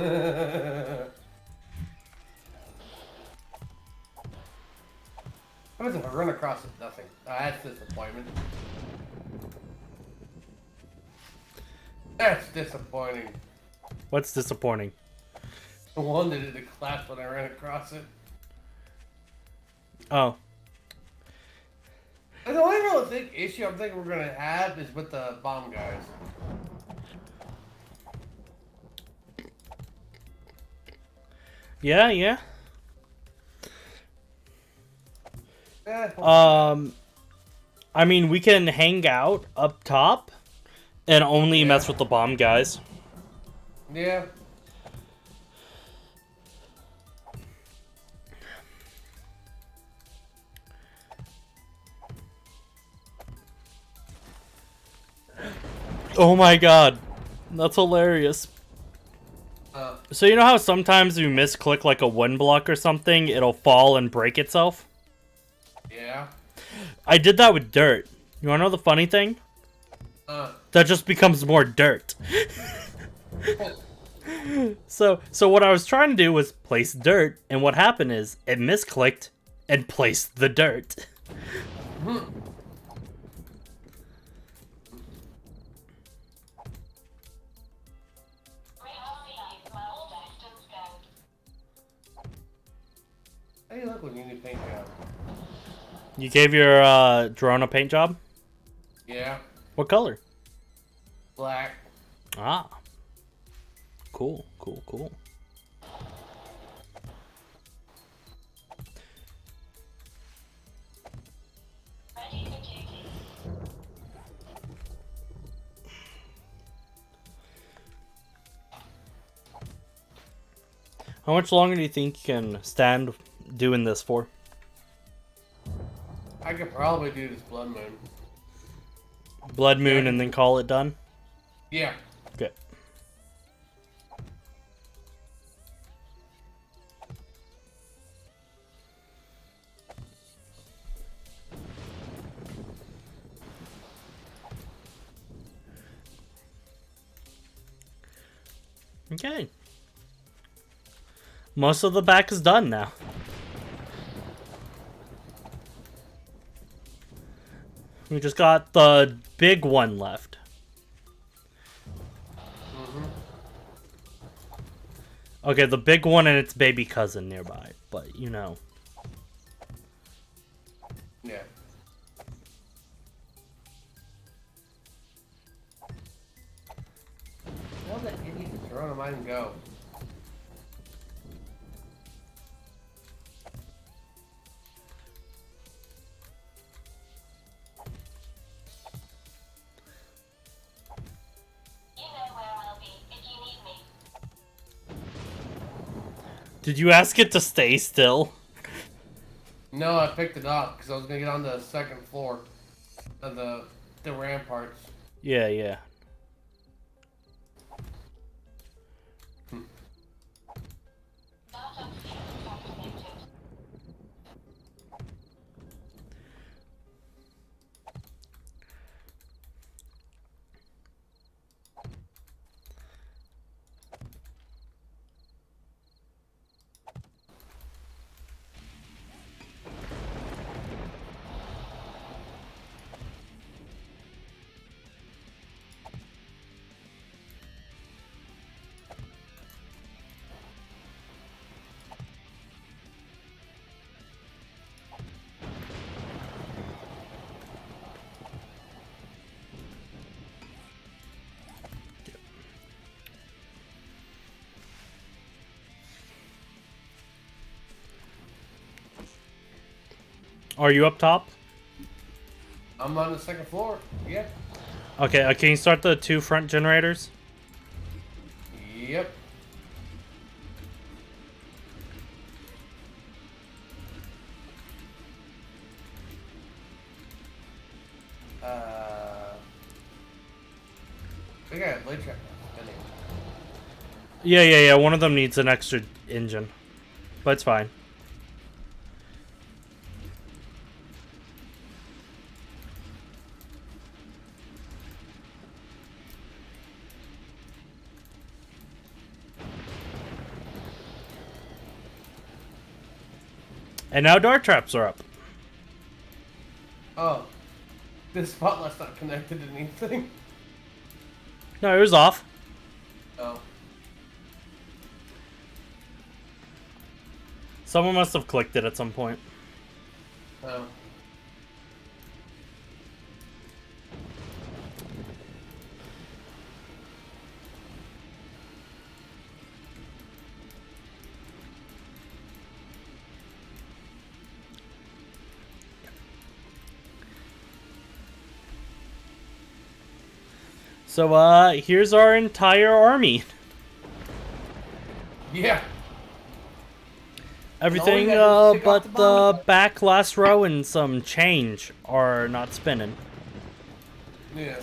is it? I run across it. Nothing. That's disappointment. That's disappointing. What's disappointing? The one that did the class when I ran across it. Oh. And the only real big issue I'm thinking we're gonna have is with the bomb guys. Yeah. Yeah. I mean, we can hang out up top and only mess with the bomb guys. Yeah. Oh my god. That's hilarious. So you know how sometimes you misclick like a one block or something, it'll fall and break itself? Yeah. I did that with dirt. You wanna know the funny thing? That just becomes more dirt. So what I was trying to do was place dirt, and what happened is it misclicked and placed the dirt. Hey, look when you need paint job. You gave your drone a paint job? Yeah. What color? Black. Ah. Cool. How much longer do you think you can stand doing this for? I could probably do this Blood Moon. Blood Moon and then call it done? Yeah. Okay. Okay. Most of the back is done now. We just got the big one left. Okay, the big one and its baby cousin nearby, but you know. Yeah. Tell that idiot to run mine and go. Did you ask it to stay still? No, I picked it up because I was gonna get on the second floor of the ramparts. Yeah. Are you up top? I'm on the second floor. Yeah. Okay, can you start the 2 front generators? Yep. I got a blade trap now. Yeah. One of them needs an extra engine. But it's fine. And now dart traps are up. Oh. This spotlight's not connected to anything. No, it was off. Oh. Someone must have clicked it at some point. Oh. So, here's our entire army. Yeah. Everything, gotta take off but the the bomb. back last row and some change are not spinning. Yeah.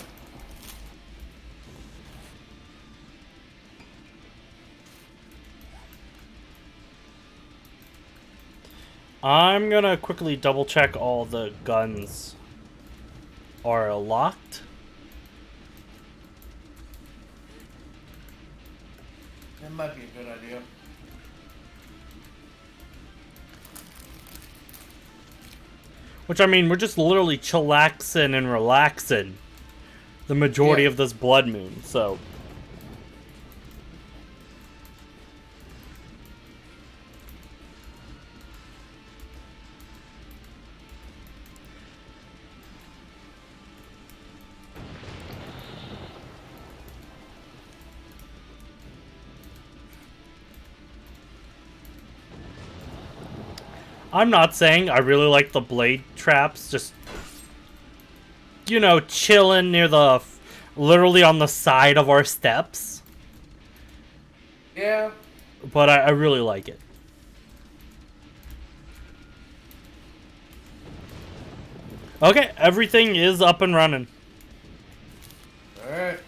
I'm gonna quickly double check all the guns are locked. That might be a good idea. Which, I mean, we're just literally chillaxing and relaxing the majority Yeah. of this blood moon, so... I'm not saying I really like the blade traps, just, you know, chilling near the, literally on the side of our steps. Yeah. But I really like it. Okay, everything is up and running. Alright.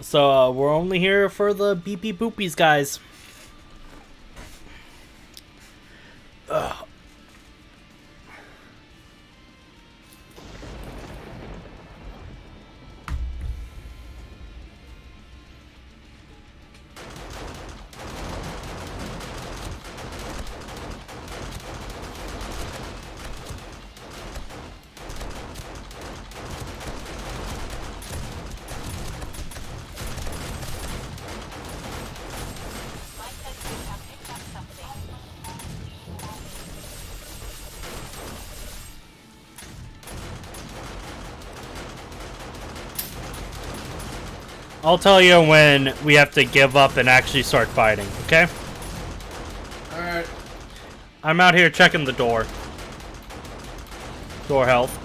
So, we're only here for the beepy boopies, guys. Ugh. I'll tell you when we have to give up and actually start fighting, okay? Alright. I'm out here checking the door. Door health.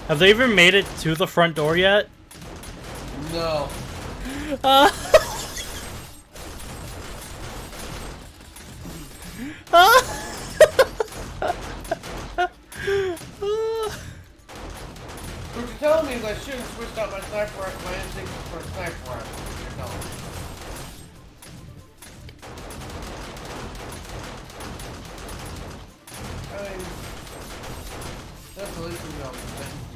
Have they even made it to the front door yet? No. What you're telling me is I shouldn't switch out my sniper rifle, my M6 for a sniper rifle. You're telling me. I mean, that's the least we know.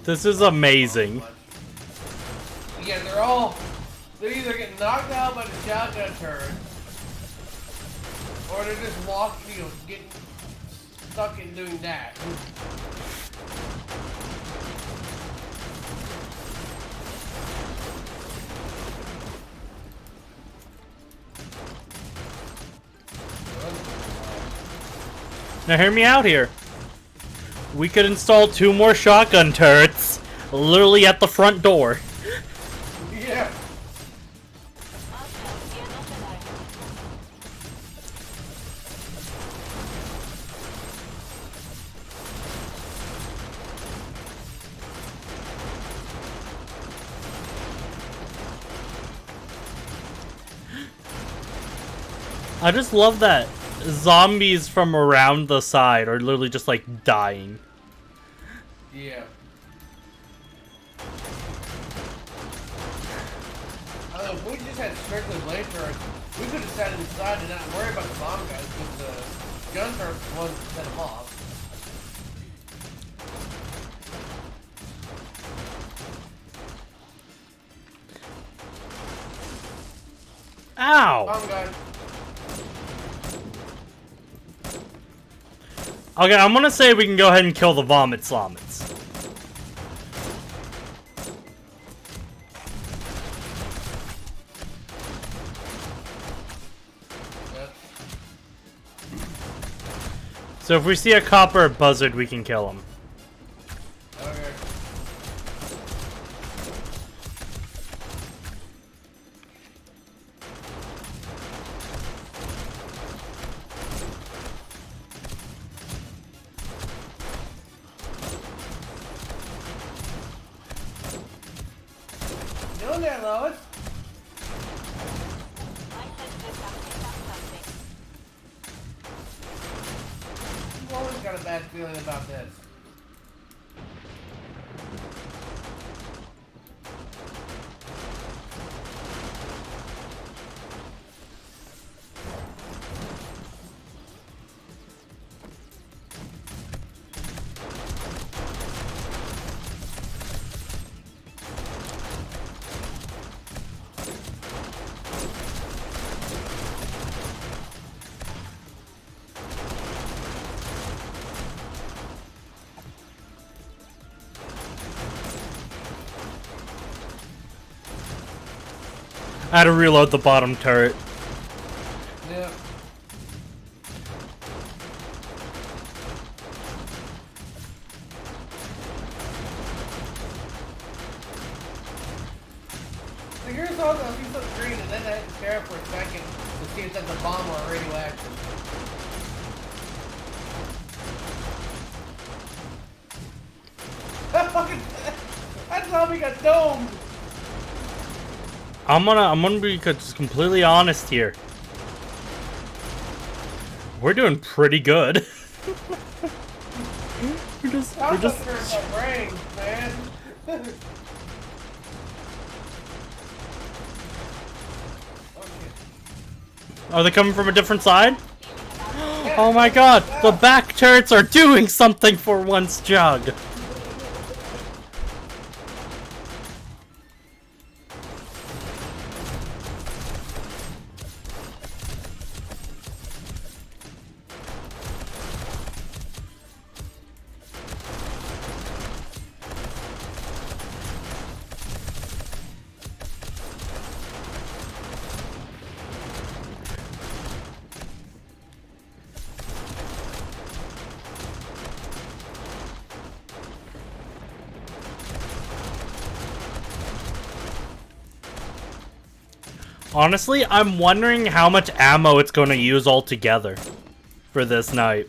This is amazing. Yeah, they're either getting knocked out by the shotgun turret, or they're just walking, getting stuck in doing that. Now hear me out here. We could install 2 more shotgun turrets literally at the front door. Yeah. I just love that zombies from around the side are literally just like dying. Yeah. If we just had strictly flamethrowers, we could have sat inside and not worry about the bomb guys because the gun turret was to set them off. Ow! Bomb guy. Okay, I'm gonna say we can go ahead and kill the vomit slommets. Yep. So if we see a cop or a buzzard, we can kill him. Okay. Doing that, Lois. I've always got a bad feeling about this. I had to reload the bottom turret. Yeah. So here's all the these look green, and then I had to stare for a second to see if that's a bomb or a radioactive. That fucking that zombie got domed. I'm gonna be just completely honest here. We're doing pretty good. we're just My brain, man. Are they coming from a different side? Oh my god, the back turrets are doing something for once, Jug. Honestly, I'm wondering how much ammo it's going to use altogether for this night.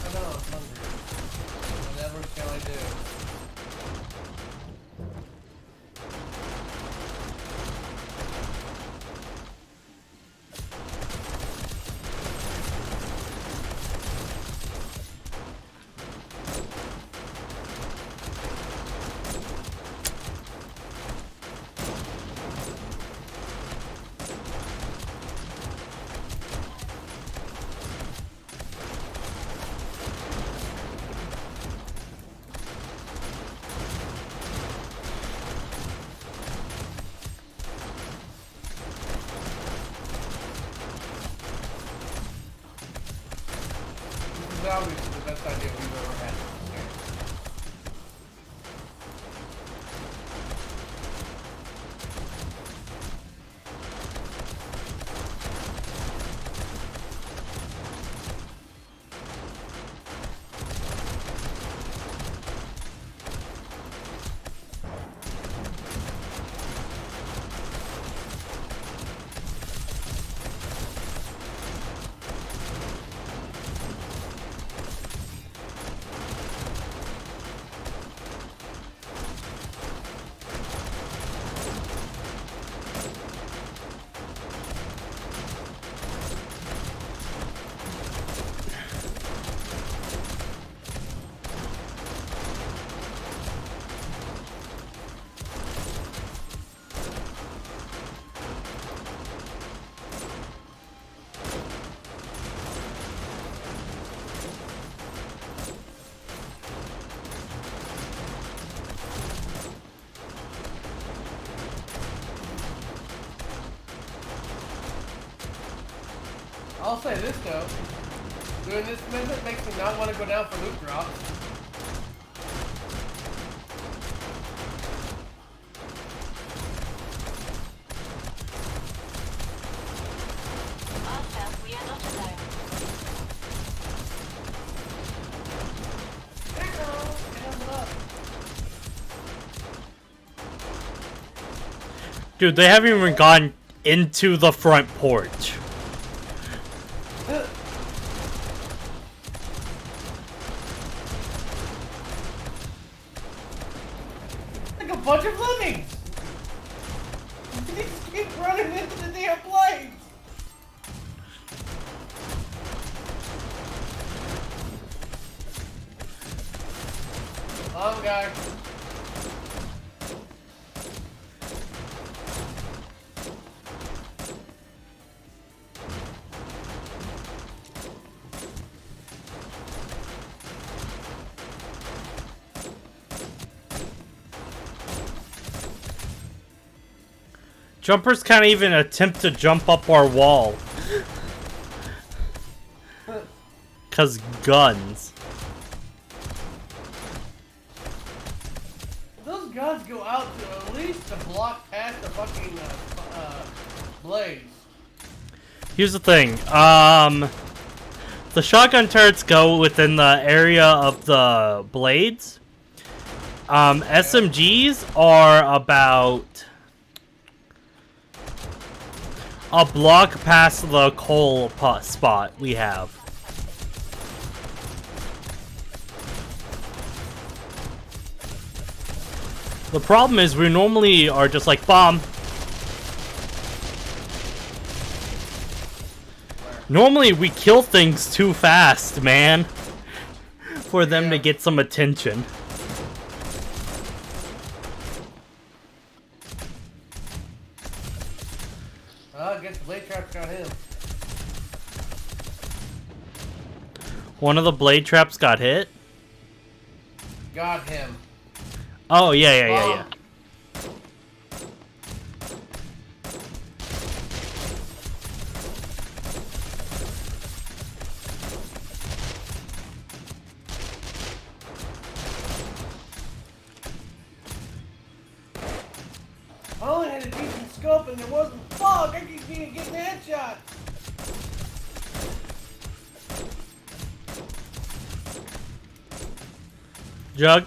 I know, I'm hungry. Whatever shall I do? This is obviously the best idea we've ever had. I'll say this though. Doing this method makes me not want to go down for loot drops. Dude, they haven't even gone into the front porch. Like a bunch of lemmings! They just keep running into the damn blades! Long guy. Jumpers can't even attempt to jump up our wall. 'Cause guns. Those guns go out to at least to block past the fucking blades. Here's the thing. The shotgun turrets go within the area of the blades. SMGs are about a block past the coal spot we have. The problem is we normally are just like bomb. Normally we kill things too fast, man, for them to get some attention. I guess the blade traps got him. One of the blade traps got hit? Got him. Oh, yeah. I only had a decent scope and there wasn't fog. I keep getting headshots. Jug,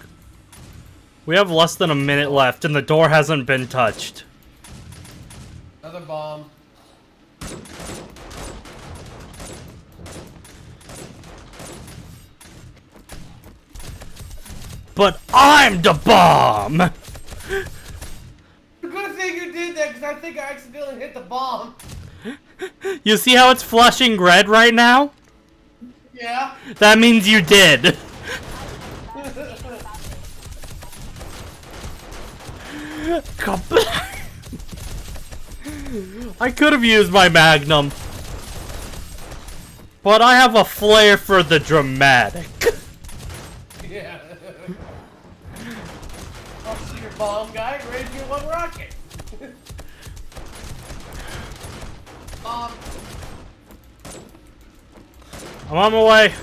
we have less than a minute left and the door hasn't been touched. Another bomb. But I'm the bomb! Good thing you did that because I think I accidentally hit the bomb. You see how it's flashing red right now? Yeah. That means you did. Come back. I could have used my magnum. But I have a flair for the dramatic. Yeah. I'll see your bomb guy. Raise you one rocket. Bomb. I'm on my way.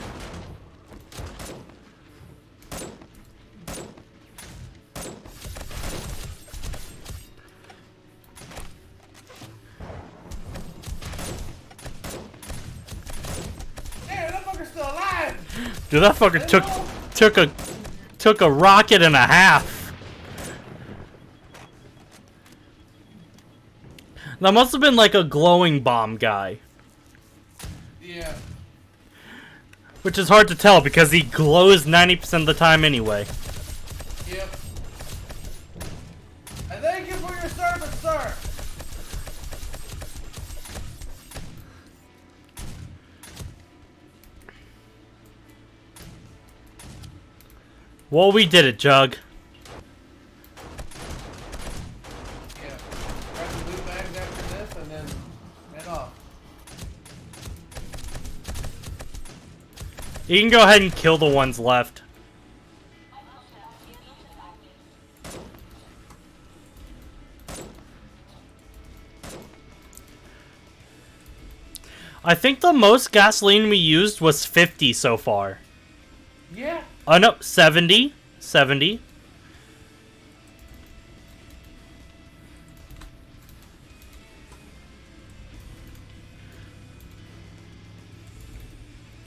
Damn, that fucker's still alive. Dude, that fucker took a rocket and a half. That must have been like a glowing bomb guy. Yeah. Which is hard to tell because he glows 90% of the time anyway. Yep. And thank you for your service, sir. Well, we did it, Jug. Yeah. Grab the loot bags after this and then head off. You can go ahead and kill the ones left. I think the most gasoline we used was 50 so far. Yeah. Oh no, 70. 70.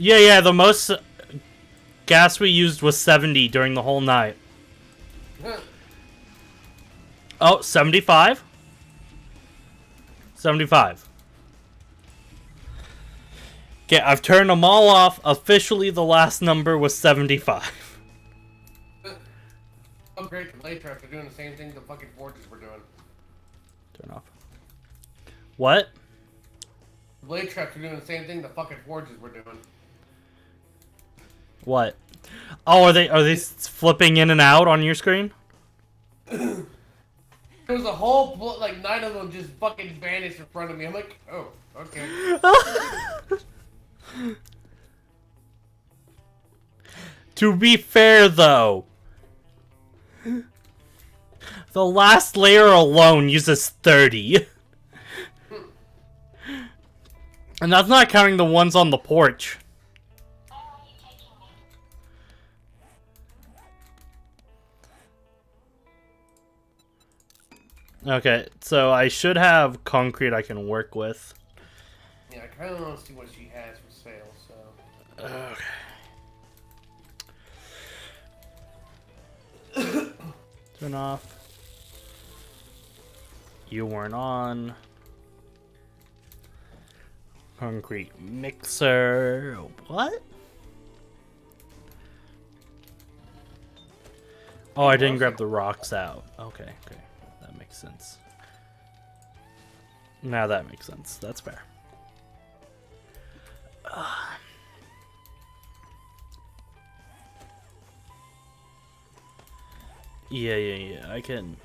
Yeah, the most gas we used was 70 during the whole night. Oh, 75? 75. Okay, I've turned them all off. Officially, the last number was 75. Oh, great. The late trucks are doing the same thing the fucking Forges were doing. Turn off. What? The late trucks are doing the same thing the fucking Forges were doing. What? Oh, are they flipping in and out on your screen? There was a whole, like, 9 of them just fucking vanished in front of me. I'm like, oh, okay. To be fair, though, the last layer alone uses 30. And that's not counting the ones on the porch. Okay, so I should have concrete I can work with. Yeah, I kind of want to see what she has for sale, so. Okay. Turn off. You weren't on. Concrete mixer. What? Oh, I didn't grab the rocks out. Okay. That makes sense. Now that makes sense. That's fair. Yeah. I can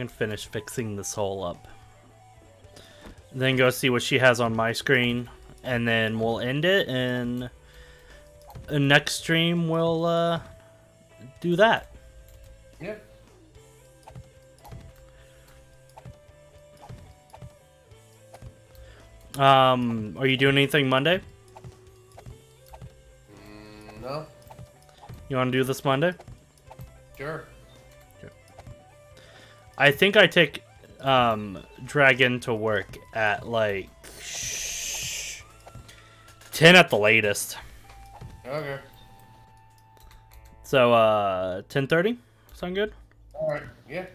finish fixing this hole up. Then go see what she has on my screen, and then we'll end it, and the next stream we'll do that. Yeah. Are you doing anything Monday? No. You want to do this Monday? Sure. I think I take Dragon to work at like 10 at the latest. Okay. So 10:30? Sound good? Alright, yeah.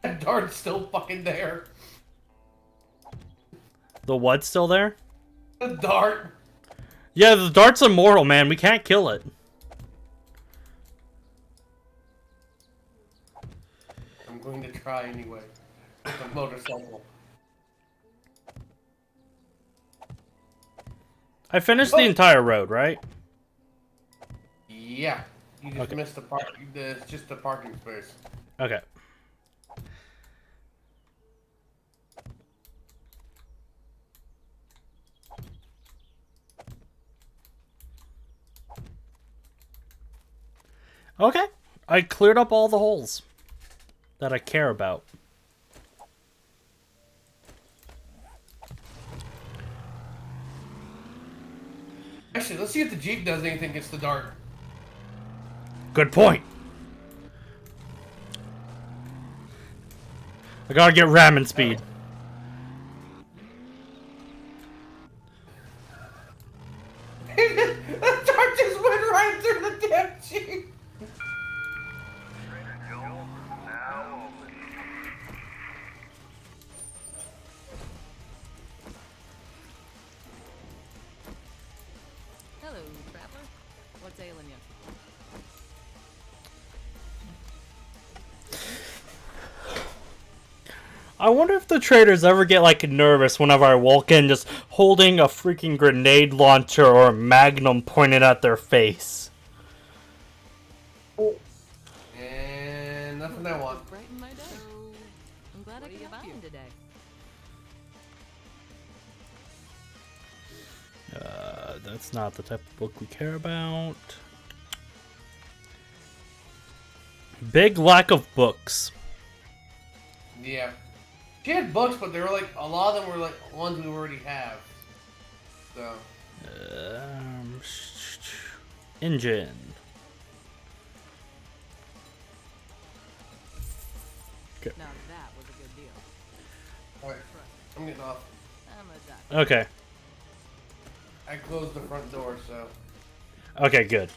That dart's still fucking there. The what's still there? The dart. Yeah, the dart's immortal, man. We can't kill it. I'm going to try anyway. With a motorcycle. I finished the entire road, right? Yeah. You just Okay. missed the park. It's just the parking space. Okay. Okay. I cleared up all the holes that I care about. Actually, let's see if the Jeep does anything against the dart. Good point. I gotta get ramming speed. The dart just went right through the damn Jeep. Hello, traveler. What's ailing you? I wonder if the traders ever get like nervous whenever I walk in just holding a freaking grenade launcher or a magnum pointed at their face. And nothing I want. Brighten my day. I'm glad I could help you today. That's not the type of book we care about. Big lack of books. Yeah. She had books, but they were like, a lot of them were like ones we already have. So. Engine. Now that was a good deal. Alright, I'm getting off. I'm a doctor. Okay. I closed the front door, so. Okay, good.